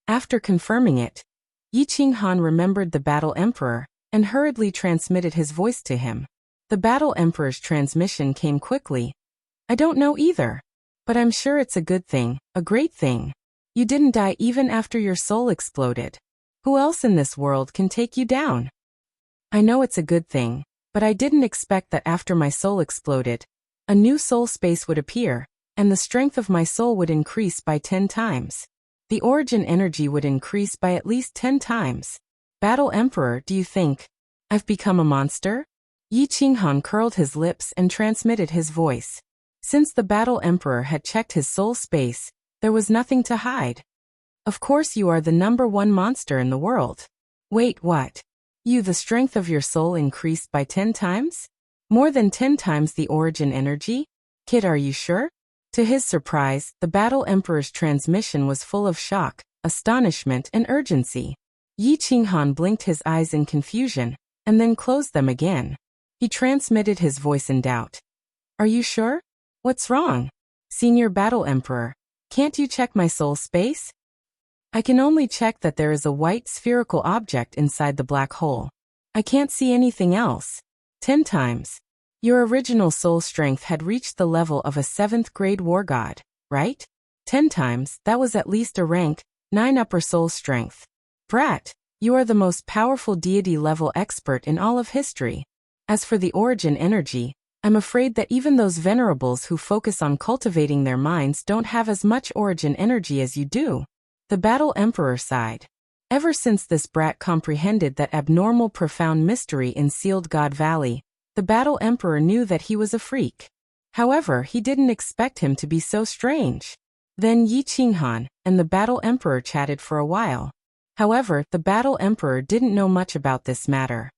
After confirming it, Yi Qinghan remembered the Battle Emperor, and hurriedly transmitted his voice to him. The Battle Emperor's transmission came quickly. I don't know either. But I'm sure it's a good thing, a great thing. You didn't die even after your soul exploded. Who else in this world can take you down? I know it's a good thing, but I didn't expect that after my soul exploded, a new soul space would appear, and the strength of my soul would increase by 10 times. The origin energy would increase by at least 10 times. Battle Emperor, do you think I've become a monster? Yi Qinghan curled his lips and transmitted his voice. Since the Battle Emperor had checked his soul space, there was nothing to hide. Of course you are the #1 monster in the world. Wait, what? The strength of your soul increased by 10 times? More than 10 times the origin energy? Kid, are you sure? To his surprise, the Battle Emperor's transmission was full of shock, astonishment, and urgency. Yi Qinghan blinked his eyes in confusion, and then closed them again. He transmitted his voice in doubt. Are you sure? What's wrong? Senior Battle Emperor, can't you check my soul space? I can only check that there is a white spherical object inside the black hole. I can't see anything else. 10 times. Your original soul strength had reached the level of a 7th grade war god, right? 10 times, that was at least a rank 9 upper soul strength. Brat, you are the most powerful deity level expert in all of history. As for the origin energy, I'm afraid that even those venerables who focus on cultivating their minds don't have as much origin energy as you do. The Battle Emperor sighed. Ever since this brat comprehended that abnormal profound mystery in Sealed God Valley, the Battle Emperor knew that he was a freak. However, he didn't expect him to be so strange. Then Yi Qinghan and the Battle Emperor chatted for a while. However, the Battle Emperor didn't know much about this matter.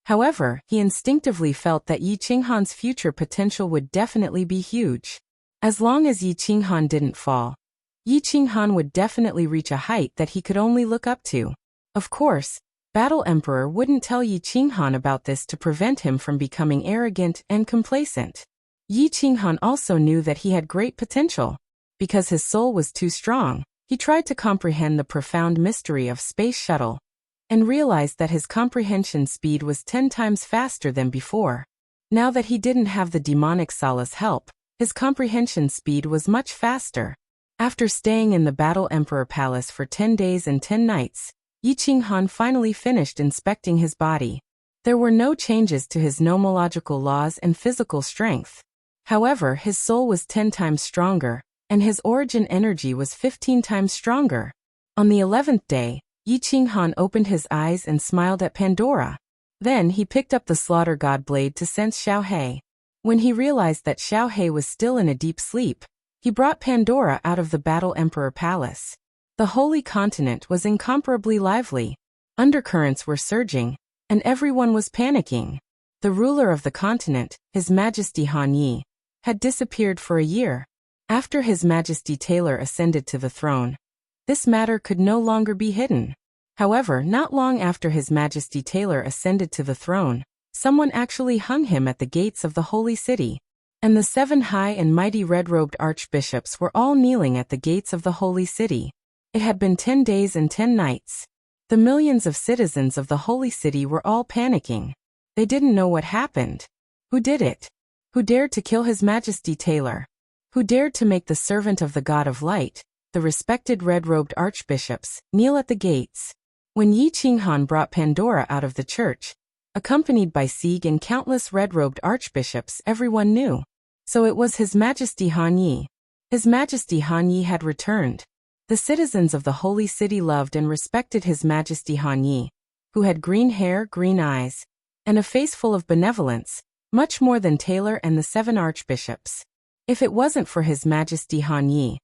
However, he instinctively felt that Yi Qinghan's future potential would definitely be huge. As long as Yi Qinghan didn't fall, Yi Qinghan would definitely reach a height that he could only look up to. Of course, Battle Emperor wouldn't tell Yi Qinghan about this to prevent him from becoming arrogant and complacent. Yi Qinghan also knew that he had great potential. Because his soul was too strong, he tried to comprehend the profound mystery of Space Shuttle, and realized that his comprehension speed was 10 times faster than before. Now that he didn't have the demonic Sala's help, his comprehension speed was much faster. After staying in the Battle Emperor Palace for 10 days and 10 nights, Yi Qinghan finally finished inspecting his body. There were no changes to his nomological laws and physical strength. However, his soul was 10 times stronger, and his origin energy was 15 times stronger. On the 11th day, Yi Qinghan opened his eyes and smiled at Pandora. Then he picked up the Slaughter God blade to sense Xiaohe. When he realized that Xiaohe was still in a deep sleep, he brought Pandora out of the Battle Emperor Palace. The Holy Continent was incomparably lively. Undercurrents were surging, and everyone was panicking. The ruler of the continent, His Majesty Han Yi, had disappeared for a year. After His Majesty Taylor ascended to the throne, this matter could no longer be hidden. However, not long after His Majesty Taylor ascended to the throne, someone actually hung him at the gates of the holy city. And the 7 high and mighty red-robed archbishops were all kneeling at the gates of the holy city. It had been 10 days and 10 nights. The millions of citizens of the holy city were all panicking. They didn't know what happened. Who did it? Who dared to kill His Majesty Taylor? Who dared to make the servant of the God of Light, the respected red-robed archbishops, kneel at the gates? When Yi Qinghan brought Pandora out of the church, accompanied by Sieg and countless red-robed archbishops, everyone knew. So it was His Majesty Han Yi. His Majesty Han Yi had returned. The citizens of the Holy City loved and respected His Majesty Han Yi, who had green hair, green eyes, and a face full of benevolence, much more than Taylor and the 7 archbishops. If it wasn't for His Majesty Han Yi,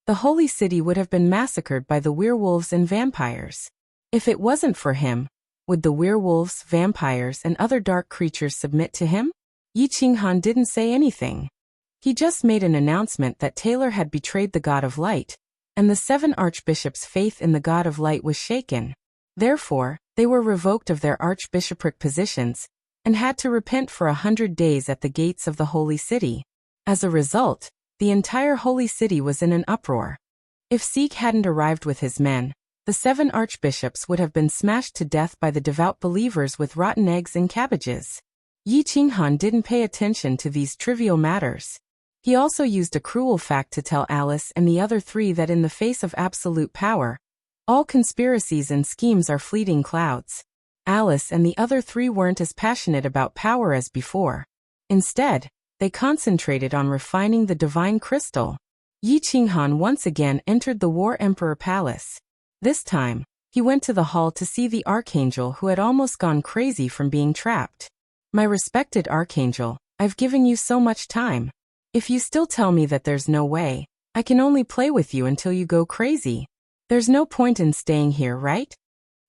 the Holy City would have been massacred by the werewolves and vampires. If it wasn't for him, would the werewolves, vampires, and other dark creatures submit to him? Yi Qinghan didn't say anything. He just made an announcement that Taylor had betrayed the God of Light, and the 7 archbishops' faith in the God of Light was shaken. Therefore, they were revoked of their archbishopric positions, and had to repent for 100 days at the gates of the Holy City. As a result, the entire Holy City was in an uproar. If Sikh hadn't arrived with his men, the 7 archbishops would have been smashed to death by the devout believers with rotten eggs and cabbages. Yi Qinghan didn't pay attention to these trivial matters. He also used a cruel fact to tell Alice and the other 3 that in the face of absolute power, all conspiracies and schemes are fleeting clouds. Alice and the other 3 weren't as passionate about power as before. Instead, they concentrated on refining the divine crystal. Yi Qinghan once again entered the War Emperor Palace. This time, he went to the hall to see the Archangel who had almost gone crazy from being trapped. My respected Archangel, I've given you so much time. If you still tell me that there's no way, I can only play with you until you go crazy. There's no point in staying here, right?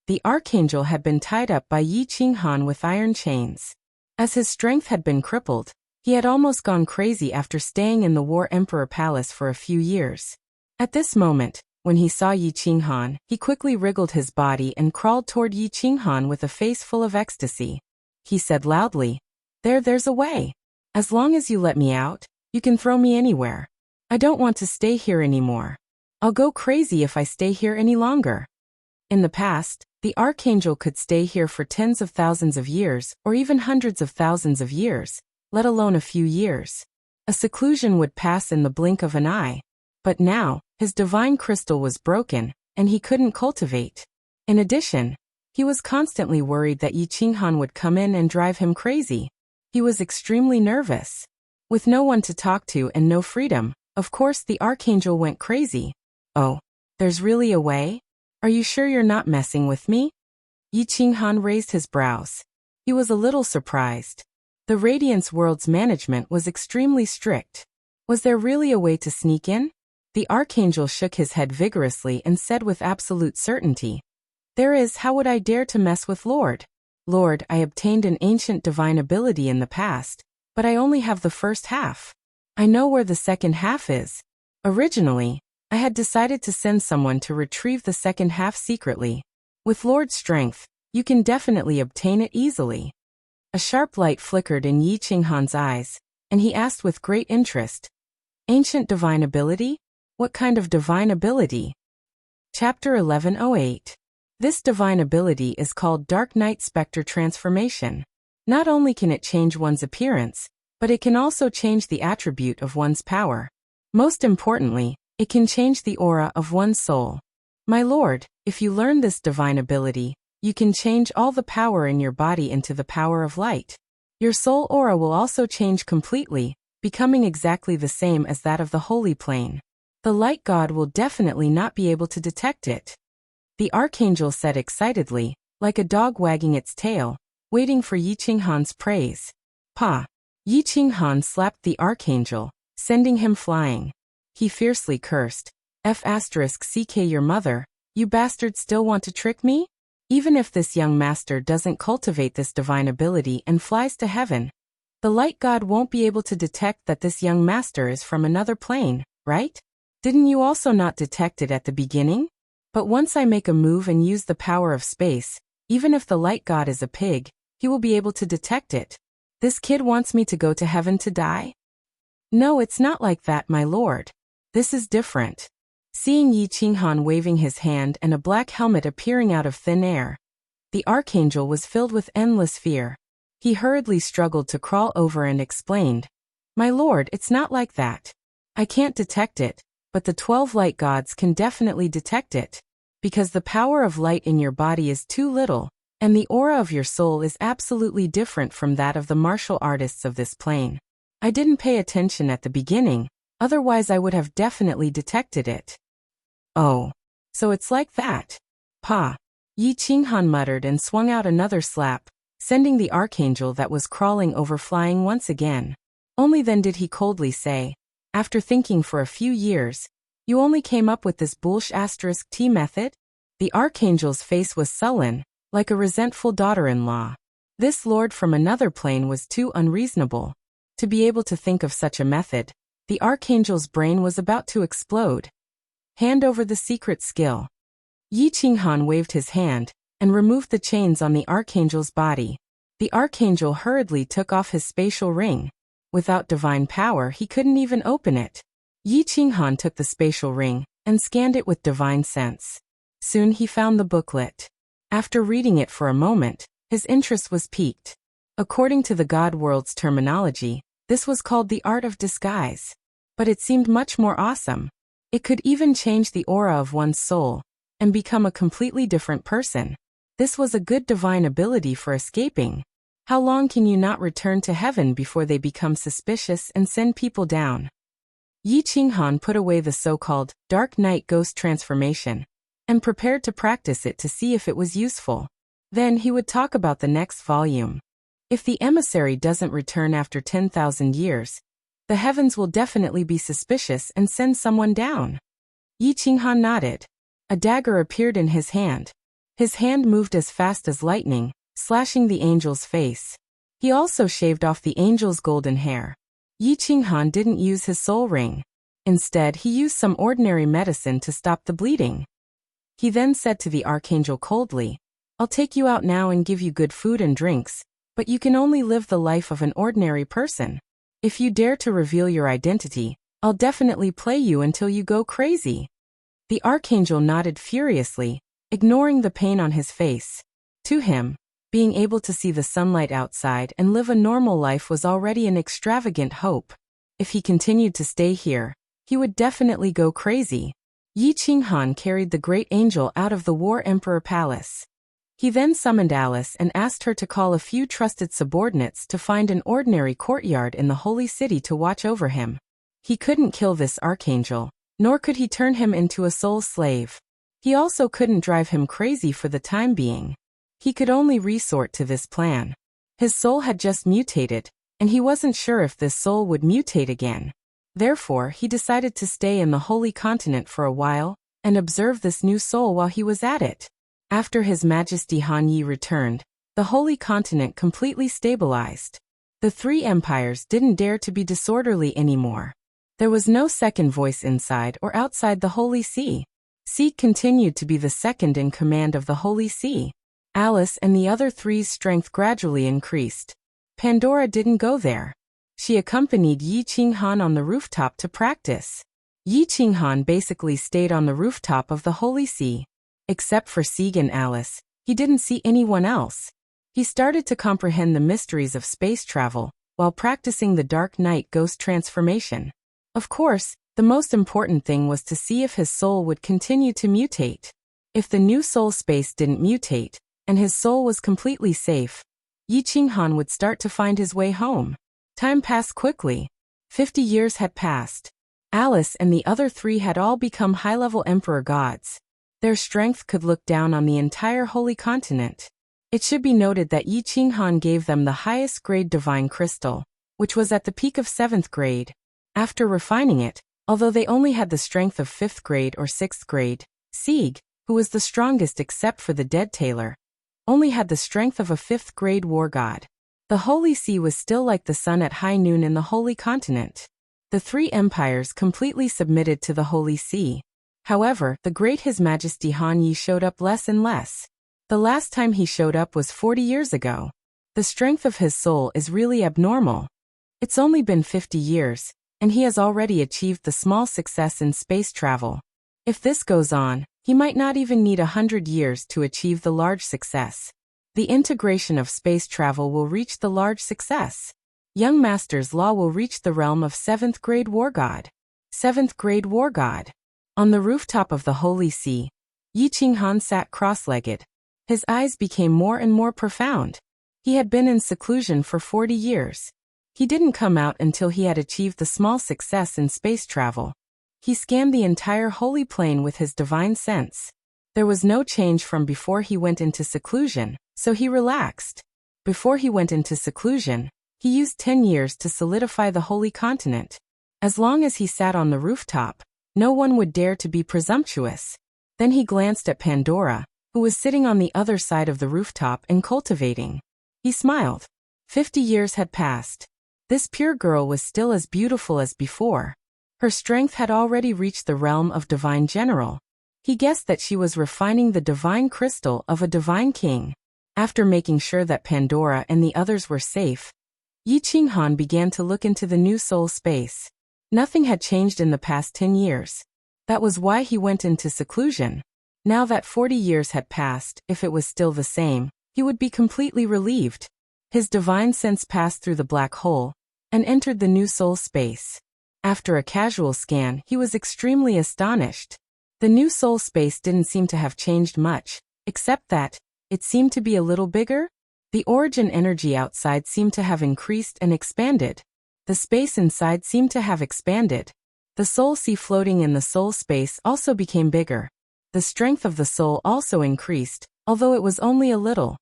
The Archangel had been tied up by Yi Qinghan with iron chains. As his strength had been crippled, he had almost gone crazy after staying in the War Emperor Palace for a few years. At this moment, when he saw Yi Qinghan, he quickly wriggled his body and crawled toward Yi Qinghan with a face full of ecstasy. He said loudly, There's a way. As long as you let me out, you can throw me anywhere. I don't want to stay here anymore. I'll go crazy if I stay here any longer. In the past, the Archangel could stay here for tens of thousands of years or even hundreds of thousands of years, let alone a few years. A seclusion would pass in the blink of an eye. But now, his divine crystal was broken, and he couldn't cultivate. In addition, he was constantly worried that Yi Qinghan would come in and drive him crazy. He was extremely nervous. With no one to talk to and no freedom, of course the Archangel went crazy. Oh, there's really a way? Are you sure you're not messing with me? Yi Qinghan raised his brows. He was a little surprised. The Radiance World's management was extremely strict. Was there really a way to sneak in? The Archangel shook his head vigorously and said with absolute certainty, There is. How would I dare to mess with Lord? Lord, I obtained an ancient divine ability in the past, but I only have the first half. I know where the second half is. Originally, I had decided to send someone to retrieve the second half secretly. With Lord's strength, you can definitely obtain it easily. A sharp light flickered in Yi Qinghan's eyes, and he asked with great interest, Ancient divine ability? What kind of divine ability? Chapter 1108. This divine ability is called Dark Night Spectre Transformation. Not only can it change one's appearance, but it can also change the attribute of one's power. Most importantly, it can change the aura of one's soul. My lord, if you learn this divine ability, you can change all the power in your body into the power of light. Your soul aura will also change completely, becoming exactly the same as that of the Holy Plane. The light god will definitely not be able to detect it. The Archangel said excitedly, like a dog wagging its tail, waiting for Yi Qinghan's praise. Pa! Yi Qinghan slapped the Archangel, sending him flying. He fiercely cursed, F***ck your mother, you bastard still want to trick me? Even if this young master doesn't cultivate this divine ability and flies to heaven, the light god won't be able to detect that this young master is from another plane, right? Didn't you also not detect it at the beginning? But once I make a move and use the power of space, even if the light god is a pig, he will be able to detect it. This kid wants me to go to heaven to die? No, it's not like that, my lord. This is different. Seeing Yi Qinghan waving his hand and a black helmet appearing out of thin air, the Archangel was filled with endless fear. He hurriedly struggled to crawl over and explained, My lord, it's not like that. I can't detect it, but the 12 light gods can definitely detect it. Because the power of light in your body is too little, and the aura of your soul is absolutely different from that of the martial artists of this plane. I didn't pay attention at the beginning, Otherwise I would have definitely detected it. Oh. So it's like that. Pa. Yi Qinghan muttered and swung out another slap, sending the archangel that was crawling over flying once again. Only then did he coldly say, after thinking for a few years, "You only came up with this *T method?" The archangel's face was sullen, like a resentful daughter-in-law. This lord from another plane was too unreasonable to be able to think of such a method. The archangel's brain was about to explode. Hand over the secret skill. Yi Qinghan waved his hand and removed the chains on the archangel's body. The archangel hurriedly took off his spatial ring. Without divine power, he couldn't even open it. Yi Qinghan took the spatial ring and scanned it with divine sense. Soon he found the booklet. After reading it for a moment, his interest was piqued. According to the God world's terminology, this was called the art of disguise. But it seemed much more awesome. It could even change the aura of one's soul and become a completely different person. This was a good divine ability for escaping. How long can you not return to heaven before they become suspicious and send people down? Yi Qinghan put away the so-called dark night ghost transformation and prepared to practice it to see if it was useful. Then he would talk about the next volume. If the emissary doesn't return after 10,000 years, the heavens will definitely be suspicious and send someone down. Yi Qinghan nodded. A dagger appeared in his hand. His hand moved as fast as lightning, slashing the angel's face. He also shaved off the angel's golden hair. Yi Qinghan didn't use his soul ring. Instead, he used some ordinary medicine to stop the bleeding. He then said to the archangel coldly, "I'll take you out now and give you good food and drinks, but you can only live the life of an ordinary person. If you dare to reveal your identity, I'll definitely play you until you go crazy." The archangel nodded furiously, ignoring the pain on his face. To him, being able to see the sunlight outside and live a normal life was already an extravagant hope. If he continued to stay here, he would definitely go crazy. Yi Qinghan carried the great angel out of the War Emperor Palace. He then summoned Alice and asked her to call a few trusted subordinates to find an ordinary courtyard in the holy city to watch over him. He couldn't kill this archangel, nor could he turn him into a soul slave. He also couldn't drive him crazy for the time being. He could only resort to this plan. His soul had just mutated, and he wasn't sure if this soul would mutate again. Therefore, he decided to stay in the holy continent for a while and observe this new soul while he was at it. After His Majesty Han Yi returned, the holy continent completely stabilized. The three empires didn't dare to be disorderly anymore. There was no second voice inside or outside the Holy See. Seek continued to be the second in command of the Holy See. Alice and the other three's strength gradually increased. Pandora didn't go there. She accompanied Yi Qinghan on the rooftop to practice. Yi Qinghan basically stayed on the rooftop of the Holy See. Except for Sieg and Alice, he didn't see anyone else. He started to comprehend the mysteries of space travel while practicing the dark night ghost transformation. Of course, the most important thing was to see if his soul would continue to mutate. If the new soul space didn't mutate, and his soul was completely safe, Yi Qinghan would start to find his way home. Time passed quickly. 50 years had passed. Alice and the other three had all become high-level emperor gods. Their strength could look down on the entire holy continent. It should be noted that Yi Qinghan gave them the highest grade divine crystal, which was at the peak of 7th grade. After refining it, although they only had the strength of 5th grade or 6th grade, Sieg, who was the strongest except for the dead tailor, only had the strength of a 5th grade war god. The Holy See was still like the sun at high noon in the holy continent. The three empires completely submitted to the Holy See. However, the great His Majesty Han Yi showed up less and less. The last time he showed up was 40 years ago. The strength of his soul is really abnormal. It's only been 50 years, and he has already achieved the small success in space travel. If this goes on, he might not even need 100 years to achieve the large success. The integration of space travel will reach the large success. Young Master's Law will reach the realm of 7th grade war god. 7th grade war god. On the rooftop of the Holy See, Yi Qinghan sat cross-legged. His eyes became more and more profound. He had been in seclusion for 40 years. He didn't come out until he had achieved the small success in space travel. He scanned the entire holy plane with his divine sense. There was no change from before he went into seclusion, so he relaxed. Before he went into seclusion, he used 10 years to solidify the holy continent. As long as he sat on the rooftop, no one would dare to be presumptuous. Then he glanced at Pandora, who was sitting on the other side of the rooftop and cultivating. He smiled. 50 years had passed. This pure girl was still as beautiful as before. Her strength had already reached the realm of divine general. He guessed that she was refining the divine crystal of a divine king. After making sure that Pandora and the others were safe, Yi Qinghan began to look into the new soul space. Nothing had changed in the past 10 years. That was why he went into seclusion. Now that 40 years had passed, if it was still the same, he would be completely relieved. His divine sense passed through the black hole and entered the new soul space. After a casual scan, he was extremely astonished. The new soul space didn't seem to have changed much, except that it seemed to be a little bigger. The origin energy outside seemed to have increased and expanded. The space inside seemed to have expanded. The soul sea floating in the soul space also became bigger. The strength of the soul also increased, although it was only a little.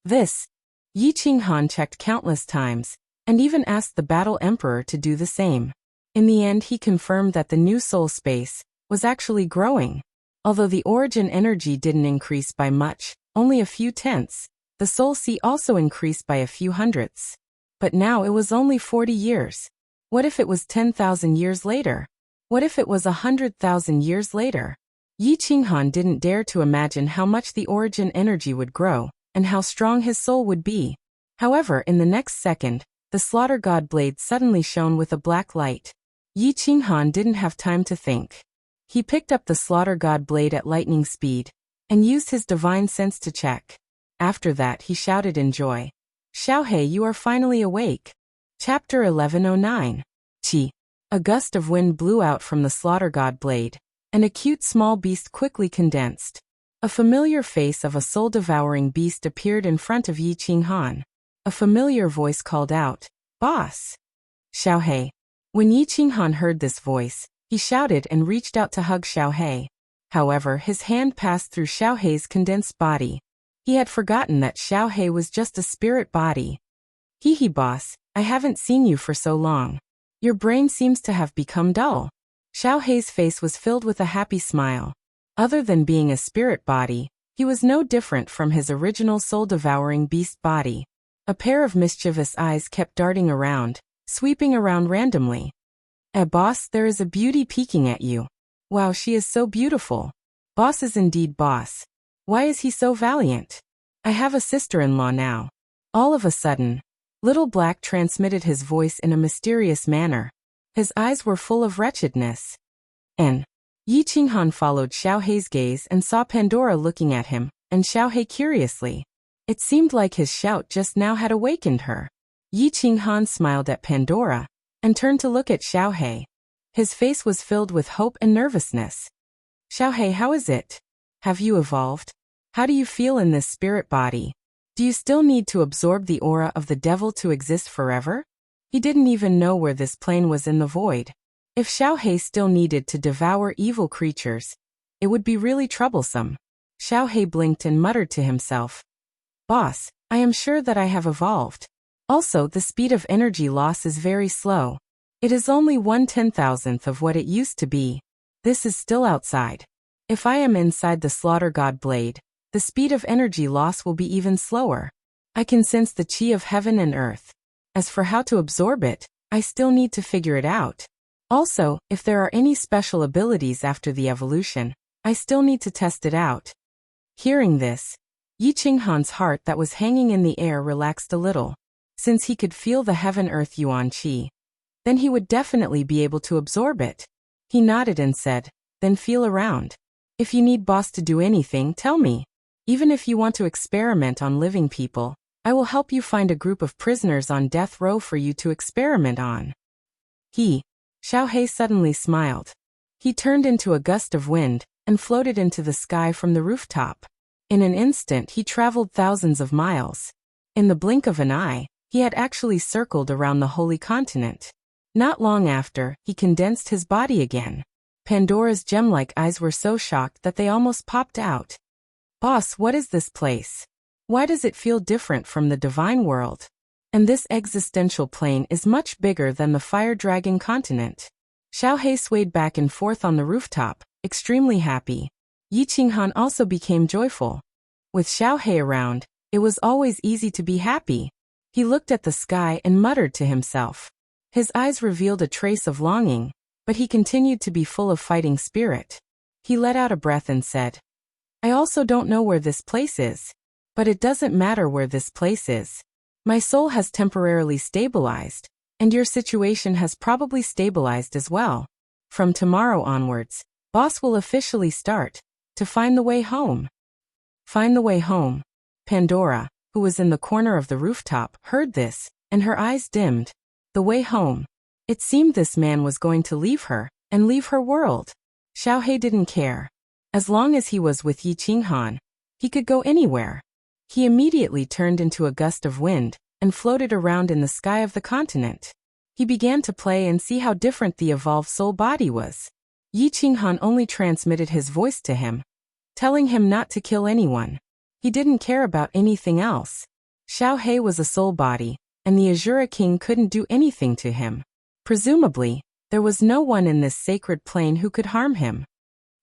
This, Yi Qinghan checked countless times, and even asked the Battle Emperor to do the same. In the end, he confirmed that the new soul space was actually growing. Although the origin energy didn't increase by much, only a few tenths, the soul sea also increased by a few hundredths. But now it was only 40 years. What if it was 10,000 years later? What if it was 100,000 years later? Yi Qinghan didn't dare to imagine how much the origin energy would grow, and how strong his soul would be. However, in the next second, the slaughter god blade suddenly shone with a black light. Yi Qinghan didn't have time to think. He picked up the slaughter god blade at lightning speed, and used his divine sense to check. After that he shouted in joy. Xiaohei, you are finally awake. Chapter 1109. Qi. A gust of wind blew out from the slaughter god blade, and a cute small beast quickly condensed. A familiar face of a soul-devouring beast appeared in front of Yi Qinghan. A familiar voice called out, Boss! Xiaohei. When Yi Qinghan heard this voice, he shouted and reached out to hug Xiaohei. However, his hand passed through Xiaohei's condensed body. He had forgotten that Xiaohei was just a spirit body. Hee boss, I haven't seen you for so long. Your brain seems to have become dull. Xiaohei's face was filled with a happy smile. Other than being a spirit body, he was no different from his original soul-devouring beast body. A pair of mischievous eyes kept darting around, sweeping around randomly. Boss, there is a beauty peeking at you. Wow, she is so beautiful. Boss is indeed boss. Why is he so valiant? I have a sister-in-law now. All of a sudden, Little Black transmitted his voice in a mysterious manner. His eyes were full of wretchedness. Yi Qinghan followed Xiaohei's gaze and saw Pandora looking at him, and Xiaohei curiously. It seemed like his shout just now had awakened her. Yi Qinghan smiled at Pandora, and turned to look at Xiaohei. His face was filled with hope and nervousness. Xiaohei, how is it? Have you evolved? How do you feel in this spirit body? Do you still need to absorb the aura of the devil to exist forever? He didn't even know where this plane was in the void. If Xiaohei still needed to devour evil creatures, it would be really troublesome. Xiaohei blinked and muttered to himself. Boss, I am sure that I have evolved. Also, the speed of energy loss is very slow. It is only 1/10,000th of what it used to be. This is still outside. If I am inside the slaughter god blade, the speed of energy loss will be even slower. I can sense the chi of heaven and earth. As for how to absorb it, I still need to figure it out. Also, if there are any special abilities after the evolution, I still need to test it out. Hearing this, Yi Qinghan's heart that was hanging in the air relaxed a little. Since he could feel the heaven-earth yuan chi, then he would definitely be able to absorb it. He nodded and said, then feel around. If you need boss to do anything, tell me. Even if you want to experiment on living people, I will help you find a group of prisoners on death row for you to experiment on. Xiaohei suddenly smiled. He turned into a gust of wind and floated into the sky from the rooftop. In an instant he traveled thousands of miles. In the blink of an eye, He had actually circled around the holy continent. Not long after, he condensed his body again. Pandora's gem-like eyes were so shocked that they almost popped out. "Boss, what is this place? Why does it feel different from the divine world? And this existential plane is much bigger than the fire dragon continent." Xiao He swayed back and forth on the rooftop, extremely happy. Yi Qinghan also became joyful. With Xiao He around, it was always easy to be happy. He looked at the sky and muttered to himself. His eyes revealed a trace of longing, but he continued to be full of fighting spirit. He let out a breath and said, "I also don't know where this place is. But it doesn't matter where this place is. My soul has temporarily stabilized, and your situation has probably stabilized as well. From tomorrow onwards, boss will officially start to find the way home." Find the way home. Pandora, who was in the corner of the rooftop, heard this, and her eyes dimmed. The way home. It seemed this man was going to leave her, and leave her world. Xiao He didn't care. As long as he was with Yi Qinghan, he could go anywhere. He immediately turned into a gust of wind, and floated around in the sky of the continent. He began to play and see how different the evolved soul body was. Yi Qinghan only transmitted his voice to him, telling him not to kill anyone. He didn't care about anything else. Xiao He was a soul body, and the Azura King couldn't do anything to him. Presumably, there was no one in this sacred plane who could harm him.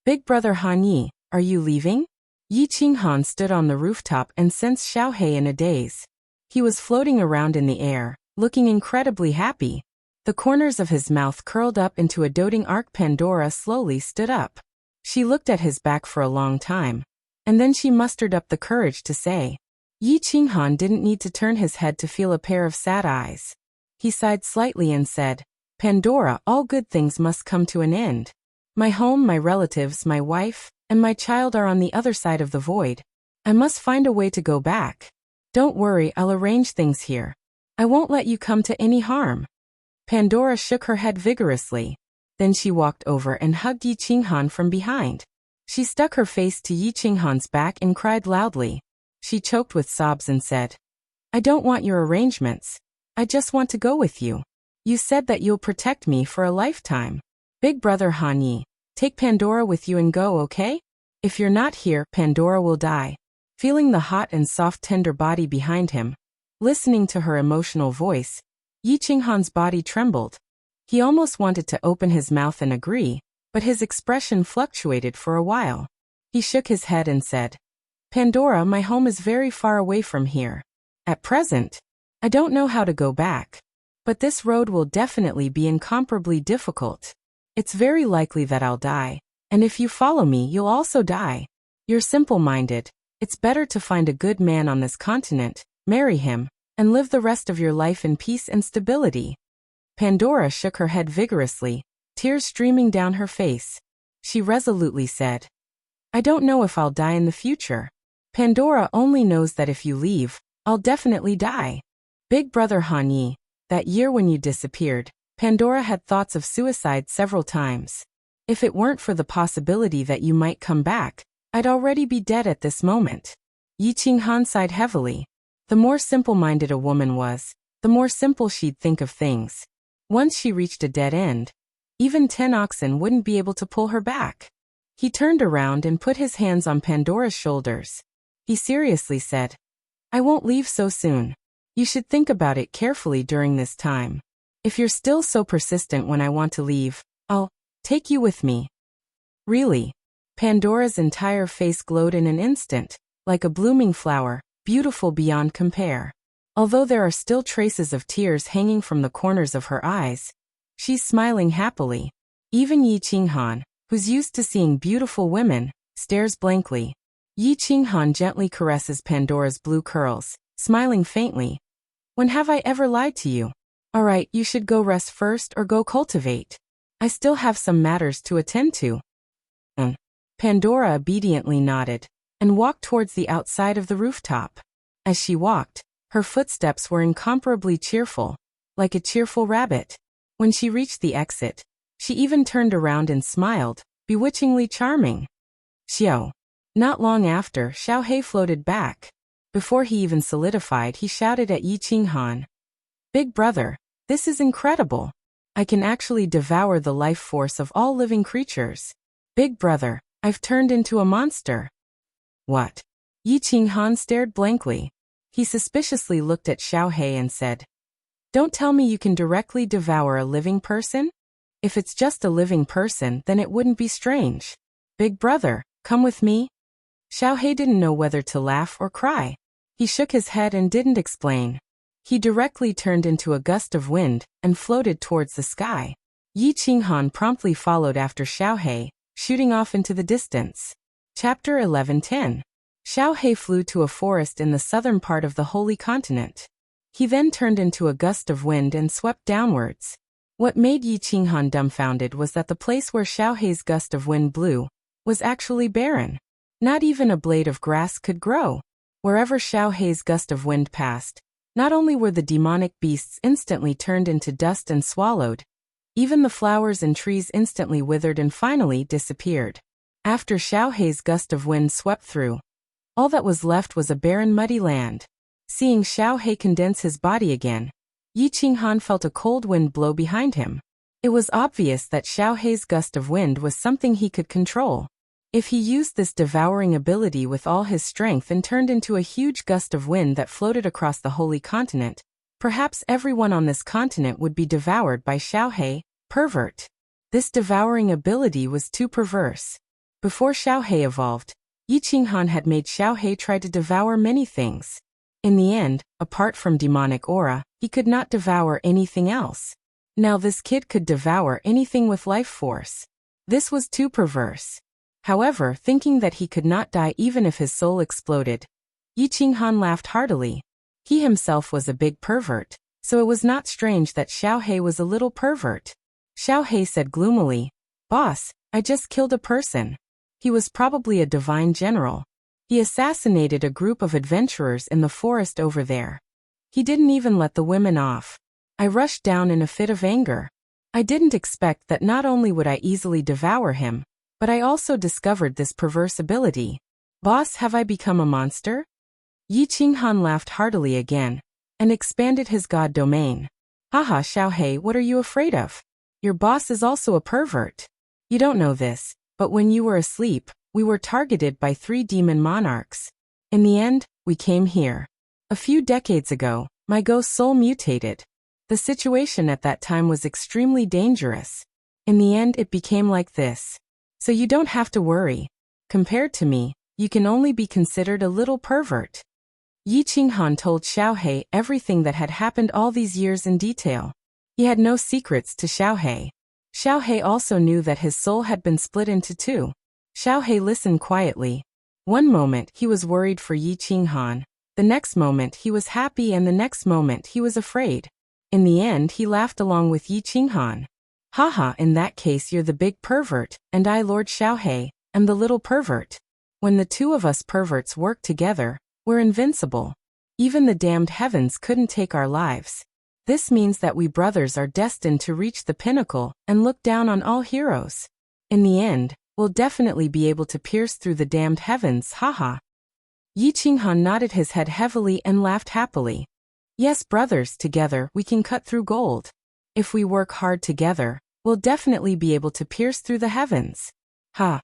"Big brother Han Yi, are you leaving?" Yi Qinghan stood on the rooftop and sensed Xiao He in a daze. He was floating around in the air, looking incredibly happy. The corners of his mouth curled up into a doting arc. Pandora slowly stood up. She looked at his back for a long time, and then she mustered up the courage to say. Yi Qinghan didn't need to turn his head to feel a pair of sad eyes. He sighed slightly and said, "Pandora, all good things must come to an end. My home, my relatives, my wife, and my child are on the other side of the void. I must find a way to go back. Don't worry, I'll arrange things here. I won't let you come to any harm." Pandora shook her head vigorously. Then she walked over and hugged Yi Qinghan from behind. She stuck her face to Yi Qinghan's back and cried loudly. She choked with sobs and said, "I don't want your arrangements. I just want to go with you. You said that you'll protect me for a lifetime. Big brother Han Yi, take Pandora with you and go, okay? If you're not here, Pandora will die." Feeling the hot and soft tender body behind him, listening to her emotional voice, Yi Qinghan's body trembled. He almost wanted to open his mouth and agree, but his expression fluctuated for a while. He shook his head and said, "Pandora, my home is very far away from here. At present, I don't know how to go back. But this road will definitely be incomparably difficult. It's very likely that I'll die, and if you follow me, you'll also die. You're simple-minded. It's better to find a good man on this continent, marry him, and live the rest of your life in peace and stability." Pandora shook her head vigorously, tears streaming down her face. She resolutely said, "I don't know if I'll die in the future. Pandora only knows that if you leave, I'll definitely die." Big brother Han Yi, that year when you disappeared, Pandora had thoughts of suicide several times. "If it weren't for the possibility that you might come back, I'd already be dead at this moment." Yi Qinghan sighed heavily. The more simple-minded a woman was, the more simple she'd think of things. Once she reached a dead end, even 10 oxen wouldn't be able to pull her back. He turned around and put his hands on Pandora's shoulders. He seriously said, "I won't leave so soon. You should think about it carefully during this time. If you're still so persistent when I want to leave, I'll take you with me." "Really?" Pandora's entire face glowed in an instant, like a blooming flower, beautiful beyond compare. Although there are still traces of tears hanging from the corners of her eyes, she's smiling happily. Even Yi Qinghan, who's used to seeing beautiful women, stares blankly. Yi Qinghan gently caresses Pandora's blue curls, smiling faintly. "When have I ever lied to you? All right, you should go rest first or go cultivate. I still have some matters to attend to." Pandora obediently nodded, and walked towards the outside of the rooftop. As she walked, her footsteps were incomparably cheerful, like a cheerful rabbit. When she reached the exit, she even turned around and smiled, bewitchingly charming. "Xiao." Not long after, Xiao He floated back. Before he even solidified, he shouted at Yi Qinghan, Big brother, this is incredible. I can actually devour the life force of all living creatures. Big brother, I've turned into a monster. What? Yi Qinghan stared blankly. He suspiciously looked at Xiaohei and said, Don't tell me you can directly devour a living person? If it's just a living person, then it wouldn't be strange. Big brother, come with me. Xiaohei didn't know whether to laugh or cry. He shook his head and didn't explain. He directly turned into a gust of wind and floated towards the sky. Yi Qinghan promptly followed after Xiaohei, shooting off into the distance. Chapter 11:10. Xiaohei flew to a forest in the southern part of the Holy Continent. He then turned into a gust of wind and swept downwards. What made Yi Qinghan dumbfounded was that the place where Xiaohei's gust of wind blew was actually barren. Not even a blade of grass could grow. Wherever Xiaohei's gust of wind passed, not only were the demonic beasts instantly turned into dust and swallowed, even the flowers and trees instantly withered and finally disappeared. After Xiaohei's gust of wind swept through, all that was left was a barren muddy land. Seeing Xiaohei condense his body again, Yi Qinghan felt a cold wind blow behind him. It was obvious that Xiaohei's gust of wind was something he could control. If he used this devouring ability with all his strength and turned into a huge gust of wind that floated across the Holy Continent, perhaps everyone on this continent would be devoured by Xiaohei, pervert. This devouring ability was too perverse. Before Xiaohei evolved, Yi Qinghan had made Xiaohei try to devour many things. In the end, apart from demonic aura, he could not devour anything else. Now this kid could devour anything with life force. This was too perverse. However, thinking that he could not die even if his soul exploded, Yi Qinghan laughed heartily. He himself was a big pervert, so it was not strange that Xiaohei was a little pervert. Xiaohei said gloomily, Boss, I just killed a person. He was probably a divine general. He assassinated a group of adventurers in the forest over there. He didn't even let the women off. I rushed down in a fit of anger. I didn't expect that not only would I easily devour him, but I also discovered this perverse ability. Boss, have I become a monster? Yi Qinghan laughed heartily again, and expanded his god domain. Haha, Xiaohei, what are you afraid of? Your boss is also a pervert. You don't know this, but when you were asleep, we were targeted by 3 demon monarchs. In the end, we came here. A few decades ago, my ghost soul mutated. The situation at that time was extremely dangerous. In the end, it became like this. So you don't have to worry. Compared to me, you can only be considered a little pervert. Yi Qinghan told Xiaohei everything that had happened all these years in detail. He had no secrets to Xiaohei. Xiaohei also knew that his soul had been split into 2. Xiaohei listened quietly. One moment he was worried for Yi Qinghan, the next moment he was happy, and the next moment he was afraid. In the end, he laughed along with Yi Qinghan. Haha, in that case you're the big pervert, and I, Lord Xiaohei, am the little pervert. When the 2 of us perverts work together, we're invincible. Even the damned heavens couldn't take our lives. This means that we brothers are destined to reach the pinnacle and look down on all heroes. In the end, we'll definitely be able to pierce through the damned heavens, haha. Yi Qinghan nodded his head heavily and laughed happily. Yes, brothers, together we can cut through gold. If we work hard together, we'll definitely be able to pierce through the heavens. Ha!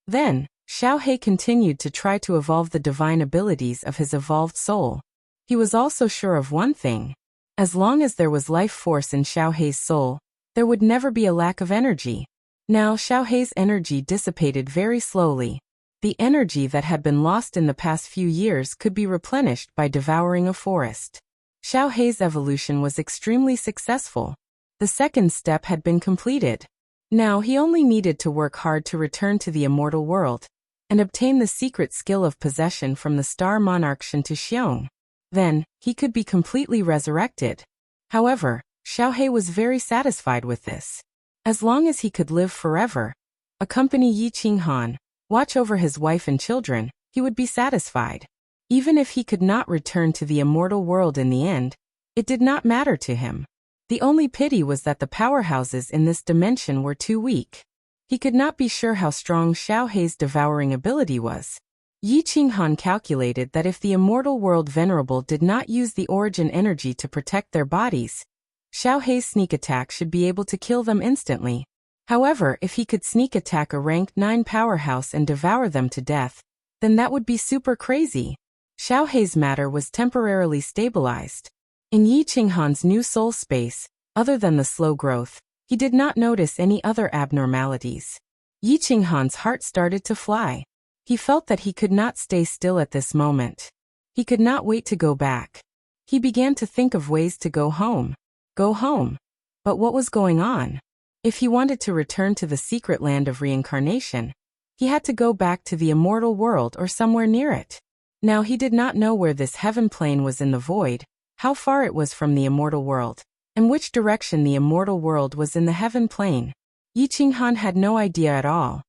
Then, Xiaohei continued to try to evolve the divine abilities of his evolved soul. He was also sure of one thing. As long as there was life force in Xiaohei's soul, there would never be a lack of energy. Now Xiaohei's energy dissipated very slowly. The energy that had been lost in the past few years could be replenished by devouring a forest. Xiaohei's evolution was extremely successful. The second step had been completed. Now he only needed to work hard to return to the immortal world and obtain the secret skill of possession from the star monarch Shintu Xiong. Then, he could be completely resurrected. However, Xiaohei was very satisfied with this. As long as he could live forever, accompany Yi Qinghan, watch over his wife and children, he would be satisfied. Even if he could not return to the immortal world in the end, it did not matter to him. The only pity was that the powerhouses in this dimension were too weak. He could not be sure how strong Xiaohei's devouring ability was. Yi Qinghan calculated that if the immortal world venerable did not use the origin energy to protect their bodies, Xiao Hei's sneak attack should be able to kill them instantly. However, if he could sneak attack a rank 9 powerhouse and devour them to death, then that would be super crazy. Xiao Hei's matter was temporarily stabilized. In Yi Qinghan's new soul space, other than the slow growth, he did not notice any other abnormalities. Yi Qinghan's heart started to fly. He felt that he could not stay still at this moment. He could not wait to go back. He began to think of ways to go home. Go home. But what was going on? If he wanted to return to the secret land of reincarnation, he had to go back to the immortal world or somewhere near it. Now he did not know where this heaven plane was in the void, how far it was from the immortal world, and which direction the immortal world was in the heaven plane. Yi Qinghan had no idea at all.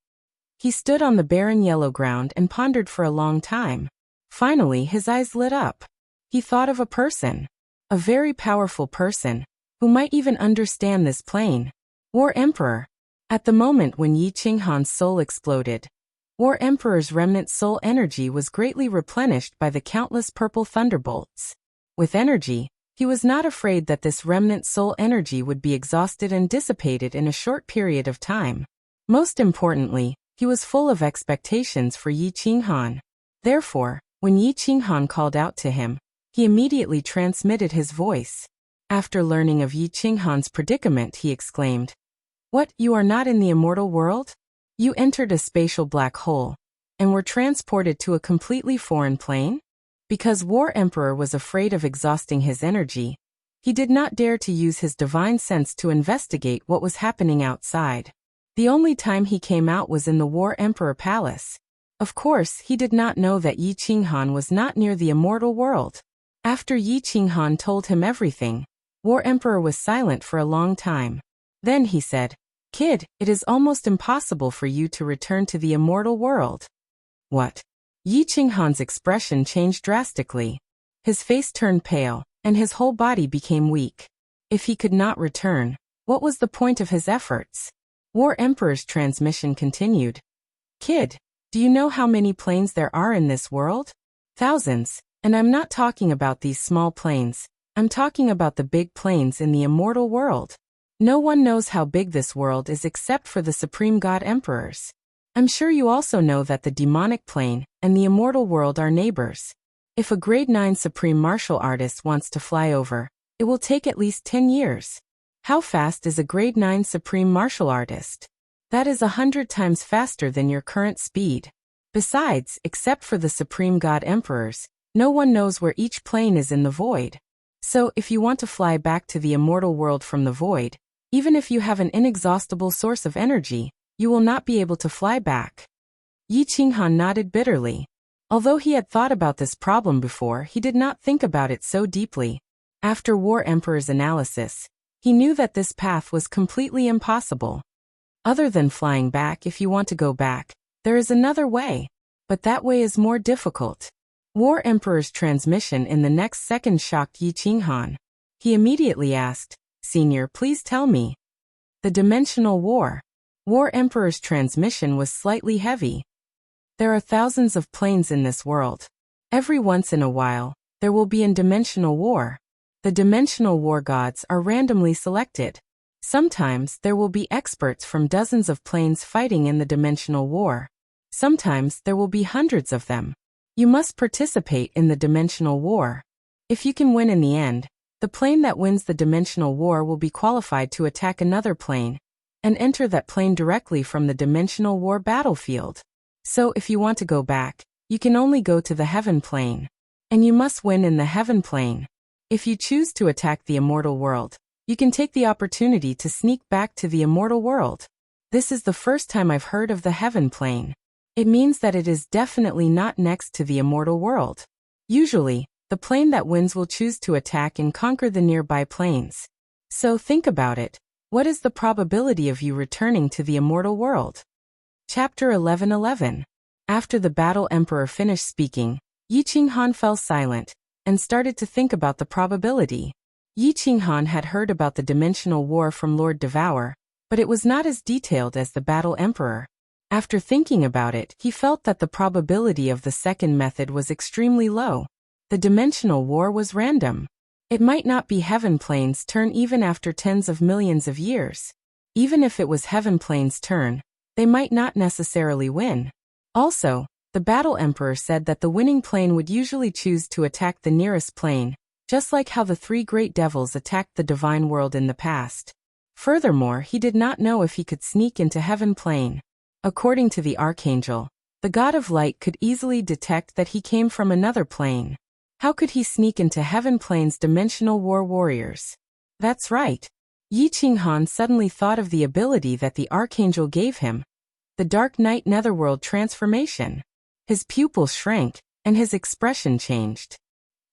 He stood on the barren yellow ground and pondered for a long time. Finally, his eyes lit up. He thought of a person. A very powerful person, who might even understand this plane. War Emperor. At the moment when Yi Qinghan's soul exploded, War Emperor's remnant soul energy was greatly replenished by the countless purple thunderbolts. With energy, he was not afraid that this remnant soul energy would be exhausted and dissipated in a short period of time. Most importantly, he was full of expectations for Yi Qinghan. Therefore, when Yi Qinghan called out to him, he immediately transmitted his voice. After learning of Yi Qinghan's predicament, he exclaimed, "What, you are not in the immortal world? You entered a spatial black hole, and were transported to a completely foreign plane?" Because War Emperor was afraid of exhausting his energy, he did not dare to use his divine sense to investigate what was happening outside. The only time he came out was in the War Emperor Palace. Of course, he did not know that Yi Qinghan was not near the immortal world. After Yi Qinghan told him everything, War Emperor was silent for a long time. Then he said, "Kid, it is almost impossible for you to return to the immortal world." What? Yi Qinghan's expression changed drastically. His face turned pale, and his whole body became weak. If he could not return, what was the point of his efforts? War Emperor's transmission continued. "Kid, do you know how many planes there are in this world? Thousands, and I'm not talking about these small planes. I'm talking about the big planes in the immortal world. No one knows how big this world is except for the Supreme God Emperors. I'm sure you also know that the demonic plane and the immortal world are neighbors. If a grade 9 Supreme Martial Artist wants to fly over, it will take at least 10 years. How fast is a grade 9 Supreme Martial Artist? That is 100 times faster than your current speed. Besides, except for the Supreme God Emperors, no one knows where each plane is in the void. So, if you want to fly back to the immortal world from the void, even if you have an inexhaustible source of energy, you will not be able to fly back." Yi Qinghan nodded bitterly. Although he had thought about this problem before, he did not think about it so deeply. After War Emperor's analysis, he knew that this path was completely impossible. Other than flying back, if you want to go back, there is another way, but that way is more difficult. War Emperor's transmission in the next second shocked Yi Qinghan. He immediately asked, "Senior, please tell me." The Dimensional War. War Emperor's transmission was slightly heavy. There are thousands of planes in this world. Every once in a while, there will be a dimensional war. The dimensional war gods are randomly selected. Sometimes there will be experts from dozens of planes fighting in the dimensional war. Sometimes there will be hundreds of them. You must participate in the dimensional war. If you can win in the end, the plane that wins the dimensional war will be qualified to attack another plane and enter that plane directly from the dimensional war battlefield. So if you want to go back, you can only go to the heaven plane. And you must win in the heaven plane. If you choose to attack the immortal world, you can take the opportunity to sneak back to the immortal world. This is the first time I've heard of the heaven plane. It means that it is definitely not next to the immortal world. Usually, the plane that wins will choose to attack and conquer the nearby planes. So think about it. What is the probability of you returning to the immortal world? Chapter 11:11. After the battle emperor finished speaking, Yi Qinghan fell silent and started to think about the probability. Yi Qinghan had heard about the dimensional war from Lord Devour, but it was not as detailed as the battle emperor. After thinking about it, he felt that the probability of the second method was extremely low. The dimensional war was random. It might not be Heaven Plane's turn even after tens of millions of years. Even if it was Heaven Plane's turn, they might not necessarily win. Also, the Battle Emperor said that the winning plane would usually choose to attack the nearest plane, just like how the three great devils attacked the divine world in the past. Furthermore, he did not know if he could sneak into Heaven Plane. According to the Archangel, the God of Light could easily detect that he came from another plane. How could he sneak into Heaven Plane's dimensional war warriors? That's right. Yi Qinghan suddenly thought of the ability that the Archangel gave him, the Dark Knight Netherworld transformation. His pupils shrank, and his expression changed.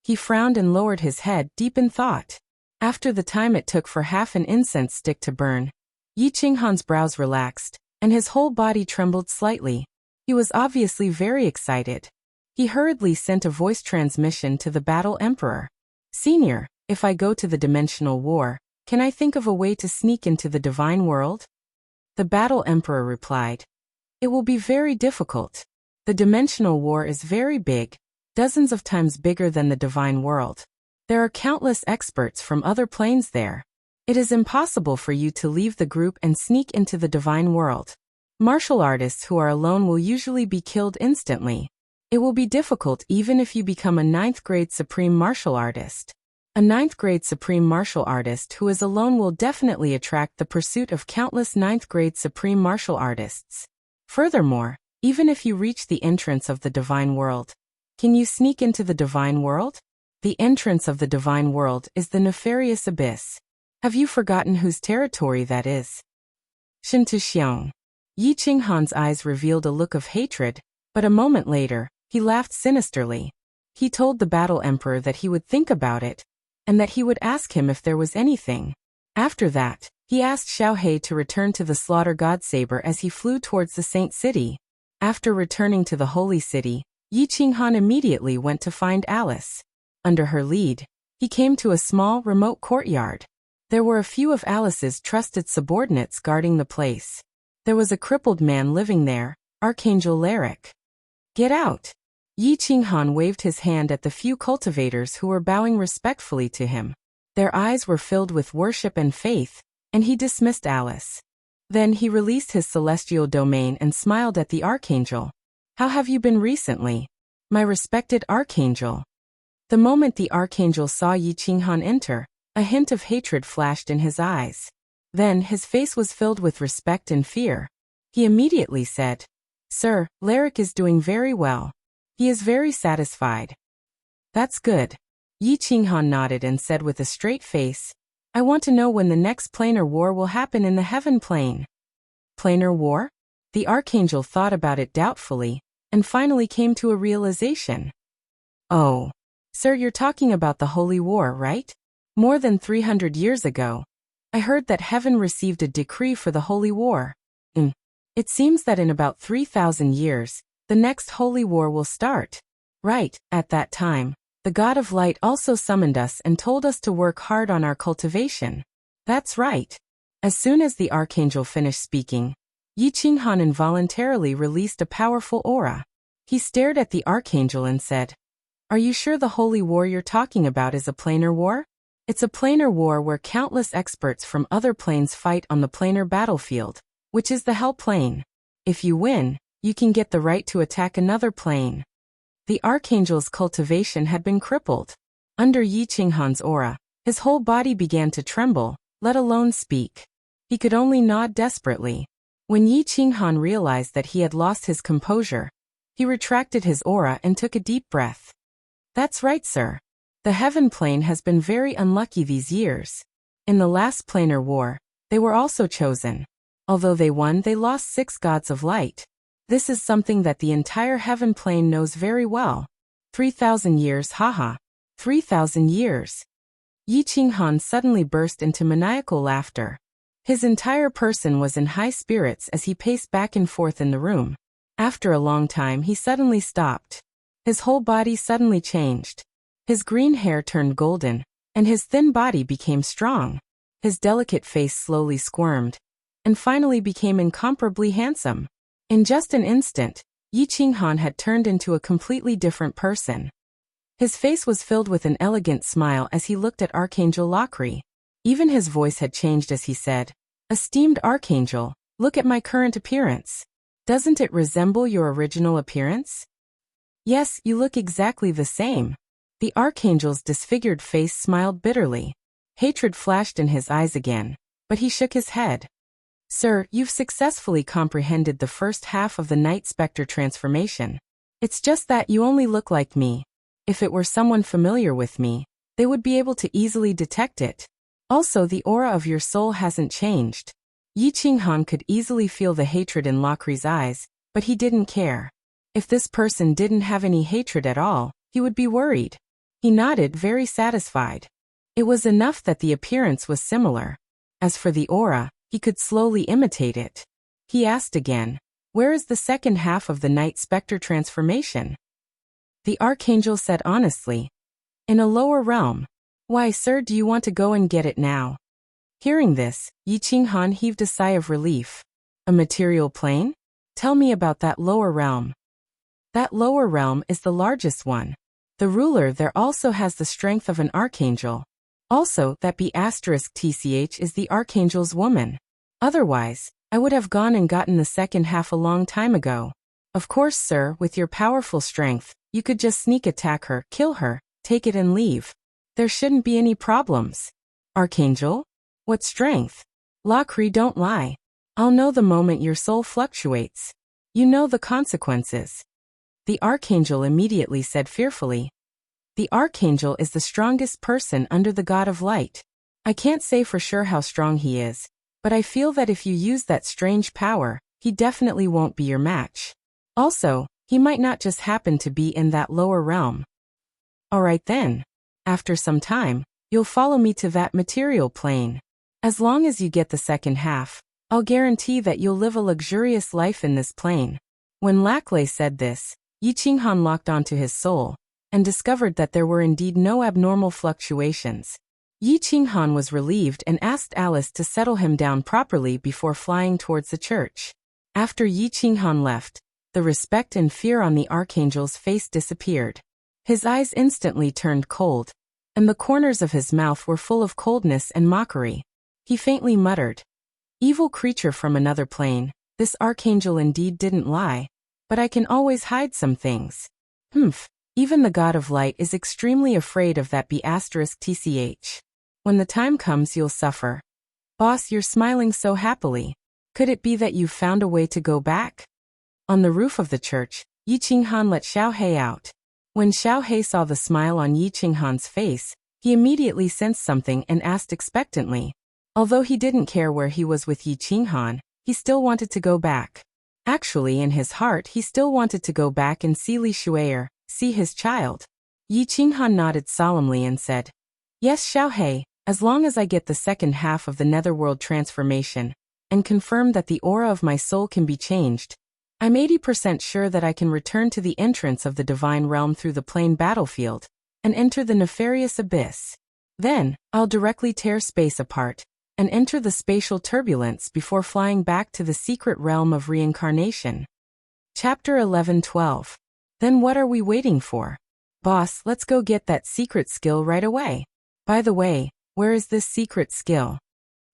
He frowned and lowered his head deep in thought. After the time it took for half an incense stick to burn, Yi Qinghan's brows relaxed, and his whole body trembled slightly. He was obviously very excited. He hurriedly sent a voice transmission to the Battle Emperor. "Senior, if I go to the dimensional war, can I think of a way to sneak into the divine world?" The Battle Emperor replied, "It will be very difficult. The dimensional war is very big, dozens of times bigger than the divine world. There are countless experts from other planes there. It is impossible for you to leave the group and sneak into the divine world. Martial artists who are alone will usually be killed instantly. It will be difficult even if you become a 9th grade supreme martial artist. A 9th grade supreme martial artist who is alone will definitely attract the pursuit of countless 9th grade supreme martial artists. Furthermore, even if you reach the entrance of the divine world, can you sneak into the divine world? The entrance of the divine world is the nefarious abyss. Have you forgotten whose territory that is?" Shintuxiong. Yi Qinghan's eyes revealed a look of hatred, but a moment later, he laughed sinisterly. He told the Battle Emperor that he would think about it, and that he would ask him if there was anything. After that, he asked Xiao He to return to the Slaughter God Saber as he flew towards the Saint City. After returning to the Holy City, Yi Qinghan immediately went to find Alice. Under her lead, he came to a small, remote courtyard. There were a few of Alice's trusted subordinates guarding the place. There was a crippled man living there, Archangel Lyric. "Get out!" Yi Qinghan waved his hand at the few cultivators who were bowing respectfully to him. Their eyes were filled with worship and faith, and he dismissed Alice. Then he released his celestial domain and smiled at the Archangel. "How have you been recently, my respected Archangel?" The moment the Archangel saw Yi Qinghan enter, a hint of hatred flashed in his eyes. Then his face was filled with respect and fear. He immediately said, "Sir, Lyric is doing very well. He is very satisfied." "That's good." Yi Qinghan nodded and said with a straight face, "I want to know when the next planar war will happen in the Heaven Plane." "Planar war?" The Archangel thought about it doubtfully, and finally came to a realization. "Oh, sir, you're talking about the Holy War, right? More than 300 years ago, I heard that heaven received a decree for the Holy War. It seems that in about 3,000 years, the next Holy War will start. Right, at that time, the God of Light also summoned us and told us to work hard on our cultivation." "That's right." As soon as the Archangel finished speaking, Yi Qinghan involuntarily released a powerful aura. He stared at the Archangel and said, "Are you sure the Holy War you're talking about is a planar war?" "It's a planar war where countless experts from other planes fight on the planar battlefield, which is the Hell Plane. If you win, you can get the right to attack another plane." The Archangel's cultivation had been crippled. Under Yi Qinghan's aura, his whole body began to tremble, let alone speak. He could only nod desperately. When Yi Qinghan realized that he had lost his composure, he retracted his aura and took a deep breath. "That's right, sir. The Heaven Plane has been very unlucky these years. In the last planar war, they were also chosen. Although they won, they lost 6 gods of light. This is something that the entire Heaven Plane knows very well. 3,000 years, haha. 3,000 years." Yi Qinghan suddenly burst into maniacal laughter. His entire person was in high spirits as he paced back and forth in the room. After a long time, he suddenly stopped. His whole body suddenly changed. His green hair turned golden, and his thin body became strong. His delicate face slowly squirmed, and finally became incomparably handsome. In just an instant, Yi Qinghan had turned into a completely different person. His face was filled with an elegant smile as he looked at Archangel Lachri. Even his voice had changed as he said, "Esteemed Archangel, look at my current appearance. Doesn't it resemble your original appearance?" "Yes, you look exactly the same." The Archangel's disfigured face smiled bitterly. Hatred flashed in his eyes again, but he shook his head. "Sir, you've successfully comprehended the first half of the Night Spectre transformation. It's just that you only look like me. If it were someone familiar with me, they would be able to easily detect it. Also, the aura of your soul hasn't changed." Yi Qinghan could easily feel the hatred in Lacri's eyes, but he didn't care. If this person didn't have any hatred at all, he would be worried. He nodded, very satisfied. It was enough that the appearance was similar. As for the aura, he could slowly imitate it. He asked again, "Where is the second half of the Night Spectre transformation?" The Archangel said honestly, "In a lower realm." "Why, sir, do you want to go and get it now?" Hearing this, Yi Qinghan heaved a sigh of relief. "A material plane? Tell me about that lower realm." "That lower realm is the largest one. The ruler there also has the strength of an archangel. Also, that B*TCH is the archangel's woman. Otherwise, I would have gone and gotten the second half a long time ago. Of course, sir, with your powerful strength, you could just sneak attack her, kill her, take it and leave. There shouldn't be any problems." "Archangel? What strength?" "Lachri, don't lie. I'll know the moment your soul fluctuates. You know the consequences." The Archangel immediately said fearfully, "The Archangel is the strongest person under the God of Light. I can't say for sure how strong he is, but I feel that if you use that strange power, he definitely won't be your match. Also, he might not just happen to be in that lower realm." "Alright then. After some time, you'll follow me to that material plane. As long as you get the second half, I'll guarantee that you'll live a luxurious life in this plane." When Laclay said this, Yi Qinghan locked onto his soul, and discovered that there were indeed no abnormal fluctuations. Yi Qinghan was relieved and asked Alice to settle him down properly before flying towards the church. After Yi Qinghan left, the respect and fear on the Archangel's face disappeared. His eyes instantly turned cold, and the corners of his mouth were full of coldness and mockery. He faintly muttered, "Evil creature from another plane, this Archangel indeed didn't lie, but I can always hide some things. Humph. Even the God of Light is extremely afraid of that B*TCH. When the time comes, you'll suffer." "Boss, you're smiling so happily. Could it be that you've found a way to go back?" On the roof of the church, Yi Qinghan let Xiao He out. When Xiao He saw the smile on Yi Qinghan's face, he immediately sensed something and asked expectantly. Although he didn't care where he was with Yi Qinghan, he still wanted to go back. Actually, in his heart, he still wanted to go back and see Li Shui'er, see his child. Yi Qinghan nodded solemnly and said, "Yes, Xiao He, as long as I get the second half of the netherworld transformation, and confirm that the aura of my soul can be changed, I'm 80% sure that I can return to the entrance of the divine realm through the plain battlefield, and enter the nefarious abyss. Then, I'll directly tear space apart, and enter the spatial turbulence before flying back to the secret realm of reincarnation." Chapter 11-12. Then what are we waiting for? Boss, let's go get that secret skill right away. By the way, where is this secret skill?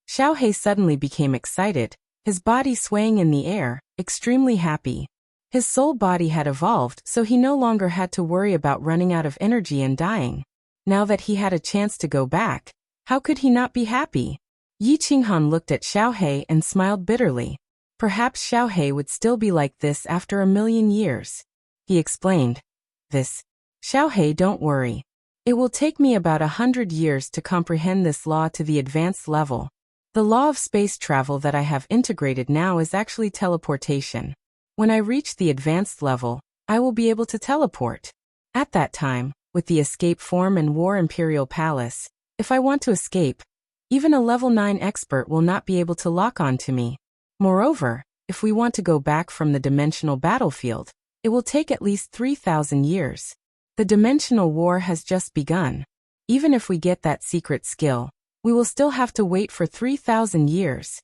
Xiao He suddenly became excited, his body swaying in the air, extremely happy. His soul body had evolved, so he no longer had to worry about running out of energy and dying. Now that he had a chance to go back, how could he not be happy? Yi Qinghan looked at Xiao He and smiled bitterly. Perhaps Xiao He would still be like this after 1,000,000 years. He explained, Xiao He, don't worry. It will take me about 100 years to comprehend this law to the advanced level. The law of space travel that I have integrated now is actually teleportation. When I reach the advanced level, I will be able to teleport. At that time, with the escape form and War Imperial Palace, if I want to escape, even a level 9 expert will not be able to lock on to me. Moreover, if we want to go back from the dimensional battlefield, it will take at least 3,000 years. The dimensional war has just begun. Even if we get that secret skill, we will still have to wait for 3,000 years.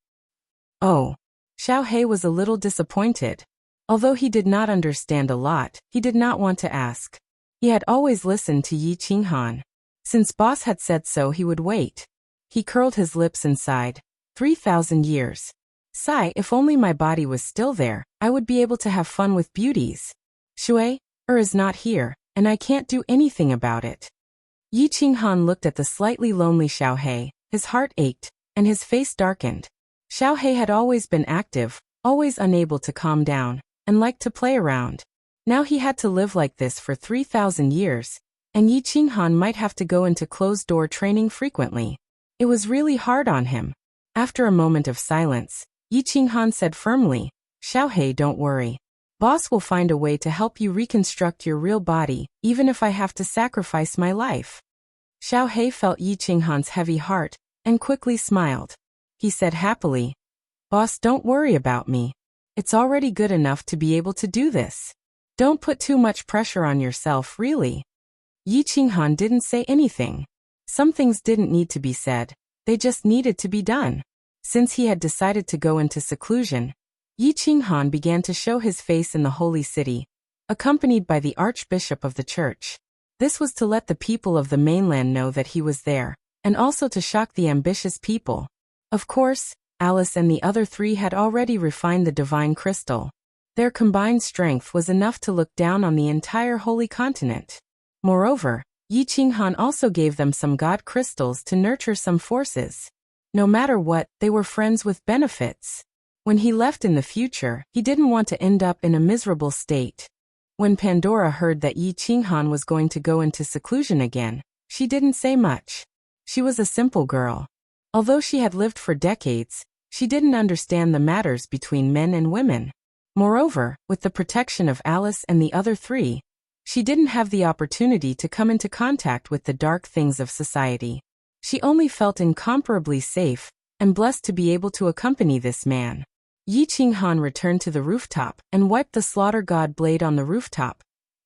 Oh. Xiao He was a little disappointed. Although he did not understand a lot, he did not want to ask. He had always listened to Yi Qinghan. Since boss had said so, he would wait. He curled his lips and sighed. 3,000 years. Sigh, if only my body was still there, I would be able to have fun with beauties. Shui is not here, and I can't do anything about it. Yi Qinghan looked at the slightly lonely Xiaohei. His heart ached, and his face darkened. Xiaohei had always been active, always unable to calm down, and liked to play around. Now he had to live like this for 3,000 years, and Yi Qinghan might have to go into closed-door training frequently. It was really hard on him. After a moment of silence, Yi Qinghan said firmly, Xiaohei, don't worry. Boss will find a way to help you reconstruct your real body, even if I have to sacrifice my life. Xiaohei felt Yi Qinghan's heavy heart, and quickly smiled. He said happily, Boss, don't worry about me. It's already good enough to be able to do this. Don't put too much pressure on yourself, really. Yi Qinghan didn't say anything. Some things didn't need to be said, they just needed to be done. Since he had decided to go into seclusion, Yi Qinghan began to show his face in the holy city, accompanied by the archbishop of the church. This was to let the people of the mainland know that he was there, and also to shock the ambitious people. Of course, Alice and the other three had already refined the divine crystal. Their combined strength was enough to look down on the entire holy continent. Moreover, Yi Qinghan also gave them some god crystals to nurture some forces. No matter what, they were friends with benefits. When he left in the future, he didn't want to end up in a miserable state. When Pandora heard that Yi Qinghan was going to go into seclusion again, she didn't say much. She was a simple girl. Although she had lived for decades, she didn't understand the matters between men and women. Moreover, with the protection of Alice and the other three, she didn't have the opportunity to come into contact with the dark things of society. She only felt incomparably safe and blessed to be able to accompany this man. Yi Qinghan returned to the rooftop and wiped the slaughter god blade on the rooftop,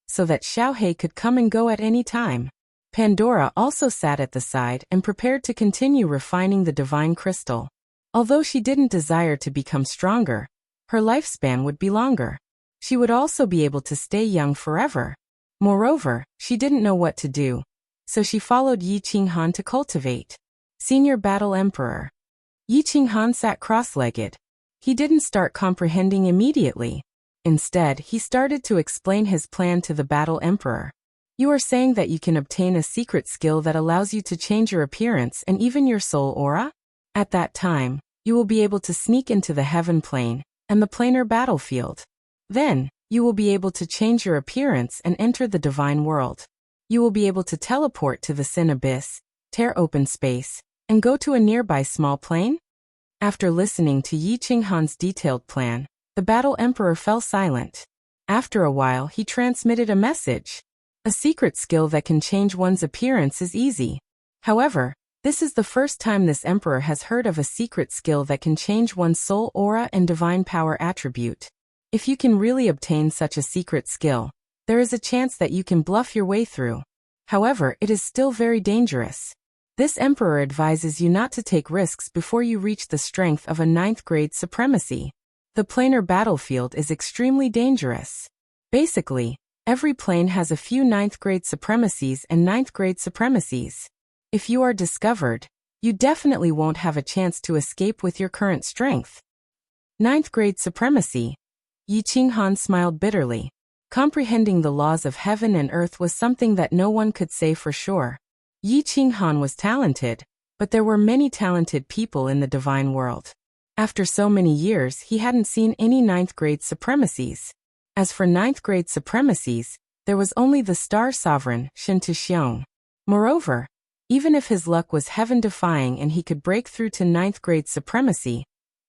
so that Xiaohei could come and go at any time. Pandora also sat at the side and prepared to continue refining the divine crystal. Although she didn't desire to become stronger, her lifespan would be longer. She would also be able to stay young forever. Moreover, she didn't know what to do, so she followed Yi Qinghan to cultivate. Senior Battle Emperor. Yi Qinghan sat cross-legged. He didn't start comprehending immediately. Instead, he started to explain his plan to the Battle Emperor. You are saying that you can obtain a secret skill that allows you to change your appearance and even your soul aura? At that time, you will be able to sneak into the heaven plane and the planar battlefield. Then, you will be able to change your appearance and enter the divine world. You will be able to teleport to the Sin Abyss, tear open space, and go to a nearby small plane? After listening to Yi Qinghan's detailed plan, the Battle Emperor fell silent. After a while, he transmitted a message. A secret skill that can change one's appearance is easy. However, this is the first time this emperor has heard of a secret skill that can change one's soul aura and divine power attribute. If you can really obtain such a secret skill, there is a chance that you can bluff your way through. However, it is still very dangerous. This emperor advises you not to take risks before you reach the strength of a 9th grade supremacy. The planar battlefield is extremely dangerous. Basically, every plane has a few 9th grade supremacies and 9th grade supremacies. If you are discovered, you definitely won't have a chance to escape with your current strength. 9th grade supremacy. Yi Qinghan smiled bitterly. Comprehending the laws of heaven and earth was something that no one could say for sure. Yi Qinghan was talented, but there were many talented people in the divine world. After so many years, he hadn't seen any 9th grade supremacies. As for 9th grade supremacies, there was only the star sovereign, Shin Tuxiong. Moreover, even if his luck was heaven-defying and he could break through to 9th grade supremacy,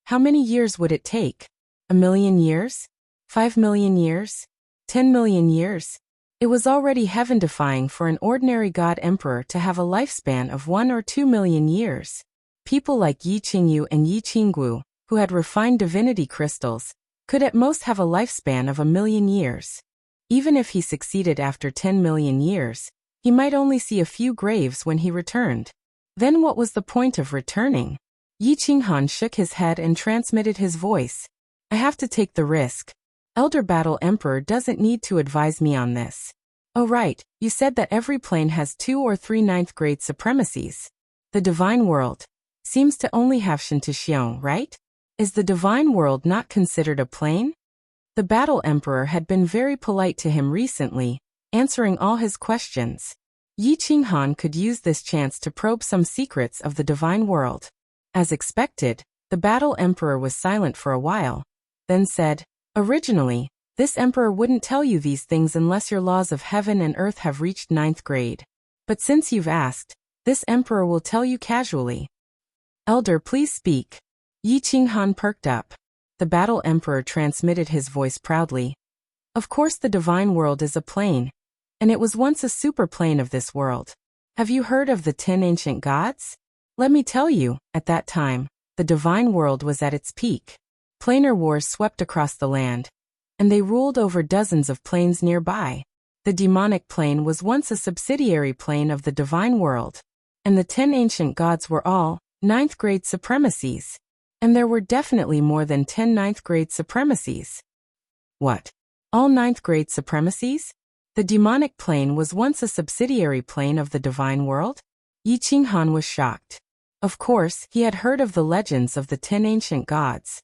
how many years would it take? 1,000,000 years? 5,000,000 years? 10,000,000 years? It was already heaven-defying for an ordinary god emperor to have a lifespan of 1 or 2 million years. People like Yi Qingyu and Yi Qinggu, who had refined divinity crystals, could at most have a lifespan of 1,000,000 years. Even if he succeeded after 10 million years, he might only see a few graves when he returned. Then what was the point of returning? Yi Qinghan shook his head and transmitted his voice. I have to take the risk. Elder Battle Emperor doesn't need to advise me on this. Oh right, you said that every plane has 2 or 3 ninth-grade supremacies. The divine world seems to only have Shintoxiong, right? Is the divine world not considered a plane? The Battle Emperor had been very polite to him recently, answering all his questions. Yi Qinghan could use this chance to probe some secrets of the divine world. As expected, the Battle Emperor was silent for a while, then said, "Originally, this emperor wouldn't tell you these things unless your laws of heaven and earth have reached 9th grade. But since you've asked, this emperor will tell you casually." "Elder, please speak." Yi Qinghan perked up. The Battle Emperor transmitted his voice proudly. "Of course the divine world is a plane, and it was once a superplane of this world. Have you heard of the 10 ancient gods? Let me tell you, at that time, the divine world was at its peak. Planar wars swept across the land, and they ruled over dozens of planes nearby. The demonic plane was once a subsidiary plane of the divine world, and the 10 ancient gods were all 9th grade supremacies. And there were definitely more than 10 9th grade supremacies." "What? All 9th grade supremacies? The demonic plane was once a subsidiary plane of the divine world?" Yi Qinghan was shocked. Of course, he had heard of the legends of the 10 ancient gods.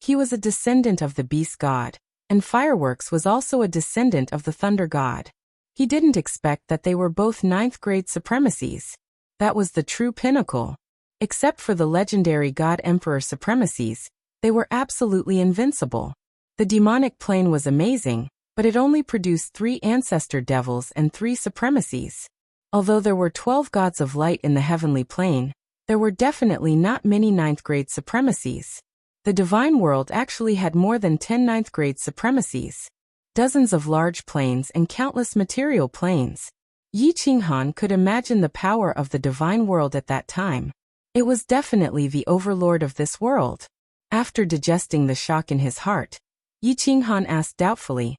He was a descendant of the beast god, and Fireworks was also a descendant of the thunder god. He didn't expect that they were both 9th grade supremacies. That was the true pinnacle. Except for the legendary God Emperor supremacies, they were absolutely invincible. The demonic plane was amazing, but it only produced 3 ancestor devils and 3 supremacies. Although there were 12 gods of light in the heavenly plane, there were definitely not many 9th grade supremacies. The divine world actually had more than 10 9th grade supremacies. Dozens of large planes and countless material planes. Yi Qinghan could imagine the power of the divine world at that time. It was definitely the overlord of this world. After digesting the shock in his heart, Yi Qinghan asked doubtfully,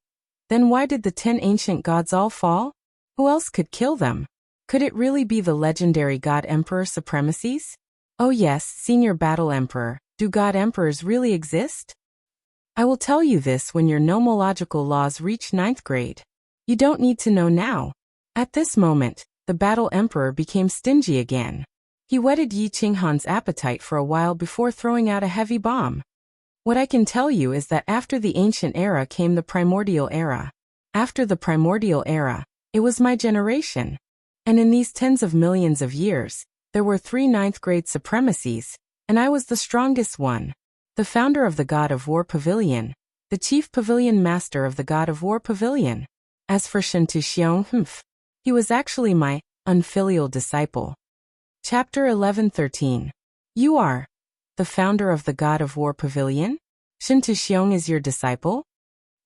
"Then why did the 10 ancient gods all fall? Who else could kill them? Could it really be the legendary God Emperor supremacies?" "Oh yes, Senior Battle Emperor, do God Emperors really exist? I will tell you this when your nomological laws reach 9th grade. You don't need to know now." At this moment, the Battle Emperor became stingy again. He whetted Yi Qinghan's appetite for a while before throwing out a heavy bomb. "What I can tell you is that after the ancient era came the primordial era. After the primordial era, it was my generation. And in these tens of millions of years, there were 3 9th grade supremacies, and I was the strongest one. The founder of the God of War Pavilion, the chief pavilion master of the God of War Pavilion. As for Shintoxiong, he was actually my unfilial disciple." Chapter 11:13. "You are the founder of the God of War Pavilion? Shintoxiong is your disciple?"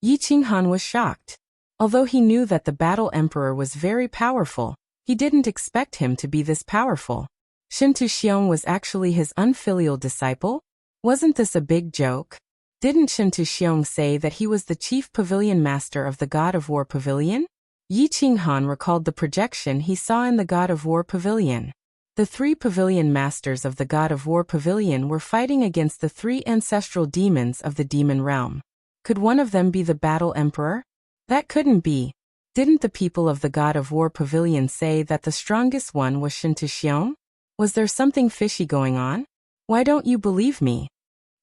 Yi Qinghan was shocked. Although he knew that the Battle Emperor was very powerful, he didn't expect him to be this powerful. Shintoxiong was actually his unfilial disciple? Wasn't this a big joke? Didn't Shintoxiong say that he was the chief pavilion master of the God of War Pavilion? Yi Qinghan recalled the projection he saw in the God of War Pavilion. The 3 pavilion masters of the God of War Pavilion were fighting against the 3 ancestral demons of the demon realm. Could one of them be the Battle Emperor? That couldn't be. Didn't the people of the God of War Pavilion say that the strongest one was Shintoxiong? Was there something fishy going on? Why don't you believe me?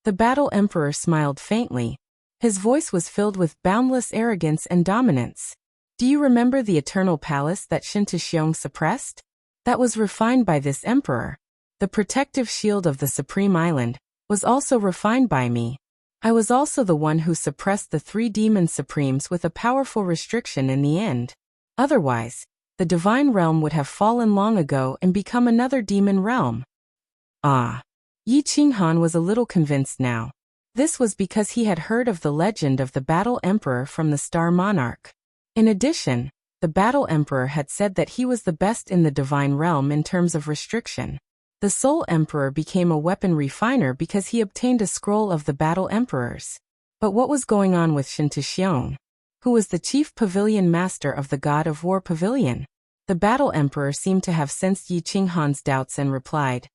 The Battle Emperor smiled faintly. His voice was filled with boundless arrogance and dominance. "Do you remember the eternal palace that Shintoxiong suppressed? That was refined by this emperor. The protective shield of the Supreme Island was also refined by me. I was also the one who suppressed the 3 demon supremes with a powerful restriction in the end. Otherwise, the divine realm would have fallen long ago and become another demon realm." Ah. Yi Qinghan was a little convinced now. This was because he had heard of the legend of the Battle Emperor from the Star Monarch. In addition, the Battle Emperor had said that he was the best in the divine realm in terms of restriction. The Soul Emperor became a weapon refiner because he obtained a scroll of the Battle Emperors. But what was going on with Shintoxiong, who was the chief pavilion master of the God of War Pavilion? The Battle Emperor seemed to have sensed Yi Qinghan's doubts and replied,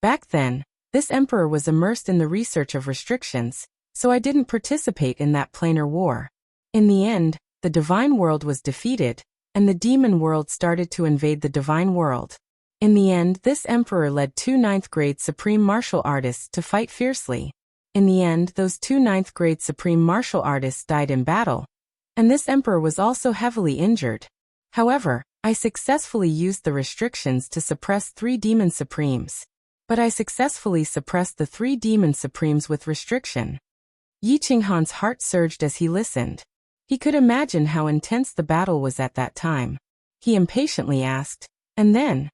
"Back then, this emperor was immersed in the research of restrictions. so I didn't participate in that planar war. In the end, the divine world was defeated, and the demon world started to invade the divine world. In the end, this emperor led 2 ninth-grade supreme martial artists to fight fiercely. In the end, those 2 ninth-grade supreme martial artists died in battle, and this emperor was also heavily injured. However, I successfully used the restrictions to suppress 3 demon supremes. But I successfully suppressed the 3 demon supremes with restriction. Yi Qinghan's heart surged as he listened. He could imagine how intense the battle was at that time. He impatiently asked, And then?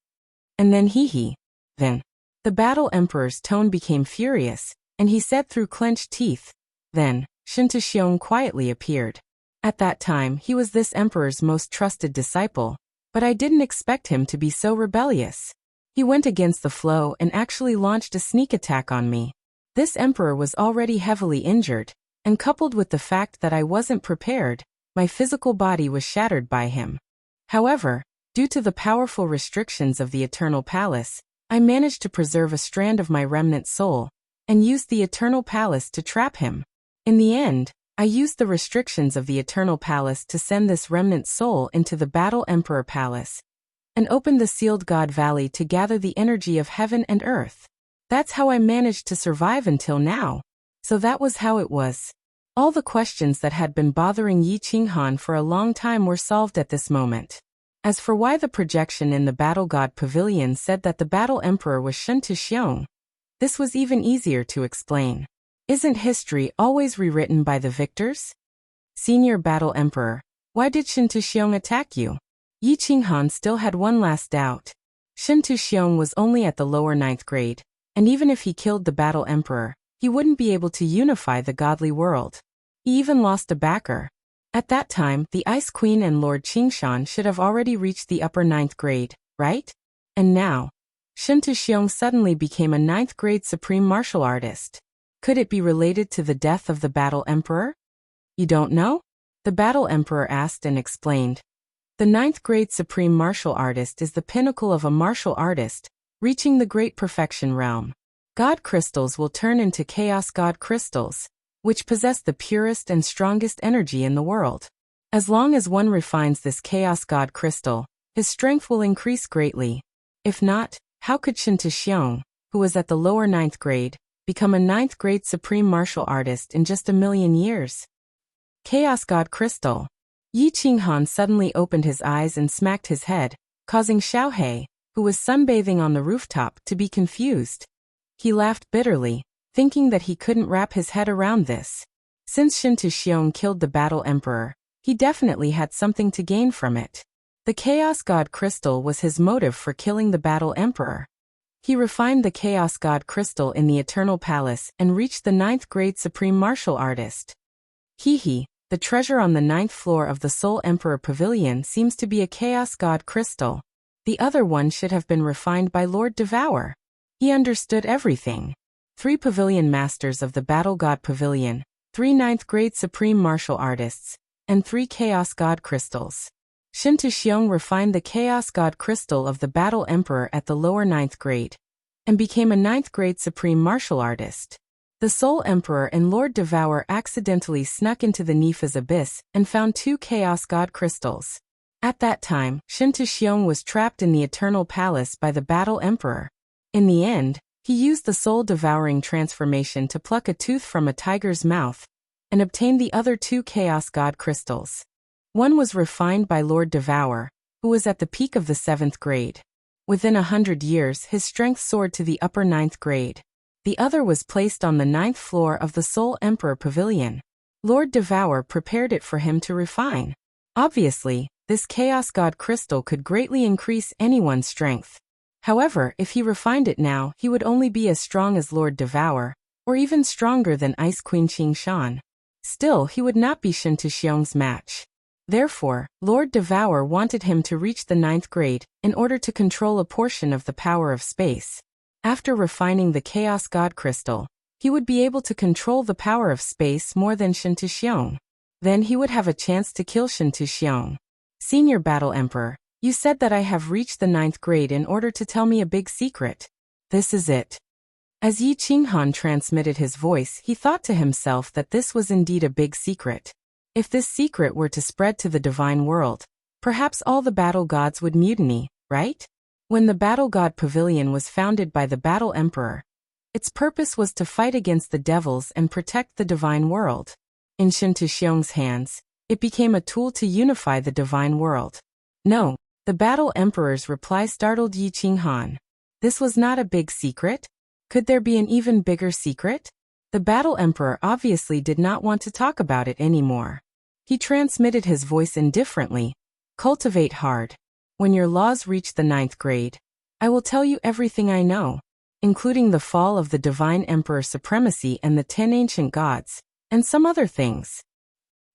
Then. The battle emperor's tone became furious, and he said through clenched teeth, Then, Shen Tuxiong quietly appeared. At that time, he was this emperor's most trusted disciple, but I didn't expect him to be so rebellious. He went against the flow and actually launched a sneak attack on me. This emperor was already heavily injured, and coupled with the fact that I wasn't prepared, my physical body was shattered by him. However, due to the powerful restrictions of the Eternal Palace, I managed to preserve a strand of my remnant soul, and used the Eternal Palace to trap him. In the end, I used the restrictions of the Eternal Palace to send this remnant soul into the Battle Emperor Palace, and opened the Sealed God Valley to gather the energy of heaven and earth. That's how I managed to survive until now. So that was how it was. All the questions that had been bothering Yi Qinghan for a long time were solved at this moment. As for why the projection in the Battle God Pavilion said that the Battle Emperor was Shen Tuxiong, this was even easier to explain. Isn't history always rewritten by the victors? Senior Battle Emperor, why did Shen Tuxiong attack you? Yi Qinghan still had one last doubt. Shen Tuxiong was only at the lower 9th grade, and even if he killed the Battle Emperor, he wouldn't be able to unify the godly world. He even lost a backer. At that time, the Ice Queen and Lord Qingshan should have already reached the upper 9th grade, right? And now, Shen Tuxiong suddenly became a 9th grade supreme martial artist. Could it be related to the death of the Battle Emperor? You don't know? The Battle Emperor asked and explained. The 9th grade supreme martial artist is the pinnacle of a martial artist, reaching the great perfection realm. God crystals will turn into chaos god crystals, which possess the purest and strongest energy in the world. As long as one refines this chaos god crystal, his strength will increase greatly. If not, how could Shen Tuxiong, who was at the lower 9th grade, become a 9th grade supreme martial artist in just a million years? Chaos god crystal. Yi Qinghan suddenly opened his eyes and smacked his head, causing Xiaohe, who was sunbathing on the rooftop, to be confused. He laughed bitterly, thinking that he couldn't wrap his head around this. Since Shen Tuxiong killed the Battle Emperor, he definitely had something to gain from it. The Chaos God Crystal was his motive for killing the Battle Emperor. He refined the Chaos God Crystal in the Eternal Palace and reached the 9th grade Supreme Martial Artist. The treasure on the 9th floor of the Soul Emperor Pavilion seems to be a Chaos God Crystal. The other one should have been refined by Lord Devour. He understood everything. 3 Pavilion Masters of the Battle God Pavilion, 3 9th grade Supreme Martial Artists, and 3 Chaos God Crystals. Shen Tuxiong refined the Chaos God Crystal of the Battle Emperor at the lower 9th grade, and became a 9th grade Supreme Martial Artist. The Soul Emperor and Lord Devour accidentally snuck into the Nifa's abyss and found 2 Chaos God Crystals. At that time, Shen Tuxiong was trapped in the Eternal Palace by the Battle Emperor. In the end, he used the soul-devouring transformation to pluck a tooth from a tiger's mouth, and obtain the other 2 Chaos God Crystals. One was refined by Lord Devour, who was at the peak of the 7th grade. Within 100 years his strength soared to the upper 9th grade. The other was placed on the 9th floor of the Soul Emperor Pavilion. Lord Devour prepared it for him to refine. Obviously, this Chaos God Crystal could greatly increase anyone's strength. However, if he refined it now, he would only be as strong as Lord Devour, or even stronger than Ice Queen Qingshan. Still, he would not be Shen Tuxiong's match. Therefore, Lord Devour wanted him to reach the 9th grade, in order to control a portion of the power of space. After refining the Chaos God Crystal, he would be able to control the power of space more than Shen Tuxiong. Then he would have a chance to kill Shen Tuxiong. Senior Battle Emperor, you said that I have reached the 9th grade in order to tell me a big secret. This is it. As Yi Qinghan transmitted his voice, he thought to himself that this was indeed a big secret. If this secret were to spread to the divine world, perhaps all the battle gods would mutiny, right? When the Battle God Pavilion was founded by the Battle Emperor, its purpose was to fight against the devils and protect the divine world. In Shen Tuxiong's hands, it became a tool to unify the divine world. No, the Battle Emperor's reply startled Yi Qinghan. This was not a big secret? Could there be an even bigger secret? The Battle Emperor obviously did not want to talk about it anymore. He transmitted his voice indifferently. Cultivate hard. When your laws reach the 9th grade, I will tell you everything I know, including the fall of the Divine Emperor Supremacy and the 10 ancient gods, and some other things.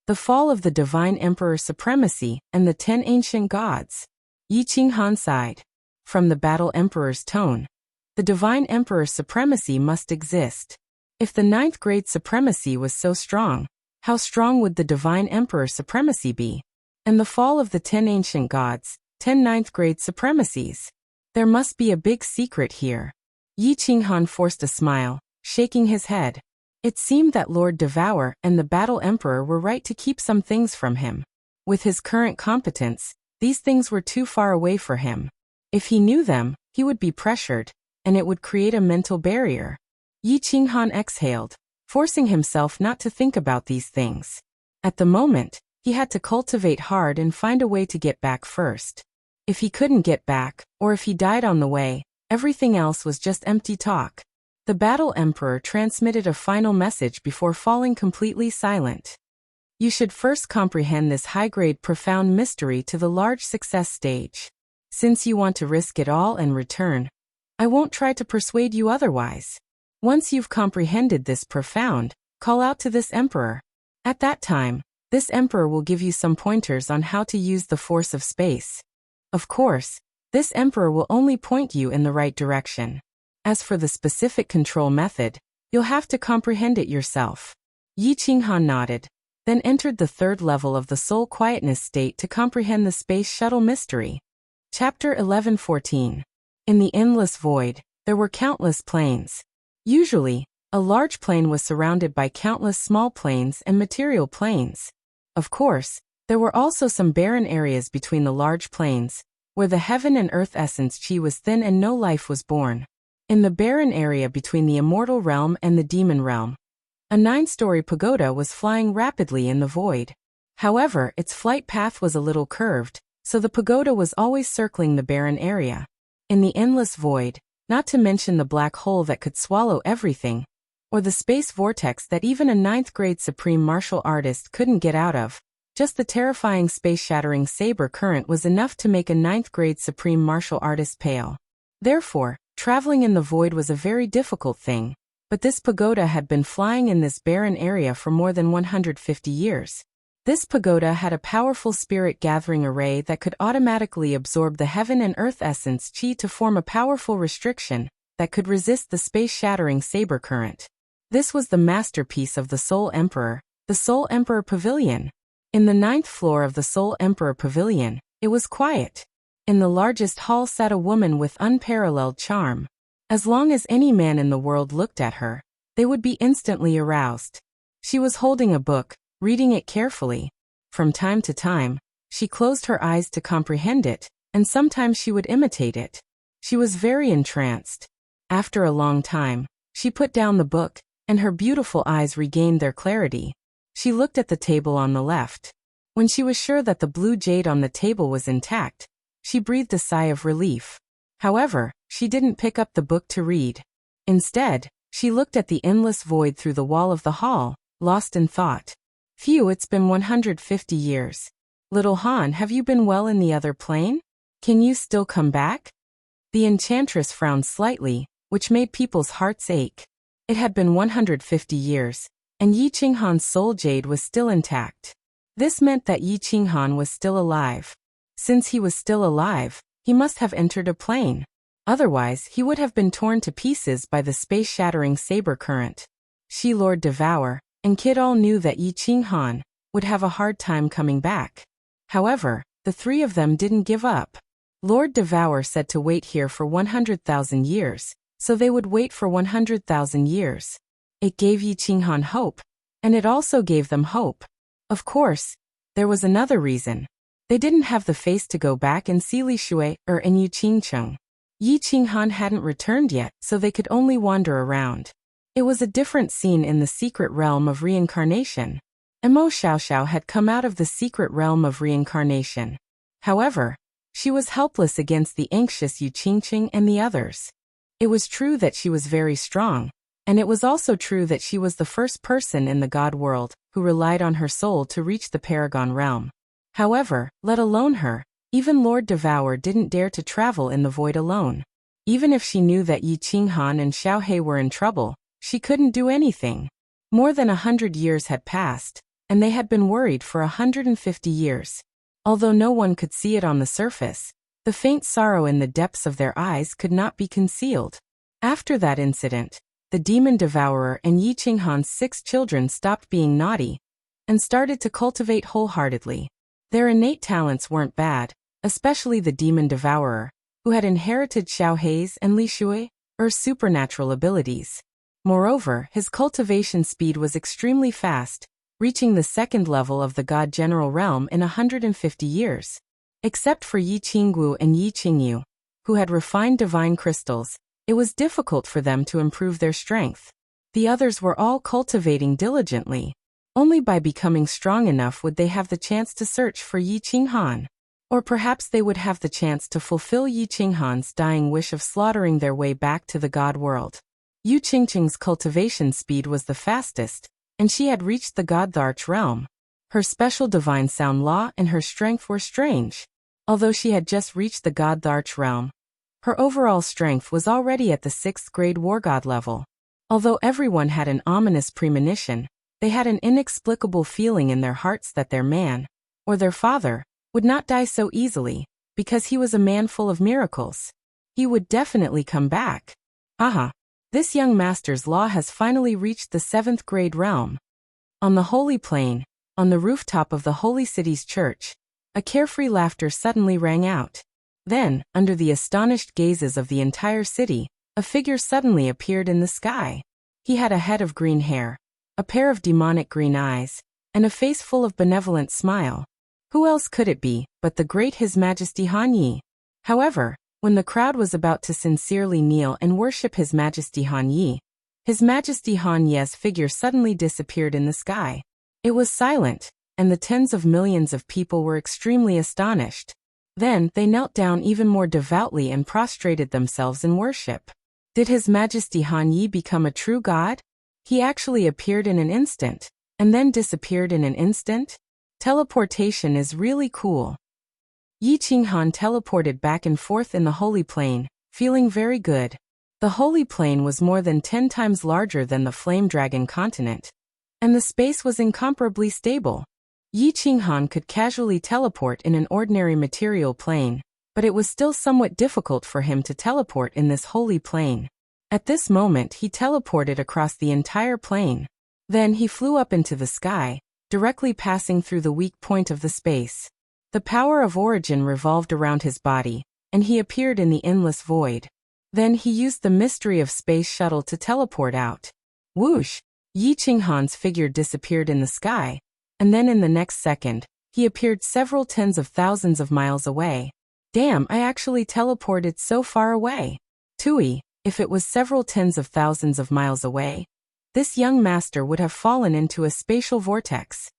The fall of the Divine Emperor Supremacy and the 10 ancient gods. Yi Qinghan sighed. From the Battle Emperor's tone, the Divine Emperor Supremacy must exist. If the 9th grade supremacy was so strong, how strong would the Divine Emperor Supremacy be? And the fall of the 10 ancient gods, 10 9th grade supremacies. There must be a big secret here. Yi Qinghan forced a smile, shaking his head. It seemed that Lord Devour and the Battle Emperor were right to keep some things from him. With his current competence, these things were too far away for him. If he knew them, he would be pressured, and it would create a mental barrier. Yi Qinghan exhaled, forcing himself not to think about these things. At the moment, he had to cultivate hard and find a way to get back first. If he couldn't get back, or if he died on the way, everything else was just empty talk. The Battle Emperor transmitted a final message before falling completely silent. You should first comprehend this high-grade profound mystery to the large success stage. Since you want to risk it all and return, I won't try to persuade you otherwise. Once you've comprehended this profound, call out to this emperor. At that time, this emperor will give you some pointers on how to use the force of space. Of course, this emperor will only point you in the right direction. As for the specific control method, you'll have to comprehend it yourself. Yi Qinghan nodded, then entered the 3rd level of the soul quietness state to comprehend the space shuttle mystery. Chapter 11:14. In the endless void, there were countless planes. Usually, a large plane was surrounded by countless small planes and material planes. Of course, there were also some barren areas between the large planes, where the heaven and earth essence chi was thin and no life was born. In the barren area between the immortal realm and the demon realm, a 9-story pagoda was flying rapidly in the void. However, its flight path was a little curved, so the pagoda was always circling the barren area. In the endless void, not to mention the black hole that could swallow everything, or the space vortex that even a 9th grade supreme martial artist couldn't get out of, just the terrifying space-shattering saber current was enough to make a 9th grade supreme martial artist pale. Therefore, traveling in the void was a very difficult thing, but this pagoda had been flying in this barren area for more than 150 years. This pagoda had a powerful spirit gathering array that could automatically absorb the heaven and earth essence chi to form a powerful restriction that could resist the space-shattering saber current. This was the masterpiece of the Soul Emperor, the Soul Emperor Pavilion. In the 9th floor of the Soul Emperor Pavilion, it was quiet. In the largest hall sat a woman with unparalleled charm. As long as any man in the world looked at her, they would be instantly aroused. She was holding a book, reading it carefully. From time to time, she closed her eyes to comprehend it, and sometimes she would imitate it. She was very entranced. After a long time, she put down the book, and her beautiful eyes regained their clarity. She looked at the table on the left. When she was sure that the blue jade on the table was intact, she breathed a sigh of relief. However, she didn't pick up the book to read. Instead, she looked at the endless void through the wall of the hall, lost in thought. Phew, it's been 150 years. Little Han, have you been well in the other plane? Can you still come back? The enchantress frowned slightly, which made people's hearts ache. It had been 150 years, and Yi Qinghan's soul jade was still intact. This meant that Yi Qinghan was still alive. Since he was still alive, he must have entered a plane. Otherwise, he would have been torn to pieces by the space-shattering saber current. She, Lord Devour, and Kid all knew that Yi Qinghan would have a hard time coming back. However, the 3 of them didn't give up. Lord Devour said to wait here for 100,000 years, so they would wait for 100,000 years. It gave Yi Qinghan hope, and it also gave them hope. Of course, there was another reason. They didn't have the face to go back and see Li Shui and Yu Qingcheng. Yi Qinghan hadn't returned yet, so they could only wander around. It was a different scene in the secret realm of reincarnation. Mo Xiaoxiao had come out of the secret realm of reincarnation. However, she was helpless against the anxious Yu Qingcheng and the others. It was true that she was very strong, and it was also true that she was the first person in the God world who relied on her soul to reach the Paragon realm. However, let alone her, even Lord Devour didn't dare to travel in the void alone. Even if she knew that Yi Qinghan and Xiao He were in trouble, she couldn't do anything. More than 100 years had passed, and they had been worried for 150 years. Although no one could see it on the surface, the faint sorrow in the depths of their eyes could not be concealed. After that incident, the demon devourer and Yi Qinghan's 6 children stopped being naughty and started to cultivate wholeheartedly. Their innate talents weren't bad, especially the demon devourer, who had inherited Xiao Hei's and Li Shui supernatural abilities. Moreover, his cultivation speed was extremely fast, reaching the 2nd level of the God General Realm in 150 years. Except for Yi Qinggu and Yi Qingyu, who had refined divine crystals, it was difficult for them to improve their strength. The others were all cultivating diligently. Only by becoming strong enough would they have the chance to search for Yi Qinghan. Or perhaps they would have the chance to fulfill Yi Qinghan's dying wish of slaughtering their way back to the God world. Yu Qingcheng's cultivation speed was the fastest, and she had reached the Godtharch realm. Her special divine sound law and her strength were strange. Although she had just reached the Godtharch realm, her overall strength was already at the 6th grade war god level. Although everyone had an ominous premonition, they had an inexplicable feeling in their hearts that their man, or their father, would not die so easily, because he was a man full of miracles. He would definitely come back. Aha! This young master's law has finally reached the 7th grade realm. On the Holy Plain, on the rooftop of the Holy City's church, a carefree laughter suddenly rang out. Then, under the astonished gazes of the entire city, a figure suddenly appeared in the sky. He had a head of green hair, a pair of demonic green eyes, and a face full of benevolent smile. Who else could it be but the great His Majesty Han Yi? However, when the crowd was about to sincerely kneel and worship His Majesty Han Yi, His Majesty Han Ye's figure suddenly disappeared in the sky. It was silent, and the tens of millions of people were extremely astonished. Then they knelt down even more devoutly and prostrated themselves in worship. Did His Majesty Han Yi become a true god? He actually appeared in an instant, and then disappeared in an instant? Teleportation is really cool. Yi Qinghan teleported back and forth in the Holy Plain, feeling very good. The Holy Plain was more than 10 times larger than the Flame Dragon continent, and the space was incomparably stable. Yi Qinghan could casually teleport in an ordinary material plane, but it was still somewhat difficult for him to teleport in this holy plane. At this moment he teleported across the entire plane. Then he flew up into the sky, directly passing through the weak point of the space. The power of origin revolved around his body, and he appeared in the endless void. Then he used the mystery of space shuttle to teleport out. Whoosh! Yi Qinghan's figure disappeared in the sky, and then in the next second, he appeared several tens of thousands of miles away. Damn, I actually teleported so far away. Tui, if it was several tens of thousands of miles away, this young master would have fallen into a spatial vortex.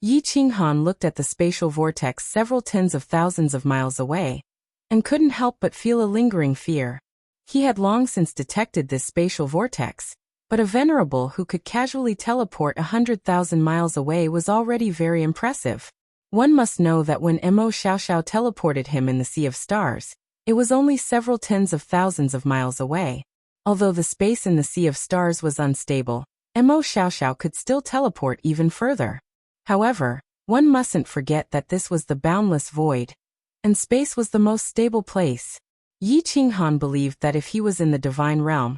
Yi Qinghan looked at the spatial vortex several tens of thousands of miles away, and couldn't help but feel a lingering fear. He had long since detected this spatial vortex, but a venerable who could casually teleport 100,000 miles away was already very impressive. One must know that when Mo Xiaoxiao teleported him in the Sea of Stars, it was only several tens of thousands of miles away. Although the space in the Sea of Stars was unstable, Mo Xiaoxiao could still teleport even further. However, one mustn't forget that this was the boundless void, and space was the most stable place. Yi Qinghan believed that if he was in the divine realm,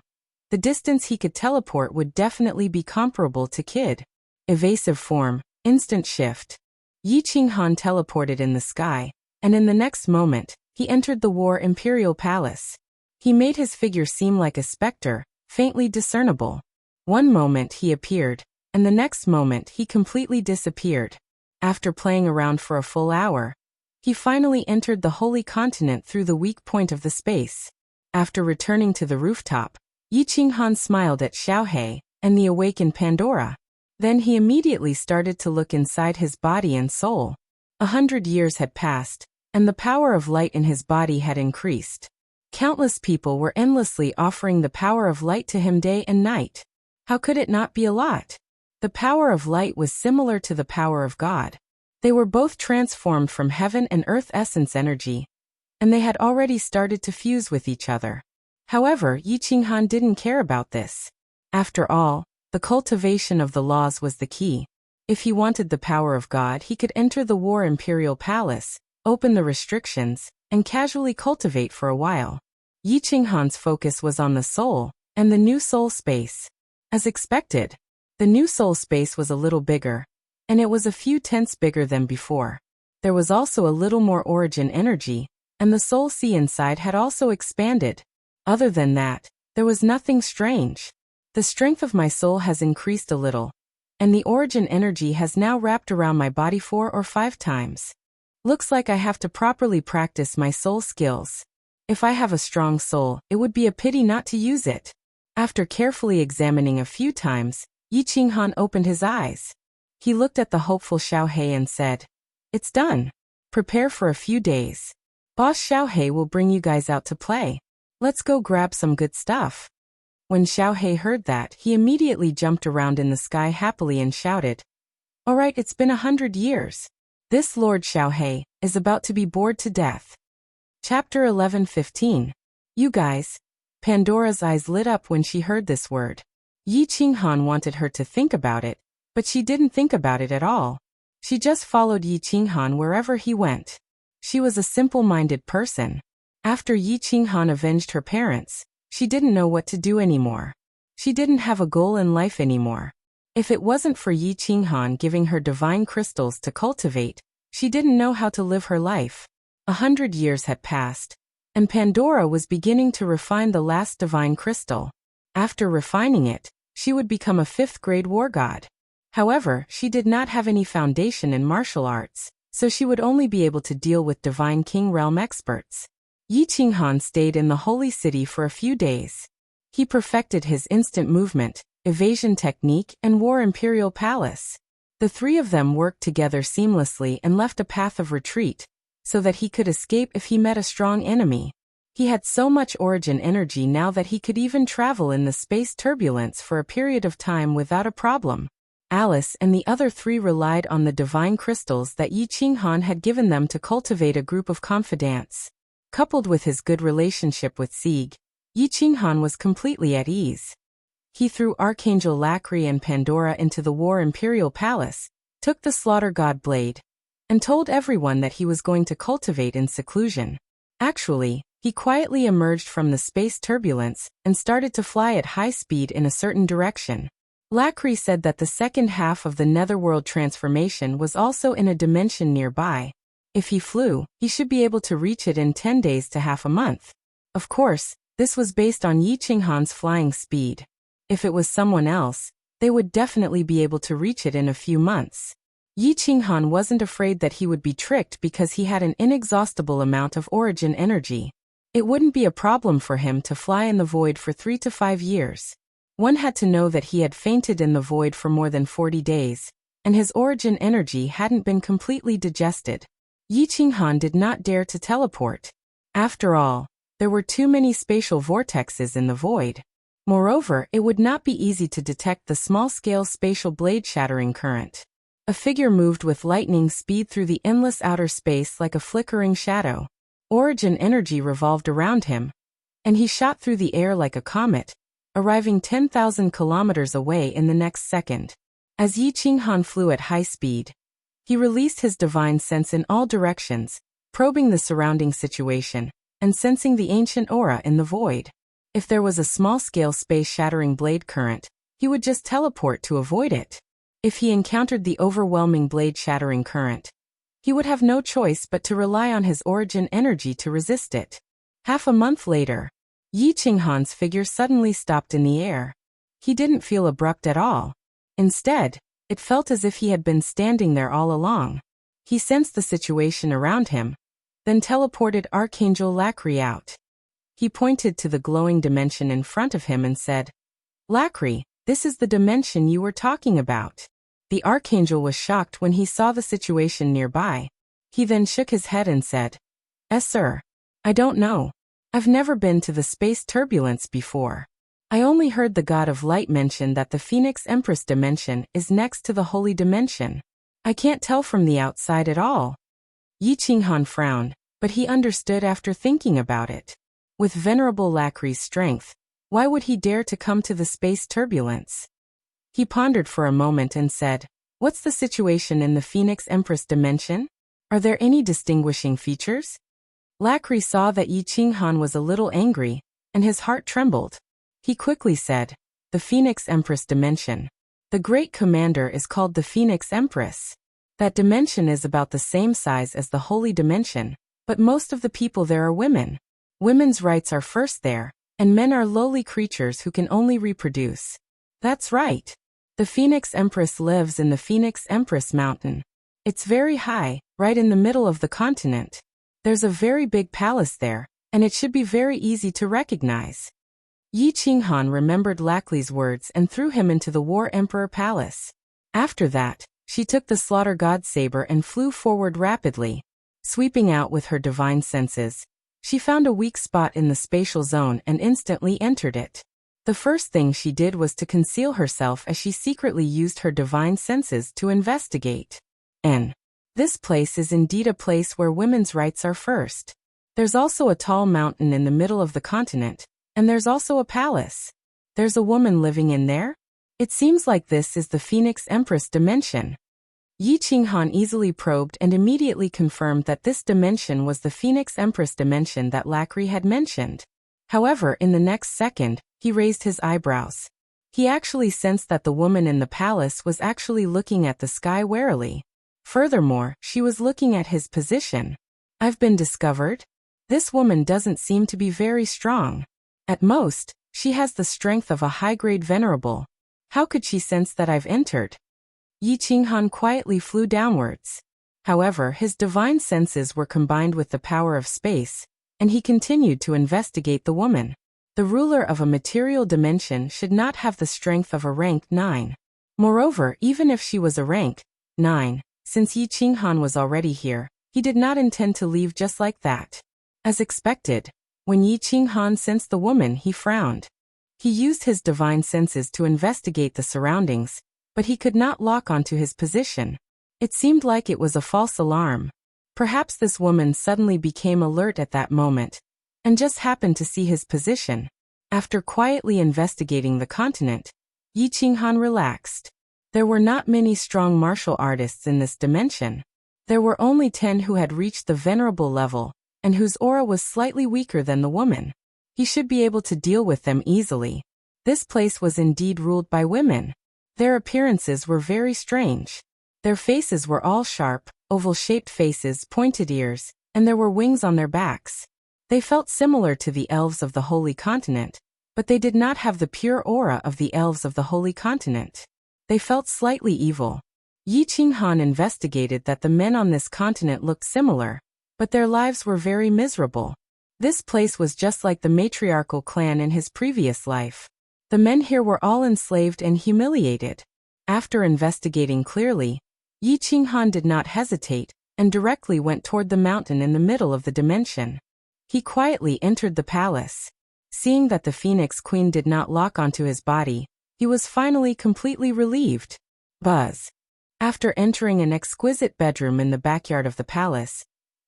the distance he could teleport would definitely be comparable to Kid. Evasive form, instant shift. Yi Qinghan teleported in the sky, and in the next moment, he entered the War Imperial Palace. He made his figure seem like a specter, faintly discernible. One moment he appeared, and the next moment he completely disappeared. After playing around for a full hour, he finally entered the holy continent through the weak point of the space. After returning to the rooftop, Yi Qinghan smiled at Xiaohe and the awakened Pandora. Then he immediately started to look inside his body and soul. 100 years had passed, and the power of light in his body had increased. Countless people were endlessly offering the power of light to him day and night. How could it not be a lot? The power of light was similar to the power of God. They were both transformed from heaven and earth essence energy, and they had already started to fuse with each other. However, Yi Qinghan didn't care about this. After all, the cultivation of the laws was the key. If he wanted the power of God, he could enter the War Imperial Palace, open the restrictions, and casually cultivate for a while. Yi Qinghan's focus was on the soul, and the new soul space. As expected, the new soul space was a little bigger, and it was a few tenths bigger than before. There was also a little more origin energy, and the soul sea inside had also expanded. Other than that, there was nothing strange. The strength of my soul has increased a little, and the origin energy has now wrapped around my body 4 or 5 times. Looks like I have to properly practice my soul skills. If I have a strong soul, it would be a pity not to use it. After carefully examining a few times, Yi Qinghan opened his eyes. He looked at the hopeful Xiaohe and said, "It's done. Prepare for a few days. Boss Xiaohe will bring you guys out to play. Let's go grab some good stuff." When Xiaohe heard that, he immediately jumped around in the sky happily and shouted, "All right, it's been 100 years. This Lord Xiaohe is about to be bored to death." Chapter 11:15. You guys. Pandora's eyes lit up when she heard this word. Yi Qinghan wanted her to think about it, but she didn't think about it at all. She just followed Yi Qinghan wherever he went. She was a simple-minded person. After Yi Qinghan avenged her parents, she didn't know what to do anymore. She didn't have a goal in life anymore. If it wasn't for Yi Qinghan giving her divine crystals to cultivate, she didn't know how to live her life. 100 years had passed, and Pandora was beginning to refine the last divine crystal. After refining it, she would become a 5th-grade war god. However, she did not have any foundation in martial arts, so she would only be able to deal with divine king realm experts. Yi Qinghan stayed in the holy city for a few days. He perfected his instant movement, evasion technique, and War Imperial Palace. The 3 of them worked together seamlessly and left a path of retreat, so that he could escape if he met a strong enemy. He had so much origin energy now that he could even travel in the space turbulence for a period of time without a problem. Alice and the other 3 relied on the divine crystals that Yi Qinghan had given them to cultivate a group of confidants. Coupled with his good relationship with Sieg, Yi Qinghan was completely at ease. He threw Archangel Lacri and Pandora into the War Imperial Palace, took the Slaughter God Blade, and told everyone that he was going to cultivate in seclusion. Actually, he quietly emerged from the space turbulence and started to fly at high speed in a certain direction. Lacri said that the second half of the Netherworld transformation was also in a dimension nearby. If he flew, he should be able to reach it in 10 days to half a month. Of course, this was based on Yi Qinghan's flying speed. If it was someone else, they would definitely be able to reach it in a few months. Yi Qinghan wasn't afraid that he would be tricked because he had an inexhaustible amount of origin energy. It wouldn't be a problem for him to fly in the void for 3 to 5 years. One had to know that he had fainted in the void for more than 40 days, and his origin energy hadn't been completely digested. Yi Qinghan did not dare to teleport. After all, there were too many spatial vortexes in the void. Moreover, it would not be easy to detect the small-scale spatial blade-shattering current. A figure moved with lightning speed through the endless outer space like a flickering shadow. Origin energy revolved around him, and he shot through the air like a comet, arriving 10,000 kilometers away in the next second. As Yi Qinghan flew at high speed, he released his divine sense in all directions, probing the surrounding situation, and sensing the ancient aura in the void. If there was a small-scale space-shattering blade current, he would just teleport to avoid it. If he encountered the overwhelming blade-shattering current, he would have no choice but to rely on his origin energy to resist it. Half a month later, Yi Qinghan's figure suddenly stopped in the air. He didn't feel abrupt at all. Instead, it felt as if he had been standing there all along. He sensed the situation around him, then teleported Archangel Lacri out. He pointed to the glowing dimension in front of him and said, "Lacri, this is the dimension you were talking about." The Archangel was shocked when he saw the situation nearby. He then shook his head and said, Sir, I don't know. I've never been to the space turbulence before. I only heard the God of Light mention that the Phoenix Empress dimension is next to the Holy Dimension. I can't tell from the outside at all." Yi Qinghan frowned, but he understood after thinking about it. With Venerable Lacri's strength, why would he dare to come to the space turbulence? He pondered for a moment and said, "What's the situation in the Phoenix Empress dimension? Are there any distinguishing features?" Lacri saw that Yi Qinghan was a little angry, and his heart trembled. He quickly said, "The Phoenix Empress dimension. The great commander is called the Phoenix Empress. That dimension is about the same size as the Holy Dimension, but most of the people there are women. Women's rights are first there, and men are lowly creatures who can only reproduce." "That's right. The Phoenix Empress lives in the Phoenix Empress Mountain. It's very high, right in the middle of the continent. There's a very big palace there, and it should be very easy to recognize." Yi Qinghan remembered Lacri's words and threw him into the War Emperor Palace. After that, she took the Slaughter God saber and flew forward rapidly. Sweeping out with her divine senses, she found a weak spot in the spatial zone and instantly entered it. The first thing she did was to conceal herself as she secretly used her divine senses to investigate. This place is indeed a place where women's rights are first. There's also a tall mountain in the middle of the continent, and there's also a palace. There's a woman living in there? It seems like this is the Phoenix Empress dimension. Yi Qinghan easily probed and immediately confirmed that this dimension was the Phoenix Empress dimension that Lacri had mentioned. However, in the next second, he raised his eyebrows. He actually sensed that the woman in the palace was actually looking at the sky warily. Furthermore, she was looking at his position. "I've been discovered? This woman doesn't seem to be very strong. At most, she has the strength of a high-grade venerable. How could she sense that I've entered?" Yi Qinghan quietly flew downwards. However, his divine senses were combined with the power of space, and he continued to investigate the woman. The ruler of a material dimension should not have the strength of a rank 9. Moreover, even if she was a rank 9, since Yi Qinghan was already here, he did not intend to leave just like that. As expected, when Yi Qinghan sensed the woman, he frowned. He used his divine senses to investigate the surroundings, but he could not lock onto his position. It seemed like it was a false alarm. Perhaps this woman suddenly became alert at that moment, and just happened to see his position. After quietly investigating the continent, Yi Qinghan relaxed. There were not many strong martial artists in this dimension. There were only 10 who had reached the venerable level, and whose aura was slightly weaker than the woman. He should be able to deal with them easily. This place was indeed ruled by women. Their appearances were very strange. Their faces were all sharp, oval-shaped faces, pointed ears, and there were wings on their backs. They felt similar to the elves of the Holy Continent, but they did not have the pure aura of the elves of the Holy Continent. They felt slightly evil. Yi Qinghan investigated that the men on this continent looked similar, but their lives were very miserable. This place was just like the matriarchal clan in his previous life. The men here were all enslaved and humiliated. After investigating clearly, Yi Qinghan did not hesitate, and directly went toward the mountain in the middle of the dimension. He quietly entered the palace. Seeing that the Phoenix Queen did not lock onto his body, he was finally completely relieved. Buzz. After entering an exquisite bedroom in the backyard of the palace,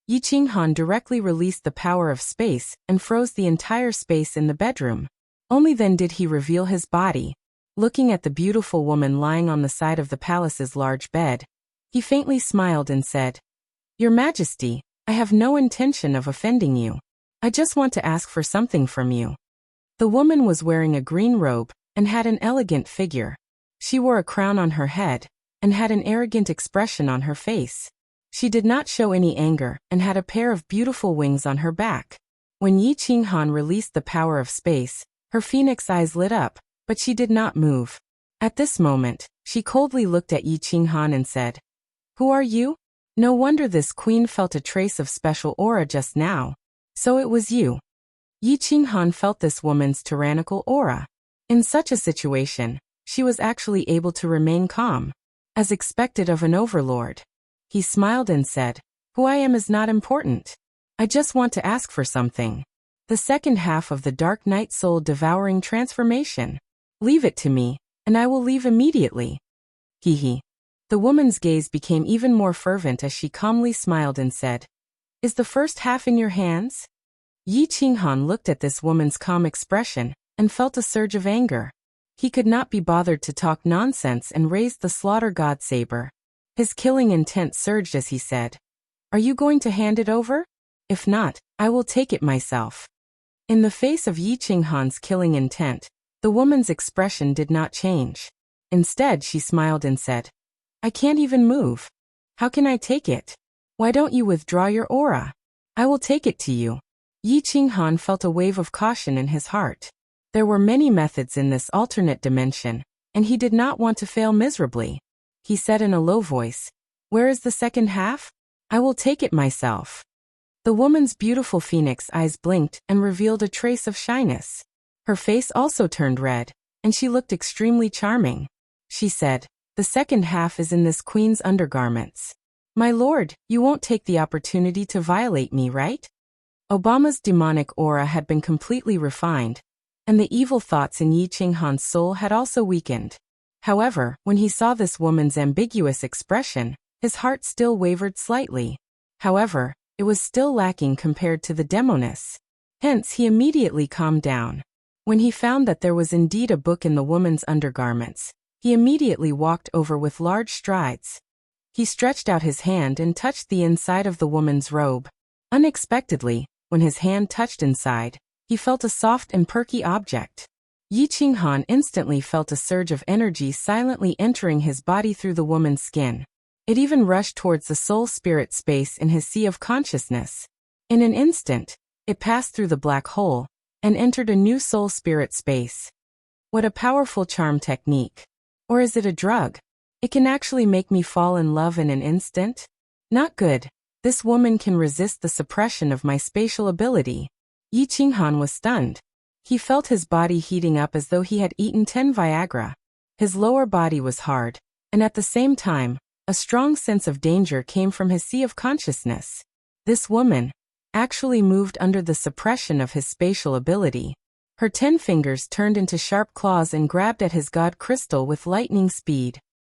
Yi Qinghan directly released the power of space and froze the entire space in the bedroom. Only then did he reveal his body. Looking at the beautiful woman lying on the side of the palace's large bed, he faintly smiled and said, "Your Majesty, I have no intention of offending you. I just want to ask for something from you." The woman was wearing a green robe and had an elegant figure. She wore a crown on her head and had an arrogant expression on her face. She did not show any anger and had a pair of beautiful wings on her back. When Yi Qinghan released the power of space, her phoenix eyes lit up, but she did not move. At this moment, she coldly looked at Yi Qinghan and said, "Who are you?" No wonder this queen felt a trace of special aura just now. So it was you. Yi Qinghan felt this woman's tyrannical aura. In such a situation, she was actually able to remain calm, as expected of an overlord. He smiled and said, "Who I am is not important. I just want to ask for something. The second half of the Dark Night Soul Devouring transformation. Leave it to me, and I will leave immediately." Hee. The woman's gaze became even more fervent as she calmly smiled and said, "Is the first half in your hands?" Yi Qinghan looked at this woman's calm expression and felt a surge of anger. He could not be bothered to talk nonsense and raised the slaughter god saber. His killing intent surged as he said, "Are you going to hand it over? If not, I will take it myself." In the face of Yi Qinghan's killing intent, the woman's expression did not change. Instead, she smiled and said, "I can't even move. How can I take it? Why don't you withdraw your aura? I will take it to you." Yi Qinghan felt a wave of caution in his heart. There were many methods in this alternate dimension, and he did not want to fail miserably. He said in a low voice, "Where is the second half? I will take it myself." The woman's beautiful phoenix eyes blinked and revealed a trace of shyness. Her face also turned red, and she looked extremely charming. She said, "The second half is in this queen's undergarments. My lord, you won't take the opportunity to violate me, right?" Obama's demonic aura had been completely refined, and the evil thoughts in Yi Qinghan's soul had also weakened. However, when he saw this woman's ambiguous expression, his heart still wavered slightly. However, it was still lacking compared to the demoness. Hence, he immediately calmed down. When he found that there was indeed a book in the woman's undergarments, he immediately walked over with large strides. He stretched out his hand and touched the inside of the woman's robe. Unexpectedly, when his hand touched inside, he felt a soft and perky object. Yi Qinghan instantly felt a surge of energy silently entering his body through the woman's skin. It even rushed towards the soul-spirit space in his sea of consciousness. In an instant, it passed through the black hole and entered a new soul-spirit space. What a powerful charm technique. Or is it a drug? It can actually make me fall in love in an instant? Not good. This woman can resist the suppression of my spatial ability. Yi Qinghan was stunned. He felt his body heating up as though he had eaten 10 Viagra. His lower body was hard, and at the same time, a strong sense of danger came from his sea of consciousness. This woman actually moved under the suppression of his spatial ability. Her 10 fingers turned into sharp claws and grabbed at his god crystal with lightning speed.